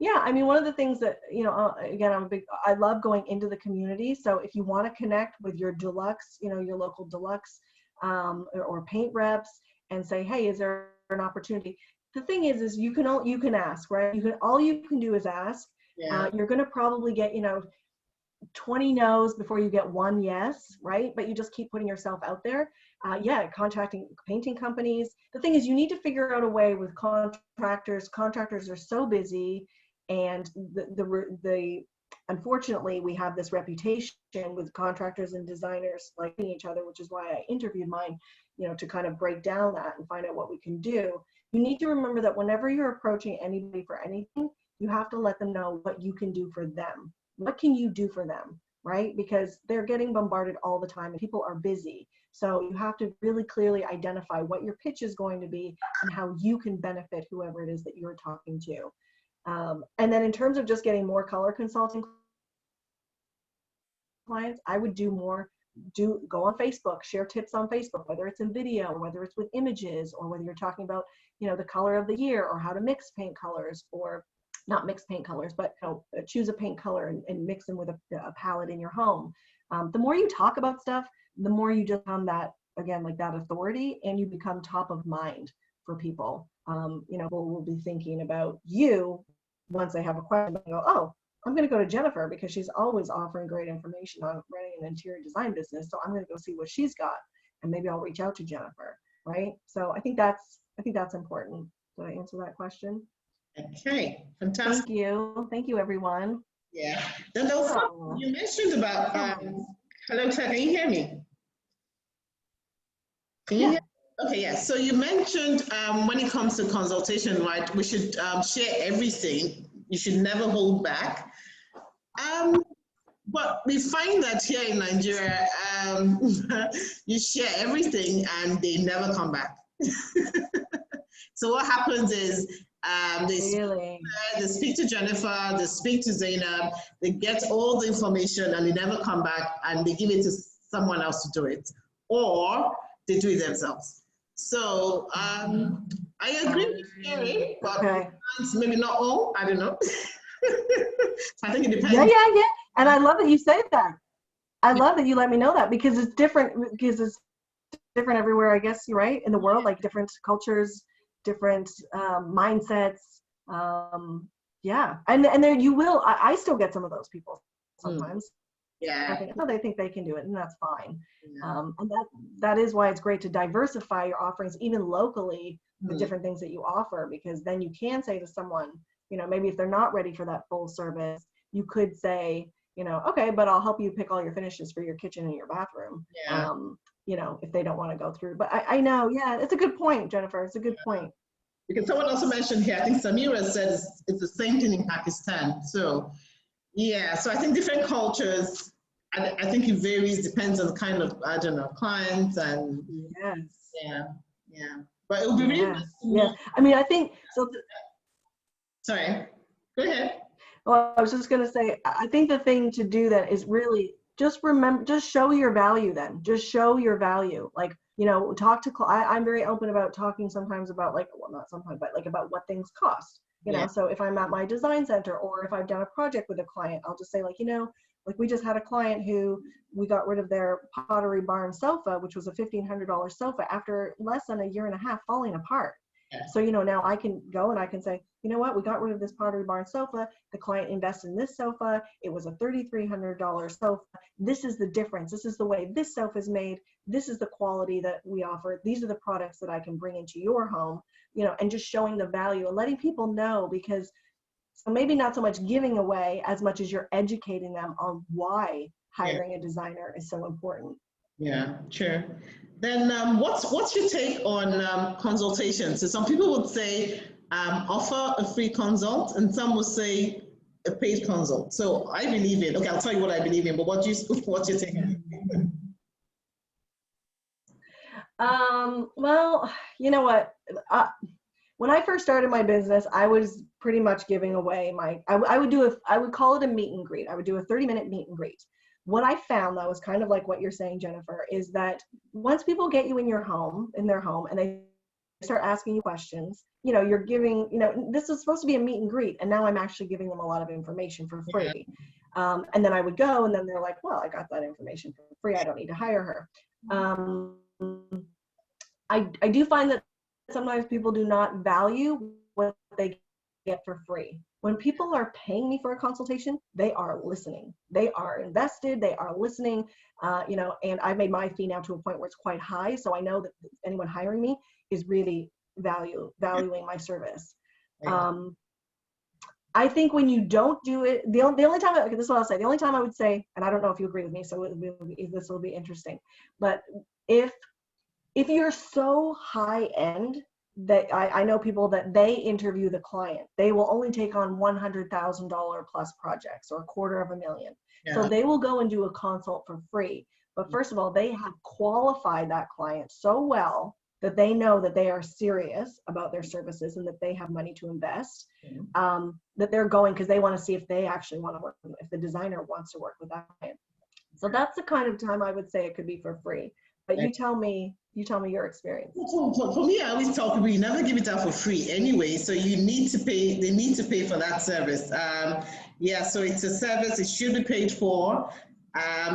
Yeah, I mean, one of the things that, you know, again, I love going into the community. So if you want to connect with your deluxe, you know, your local deluxe or paint reps and say, hey, is there an opportunity? The thing is you can ask, right? All you can do is ask. Yeah. You're going to probably get, you know, 20 no's before you get one yes, right? But you just keep putting yourself out there. Yeah, contacting painting companies. The thing is, you need to figure out a way with contractors. Contractors are so busy, and unfortunately, we have this reputation with contractors and designers liking each other, which is why I interviewed mine, you know, to kind of break down that and find out what we can do. You need to remember that whenever you're approaching anybody for anything, you have to let them know what you can do for them. What can you do for them, right? Because they're getting bombarded all the time and people are busy. So you have to really clearly identify what your pitch is going to be and how you can benefit whoever it is that you're talking to. And then in terms of just getting more color consulting clients, I would go on Facebook, share tips on Facebook, whether it's in video, whether it's with images, or whether you're talking about, you know, the color of the year or how to mix paint colors, or not mix paint colors, but you know, choose a paint color and mix them with a palette in your home. The more you talk about stuff, the more you just become that, again, like that authority, and you become top of mind for people. You know, people will be thinking about you once they have a question. They go, oh, I'm going to go to Jennifer because she's always offering great information on running an interior design business. So I'm going to go see what she's got, and maybe I'll reach out to Jennifer, right? So I think that's important. Did I answer that question? Okay, fantastic. Thank you, everyone. Yeah. Then you mentioned about hello, Claire, can you hear me? Can you hear? Okay, yeah. So you mentioned when it comes to consultation, right? We should share everything. You should never hold back. But we find that here in Nigeria, you share everything and they never come back. So what happens is they speak to Jennifer, they speak to Zainab, they get all the information and they never come back, and they give it to someone else to do it, or they do it themselves. So I agree with Sherry, but maybe not all, I don't know. I think it depends. Yeah. And I love that you say that. I love that you let me know that, because it's different everywhere, I guess, you're right, in the world, like different cultures, different mindsets. Yeah, and there you will. I still get some of those people sometimes. Yeah. I think, oh, they think they can do it, and that's fine. And that is why it's great to diversify your offerings, even locally, with different things that you offer, because then you can say to someone, you know, maybe if they're not ready for that full service, you could say, you know, okay, but I'll help you pick all your finishes for your kitchen and your bathroom. Yeah. You know, if they don't want to go through. But I know, yeah, it's a good point, Jennifer. It's a good point. Because someone also mentioned here, I think Samira said it's the same thing in Pakistan. So, yeah, so I think different cultures, I think it varies, depends on the kind of, I don't know, clients and. Yes. Yeah. But it would be really nice to know. I mean, I think, so. Sorry, go ahead. Well, I was just going to say, I think the thing to do that is really just show your value then. Just show your value. Like, you know, talk to, I'm very open about talking sometimes about, like, well, not sometimes, but like about what things cost, you know? So if I'm at my design center, or if I've done a project with a client, I'll just say, like, you know, like we just had a client who we got rid of their Pottery Barn sofa, which was a $1,500 sofa, after less than a year and a half falling apart. So, you know, now I can go and I can say, you know what, we got rid of this Pottery Barn sofa. The client invested in this sofa. It was a $3,300 sofa. This is the difference. This is the way this sofa is made. This is the quality that we offer. These are the products that I can bring into your home, you know, and just showing the value and letting people know, because so maybe not so much giving away as much as you're educating them on why hiring a designer is so important. Yeah, sure. Then what's your take on consultations? So some people would say offer a free consult, and some would say a paid consult. So I believe in, okay, I'll tell you what I believe in, but what's your take on it? Well, you know what? When I first started my business, I was pretty much giving away I would call it a meet and greet. I would do a 30-minute meet and greet. What I found that was kind of like what you're saying, Jennifer, is that once people get you in their home, and they start asking you questions, you're giving, this is supposed to be a meet and greet, and now I'm actually giving them a lot of information for free. And then I would go, and then they're like, well, I got that information for free. I don't need to hire her. I do find that sometimes people do not value what they get for free. When people are paying me for a consultation, they are listening. They are invested. They are listening. And I've made my fee now to a point where it's quite high. So I know that anyone hiring me is really valuing my service. I think when you don't do it, the only time, this is what I'll say, the only time I would say, and I don't know if you agree with me, so this will be interesting, but if you're so high end that I know people that they interview the client, they will only take on $100,000 plus projects or $250,000. Yeah. So they will go and do a consult for free. But first of all, they have qualified that client so well that they know that they are serious about their services and that they have money to invest, that they're going because they want to see if they actually want to work, if the designer wants to work with that client. So that's the kind of time I would say it could be for free. But you tell me your experience. For me, I always tell people you never give it out for free anyway. So you need to pay. They need to pay for that service. So it's a service. It should be paid for.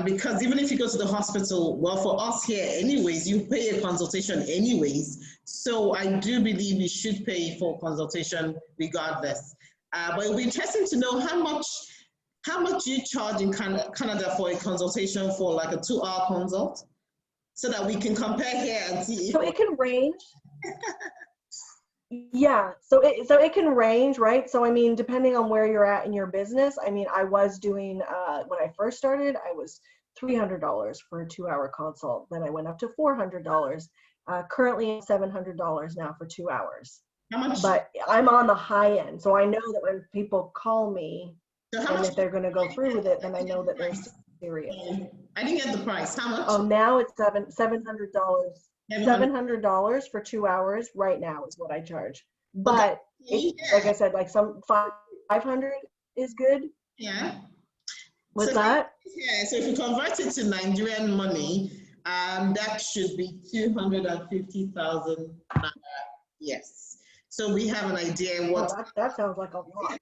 Because even if you go to the hospital, well, for us here anyways, you pay a consultation anyways. So I do believe you should pay for consultation regardless. But it'll be interesting to know how much you charge in Canada for a consultation for like a 2-hour consult, so that we can compare here and see. So it can range. Yeah, so it can range, right? So I mean, depending on where you're at in your business, I mean, I was doing, when I first started, I was $300 for a 2-hour consult. Then I went up to $400. Currently $700 now for 2 hours. How much? But I'm on the high end, so I know that when people call me, and if they're going to go through with it, then I know that they're serious. I didn't get the price. How much? Oh, now it's $700. $700 for 2 hours right now is what I charge. But like I said, like some 500 is good. Yeah. What's that? Yeah. So if you convert it to Nigerian money, that should be 250,000. Yes. So we have an idea what. Oh, that sounds like a lot.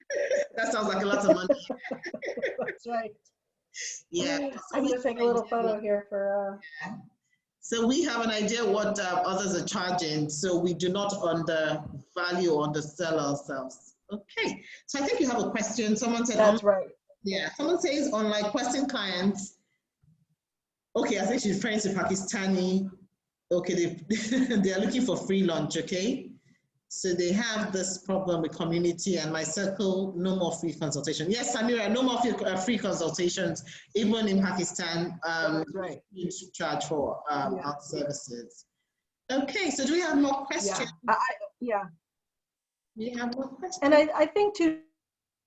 That sounds like a lot of money. That's right. Yeah. I'm going to take a little photo here for. So we have an idea what others are charging, so we do not undervalue or undersell ourselves. Okay, so I think you have a question. Someone said, that's right. Yeah, someone says online question clients. Okay, I think she's referring to Pakistani. Okay, they are looking for free lunch, okay? So they have this problem with community and my circle, no more free consultation. Yes, Samira, no more free consultations, even in Pakistan, right. You should charge for our services. Okay, so do we have more questions? Yeah. We have more questions. And I think too,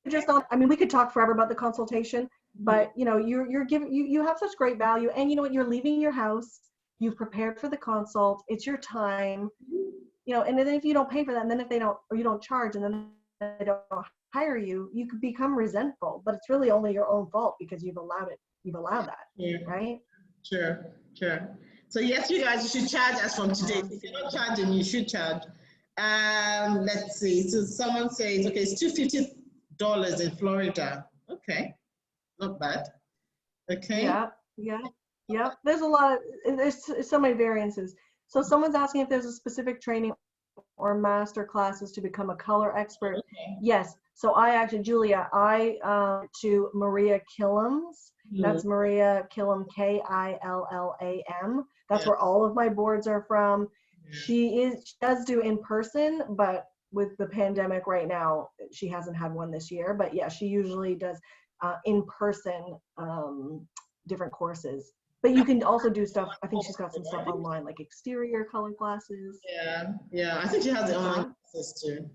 just on, I mean, we could talk forever about the consultation, but you're giving, you have such great value, and you know what, you're leaving your house, you've prepared for the consult, it's your time. And then if you don't pay for that, and then if they don't, or you don't charge, and then they don't hire you, you could become resentful. But it's really only your own fault because you've allowed that, right? Sure. So yes, you guys, you should charge as from today. If you're not charging, you should charge. Let's see. So someone says, okay, it's $250 in Florida. Okay, not bad. Okay. Yeah. There's a lot of, there's so many variances. So someone's asking if there's a specific training or master classes to become a color expert. Okay. Yes. So I actually, Julia, to Maria Killam's. That's Maria Killam, Killam. That's where all of my boards are from. She does do in person, but with the pandemic right now, she hasn't had one this year. But yeah, she usually does in person different courses. But you can also do stuff, I think she's got some stuff online, like exterior color classes. Yeah. I think she has the online classes too.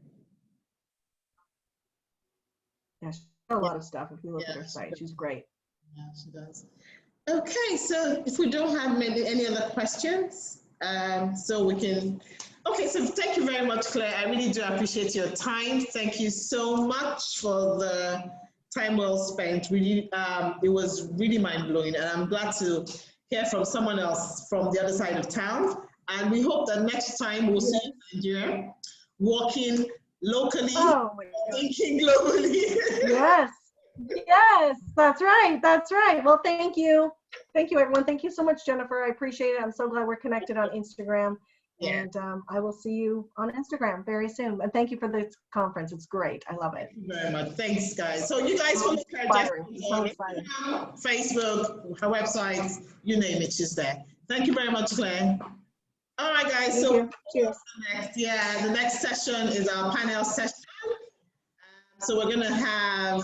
Yeah, she's got a lot of stuff. If you look at her site, she's great. Yeah, she does. Okay, so if we don't have maybe any other questions, So we can. Okay, so thank you very much, Claire. I really do appreciate your time. Thank you so much for the time well spent. Really, it was really mind blowing, and I'm glad to hear from someone else from the other side of town. And we hope that next time we'll see you in Nigeria, walking locally, thinking globally. Yes, yes, that's right. That's right. Well, thank you. Thank you, everyone. Thank you so much, Jennifer. I appreciate it. I'm so glad we're connected on Instagram. Yeah. And I will see you on Instagram very soon. And thank you for this conference. It's great. I love it. Thank you very much. Thanks, guys. So you guys follow Claire on Facebook, her website, you name it, she's there. Thank you very much, Claire. All right, guys. So the next session is our panel session. So we're going to have,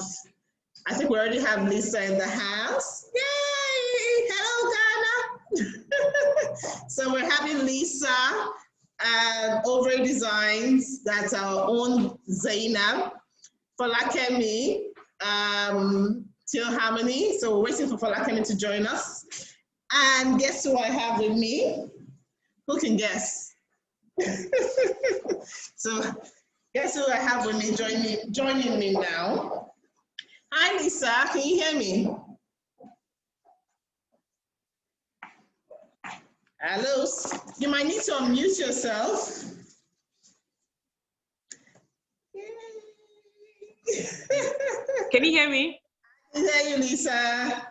I think we already have Lisa in the house. Yay! Hello, Ghana. So we're having Lisa Overy Designs, that's our own Zainab, Folakemi, Till Harmony. So we're waiting for Folakemi to join us. And guess who I have with me? Who can guess? So guess who I have with me joining me now? Hi, Lisa, can you hear me? Hello, you might need to unmute yourself. Can you hear me? I can hear you, Lisa.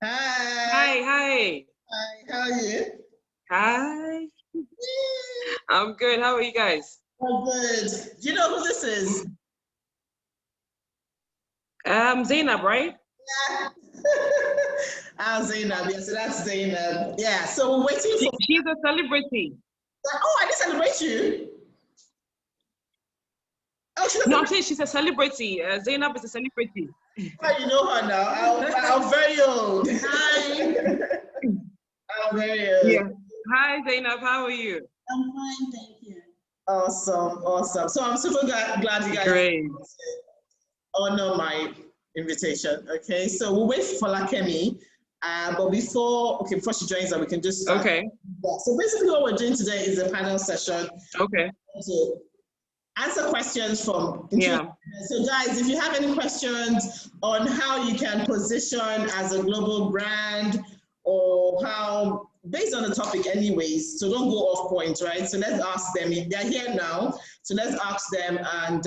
Hi. Hi, hi. Hi, how are you? Hi. I'm good. How are you guys? Oh, good. Do you know who this is? Zainab, right? Yeah. Zainab, yeah, so that's Zainab. Yeah, so we're waiting for... She's a celebrity. Oh, I didn't celebrate you. Oh, no, I'm saying she's a celebrity. Zainab is a celebrity. Oh, you know her now. I'm very old. Hi. I'm very old. Yeah. Hi, Zainab. How are you? I'm fine, thank you. Awesome, awesome. So I'm super glad you guys honor my invitation. Okay, so we'll wait for Folakemi. But before she joins us, we can just start. Okay. So basically what we're doing today is a panel session. Okay. To answer questions from So guys, if you have any questions on how you can position as a global brand, or how, based on the topic anyways, so don't go off point, right? So let's ask them. They're here now, so let's ask them, and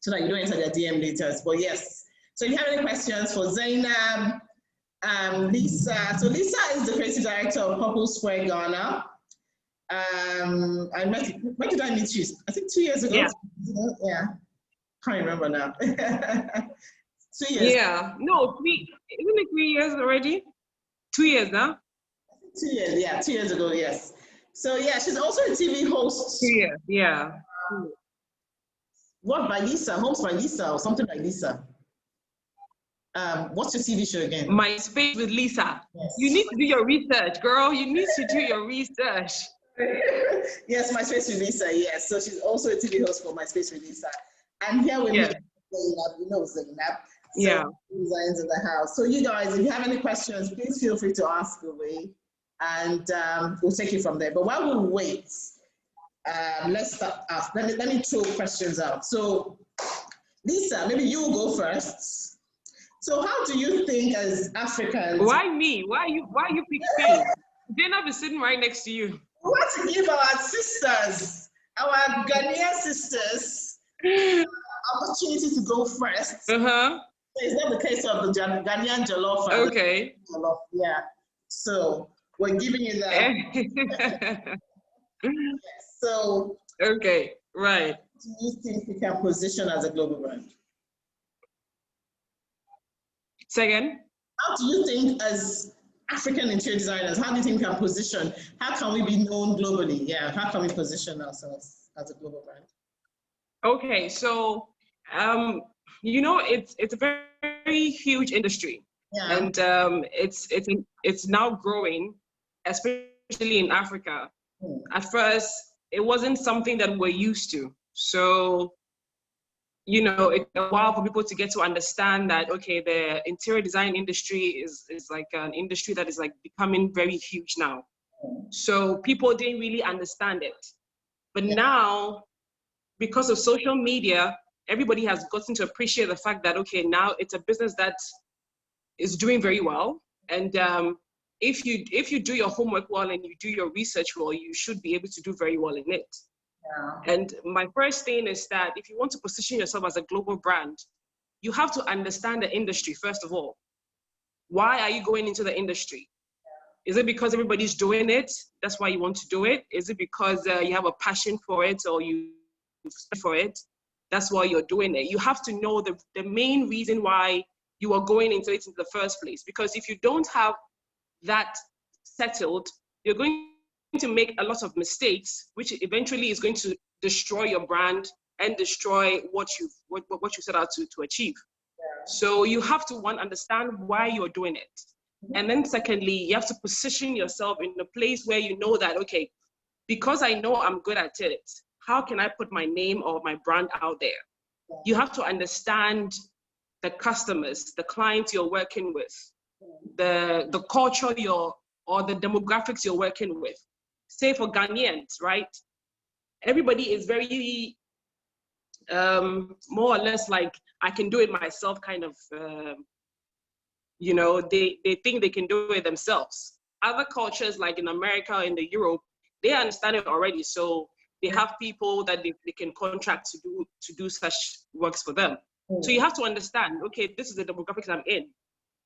so that you don't enter their DM later. But yes, so if you have any questions for Zainab, Lisa. So Lisa is the creative director of Purple Square Ghana. when did I meet you? I think 2 years ago. Yeah. Can't remember now. 2 years. Yeah. No, isn't it 3 years already? 2 years now? 2 years, yeah, 2 years ago, yes. So yeah, she's also a TV host. 2 years, yeah. What by Lisa? Homes by Lisa or something like Lisa. What's your TV show again? My Space with Lisa. Yes. You need to do your research, girl. You need to do your research. Yes, My Space with Lisa, yes. So she's also a TV host for My Space with Lisa. And here with me, Zainab, you know Zainab. So yeah. Zainab's in the house. So you guys, if you have any questions, please feel free to ask away. And we'll take it from there. But while we wait, let's start off. Let me throw questions out. So Lisa, maybe you go first. So how do you think as Africans? Why me? Why you pick me? Zainab is sitting right next to you. We want to give our sisters, our Ghanaian sisters, opportunity to go first. It's not the case of the Ghanaian jollof. Okay. Jollof, yeah. So we're giving you that. So. Okay, right. Do you think we can position as a global brand? Second. How do you think as African interior designers, how do you think we can position? How can we be known globally? Yeah, how can we position ourselves as a global brand? Okay, so you know, it's a very huge industry, and it's now growing, especially in Africa. At first, it wasn't something that we're used to, so you know, it took a while for people to get to understand that, okay, the interior design industry is like an industry that is like becoming very huge now. So people didn't really understand it. But now, because of social media, everybody has gotten to appreciate the fact that, okay, now it's a business that is doing very well. And if you do your homework well and you do your research well, you should be able to do very well in it. Yeah. And my first thing is that if you want to position yourself as a global brand, you have to understand the industry, first of all. Why are you going into the industry? Is it because everybody's doing it? That's why you want to do it? Is it because you have a passion for it or you for it? That's why you're doing it. You have to know the main reason why you are going into it in the first place. Because if you don't have that settled, you're going to make a lot of mistakes, which eventually is going to destroy your brand and destroy what you set out to achieve. Yeah. So you have to, one, understand why you're doing it. And then secondly, you have to position yourself in a place where you know that, okay, because I know I'm good at it, how can I put my name or my brand out there? You have to understand the customers, the clients you're working with, the culture or the demographics you're working with. Say for Ghanaians, right? Everybody is very, more or less like, I can do it myself kind of, you know, they think they can do it themselves. Other cultures like in America and in Europe, they understand it already. So they have people that they can contract to do such works for them. So you have to understand, okay, this is the demographics I'm in.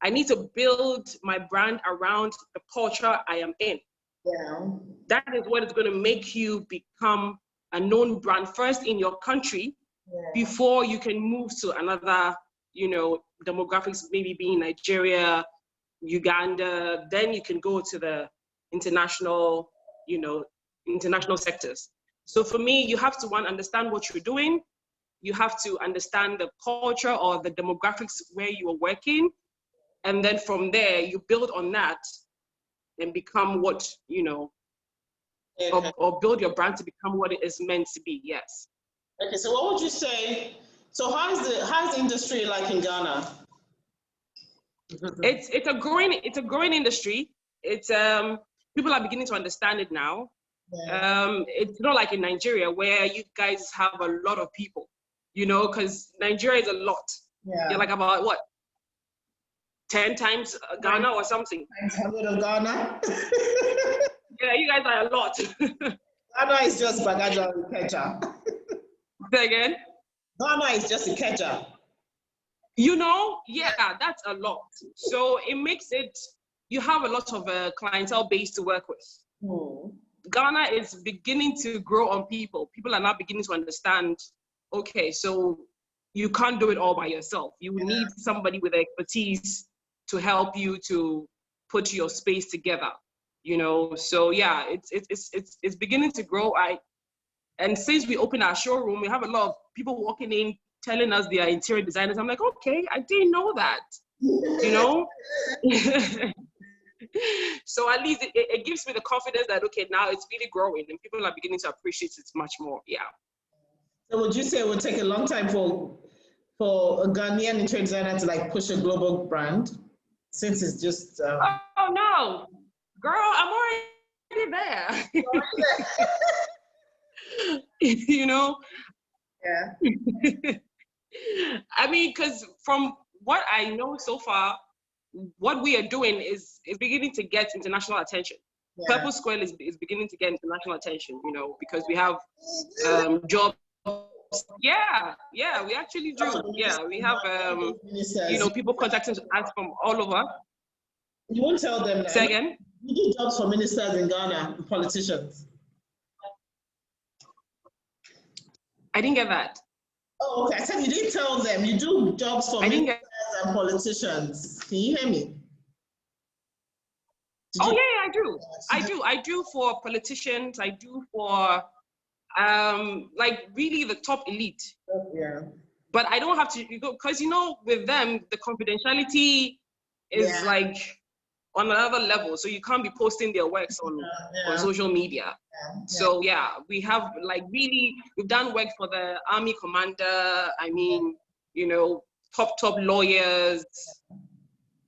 I need to build my brand around the culture I am in. Yeah. That is what is going to make you become a known brand first in your country before you can move to another, you know, demographics, maybe being Nigeria, Uganda, then you can go to the international, you know, international sectors. So for me, you have to, one, understand what you're doing. You have to understand the culture or the demographics where you are working. And then from there, you build on that and become what, you know, or build your brand to become what it is meant to be, yes. Okay, so what would you say, so how's the industry like in Ghana? It's a growing industry. It's people are beginning to understand it now. Yeah. It's not like in Nigeria where you guys have a lot of people, you know, because Nigeria is a lot. Yeah. You're like about what? 10 times Ghana or something. 100 of Ghana. Yeah, you guys are a lot. Ghana is just Bagaja and Ikeja. Say again? Ghana is just Ikeja. You know, yeah, that's a lot. So it makes it, you have a lot of clientele base to work with. Ghana is beginning to grow on people. People are now beginning to understand, okay, so you can't do it all by yourself. You need somebody with expertise to help you to put your space together, you know? So yeah, it's beginning to grow. And since we opened our showroom, we have a lot of people walking in telling us they are interior designers. I'm like, okay, I didn't know that, you know? So at least it gives me the confidence that, okay, now it's really growing and people are beginning to appreciate it much more, yeah. So would you say it would take a long time for a Ghanaian interior designer to like push a global brand, since it's just... Oh no, girl, I'm already there. You know? Yeah. I mean, because from what I know so far, what we are doing is beginning to get international attention. Yeah. Purple Square is beginning to get international attention, you know, because we have jobs. Yeah, we actually do. Yeah, we have, you know, people contacting us from all over. You won't tell them that. Say again? You do jobs for ministers in Ghana, politicians. I didn't get that. Oh, okay. I said you didn't tell them. You do jobs for ministers and politicians. Can you hear me? Oh, yeah, I do. I do for politicians. I do for, like, really the top elite. Yeah. But I don't have to go, because, you know, with them, the confidentiality is like on another level. So you can't be posting their works on social media. So yeah, we have like really, we've done work for the Army Commander. I mean, you know, top lawyers.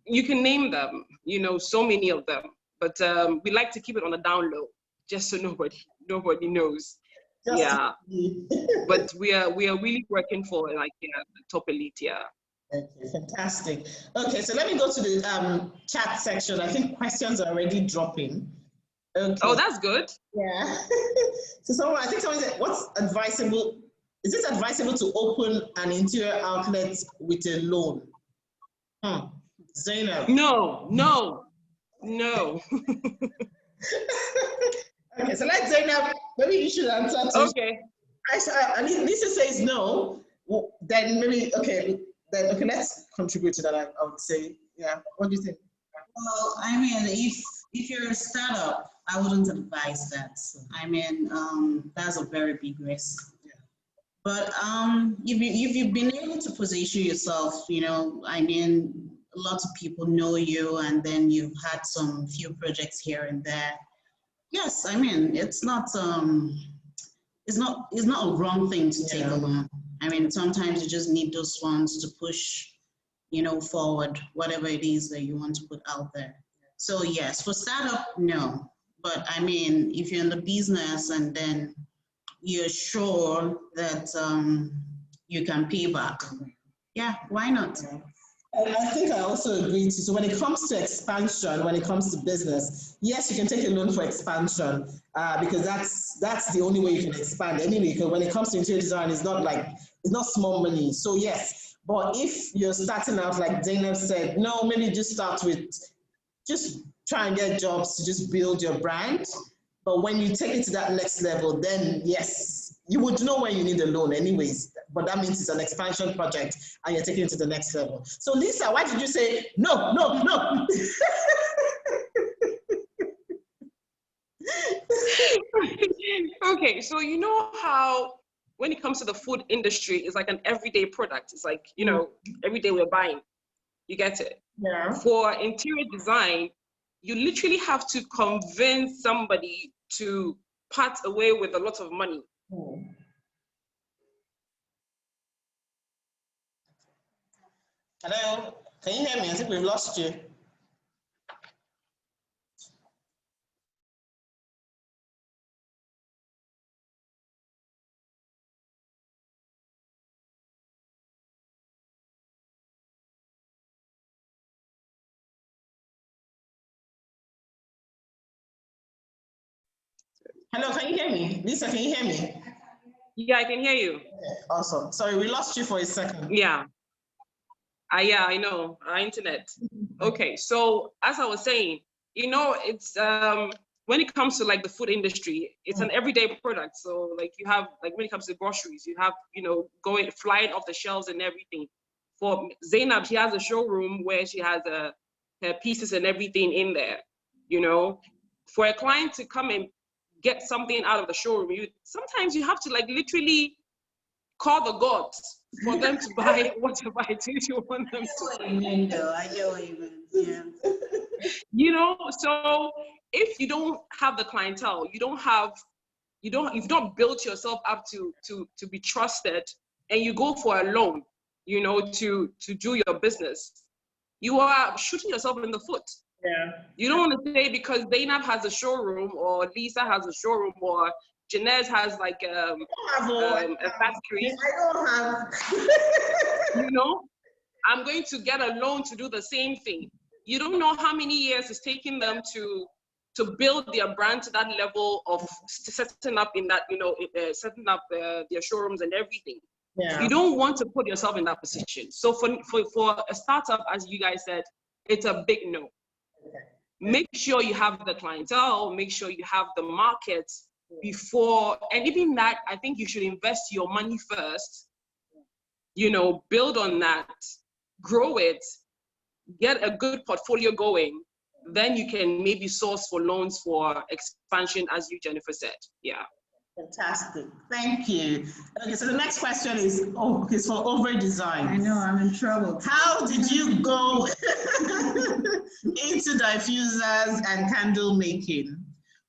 You can name them, you know, so many of them. but we like to keep it on the down low, just so nobody knows. Just yeah, but we are really working for like the top elite. Yeah. Okay, fantastic. Okay, so let me go to the chat section. I think questions are already dropping. Okay. Oh, that's good. Yeah. So I think someone said, what's advisable? Is it advisable to open an interior outlet with a loan? Zainab. No. Okay, so let Zainab, maybe you should answer to. Okay. I mean, Lisa says no. Well, then maybe, okay, let's contribute to that, I would say. Yeah, what do you think? Well, I mean, if you're a startup, I wouldn't advise that. I mean, that's a very big risk. Yeah. But if you've been able to position yourself, you know, I mean, a lot of people know you, and then you've had some few projects here and there. Yes, I mean, it's not a wrong thing to take a loan. I mean, sometimes you just need those funds to push, you know, forward whatever it is that you want to put out there. So yes, for startup, no. But I mean, if you're in the business and then you're sure that you can pay back, yeah, why not? And I think I also agree too. So when it comes to expansion, when it comes to business, yes, you can take a loan for expansion because that's the only way you can expand anyway. Because when it comes to interior design, it's not small money. So yes, but if you're starting out, like Zainab said, no, maybe just start with just try and get jobs to just build your brand. But when you take it to that next level, then yes, you would know when you need a loan anyways. But that means it's an expansion project and you're taking it to the next level. So Lisa, why did you say no? Okay, so you know how when it comes to the food industry, it's like an everyday product. It's like, you know, every day we're buying. You get it? Yeah. For interior design, you literally have to convince somebody to part away with a lot of money. Hello, can you hear me? I think we've lost you. Hello, can you hear me? Lisa, can you hear me? Yeah, I can hear you. Okay, awesome. Sorry, we lost you for a second. Yeah. Yeah, I know, our internet. Okay, so as I was saying, you know, it's when it comes to like the food industry, it's an everyday product. So like you have, like when it comes to groceries, you have, you know, flying off the shelves and everything. For Zainab, she has a showroom where she has her pieces and everything in there, you know. For a client to come and get something out of the showroom, sometimes you have to like literally call the gods for them to buy whatever it is you want them to. I know what you mean. Yeah. You know, so if you don't have the clientele, you've not built yourself up to be trusted, and you go for a loan, you know, to do your business, you are shooting yourself in the foot. Yeah. You don't want to say because Zainab has a showroom, or Lisa has a showroom, or Janez has like a factory. I don't have. You know, I'm going to get a loan to do the same thing. You don't know how many years it's taking them to build their brand to that level of setting up in that, you know, setting up their showrooms and everything. Yeah. You don't want to put yourself in that position. So for a startup, as you guys said, it's a big no. Okay. Make sure you have the clientele, make sure you have the market before, and even that, I think you should invest your money first, you know, build on that, grow it, get a good portfolio going, then you can maybe source for loans for expansion, as you, Jennifer, said. Yeah. Fantastic. Thank you. Okay, so the next question is, it's for Over Design. I know, I'm in trouble. How did you go into diffusers and candle making?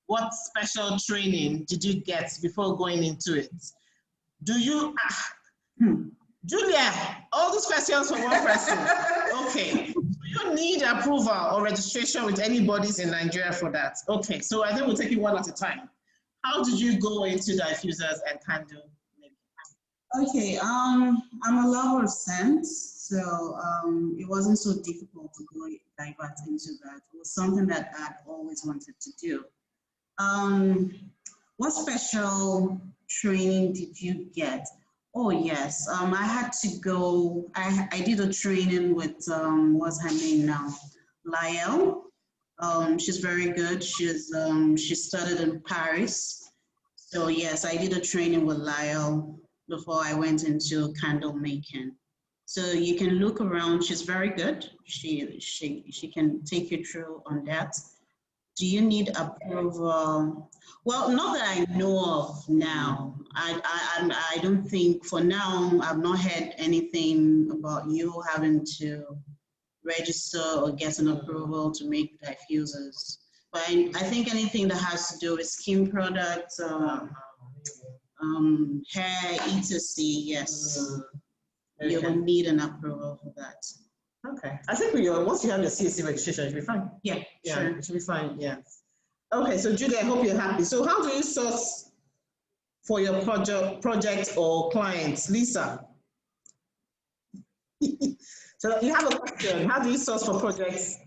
What special training did you get before going into it? Do you, Julia, all these questions for one person. Okay, You need approval or registration with anybody's in Nigeria for that. Okay, so I think we'll take it one at a time. How did you go into diffusers and candle making? Okay, I'm a lover of scents, so it wasn't so difficult to go divert into that. It was something that I'd always wanted to do. What special training did you get? Oh yes, I had to go, I did a training with, what's her name now? Lael. She's very good. She studied in Paris. So yes, I did a training with Lael before I went into candle making. So you can look around, she's very good. She can take you through on that. Do you need approval? Well, not that I know of now. I don't think, for now, I've not heard anything about you having to register or get an approval to make diffusers. But I think anything that has to do with skin products, hair, etc., yes, Okay. you will need an approval for that. Okay, I think once you have your CAC registration, it should be fine. Yeah, Yeah, sure. it should be fine, yeah. Okay, so Judy, I hope you're happy. So how do you source for your project or clients? Lisa? So you have a question, how do you source for projects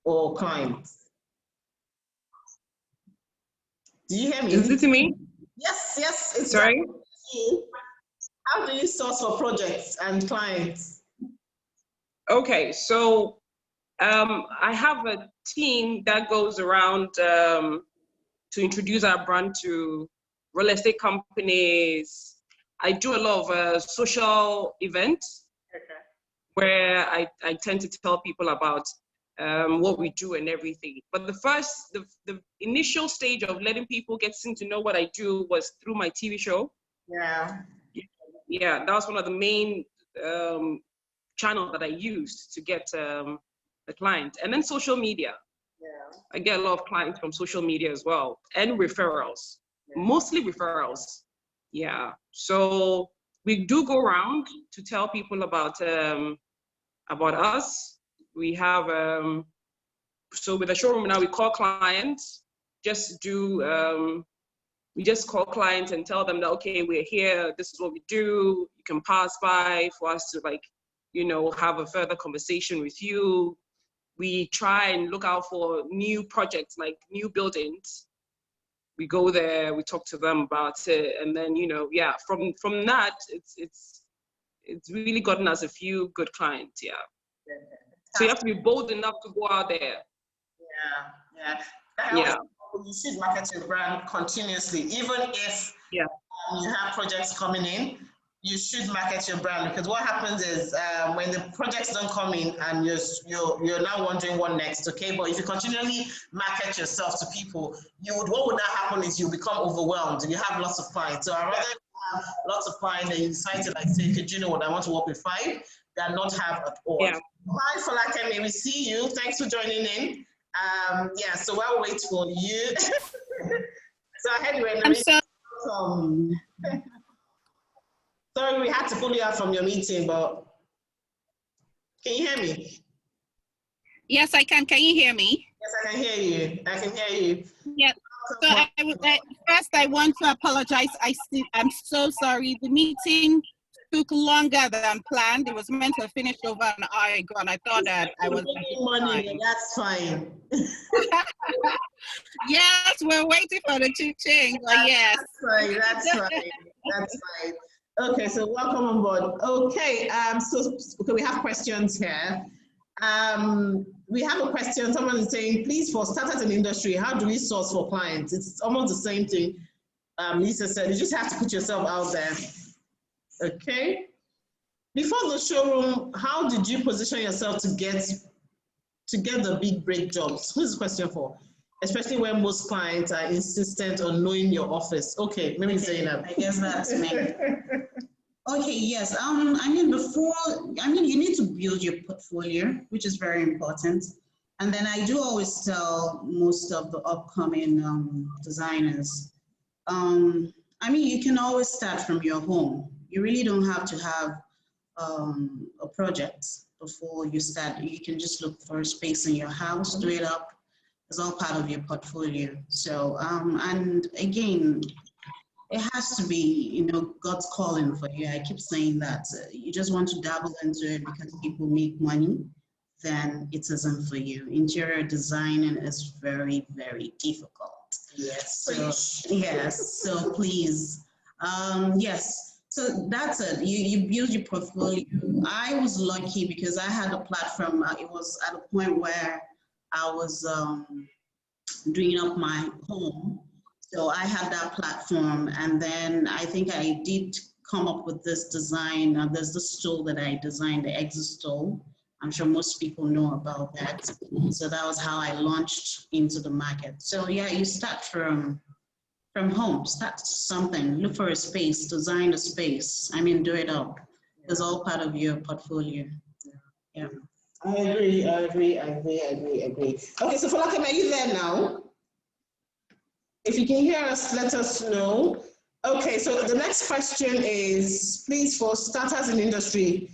or clients? Do you hear me? Is it to me? Yes, it's Sorry? How do you source for projects and clients? Okay, so I have a team that goes around to introduce our brand to real estate companies. I do a lot of social events where I tend to tell people about what we do and everything. But the initial stage of letting people get to know what I do was through my TV show. Yeah, that was one of the main channels that I used to get the client. And then social media. Yeah. I get a lot of clients from social media as well, and referrals, mostly referrals. Yeah, so we do go around to tell people about us. We have, so with the showroom now, we call clients, we just call clients and tell them that, okay, we're here, this is what we do, you can pass by for us to have a further conversation with you. We try and look out for new projects, like new buildings. We go there, we talk to them about it, and then, yeah, from that, it's really gotten us a few good clients, yeah. So you have to be bold enough to go out there. Yeah. You should market your brand continuously, even if you have projects coming in. You should market your brand, because what happens is when the projects don't come in and you're now wondering what next, okay? But if you continually market yourself to people, what would not happen is you become overwhelmed and you have lots of clients. So I'd rather have lots of clients and you decide to say, okay, do you know what, I want to work with 5 than not have at all. Yeah. Hi, Falake, may we see you? Thanks for joining in. So while we wait for you. So anyway, sorry, we had to pull you out from your meeting, but can you hear me? Yes, I can. Can you hear me? Yes, I can hear you. I can hear you. Yeah. So first, I want to apologize. I'm so sorry. The meeting took longer than planned. It was meant to finish over an hour ago, and I thought that I was money. That's fine. Yes, we're waiting for the change. But yes, that's fine. Okay, so welcome on board. Okay, so we have questions here. We have a question. Someone is saying, please, for starters in the industry, how do we source for clients? It's almost the same thing Lisa said. You just have to put yourself out there. Okay. Before the showroom, how did you position yourself to get the big break jobs? Who's the question for? Especially when most clients are insistent on knowing your office. Okay, maybe Zainab. I guess that's me. Okay, yes. You need to build your portfolio, which is very important. And then I do always tell most of the upcoming designers, you can always start from your home. You really don't have to have a project. before you start. You can just look for a space in your house, do it up. It's all part of your portfolio. So, and again, it has to be, you know, God's calling for you. I keep saying that. You just want to dabble into it because people make money, then it isn't for you. Interior designing is very, very difficult. Yes. So, yes. So please, yes. So that's it. You build your portfolio. I was lucky because I had a platform. It was at a point where I was doing up my home. So I had that platform, and then I think I did come up with this design. There's this stool that I designed, the exit stool. I'm sure most people know about that. So that was how I launched into the market. So yeah, you start from home, start something, look for a space, design a space. I mean, do it up. It's all part of your portfolio. Yeah. I agree. Okay, so Folake, are you there now? If you can hear us, let us know. Okay, so the next question is, please, for starters in the industry,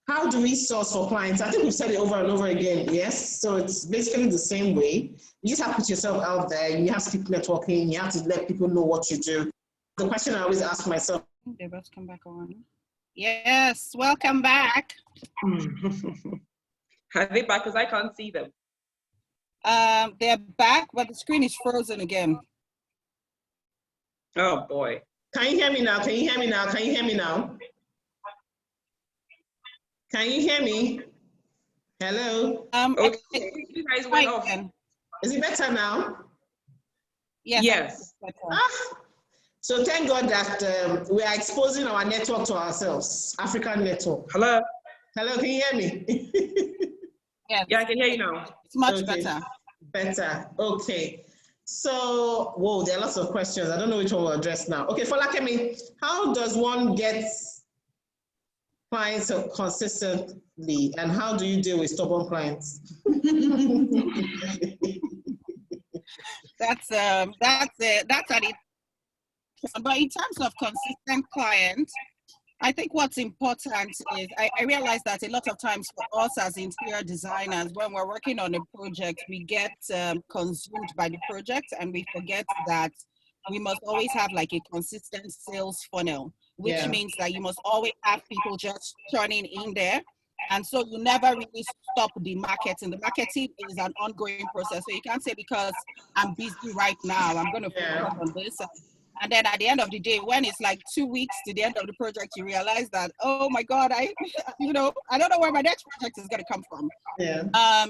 how do we source for clients? I think we've said it over and over again, yes? So it's basically the same way. You just have to put yourself out there. You have to keep networking. You have to let people know what you do. The question I always ask myself. They both come back on. Yes, welcome back. Are they back? Because I can't see them. They're back, but the screen is frozen again. Oh boy. Can you hear me now? Can you hear me now? Can you hear me now? Can you hear me? Hello? Okay. You guys went off. Is it better now? Yes. So thank God that we are exposing our network to ourselves, African network. Hello? Hello, can you hear me? Yes. Yeah, I can hear you now. It's much better. Better, okay. So, whoa, there are lots of questions. I don't know which one we'll address now. Okay, Folake, how does one get clients consistently, and how do you deal with stubborn clients? That's it. But in terms of consistent clients, I think what's important is I realize that a lot of times for us as interior designers, when we're working on a project, we get consumed by the project and we forget that we must always have like a consistent sales funnel, which means that you must always have people just turning in there. And so you never really stop the marketing. The marketing is an ongoing process. So you can't say because I'm busy right now, I'm going to focus on this. And then at the end of the day, when it's like 2 weeks to the end of the project, you realize that, oh my God, I don't know where my next project is going to come from. Yeah.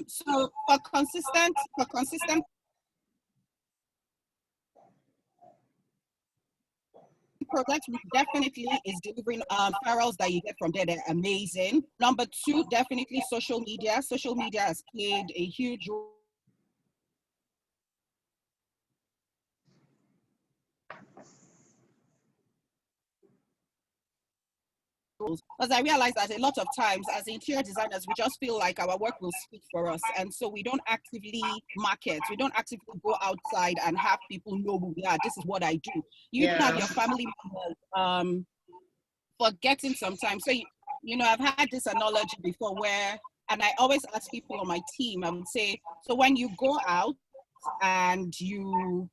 So for consistent projects, definitely is delivering referrals that you get from there. They're amazing. Number two, definitely social media. Social media has played a huge role. Because I realize that a lot of times as interior designers, we just feel like our work will speak for us. And so we don't actively market. We don't actively go outside and have people know who we are. This is what I do. You have your family members forgetting sometimes. So, you know, I've had this analogy before where, and I always ask people on my team, I would say, so when you go out and you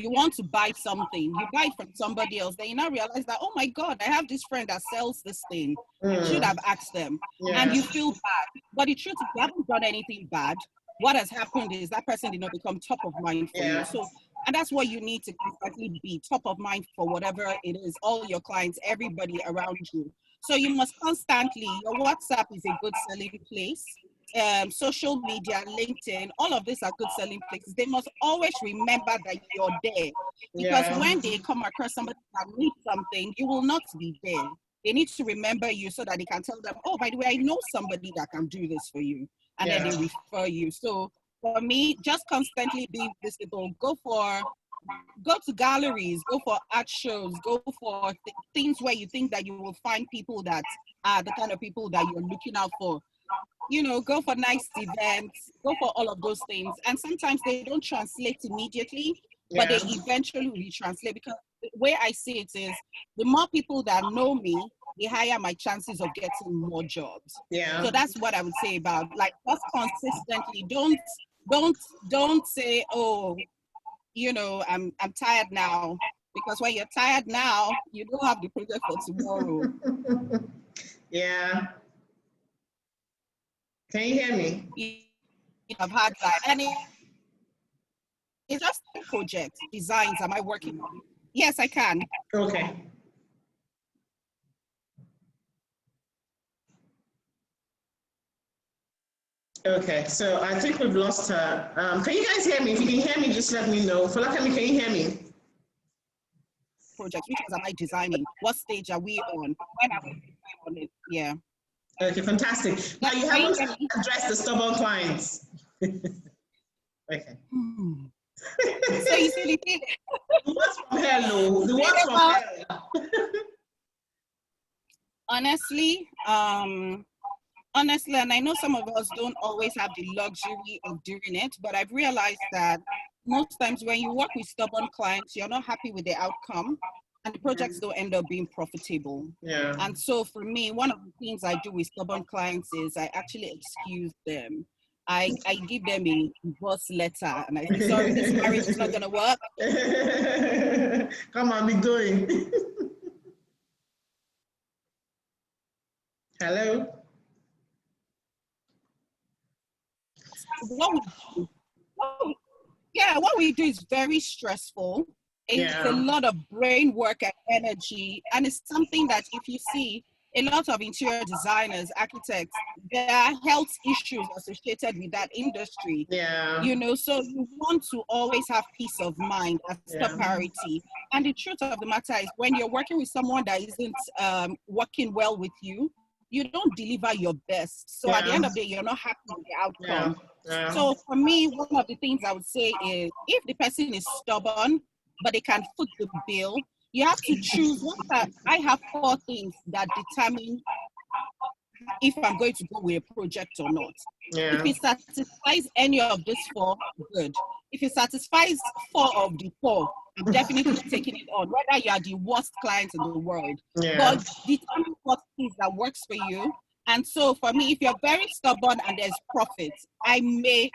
want to buy something, you buy it from somebody else, then you now realize that, oh my God, I have this friend that sells this thing. I should have asked them. And you feel bad. But the truth is, you haven't done anything bad. What has happened is that person did not become top of mind for you. So, and that's what you need to constantly be, top of mind for whatever it is, all your clients, everybody around you. So you must constantly, your WhatsApp is a good selling place. Social media, LinkedIn, all of these are good selling places. They must always remember that you're there, because when they come across somebody that needs something, you will not be there. They need to remember you so that they can tell them, oh, by the way, I know somebody that can do this for you, and then they refer you. So for me, just constantly be visible. Go to galleries, go for art shows, go for things where you think that you will find people that are the kind of people that you're looking out for. You know, go for nice events, go for all of those things. And sometimes they don't translate immediately, but they eventually retranslate, because the way I see it is, the more people that know me, the higher my chances of getting more jobs. Yeah. So that's what I would say about, like, just consistently. Don't say, oh, you know, I'm tired now, because when you're tired now, you don't have the project for tomorrow. Yeah. Can you hear me? I've had that, and it's just project designs. Am I working on? Yes, I can. Okay. Okay, so I think we've lost her. Can you guys hear me? If you can hear me, just let me know. Folakemi, can you hear me? Project, which ones am I designing? What stage are we on? When are we on it? Yeah. Okay, fantastic. Now you haven't addressed the stubborn clients. Okay. So you see the thing. The ones from hell, no. The ones from hell. Honestly, and I know some of us don't always have the luxury of doing it, but I've realized that most times when you work with stubborn clients, you're not happy with the outcome, and the projects don't end up being profitable. Yeah. And so for me, one of the things I do with stubborn clients is I actually excuse them. I give them a divorce letter, and I say, sorry, this marriage is not going to work. Come on, be going. Hello? What we do is very stressful. It's a lot of brain work and energy, and it's something that if you see a lot of interior designers, architects, there are health issues associated with that industry. Yeah. You know, so you want to always have peace of mind as top priority. And the truth of the matter is, when you're working with someone that isn't working well with you, you don't deliver your best. So at the end of the day, you're not happy with the outcome. Yeah. So for me, one of the things I would say is, if the person is stubborn, but they can foot the bill, you have to choose. I have 4 things that determine if I'm going to go with a project or not. Yeah. If it satisfies any of these 4, good. If it satisfies 4 of the 4, I'm definitely taking it on, whether you are the worst client in the world. Yeah. But determine what things that works for you. And so for me, if you're very stubborn and there's profit, I may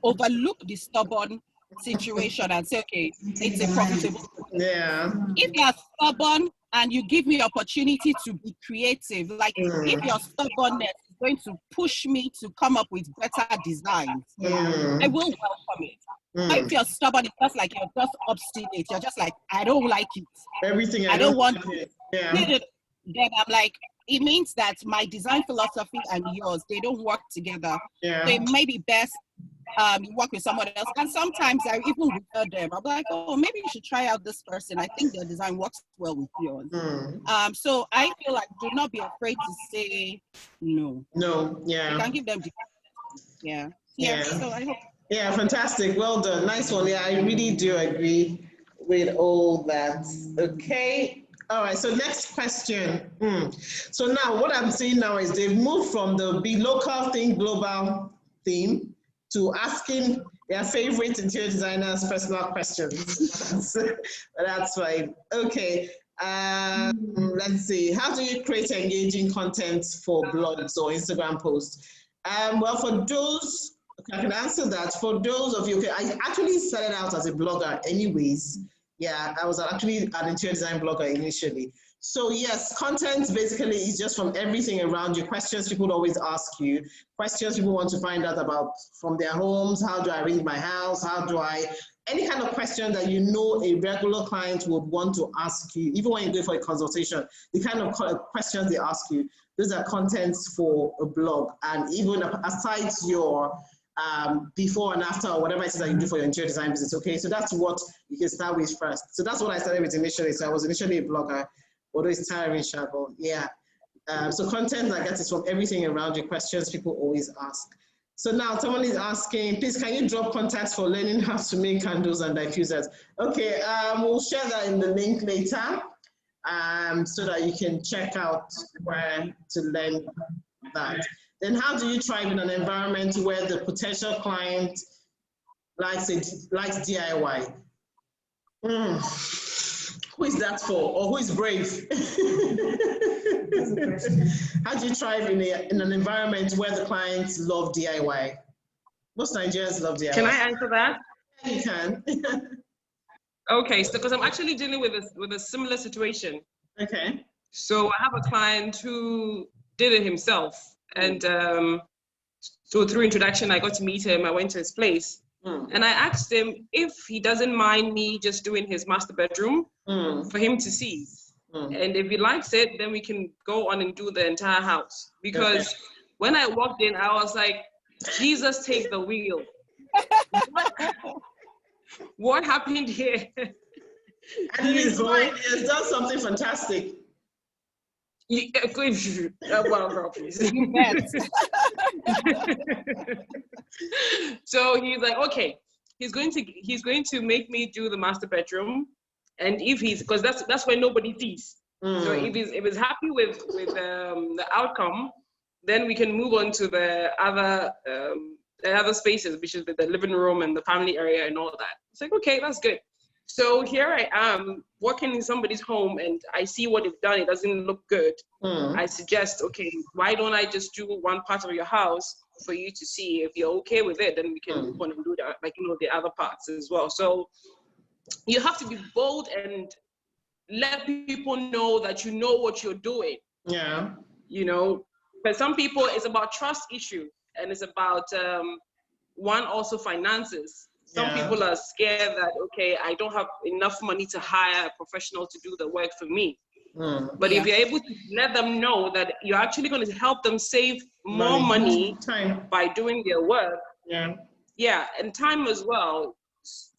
overlook the stubborn situation and say, okay, it's a profitable. Yeah. If you're stubborn and you give me opportunity to be creative, like if your stubbornness is going to push me to come up with better designs, I will welcome it. But if you're stubborn, it's just like you're just obstinate. You're just like, I don't like it. Everything I don't want it. Yeah. Then I'm like, it means that my design philosophy and yours, they don't work together. Yeah. So it may be best you work with someone else. And sometimes I even refer them. I'm like, oh, maybe you should try out this person. I think their design works well with yours. So I feel like, do not be afraid to say no. No, yeah. You can give them the So I hope. Yeah, fantastic. Well done. Nice one. Yeah, I really do agree with all that. Okay. All right, so next question. So now what I'm seeing now is they've moved from the be local, think global theme to asking their favorite interior designers personal questions. That's fine. Okay, let's see. How do you create engaging content for blogs or Instagram posts? Well, for those, I can answer that. For those of you, I actually started out as a blogger anyways. Yeah, I was actually an interior design blogger initially. So yes, content basically is just from everything around you. Questions people always ask you, questions people want to find out about from their homes. How do I arrange my house? Any kind of question that you know a regular client would want to ask you, even when you go for a consultation, the kind of questions they ask you, those are contents for a blog. And even aside your before and after, or whatever it is that you do for your interior design business, okay? So that's what you can start with first. So that's what I started with initially. So I was initially a blogger, although it's tiring, Shago. Yeah. So content I get is from everything around you, questions people always ask. So now someone is asking, please, can you drop contacts for learning how to make candles and diffusers? Okay, we'll share that in the link later so that you can check out where to learn that. Then how do you thrive in an environment where the potential client likes DIY? Who is that for, or who is brave? How do you thrive in an environment where the clients love DIY? Most Nigerians love DIY. Can I answer that? Yeah, you can. Okay, so because I'm actually dealing with a similar situation. Okay. So I have a client who did it himself, and so through introduction, I got to meet him. I went to his place, and I asked him if he doesn't mind me just doing his master bedroom for him to see. And if he likes it, then we can go on and do the entire house. Because when I walked in, I was like, Jesus, take the wheel. What happened here? And he's fine. He has done something fantastic. Well, girl, please. So he's like, okay, he's going to make me do the master bedroom, and if he's, because that's where nobody sees. So if he's happy with the outcome, then we can move on to the other spaces, which is the living room and the family area and all that. It's like, okay, that's good. So here I am working in somebody's home, and I see what they've done. It doesn't look good. I suggest, okay, why don't I just do one part of your house for you to see? If you're okay with it, then we can move on and do that, like, the other parts as well. So you have to be bold and let people know that you know what you're doing. Yeah. But some people, it's about trust issue, and it's about also finances. Some people are scared that, okay, I don't have enough money to hire a professional to do the work for me. But if you're able to let them know that you're actually going to help them save more money by doing their work, and time as well,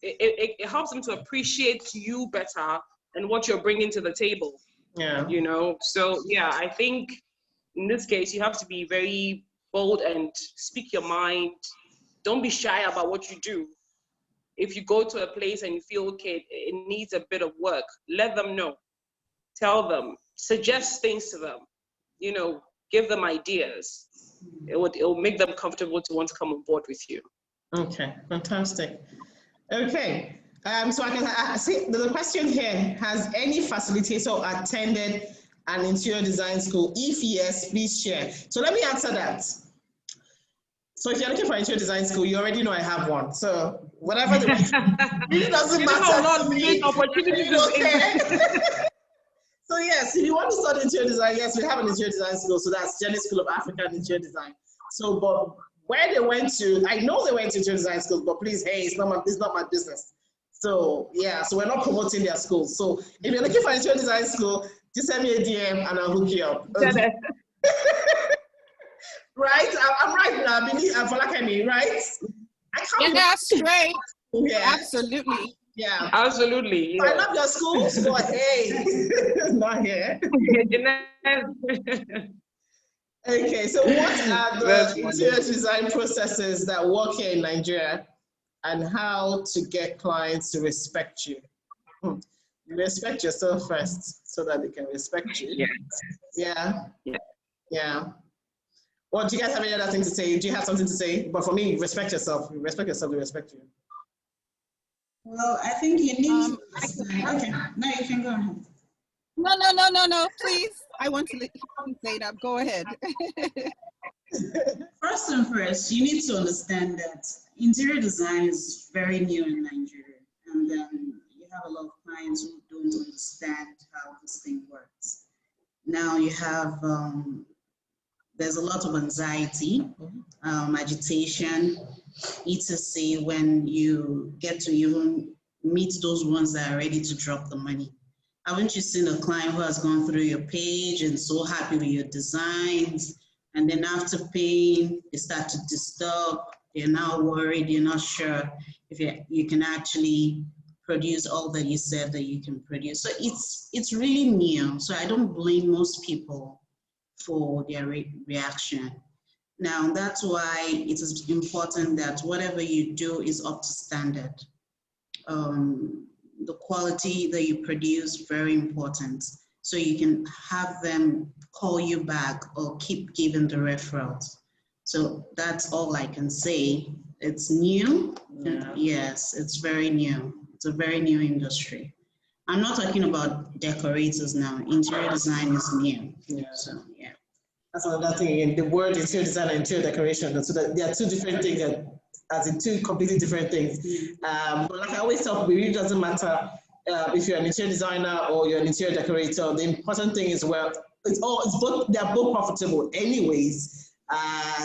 it helps them to appreciate you better and what you're bringing to the table. So I think in this case, you have to be very bold and speak your mind. Don't be shy about what you do. If you go to a place and you feel, okay, it needs a bit of work, let them know. Tell them, suggest things to them, give them ideas. It will make them comfortable to want to come on board with you. Okay, fantastic. Okay, so I can see the question here: has any facilitator attended an interior design school? If yes, please share. So let me answer that. So if you're looking for interior design school, you already know I have one. So whatever the it doesn't matter to me. So yes, if you want to study interior design, yes, we have an interior design school. So that's Jenny School of African Interior Design. So, but where they went to, I know they went to interior design schools, but please, hey, it's not my business. So yeah, so we're not promoting their schools. So if you're looking for interior design school, just send me a DM and I'll hook you up. Okay. Right? I'm right now. I believe I'm Falakemi, right? That's right. Yeah. Absolutely. Yeah. Absolutely. Yeah. I love your schools, but hey, not here. Okay, so what are the interior design processes that work here in Nigeria, and how to get clients to respect you? You respect yourself first so that they can respect you. Yeah. Well, do you guys have any other thing to say? Do you have something to say? But for me, respect yourself. You respect yourself, they respect you. Well, I think you need okay, now you can go ahead. No, please. I want to let you say that. Go ahead. First and first, you need to understand that interior design is very new in Nigeria. And then you have a lot of clients who don't understand how this thing works. Now you have, there's a lot of anxiety, agitation, etc. when you get to even meet those ones that are ready to drop the money. Haven't you seen a client who has gone through your page and so happy with your designs, and then after paying, they start to disturb, they're now worried, you're not sure if you can actually produce all that you said that you can produce. So it's really new. So I don't blame most people for their reaction. Now, that's why it is important that whatever you do is up to standard. The quality that you produce, very important. So you can have them call you back or keep giving the referrals. So that's all I can say. It's new. Yeah. Yes, it's very new. It's a very new industry. I'm not talking about decorators now. Interior design is new. Yeah. So yeah. That's another thing. And the word interior design and interior decoration, so that there are two different things, as in two completely different things. But like I always tell people, it really doesn't matter if you're an interior designer or you're an interior decorator. The important thing is, well, it's both. They're both profitable, anyways.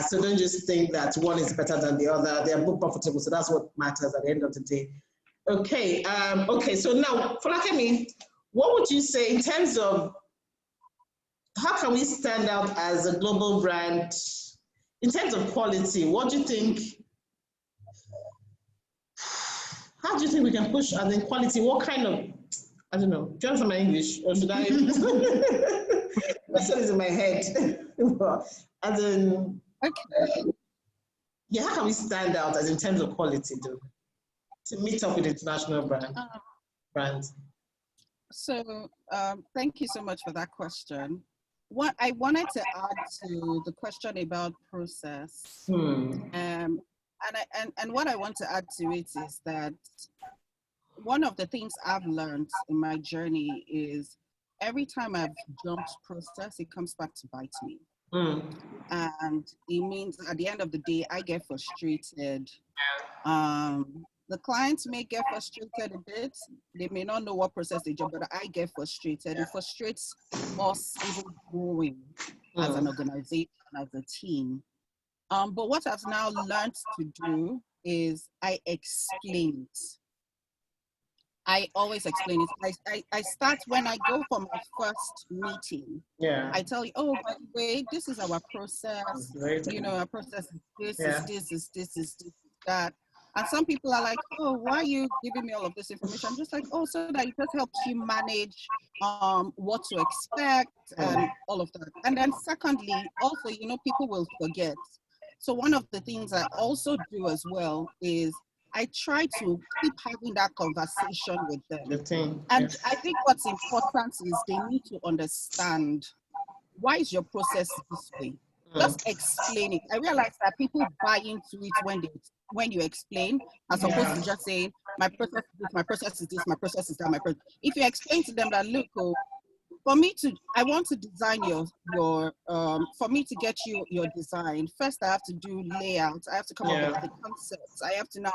So don't just think that one is better than the other. They're both profitable, so that's what matters at the end of the day. Okay. Okay. So now, Folakemi, what would you say in terms of how can we stand out as a global brand in terms of quality? What do you think? How do you think we can push as in quality? What kind of, I don't know, do you understand my English? Or should I? That's what is in my head. As in, okay. Yeah, how can we stand out as in terms of quality, though, to meet up with international brands? So thank you so much for that question. What I wanted to add to the question about process, and what I want to add to it is that one of the things I've learned in my journey is every time I've jumped process, it comes back to bite me. And it means at the end of the day, I get frustrated. The clients may get frustrated a bit. They may not know what process they do, but I get frustrated. It frustrates us even growing as an organization, as a team. But what I've now learned to do is I explain it. I always explain it. I start when I go for my first meeting. Yeah. I tell you, oh, by the way, this is our process. You know, our process is this, is this, that. And some people are like, oh, why are you giving me all of this information? I'm just like, oh, so that it just helps you manage what to expect and all of that. And then secondly, also, you know, people will forget. So one of the things I also do as well is I try to keep having that conversation with them. And I think what's important is they need to understand, why is your process this way? Just explain it. I realize that people buy into it when you explain, as opposed to just saying, my process is this, my process is this, my process is that, my process. If you explain to them that, look, I want to design for me to get you your design, first I have to do layouts, I have to come up with the concepts, I have to now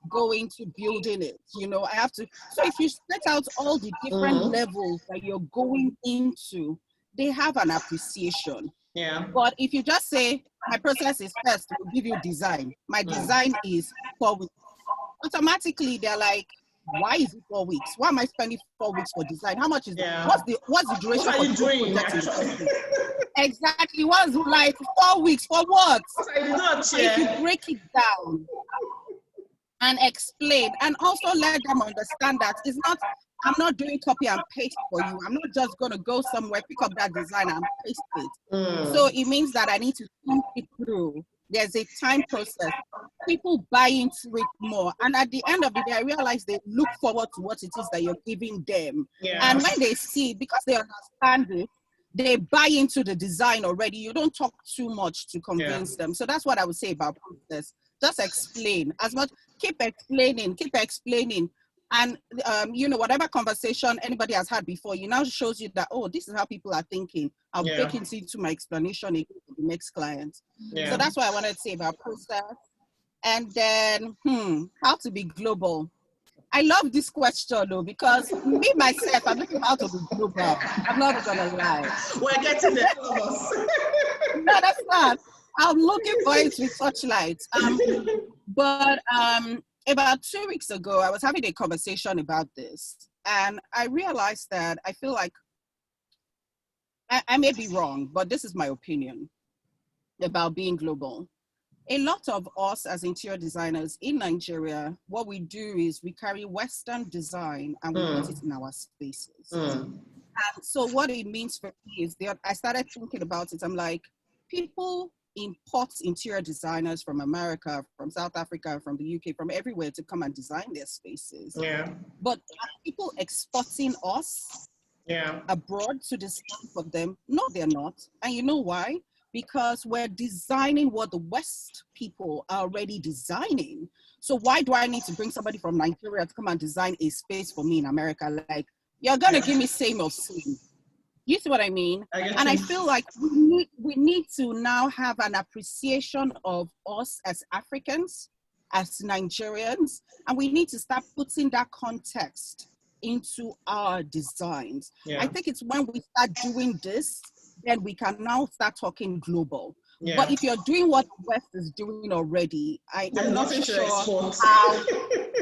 go into building it, you know, I have to, so if you set out all the different levels that you're going into, they have an appreciation. Yeah. But if you just say, my process is first, we'll give you design. My design is 4 weeks. Automatically, they're like, why is it 4 weeks? Why am I spending 4 weeks for design? How much is what's the duration? What are you doing? Exactly. What's like 4 weeks for what? So if you break it down and explain, and also let them understand that it's not, I'm not doing copy and paste for you. I'm not just going to go somewhere, pick up that design and paste it. So it means that I need to think it through. There's a time process. People buy into it more. And at the end of the day, I realize they look forward to what it is that you're giving them. And when they see, because they understand it, they buy into the design already. You don't talk too much to convince them. So that's what I would say about process. Just explain. As much, keep explaining. And, you know, whatever conversation anybody has had before, you now shows you that, oh, this is how people are thinking. I'll break into my explanation for the next client. So that's what I wanted to say about process. And then, how to be global. I love this question, though, because me, myself, I'm looking how to be global. I'm not going to lie. We're getting there, all of us. No, that's not. I'm looking for it with such light. But about 2 weeks ago, I was having a conversation about this, and I realized that I feel like I may be wrong, but this is my opinion about being global. A lot of us as interior designers in Nigeria, what we do is we carry Western design and we put it in our spaces. And so what it means for me is that I started thinking about it. I'm like, people import interior designers from America, from South Africa, from the UK, from everywhere to come and design their spaces. But are people exporting us abroad to design for them? No, they're not. And you know why? Because we're designing what the West people are already designing. So why do I need to bring somebody from Nigeria to come and design a space for me in America? Like, you're gonna give me same or same. You see what I mean? And I feel like we need to now have an appreciation of us as Africans, as Nigerians, and we need to start putting that context into our designs. Yeah. I think it's when we start doing this, then we can now start talking global. Yeah. But if you're doing what the West is doing already, I'm not sure how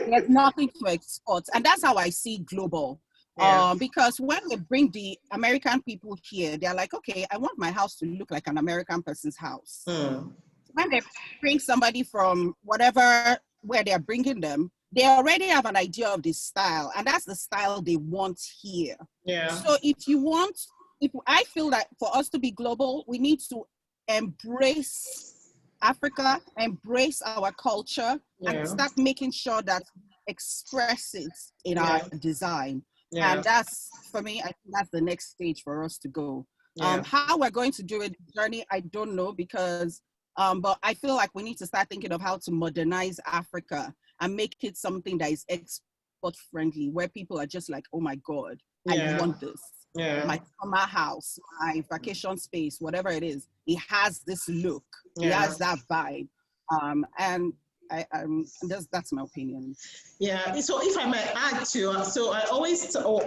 there's nothing to export. And that's how I see global. Yeah. Because when they bring the American people here, they're like, okay, I want my house to look like an American person's house. When they bring somebody from whatever, where they're bringing them, they already have an idea of the style, and that's the style they want here. Yeah. So if I feel that for us to be global, we need to embrace Africa, embrace our culture, and start making sure that express it in our design. Yeah. And that's, for me, I think that's the next stage for us to go. Yeah. How we're going to do it, journey, I don't know, because, but I feel like we need to start thinking of how to modernize Africa and make it something that is export friendly, where people are just like, oh my God, I want this. Yeah. My summer house, my vacation space, whatever it is, it has this look, it has that vibe. And that's my opinion. Yeah, so if I might add to, so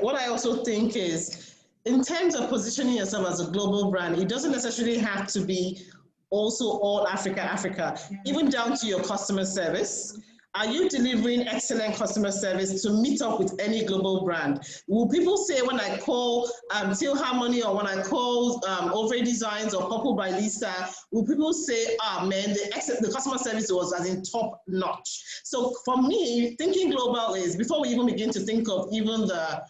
what I also think is, in terms of positioning yourself as a global brand, it doesn't necessarily have to be also all Africa, even down to your customer service. Are you delivering excellent customer service to meet up with any global brand? Will people say when I call Teal Harmony, or when I call Ovray Designs or Purple by Lisa, will people say, man, the customer service was as in top notch? So for me, thinking global is, before we even begin to think of even the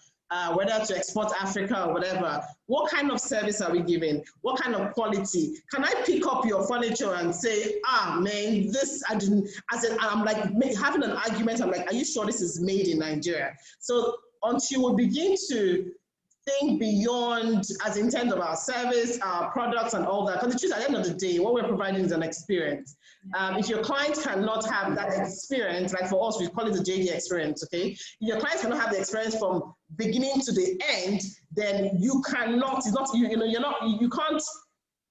whether to export Africa or whatever, what kind of service are we giving? What kind of quality? Can I pick up your furniture and say, man, this, I didn't, I'm like having an argument, I'm like, are you sure this is made in Nigeria? So until we begin to think beyond, as in terms of our service, our products and all that, because the truth, at the end of the day, what we're providing is an experience. If your client cannot have that experience, like for us, we call it the JD experience, okay? If your client cannot have the experience from beginning to the end, then you cannot,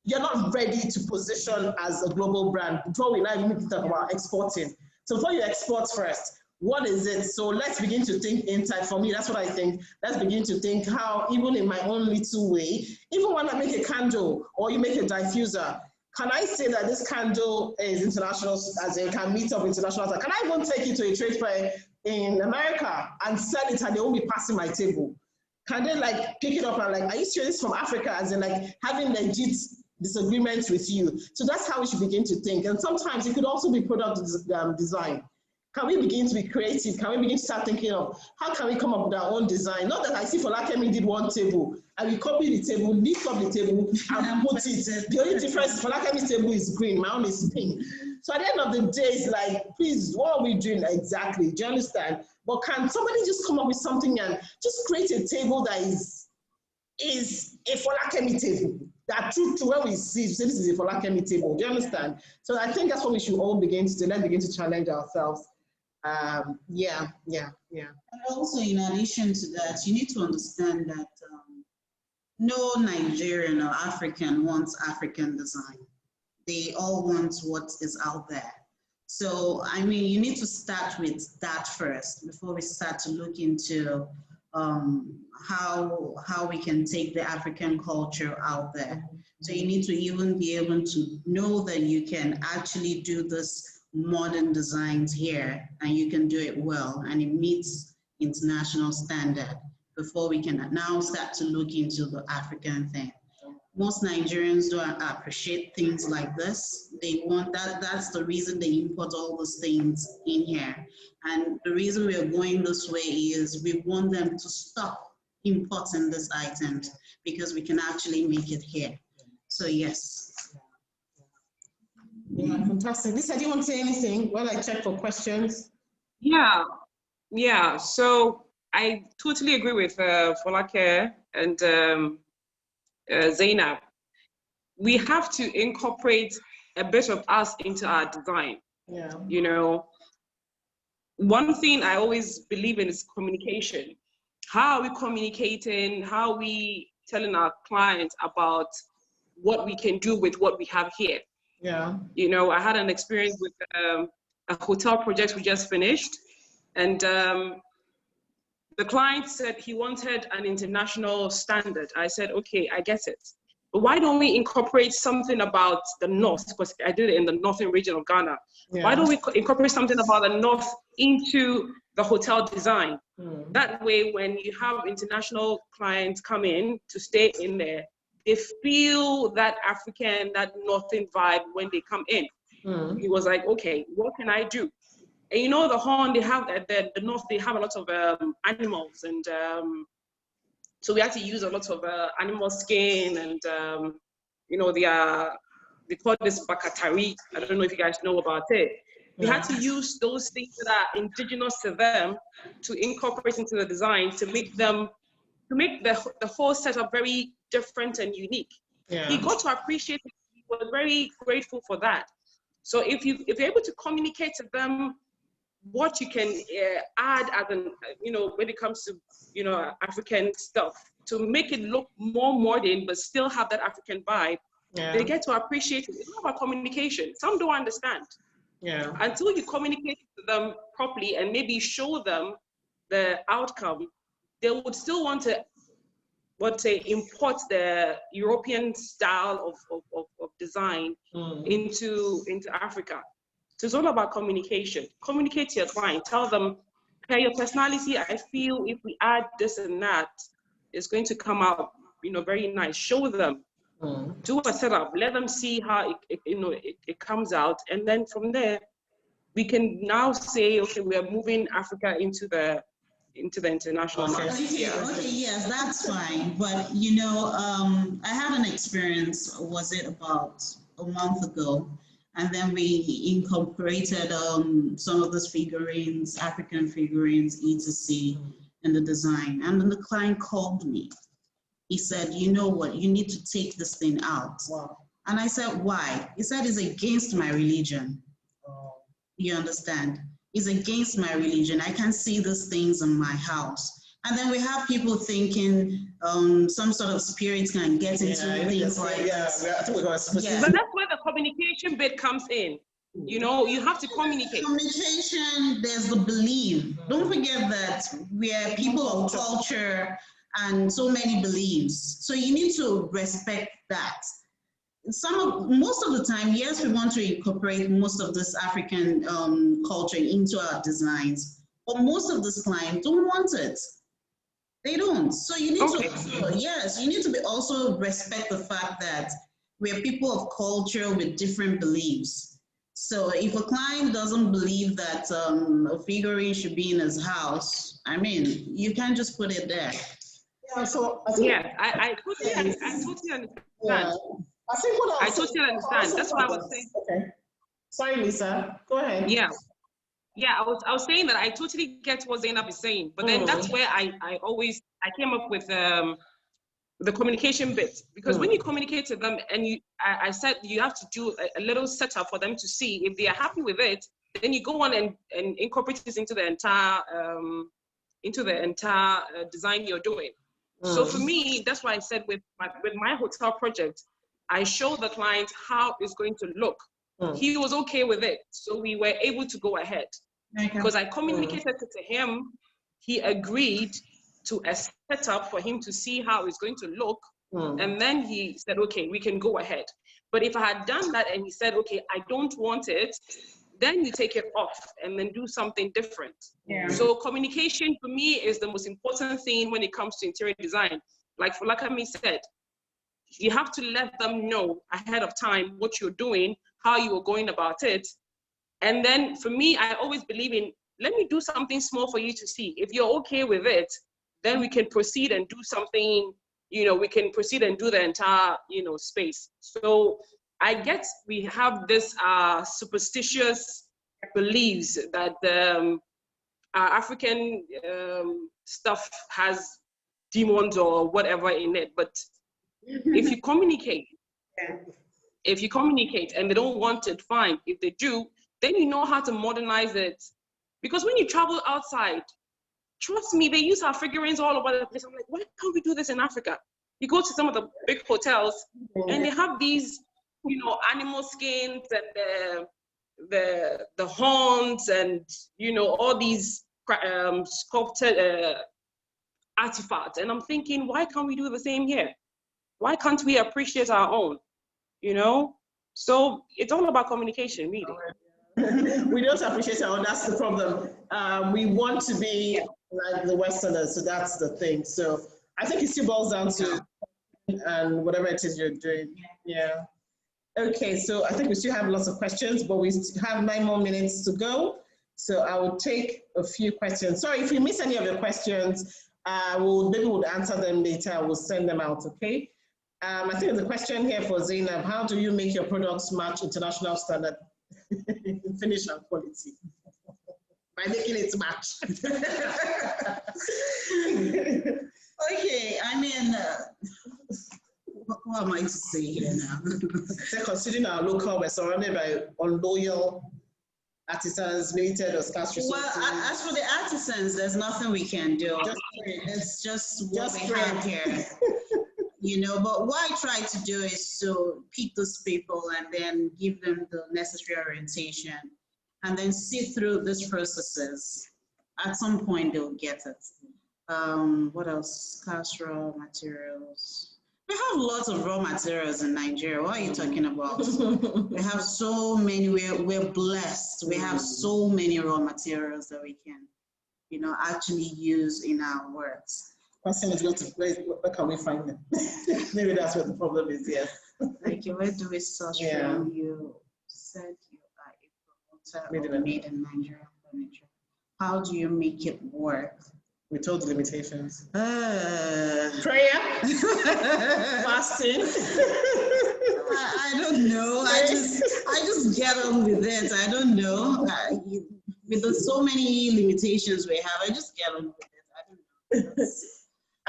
you're not ready to position as a global brand before we now even talk about exporting. So before you export first, what is it? So let's begin to think inside. For me, that's what I think. Let's begin to think how, even in my own little way, even when I make a candle or you make a diffuser, can I say that this candle is international, as it can meet up international? Can I even take it to a trade fair in America and sell it and they won't be passing my table? Can they like pick it up and like, are you serious from Africa? As in like having legit disagreements with you. So that's how we should begin to think. And sometimes it could also be product design. Can we begin to be creative? Can we begin to start thinking of how can we come up with our own design? Not that I see Folakemi did one table, and we copy the table, lift up the table, and put it. The only difference is Folakemi's table is green, my own is pink. So at the end of the day, it's like, please, what are we doing exactly? Do you understand? But can somebody just come up with something and just create a table that is a Folakemi table? That true to where we see, this is a Folakemi table. Do you understand? So I think that's what we should all begin to do. Let's begin to challenge ourselves. Yeah. And also, in addition to that, you need to understand that no Nigerian or African wants African design. They all want what is out there. So, I mean, you need to start with that first before we start to look into how we can take the African culture out there. So you need to even be able to know that you can actually do this modern designs here and you can do it well and it meets international standard before we can now start to look into the African thing. Most Nigerians don't appreciate things like this. They want that's the reason they import all those things in here. And the reason we are going this way is we want them to stop importing these items because we can actually make it here. So yes. Yeah, fantastic. Lisa, do you want to say anything while I check for questions? Yeah. So I totally agree with Folake and Zainab. We have to incorporate a bit of us into our design. Yeah. You know, one thing I always believe in is communication. how are we communicating? How are we telling our clients about what we can do with what we have here? Yeah. You know, I had an experience with a hotel project we just finished, and the client said he wanted an international standard. I said, okay, I get it. But why don't we incorporate something about the North? Because I did it in the northern region of Ghana. Yeah. Why don't we incorporate something about the North into the hotel design? That way, when you have international clients come in to stay in there, they feel that African, that Northern vibe when they come in. He was like, okay, what can I do? And you know, the Horn, they have, the North, they have a lot of animals. And so we had to use a lot of animal skin and, you know, they call this bakatari. I don't know if you guys know about it. We had to use those things that are indigenous to them to incorporate into the design to make them, to make the whole setup very different and unique. Yeah. He got to appreciate it. He was very grateful for that. So if you're able to communicate to them what you can add as an, you know, when it comes to, you know, African stuff, to make it look more modern but still have that African vibe, they get to appreciate it. It's not about communication. Some don't understand. Yeah. Until you communicate to them properly and maybe show them the outcome, they would still want to, import the European style of design into Africa. So it's all about communication. Communicate to your client. Tell them, okay, your personality, I feel if we add this and that, it's going to come out, you know, very nice. Show them. Do a setup. Let them see how it comes out, and then from there, we can now say, okay, we are moving Africa into the international market. Okay, yes, that's fine. But you know, I had an experience. Was it about a month ago? And then we incorporated some of those figurines, African figurines, etc., in the design. And then the client called me. He said, you know what, you need to take this thing out. Wow. And I said, why? He said, it's against my religion. Oh. You understand? It's against my religion. I can't see these things in my house. And then we have people thinking some sort of spirits can get into things like this. I think we're going to But that's where the communication bit comes in. You know, you have to communicate. Communication, there's the belief. Don't forget that we are people of culture and so many beliefs. So you need to respect that. Most of the time, yes, we want to incorporate most of this African culture into our designs, but most of the clients don't want it. They don't. So you need to also, yes, you need to also respect the fact that we're people of culture with different beliefs. So if a client doesn't believe that a figurine should be in his house, I mean, you can't just put it there. Yeah, so I totally understand. Yeah. I totally understand. That's why I was saying. Okay. Sorry, Lisa. Go ahead. Yeah. Yeah, I was saying that I totally get what Zainab is saying, but then that's where I came up with the communication bit, because when you communicate to them and I said you have to do a little setup for them to see if they are happy with it, then you go on and incorporate this into the entire design you're doing. So for me, that's why I said with my hotel project, I showed the client how it's going to look. He was okay with it, so we were able to go ahead. Because I communicated it to him, he agreed to a setup for him to see how it's going to look, and then he said, okay, we can go ahead. But if I had done that and he said, okay, I don't want it, then you take it off and then do something different. Yeah. So communication for me is the most important thing when it comes to interior design. Like Folakemi said, you have to let them know ahead of time what you're doing, how you are going about it. And then for me, I always believe in, let me do something small for you to see. If you're okay with it, then we can proceed and do something, you know, we can proceed and do the entire, you know, space. So I guess we have this superstitious beliefs that African stuff has demons or whatever in it. But if you communicate, and they don't want it, fine. If they do, then you know how to modernize it. Because when you travel outside, trust me, they use our figurines all over the place. I'm like, why can't we do this in Africa? You go to some of the big hotels and they have these, you know, animal skins and the horns and, you know, all these sculpted artifacts. And I'm thinking, why can't we do the same here? Why can't we appreciate our own, you know? So it's all about communication, really. We don't appreciate our own, that's the problem. We want to be like the Westerners, so that's the thing. So I think it still boils down to and whatever it is you're doing. Yeah. Okay, so I think we still have lots of questions, but we have 9 more minutes to go. So I will take a few questions. Sorry, if you miss any of your questions, maybe we'll answer them later. We'll send them out, okay? I think there's a question here for Zainab. How do you make your products match international standard finish and quality? By making it match. Okay, I mean, what am I to say here now? So considering our local, we're surrounded by unloyal artisans, limited or scarce resources. Well, as for the artisans, there's nothing we can do. It's just what we have here. You know, but what I try to do is to pick those people and then give them the necessary orientation and then see through these processes. At some point, they'll get it. What else? Scarce raw materials. We have lots of raw materials in Nigeria. What are you talking about? We have so many, we're blessed. We have so many raw materials that we can, you know, actually use in our works. Question is where can we find them? Maybe that's what the problem is, yes. Like, where do we source from? You said you are a promoter made in Nigeria furniture. How do you make it work? We told the limitations. Prayer, fasting. I don't know. I just get on with it. I don't know. With so many limitations we have, I just get on with it. I don't know.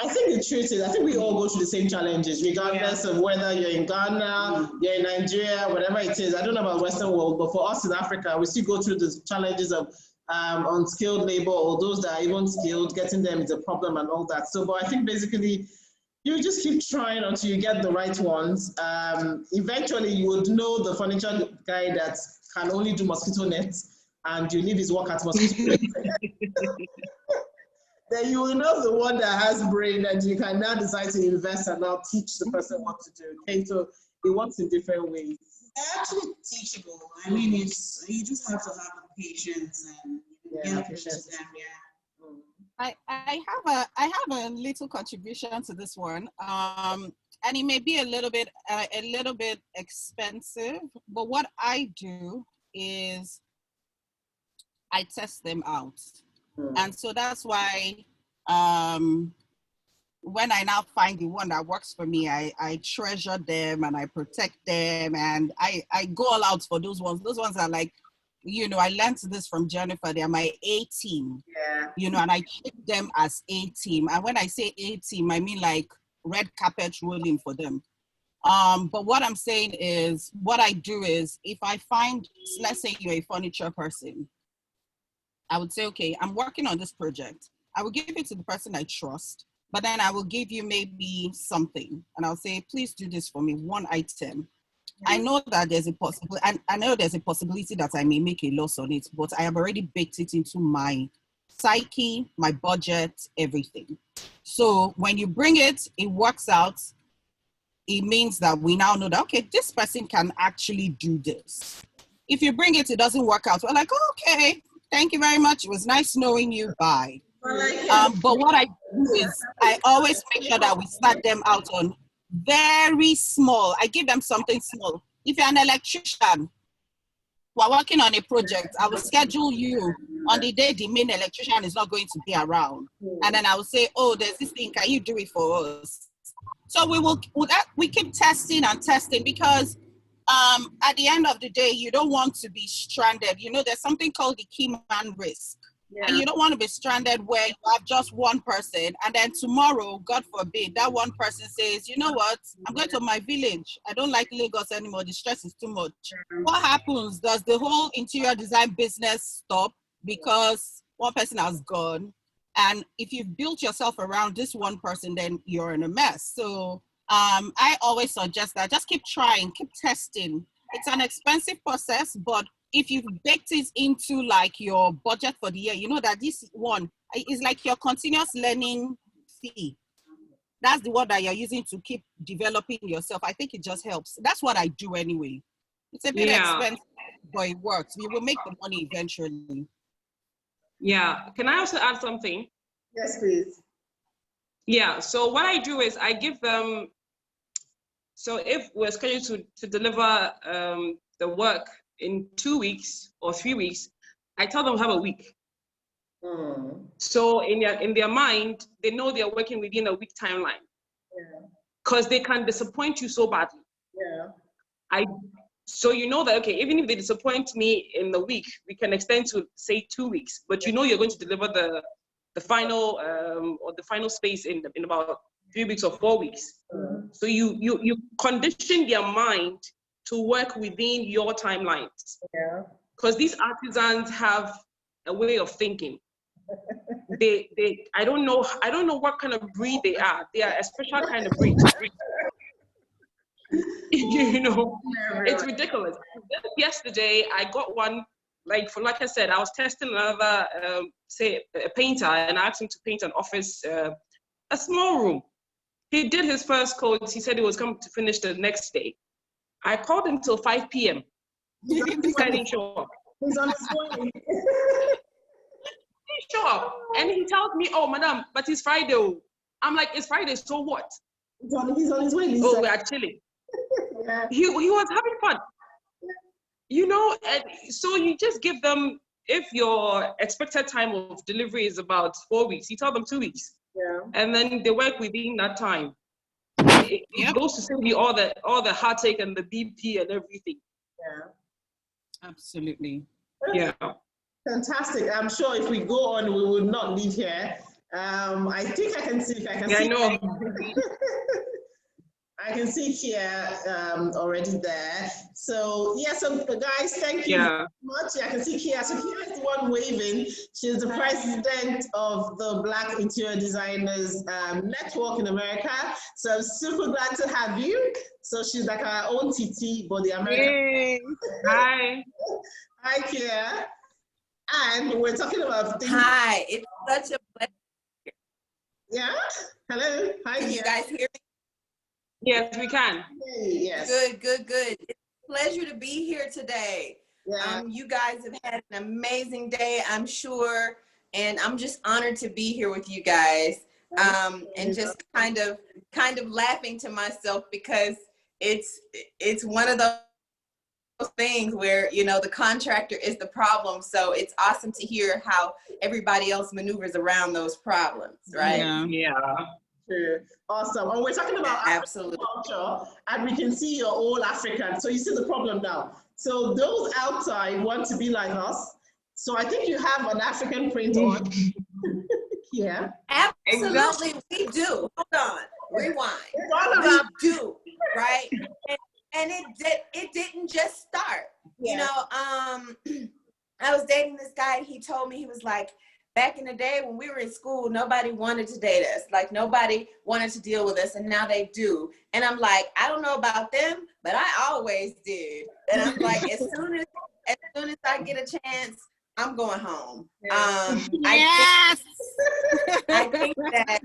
I think the truth is, I think we all go through the same challenges, regardless of whether you're in Ghana, you're in Nigeria, whatever it is. I don't know about Western world, but for us in Africa, we still go through the challenges of unskilled labor, or those that are even skilled, getting them is a problem and all that. So, but I think basically, you just keep trying until you get the right ones. Eventually, you would know the furniture guy that can only do mosquito nets, and you leave his work at mosquito nets. Then you will know the one that has brain, and you can now decide to invest and now teach the person what to do. Okay, so it works in different ways. They're actually teachable. I mean, it's you just have to have the patience and get patience to them. Yeah. I have a little contribution to this one, and it may be a little bit expensive, but what I do is I test them out. And so that's why when I now find the one that works for me, I treasure them and I protect them, and I go all out for those ones. Those ones are like, you know, I learned this from Jennifer. They're my A-team, you know, and I treat them as A-team. And when I say A-team, I mean like red carpet rolling for them. But what I'm saying is, what I do is, if I find, let's say you're a furniture person, I would say, okay, I'm working on this project. I will give it to the person I trust, but then I will give you maybe something. And I'll say, please do this for me, one item. I know that there's a possibility, and I know there's a possibility that I may make a loss on it, but I have already baked it into my psyche, my budget, everything. So when you bring it, it works out. It means that we now know that, okay, this person can actually do this. If you bring it, it doesn't work out. We're like, oh, okay. Thank you very much. It was nice knowing you. Bye. But what I do is I always make sure that we start them out on very small. I give them something small. If you're an electrician, we're working on a project, I will schedule you on the day the main electrician is not going to be around. And then I will say, oh, there's this thing. Can you do it for us? So we keep testing and testing, because at the end of the day, you don't want to be stranded. You know, there's something called the key man risk. And you don't want to be stranded where you have just one person, and then tomorrow, God forbid, that one person says, you know what, I'm going to my village. I don't like Lagos anymore. The stress is too much. What happens? Does the whole interior design business stop because one person has gone? And if you've built yourself around this one person, then you're in a mess. So I always suggest that just keep trying, keep testing. It's an expensive process, but if you've baked it into like your budget for the year, you know that this one is like your continuous learning fee. That's the one that you're using to keep developing yourself. I think it just helps. That's what I do anyway. It's a bit expensive, but it works. We will make the money eventually. Yeah. Can I also add something? Yes, please. Yeah. So what I do is I give them, so if we're scheduled to deliver the work in 2 weeks or 3 weeks, I tell them have a week. So in their mind, they know they're working within a week timeline. Because they can disappoint you so badly. So you know that, okay, even if they disappoint me in the week, we can extend to say 2 weeks, but you know you're going to deliver the final or the final space in about 3 weeks or 4 weeks. So you condition their mind to work within your timelines. Because these artisans have a way of thinking. I don't know what kind of breed they are. They are a special kind of breed. You know, it's ridiculous. Yesterday I got one, like I said, I was testing another say a painter, and I asked him to paint an office, a small room. He did his first coats. He said he was coming to finish the next day. I called him till 5 p.m. This guy didn't show up. He's on his way. Show up, and he tells me, "Oh, madam, but it's Friday." I'm like, "It's Friday, so what?" He's on his way, Lisa. Oh, we are chilling. He was having fun, you know. And so you just give them, if your expected time of delivery is about 4 weeks, you tell them 2 weeks, and then they work within that time. It goes to save you all the heartache and the BP and everything. Absolutely. Yeah. Fantastic. I'm sure if we go on, we will not leave here. I think I can see. I know. I can see Kia already there. So so guys, thank you very much. I can see Kia. So Kia is the one waving. She's the president of the Black Interior Designers Network in America. So I'm super glad to have you. So she's like our own TT, but the American. Hey. Hi. Hi, Kia. And we're talking about things. Hi, it's such a pleasure. Yeah. Hello. Hi. Can you guys hear me? Yes, we can. Yes. Good. It's a pleasure to be here today. You guys have had an amazing day, I'm sure, and I'm just honored to be here with you guys. And just kind of laughing to myself because it's one of those things where, you know, the contractor is the problem. So it's awesome to hear how everybody else maneuvers around those problems, right? Yeah. Sure. Awesome. And we're talking about African culture, and we can see you're all African. So you see the problem now. So those outside want to be like us. So I think you have an African print on. Yeah. Absolutely, we do. Hold on. Rewind. It's all about we do, right? And it didn't just start. You know, I was dating this guy, and he told me, he was like, back in the day when we were in school, nobody wanted to date us. Like, nobody wanted to deal with us, and now they do. And I'm like, I don't know about them, but I always did. And I'm like, as soon as I get a chance, I'm going home. I think that,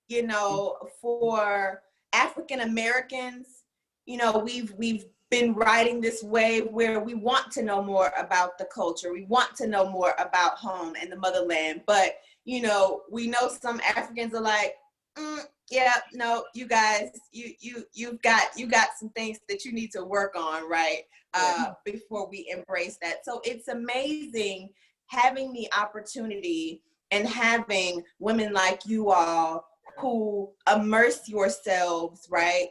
you know, for African Americans, you know, we've been riding this wave where we want to know more about the culture. We want to know more about home and the motherland. But, you know, we know some Africans are like, yeah, no, you guys, you got some things that you need to work on, right? Before we embrace that. So it's amazing having the opportunity and having women like you all who immerse yourselves, right,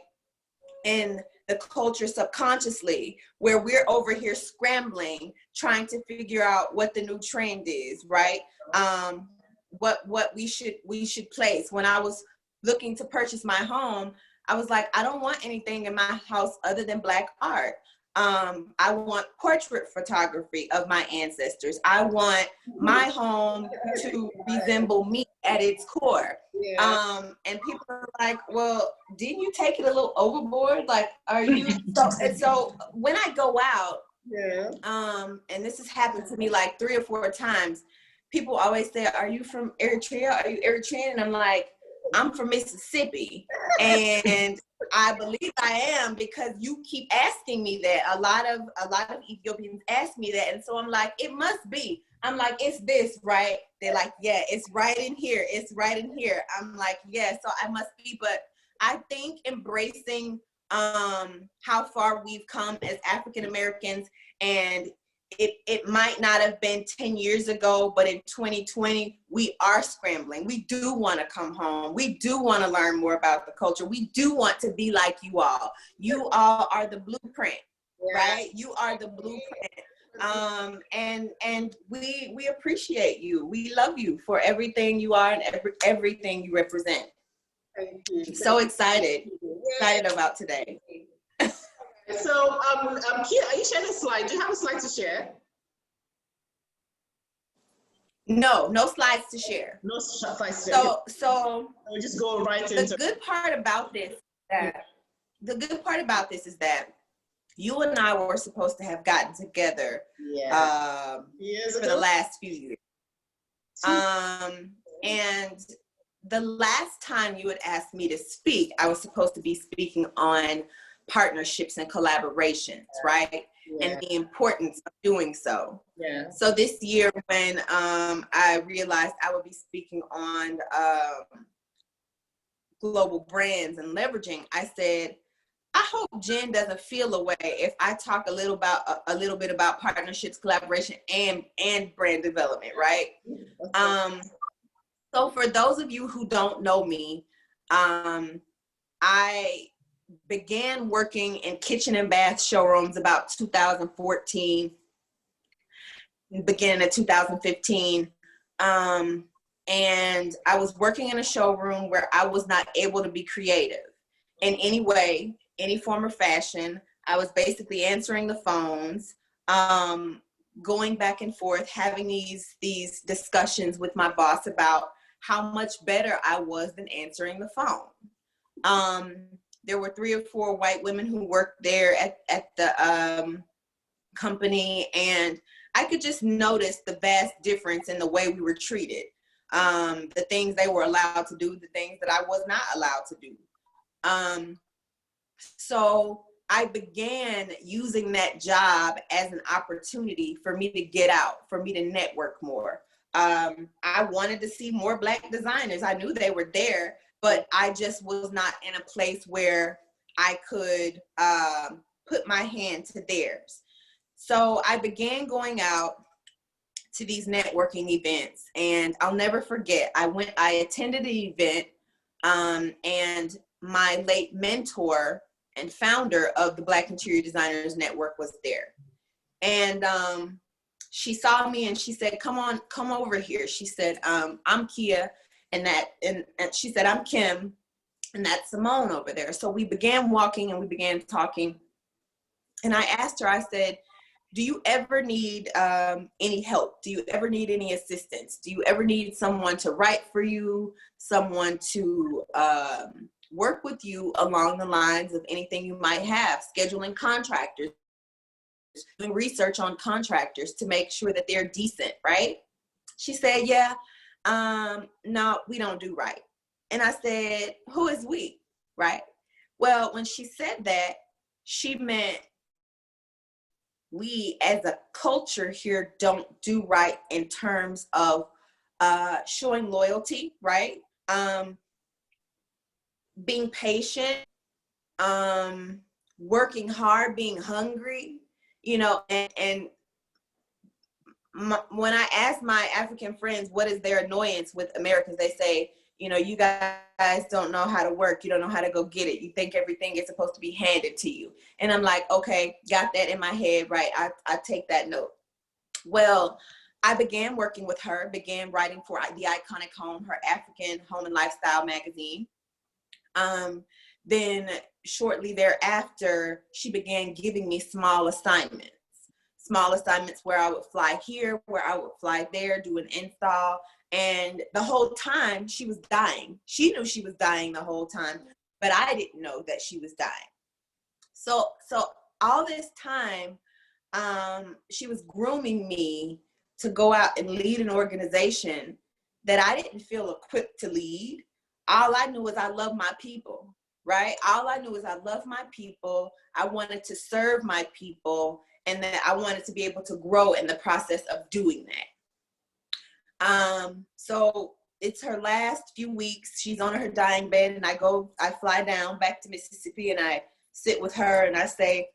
in the culture subconsciously, where we're over here scrambling, trying to figure out what the new trend is, right? What we should place. When I was looking to purchase my home, I was like, I don't want anything in my house other than Black art. I want portrait photography of my ancestors. I want my home to resemble me. at its core. And people are like, well, didn't you take it a little overboard? Like, are you so when I go out, and this has happened to me like 3 or 4 times, people always say, are you from Eritrea? Are you Eritrean? And I'm like, I'm from Mississippi. And I believe I am because you keep asking me that. A lot of Ethiopians ask me that. And so I'm like, it must be. I'm like, it's this, right? They're like, yeah, it's right in here. It's right in here. I'm like, yeah, so I must be. But I think embracing how far we've come as African Americans, and it might not have been 10 years ago, but in 2020, we are scrambling. We do want to come home. We do want to learn more about the culture. We do want to be like you all. You all are the blueprint, right? You are the blueprint. And we appreciate you. We love you for everything you are and everything you represent. Thank you. So excited about today. So, Kia, are you sharing a slide? Do you have a slide to share? No slides to share. No slides to share. So we'll just go right into the good part about this is that you and I were supposed to have gotten together for the last few years. And the last time you had asked me to speak, I was supposed to be speaking on partnerships and collaborations, right? And the importance of doing so. So this year when I realized I would be speaking on global brands and leveraging, I said, I hope Jen doesn't feel away if I talk a little bit about partnerships, collaboration, and brand development, right? So for those of you who don't know me, I began working in kitchen and bath showrooms about 2014, beginning of 2015. And I was working in a showroom where I was not able to be creative in any way, any form or fashion. I was basically answering the phones, going back and forth, having these discussions with my boss about how much better I was than answering the phone. There were 3 or 4 white women who worked there at the company, and I could just notice the vast difference in the way we were treated. The things they were allowed to do, the things that I was not allowed to do. So I began using that job as an opportunity for me to get out, for me to network more. I wanted to see more Black designers. I knew they were there, but I just was not in a place where I could put my hand to theirs. So I began going out to these networking events, and I'll never forget, I attended the event, and my late mentor and founder of the Black Interior Designers Network was there. And she saw me and she said, come over here. She said, I'm Kia, and she said, I'm Kim, and that's Simone over there. So we began walking and we began talking. And I asked her, I said, do you ever need any help? Do you ever need any assistance? Do you ever need someone to write for you, someone to work with you along the lines of anything you might have, scheduling contractors, doing research on contractors to make sure that they're decent, right? She said, yeah, no, we don't do right. And I said, who is we, right? Well, when she said that, she meant we as a culture here don't do right in terms of showing loyalty, right? Being patient, working hard, being hungry, you know, and when I ask my African friends what is their annoyance with Americans, they say, you know, you guys don't know how to work. You don't know how to go get it. You think everything is supposed to be handed to you. And I'm like, okay, got that in my head, right? I take that note. Well, I began working with her, began writing for The Iconic Home, her African home and lifestyle magazine. Then shortly thereafter, she began giving me small assignments where I would fly here, where I would fly there, do an install. And the whole time she was dying. She knew she was dying the whole time, but I didn't know that she was dying. So all this time, she was grooming me to go out and lead an organization that I didn't feel equipped to lead. All I knew is I love my people, right? All I knew is I love my people. I wanted to serve my people, and that I wanted to be able to grow in the process of doing that. So it's her last few weeks. She's on her dying bed, and I fly down back to Mississippi, and I sit with her and I say,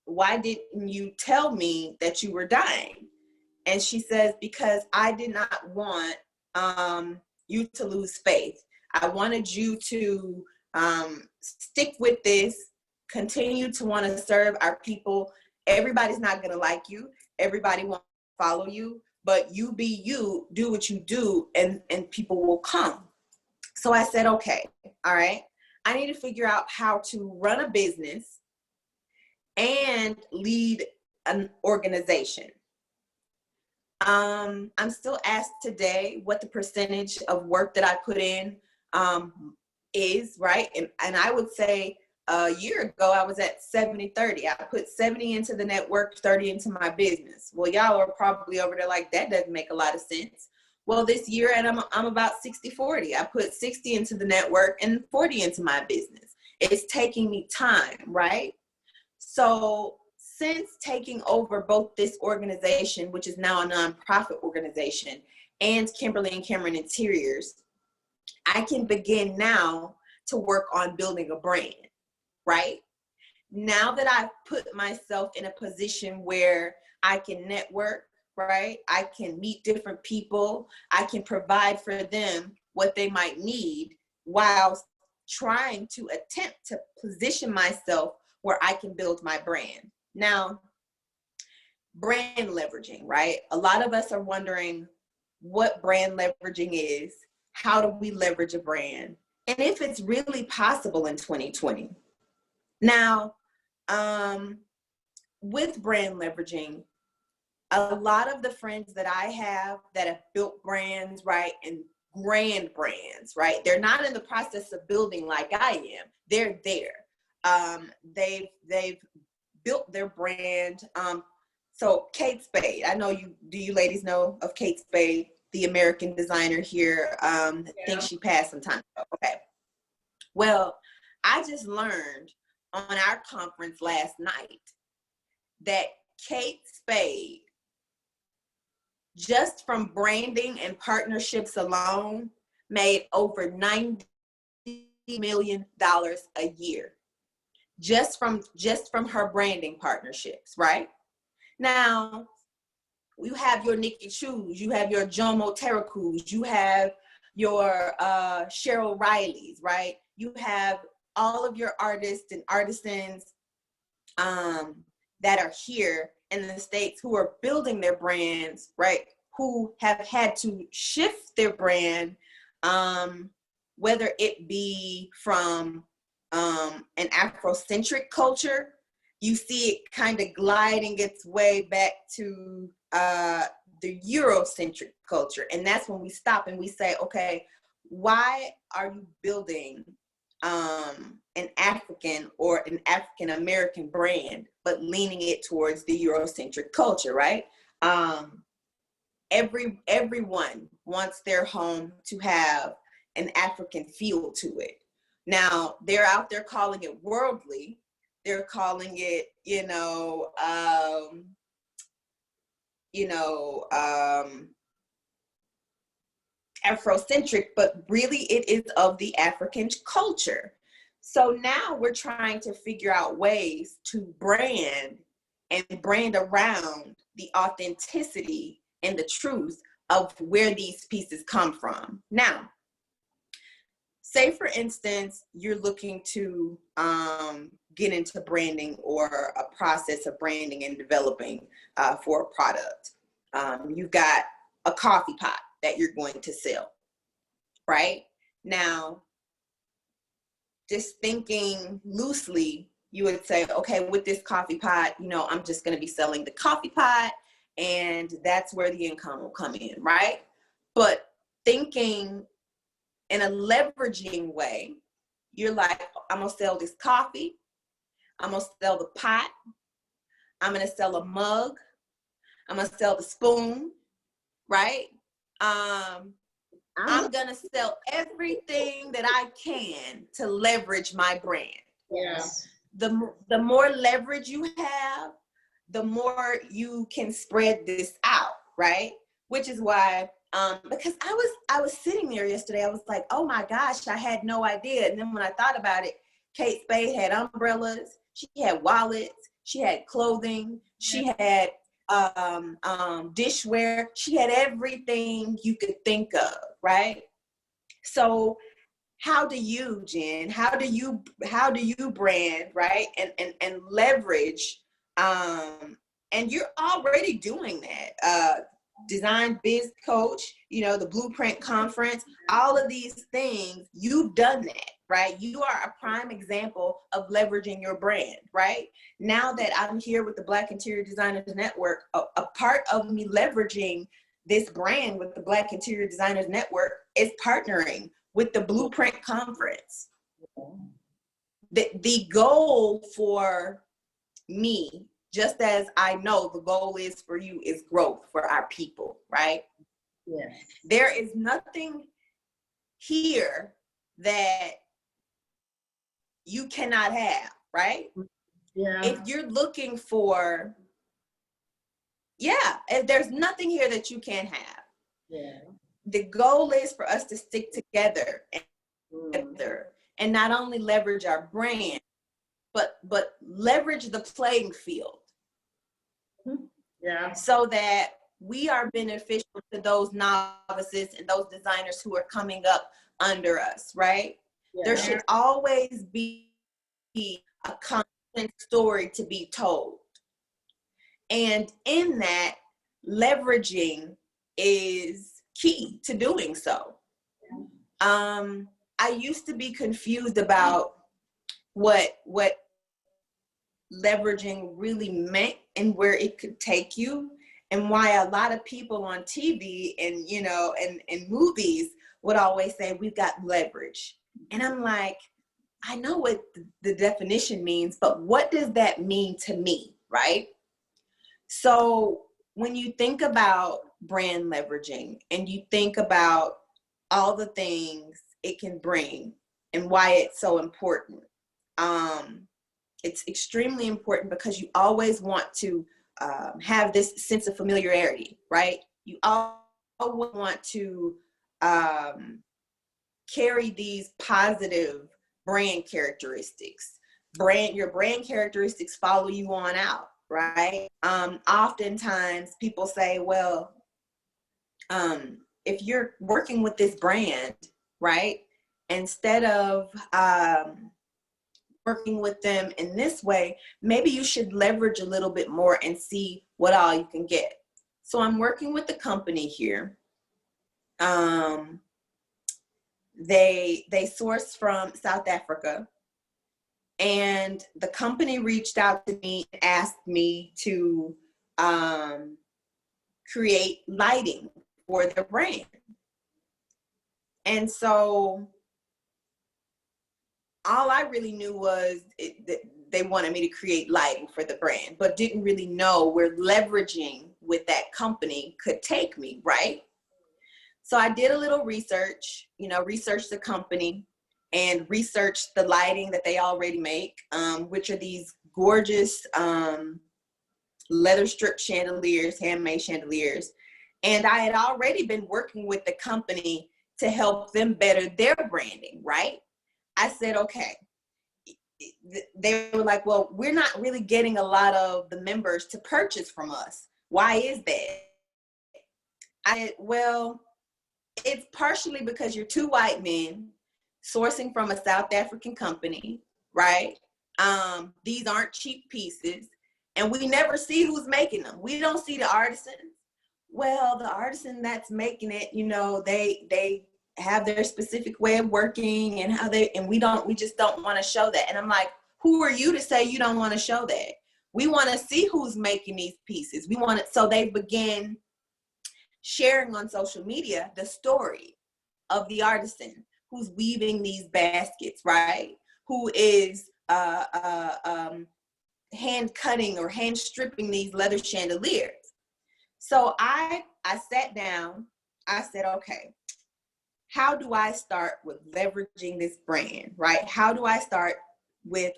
why didn't you tell me that you were dying? And she says, because I did not want you to lose faith. I wanted you to stick with this, continue to want to serve our people. Everybody's not going to like you. Everybody won't follow you, but you be you, do what you do, and people will come. So I said, okay, all right. I need to figure out how to run a business and lead an organization. I'm still asked today what the percentage of work that I put in is, right? And I would say a year ago, I was at 70-30. I put 70 into the network, 30 into my business. Well, y'all are probably over there like, that doesn't make a lot of sense. Well, this year, and I'm about 60-40. I put 60 into the network and 40 into my business. It's taking me time, right? So since taking over both this organization, which is now a nonprofit organization, and Kimberly and Cameron Interiors, I can begin now to work on building a brand, right? Now that I've put myself in a position where I can network, right? I can meet different people. I can provide for them what they might need while trying to attempt to position myself where I can build my brand. Now, brand leveraging, right? A lot of us are wondering what brand leveraging is. How do we leverage a brand? And if it's really possible in 2020. Now, with brand leveraging, a lot of the friends that I have that have built brands, right, and grand brands, right, they're not in the process of building like I am. They're there. They've built their brand. So Kate Spade, I know do you ladies know of Kate Spade, the American designer here? I think she passed some time ago. Okay. Well, I just learned on our conference last night that Kate Spade, just from branding and partnerships alone, made over $90 million a year. Just from her branding partnerships, right? Now, you have your Nikki Chu's, you have your Jomo Teraku's, you have your Cheryl Riley's, right? You have all of your artists and artisans that are here in the States who are building their brands, right? Who have had to shift their brand, whether it be from an Afrocentric culture. You see it kind of gliding its way back to the Eurocentric culture. And that's when we stop and we say, okay, why are you building an African or an African American brand, but leaning it towards the Eurocentric culture, right? Everyone wants their home to have an African feel to it. Now, they're out there calling it worldly. They're calling it, Afrocentric, but really it is of the African culture. So now we're trying to figure out ways to brand around the authenticity and the truth of where these pieces come from. Now, say for instance, you're looking to get into branding or a process of branding and developing for a product. You've got a coffee pot that you're going to sell, right? Now, just thinking loosely, you would say, okay, with this coffee pot, I'm just going to be selling the coffee pot, and that's where the income will come in, right? but thinking in a leveraging way. You're like, I'm gonna sell this coffee, I'm gonna sell the pot, I'm gonna sell a mug, I'm gonna sell the spoon, right? I'm gonna sell everything that I can to leverage my brand. Yes. The more leverage you have, the more you can spread this out, right? Which is why, because I was sitting there yesterday, I was like, oh my gosh, I had no idea. And then when I thought about it, Kate Spade had umbrellas, she had wallets, she had clothing, she had dishware, she had everything you could think of, right? So how do you, Jen, how do you brand, right? And leverage, and you're already doing that. Design Biz Coach, you know, the Blueprint Conference, all of these things, you've done that, right? You are a prime example of leveraging your brand, right? Now that I'm here with the Black Interior Designers Network, a part of me leveraging this brand with the Black Interior Designers Network is partnering with the Blueprint Conference. The goal for me, just as I know the goal is for you, is growth for our people, right? Yes. There is nothing here that you cannot have, right? Yeah. If you're looking for, if there's nothing here that you can't have. Yeah. The goal is for us to stick together and not only leverage our brand, but leverage the playing field. Yeah. So that we are beneficial to those novices and those designers who are coming up under us, right? Yeah. There should always be a constant story to be told. And in that, leveraging is key to doing so. I used to be confused about what leveraging really meant and where it could take you, and why a lot of people on TV and, you know, and movies would always say, we've got leverage. And I'm like, I know what the definition means, but what does that mean to me, right? So when you think about brand leveraging and you think about all the things it can bring and why it's so important, it's extremely important because you always want to have this sense of familiarity, right? You always want to carry these positive brand characteristics. Your brand characteristics follow you on out, right? Oftentimes people say, well, if you're working with this brand, right, instead of working with them in this way, maybe you should leverage a little bit more and see what all you can get. So I'm working with the company here. They source from South Africa, and the company reached out to me and asked me to create lighting for their brand. And so all I really knew was they wanted me to create lighting for the brand, but didn't really know where leveraging with that company could take me, right? So I did a little research, researched the company and researched the lighting that they already make, which are these gorgeous leather strip chandeliers, handmade chandeliers. And I had already been working with the company to help them better their branding, right? I said, okay. They were like, well, we're not really getting a lot of the members to purchase from us. Why is that? Well, it's partially because you're two white men sourcing from a South African company, right? These aren't cheap pieces, and we never see who's making them. We don't see the artisans. Well, the artisan that's making it, they have their specific way of working and we just don't want to show that. And I'm like, who are you to say you don't want to show that? We want to see who's making these pieces. We want it. So they begin sharing on social media the story of the artisan who's weaving these baskets, right? Who is hand cutting or hand stripping these leather chandeliers. So I sat down, I said, okay, how do I start with leveraging this brand, right? How do I start with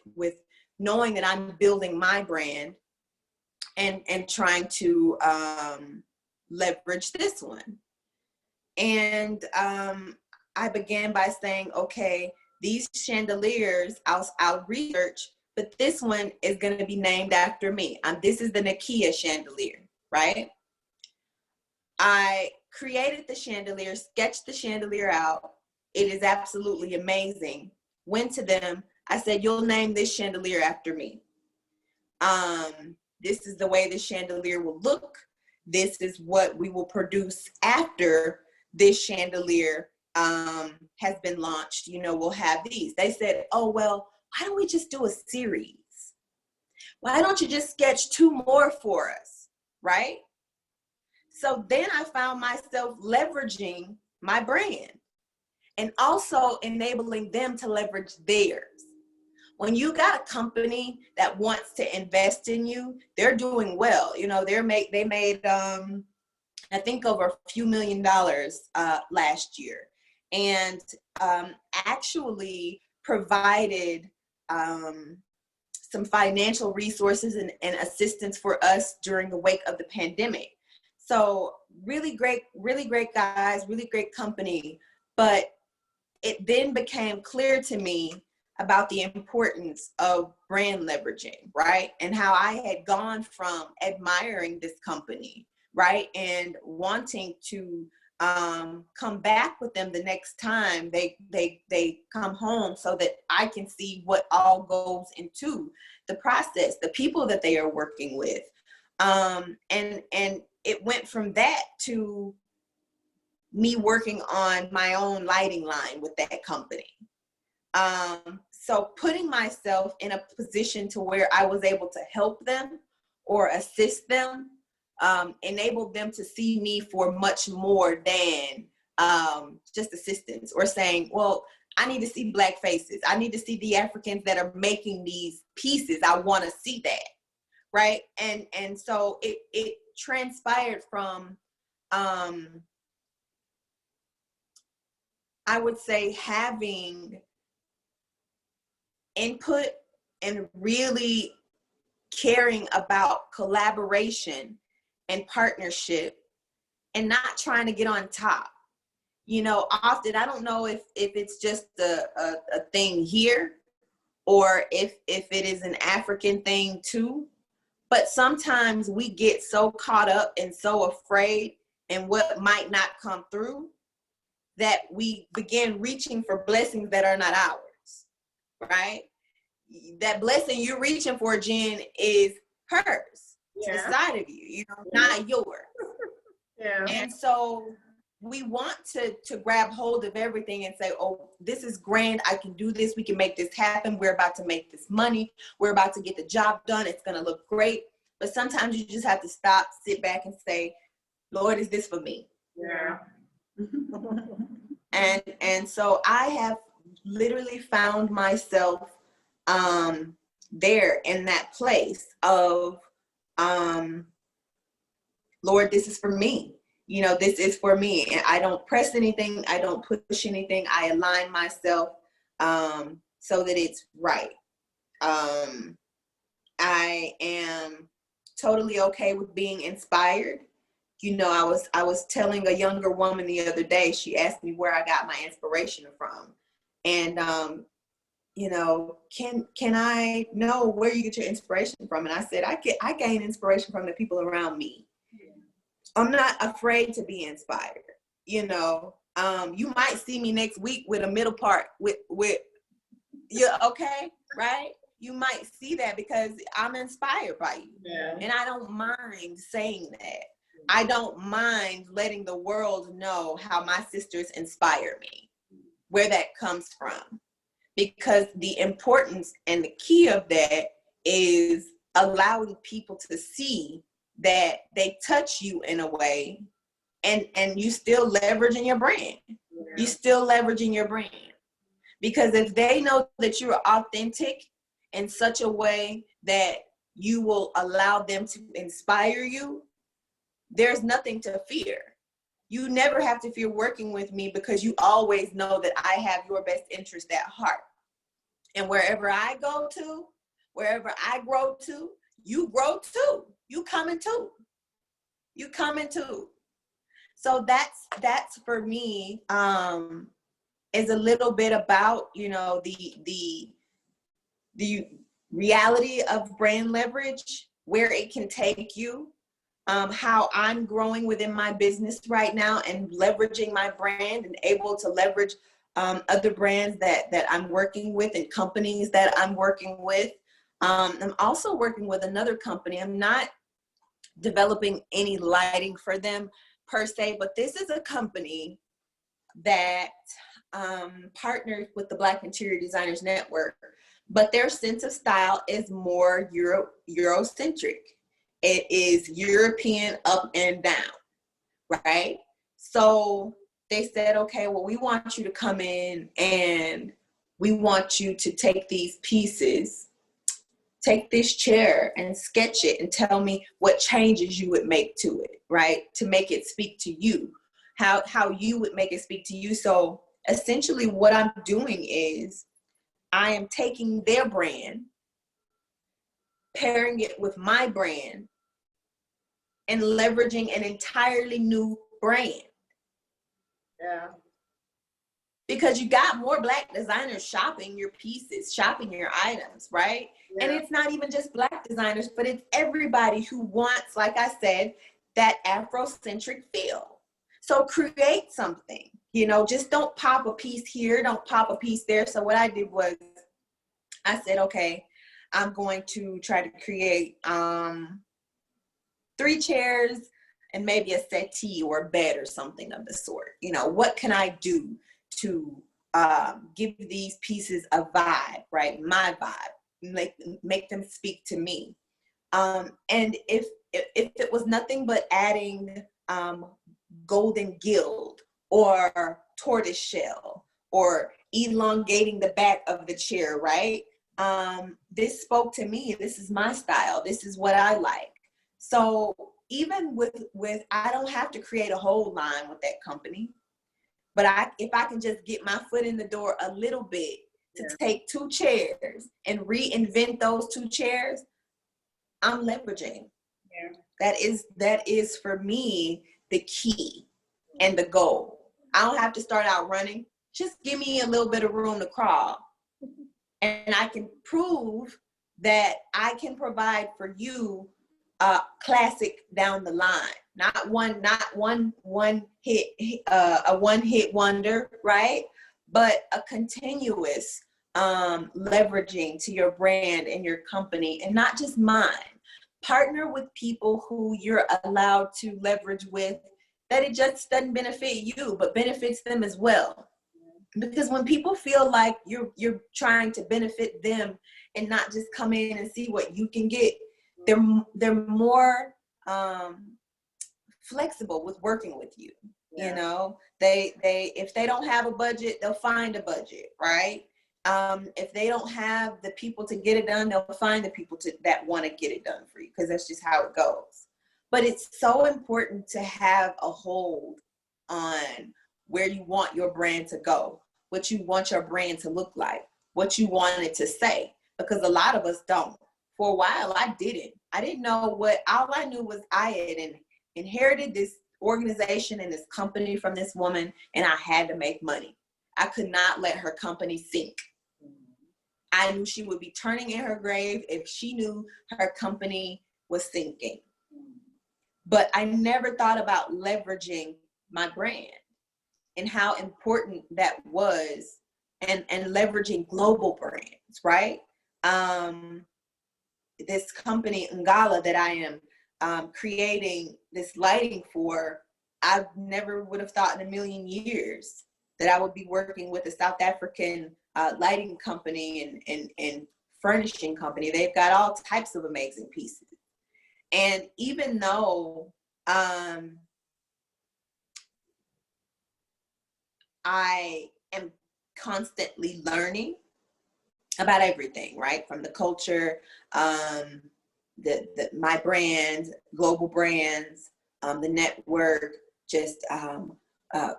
knowing that I'm building my brand and trying to leverage this one? And I began by saying, okay, these chandeliers, I'll research, but this one is going to be named after me. This is the Nakia chandelier, right? I created the chandelier, sketched the chandelier out. It is absolutely amazing. Went to them. I said, you'll name this chandelier after me. This is the way the chandelier will look. This is what we will produce after this chandelier has been launched. You know, we'll have these. They said, oh, well, why don't we just do a series? Why don't you just sketch 2 more for us, right? So then I found myself leveraging my brand and also enabling them to leverage theirs. When you got a company that wants to invest in you, they're doing well. You know, they made I think over a few $1 million last year, and actually provided some financial resources and assistance for us during the wake of the pandemic. So really great guys, really great company. But it then became clear to me about the importance of brand leveraging, right? And how I had gone from admiring this company, right, and wanting to come back with them the next time they come home, so that I can see what all goes into the process, the people that they are working with, and it went from that to me working on my own lighting line with that company. So putting myself in a position to where I was able to help them or assist them, enabled them to see me for much more than just assistance, or saying, well, I need to see Black faces. I need to see the Africans that are making these pieces. I want to see that, right? And so it transpired from, I would say, having input and really caring about collaboration and partnership, and not trying to get on top. You know, often, I don't know if it's just a thing here, or if it is an African thing too, but sometimes we get so caught up and so afraid in what might not come through that we begin reaching for blessings that are not ours, right? That blessing you're reaching for, Jen, is hers, to the side of you, not yours. Yeah. And so we want to grab hold of everything and say, oh, this is grand. I can do this. We can make this happen. We're about to make this money. We're about to get the job done. It's going to look great. But sometimes you just have to stop, sit back and say, Lord, is this for me? Yeah. And so I have literally found myself there in that place of, Lord, this is for me. You know, this is for me. And I don't press anything. I don't push anything. I align myself so that it's right. I am totally okay with being inspired. You know, I was telling a younger woman the other day, she asked me where I got my inspiration from. And, you know, can I know where you get your inspiration from? And I said, I gain inspiration from the people around me. I'm not afraid to be inspired. You know, you might see me next week with a middle part with you, okay, right? You might see that because I'm inspired by you. Yeah. And I don't mind saying that. I don't mind letting the world know how my sisters inspire me, where that comes from. Because the importance and the key of that is allowing people to see that they touch you in a way and you still leveraging your brand. You still leveraging your brand. Because if they know that you're authentic in such a way that you will allow them to inspire you, there's nothing to fear. You never have to fear working with me because you always know that I have your best interest at heart. And wherever I go to, wherever I grow to, you grow too. You coming too. You coming too. So that's for me, is a little bit about, you know, the reality of brand leverage, where it can take you, how I'm growing within my business right now and leveraging my brand and able to leverage other brands that I'm working with and companies that I'm working with. I'm also working with another company. I'm not developing any lighting for them per se, but this is a company that partners with the Black Interior Designers Network, but their sense of style is more Eurocentric. It is European up and down, right? So they said, okay, well, we want you to come in and we want you to take these pieces, take this chair and sketch it and tell me what changes you would make to it, right? To make it speak to you, how you would make it speak to you. So essentially what I'm doing is I am taking their brand, pairing it with my brand, and leveraging an entirely new brand. Yeah. Because you got more Black designers shopping your pieces, shopping your items, right? Yeah. And it's not even just Black designers, but it's everybody who wants, like I said, that Afrocentric feel. So create something, you know, just don't pop a piece here, don't pop a piece there. So what I did was I said, okay, I'm going to try to create 3 chairs and maybe a settee or a bed or something of the sort. You know, what can I do to give these pieces a vibe, right? My vibe, make them speak to me. And if it was nothing but adding golden gild or tortoise shell or elongating the back of the chair, right? This spoke to me. This is my style. This is what I like. So even with I don't have to create a whole line with that company, but if I can just get my foot in the door a little bit to take 2 chairs and reinvent those 2 chairs, I'm leveraging. Yeah. That is for me the key and the goal. I don't have to start out running. Just give me a little bit of room to crawl. And I can prove that I can provide for you a classic down the line, not one hit, a one-hit wonder, right? But a continuous leveraging to your brand and your company, and not just mine. Partner with people who you're allowed to leverage with, that it just doesn't benefit you, but benefits them as well. Because when people feel like you're trying to benefit them and not just come in and see what you can get, they're more flexible with working with you. Yeah. You know, they if they don't have a budget, they'll find a budget, right? If they don't have the people to get it done, they'll find the people that want to get it done for you, because that's just how it goes. But it's so important to have a hold on where you want your brand to go, what you want your brand to look like, what you want it to say, because a lot of us don't. For a while, I didn't know all I knew was I had inherited this organization and this company from this woman, and I had to make money. I could not let her company sink. I knew she would be turning in her grave if she knew her company was sinking. But I never thought about leveraging my brand and how important that was, and leveraging global brands, right? This company, Ngala, that I am creating this lighting for, I never would have thought in a million years that I would be working with a South African lighting company and furnishing company. They've got all types of amazing pieces. And even though I am constantly learning about everything, right? From the culture, my brand, global brands, the network, just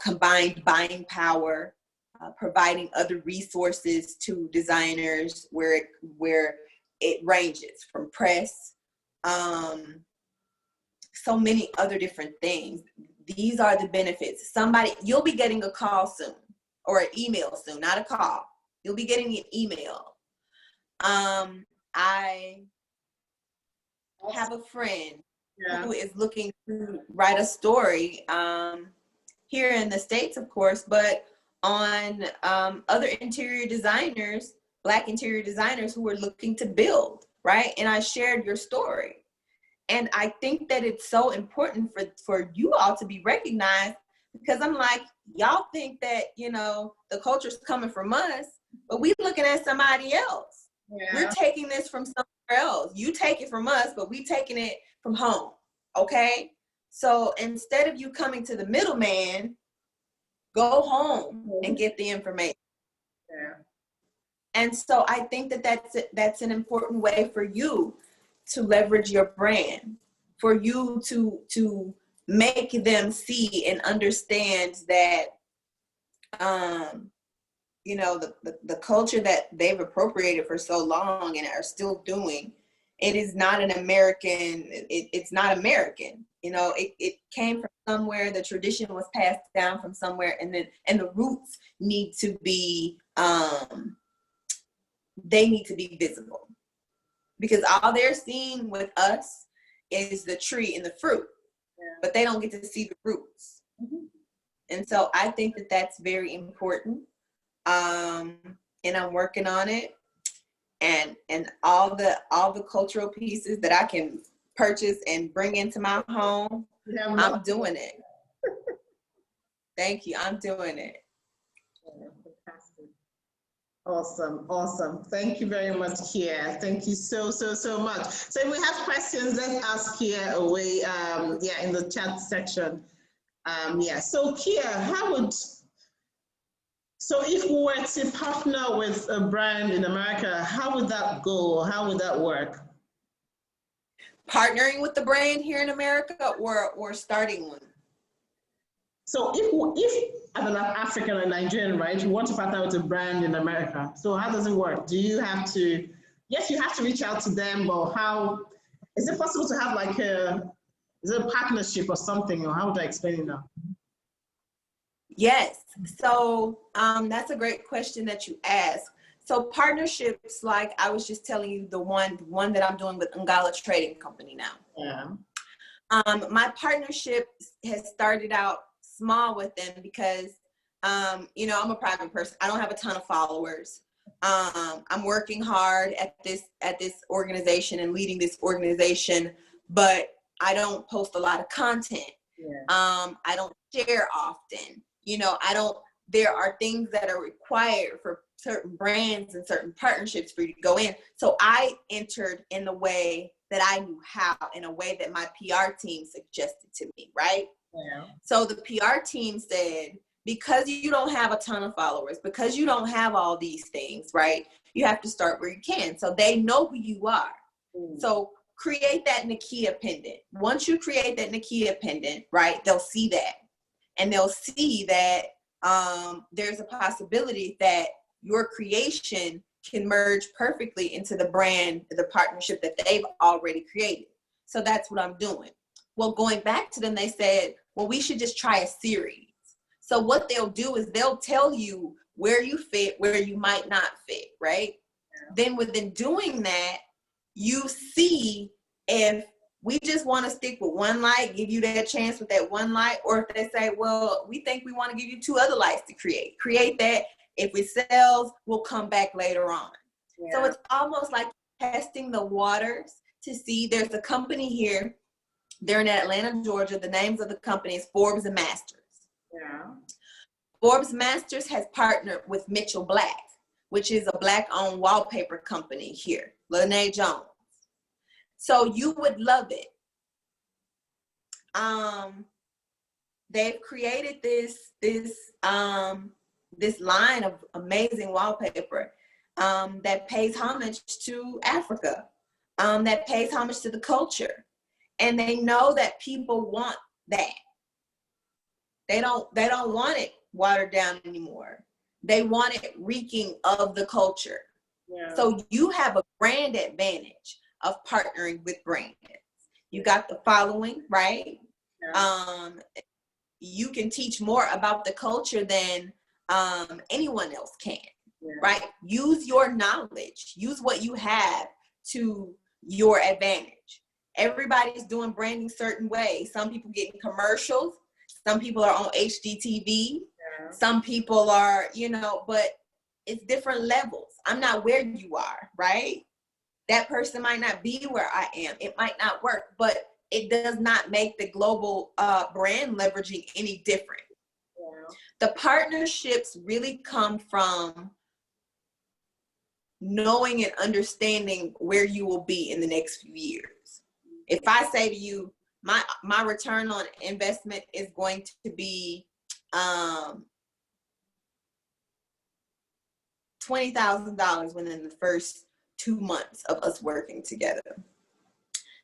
combined buying power, providing other resources to designers where it ranges from press, so many other different things. These are the benefits. You'll be getting a call soon, or an email soon, not a call. You'll be getting an email. I have a friend who is looking to write a story here in the States, of course, but on other interior designers, Black interior designers who are looking to build, right? And I shared your story. And I think that it's so important for you all to be recognized, because I'm like, y'all think that, the culture's coming from us, but we looking at somebody else. Yeah. We're taking this from somewhere else. You take it from us, but we taking it from home, okay? So instead of you coming to the middleman, go home and get the information. Yeah. And so I think that that's an important way for you to leverage your brand, for you to make them see and understand that, the culture that they've appropriated for so long and are still doing, it is not an American, it's not American. It came from somewhere, the tradition was passed down from somewhere, and the roots need to be, they need to be visible. Because all they're seeing with us is the tree and the fruit, but they don't get to see the roots. Mm-hmm. And so I think that that's very important. And I'm working on it. And all the cultural pieces that I can purchase and bring into my home, I'm doing it. Thank you. I'm doing it. Awesome. Thank you very much, Kia. Thank you so much. So if we have questions, let's ask Kia away, in the chat section. So Kia, if we were to partner with a brand in America, how would that go? Or how would that work? Partnering with the brand here in America, or starting one? So if as an African or Nigerian, right, you want to partner with a brand in America, so how does it work? Do you have to, yes, you have to reach out to them, but how, is it possible to have like is it a partnership or something, or how would I explain it now? Yes, so that's a great question that you ask. So partnerships, like I was just telling you, the one that I'm doing with Ngala Trading Company now. Yeah. My partnership has started out small with them because, I'm a private person. I don't have a ton of followers. I'm working hard at this organization and leading this organization, but I don't post a lot of content. Yeah. I don't share often. There are things that are required for certain brands and certain partnerships for you to go in. So I entered in the way that I knew how, in a way that my PR team suggested to me, right? Yeah. So the PR team said, because you don't have a ton of followers, because you don't have all these things, right? You have to start where you can. So they know who you are. Mm. So create that Nakia pendant. Once you create that Nakia pendant, right, they'll see that. And they'll see that there's a possibility that your creation can merge perfectly into the brand, the partnership that they've already created. So that's what I'm doing. Well, going back to them, they said, well, we should just try a series. So what they'll do is they'll tell you where you fit, where you might not fit, right? Yeah. Then within doing that, you see if we just want to stick with one light, give you that chance with that one light, or if they say, well, we think we want to give you 2 other lights to create that. If it sells, we'll come back later on. Yeah. So it's almost like testing the waters to see. There's a company here. They're in Atlanta, Georgia. The names of the company is Forbes and Masters. Yeah. Forbes Masters has partnered with Mitchell Black, which is a Black-owned wallpaper company here, Lene Jones. So you would love it. they've created this line of amazing wallpaper that pays homage to Africa, that pays homage to the culture. And they know that people want that. They don't want it watered down anymore. They want it reeking of the culture. Yeah. So you have a brand advantage of partnering with brands. You got the following, right? Yeah. You can teach more about the culture than anyone else can, yeah. Right? Use your knowledge. Use what you have to your advantage. Everybody's doing branding certain ways. Some people getting commercials. Some people are on HGTV. Yeah. Some people are, but it's different levels. I'm not where you are, right? That person might not be where I am. It might not work, but it does not make the global brand leveraging any different. Yeah. The partnerships really come from knowing and understanding where you will be in the next few years. If I say to you, my return on investment is going to be $20,000 within the first 2 months of us working together.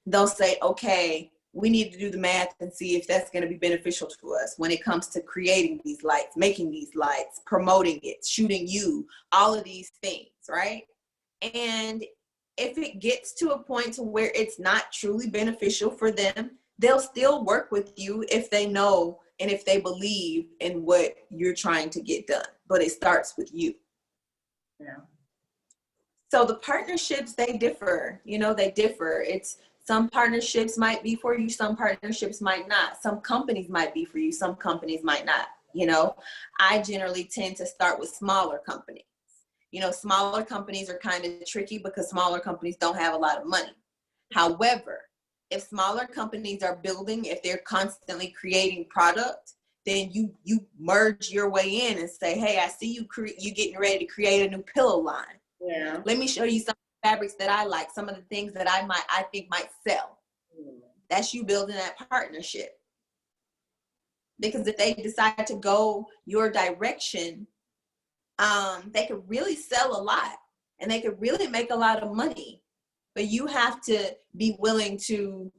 They'll say, okay, we need to do the math and see if that's going to be beneficial to us when it comes to creating these lights, making these lights, promoting it, shooting you, all of these things, right? And if it gets to a point to where it's not truly beneficial for them, they'll still work with you if they know and if they believe in what you're trying to get done. But it starts with you. Yeah. So the partnerships, they differ. They differ. Some partnerships might be for you, some partnerships might not. Some companies might be for you, some companies might not. I generally tend to start with smaller companies. Smaller companies are kind of tricky because smaller companies don't have a lot of money. However, if smaller companies are building, if they're constantly creating product, then you merge your way in and say, hey, I see you getting ready to create a new pillow line. Yeah. Let me show you some fabrics that I like, some of the things that I think might sell. That's you building that partnership. Because if they decide to go your direction, they could really sell a lot and they could really make a lot of money. But you have to be willing to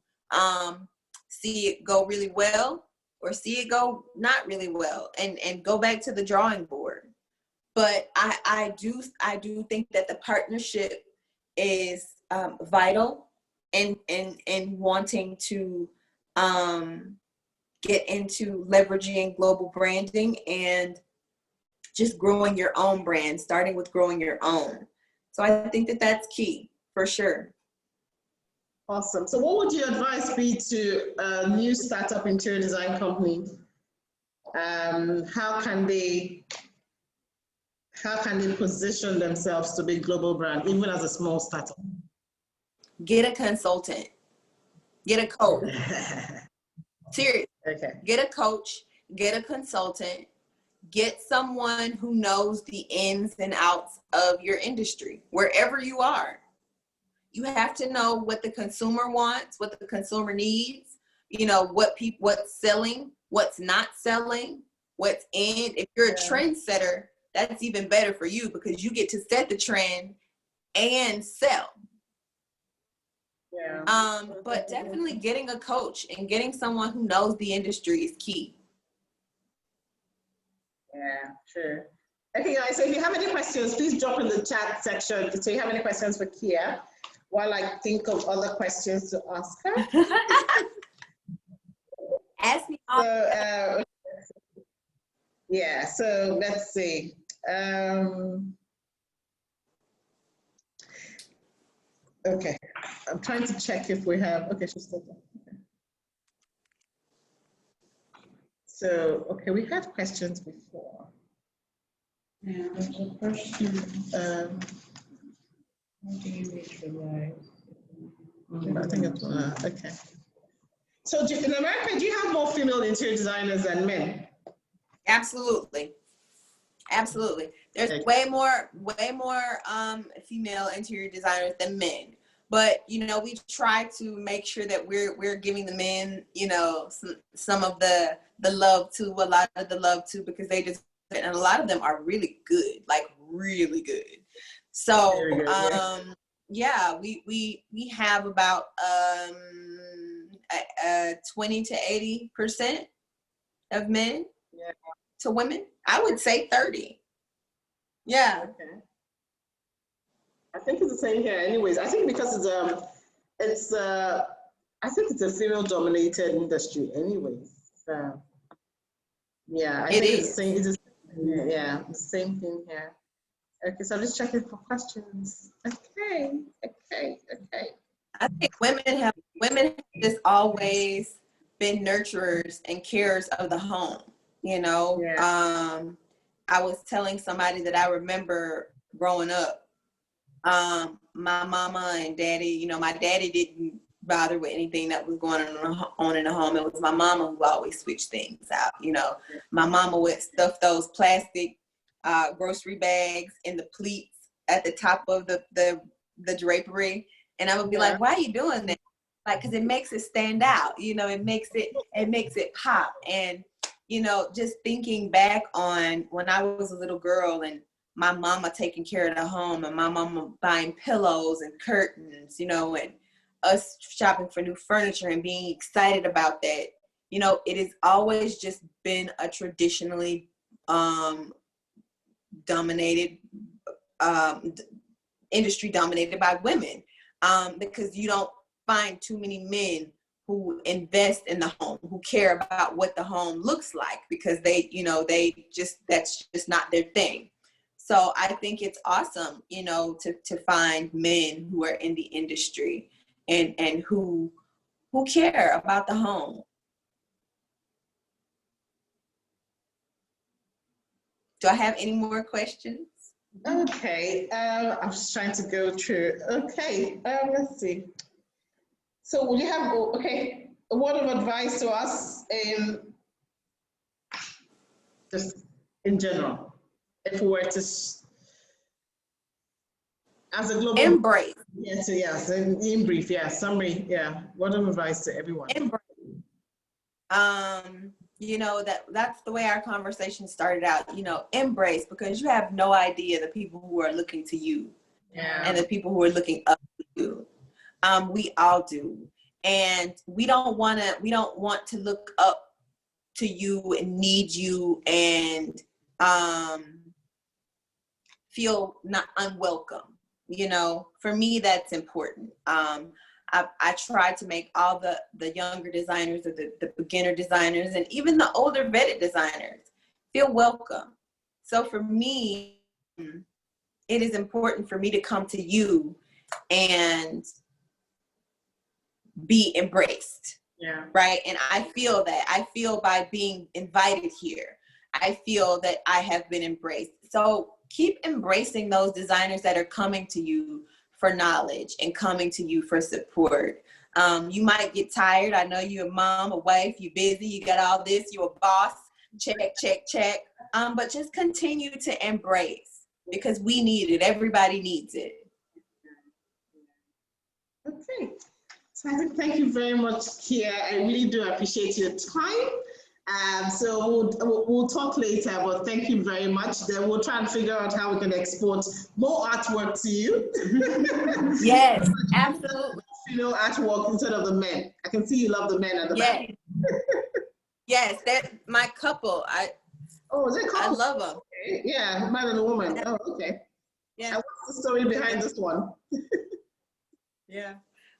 see it go really well or see it go not really well and go back to the drawing board. But I do think that the partnership is vital in wanting to get into leveraging global branding and just growing your own brand, starting with growing your own. So I think that that's key for sure. Awesome. So what would your advice be to a new startup interior design company? How can they position themselves to be a global brand, even as a small startup? Get a consultant. Get a coach. Seriously. Okay. Get a coach. Get a consultant. Get someone who knows the ins and outs of your industry, wherever you are. You have to know what the consumer wants, what the consumer needs, what's selling, what's not selling, what's in. If you're a trendsetter, that's even better for you because you get to set the trend and sell. Yeah. But definitely getting a coach and getting someone who knows the industry is key. Yeah, sure. Okay, guys, so if you have any questions, please drop in the chat section. So you have any questions for Kia while I think of other questions to ask her. Ask me all. So, yeah, so let's see. Okay, I'm trying to check if we have, okay, she's still there. Okay. So, okay, we had questions before. Yeah, there's a question. How do you visualize? I think it's, okay. So in America, do you have more female interior designers than men? Absolutely. Absolutely. There's way more female interior designers than men. But, we try to make sure that we're giving the men, some of the the love to because they just, and a lot of them are really good, like really good. So yeah, we have about 20 to 80% of men to women. I would say 30. Yeah. Okay. I think it's the same here anyways. I think because I think it's a female-dominated industry anyways. So, yeah, I think it's the same. Yeah, the same thing here. Okay, so I'm just checking for questions. Okay. I think women have just always been nurturers and carers of the home. You know, I was telling somebody that I remember growing up. My mama and daddy, you know, my daddy didn't bother with anything that was going on in the home. It was my mama who always switched things out. You know, my mama would stuff those plastic grocery bags in the pleats at the top of the drapery, and I would be like, "Why are you doing that?" Like, because it makes it stand out. You know, it makes it pop. And you know, just thinking back on when I was a little girl and my mama taking care of the home and my mama buying pillows and curtains, you know, and us shopping for new furniture and being excited about that. You know, it has always just been a traditionally dominated industry dominated by women, because you don't find too many men who invest in the home, who care about what the home looks like, because that's just not their thing. So I think it's awesome, you know, to find men who are in the industry and who care about the home. Do I have any more questions? Okay, I'm just trying to go through. Okay, let's see. So will you have, a word of advice to us just in general, if we were to, as a global embrace. Yes, in brief, summary, word of advice to everyone. Embrace. You know, that's the way our conversation started out, you know, embrace, because you have no idea the people who are looking to you and the people who are looking up to you. We all do. And we don't want to look up to you and need you and feel not unwelcome. You know, for me, that's important. I try to make all the younger designers or the beginner designers and even the older vetted designers feel welcome. So for me, it is important for me to come to you and be embraced. Yeah. Right. And I feel by being invited here, I feel that I have been embraced. So keep embracing those designers that are coming to you for knowledge and coming to you for support. You might get tired. I know you're a mom, a wife, you're busy, you got all this, you're a boss, check. But just continue to embrace, because we need it. Everybody needs it. Okay. So thank you very much, Kia. I really do appreciate your time. So we'll talk later, but thank you very much. Then we'll try and figure out how we can export more artwork to you. Yes, absolutely. You know, artwork instead of the men. I can see you love the men at the back. Yes, that's my couple. Is it couple? I love them. Okay. Yeah, man and a woman. Oh, okay. Yeah. And what's the story behind this one? Yeah.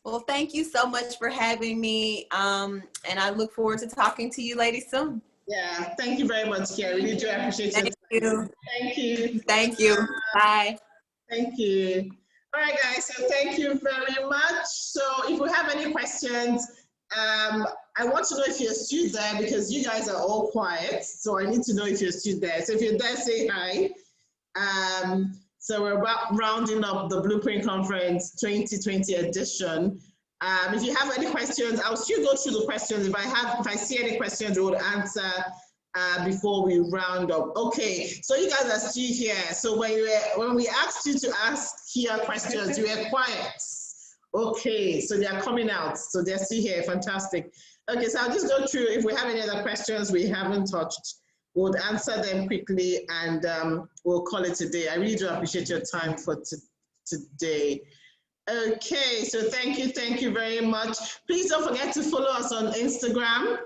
Well, thank you so much for having me. And I look forward to talking to you ladies soon. Yeah, thank you very much, Kia. I really do appreciate it. Thank you. Thank you. Bye. Thank you. All right, guys, so thank you very much. So if we have any questions, I want to know if you're still there, because you guys are all quiet. So I need to know if you're still there. So if you're there, say hi. So we're about rounding up the Blueprint Conference 2020 edition. If you have any questions, I'll still go through the questions. If I see any questions, we would answer before we round up. Okay, so you guys are still here. So when we asked you to ask here questions, you were quiet. Okay, so they are coming out. So they're still here. Fantastic. Okay, so I'll just go through. If we have any other questions we haven't touched, we'll answer them quickly and we'll call it a day. I really do appreciate your time for today. Okay, so thank you very much. Please don't forget to follow us on Instagram,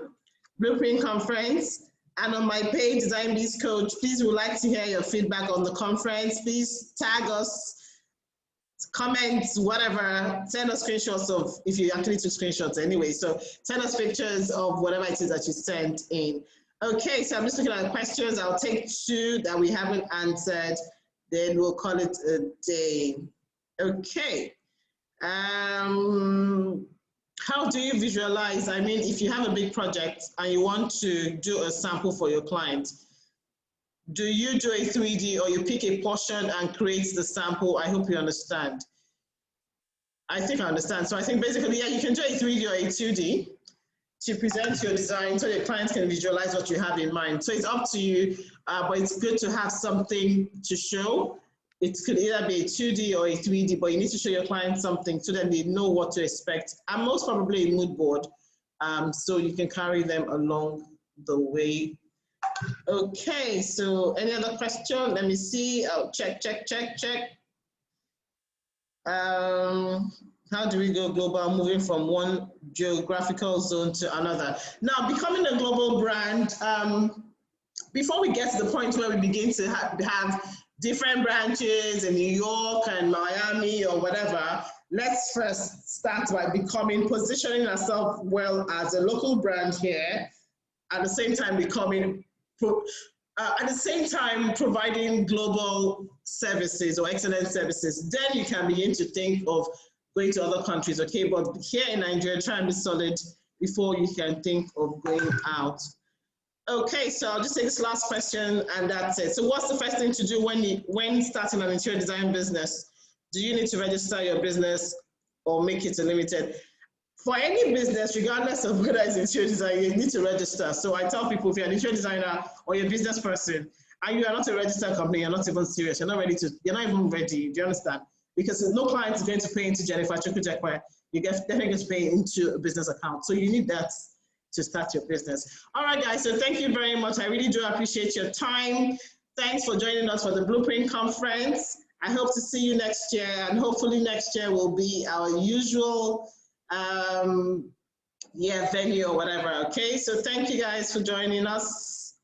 Blueprint Conference, and on my page, Design Biz Coach. Please, we would like to hear your feedback on the conference. Please tag us, comments, whatever, send us screenshots of, if you actually took screenshots anyway, so send us pictures of whatever it is that you sent in. Okay, so I'm just looking at the questions. I'll take 2 that we haven't answered, then we'll call it a day. Okay. How do you visualize? I mean, if you have a big project and you want to do a sample for your client, do you do a 3D or you pick a portion and create the sample? I hope you understand. I think I understand. So I think basically, yeah, you can do a 3D or a 2D to present your design so your clients can visualize what you have in mind. So it's up to you, but it's good to have something to show. It could either be a 2D or a 3D, but you need to show your clients something so that they know what to expect. And most probably a mood board, so you can carry them along the way. Okay, so any other question? Let me see. Oh, check. How do we go global, moving from one geographical zone to another? Now, becoming a global brand, before we get to the point where we begin to have different branches in New York and Miami or whatever, let's first start by positioning ourselves well as a local brand here, at the same time providing global services or excellent services. Then you can begin to think of going to other countries, okay? But here in Nigeria, try and be solid before you can think of going out. Okay, so I'll just take this last question and that's it. So what's the first thing to do when starting an interior design business? Do you need to register your business or make it a limited? For any business, regardless of whether it's interior design, you need to register. So I tell people, if you're an interior designer or you're a business person and you are not a registered company, you're not even serious, you're not even ready, do you understand? Because no client is going to pay into Jennifer Chukwu, you definitely going to pay into a business account. So you need that to start your business. All right, guys, so thank you very much. I really do appreciate your time. Thanks for joining us for the Blueprint Conference. I hope to see you next year, and hopefully next year will be our usual venue or whatever, okay? So thank you guys for joining us.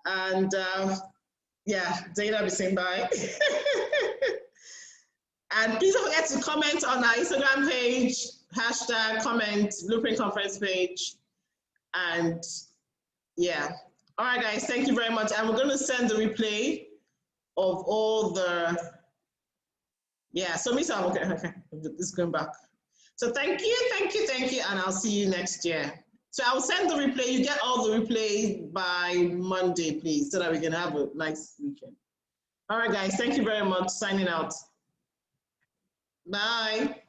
And Dana be saying bye. And please don't forget to comment on our Instagram page, #comment, Blueprint Conference page. And yeah, all right, guys, thank you very much. And we're going to send the replay of all the, so Misa, okay, this is going back. So thank you, and I'll see you next year. So I'll send the replay. You get all the replay by Monday, please, so that we can have a nice weekend. All right, guys, thank you very much. Signing out. Bye.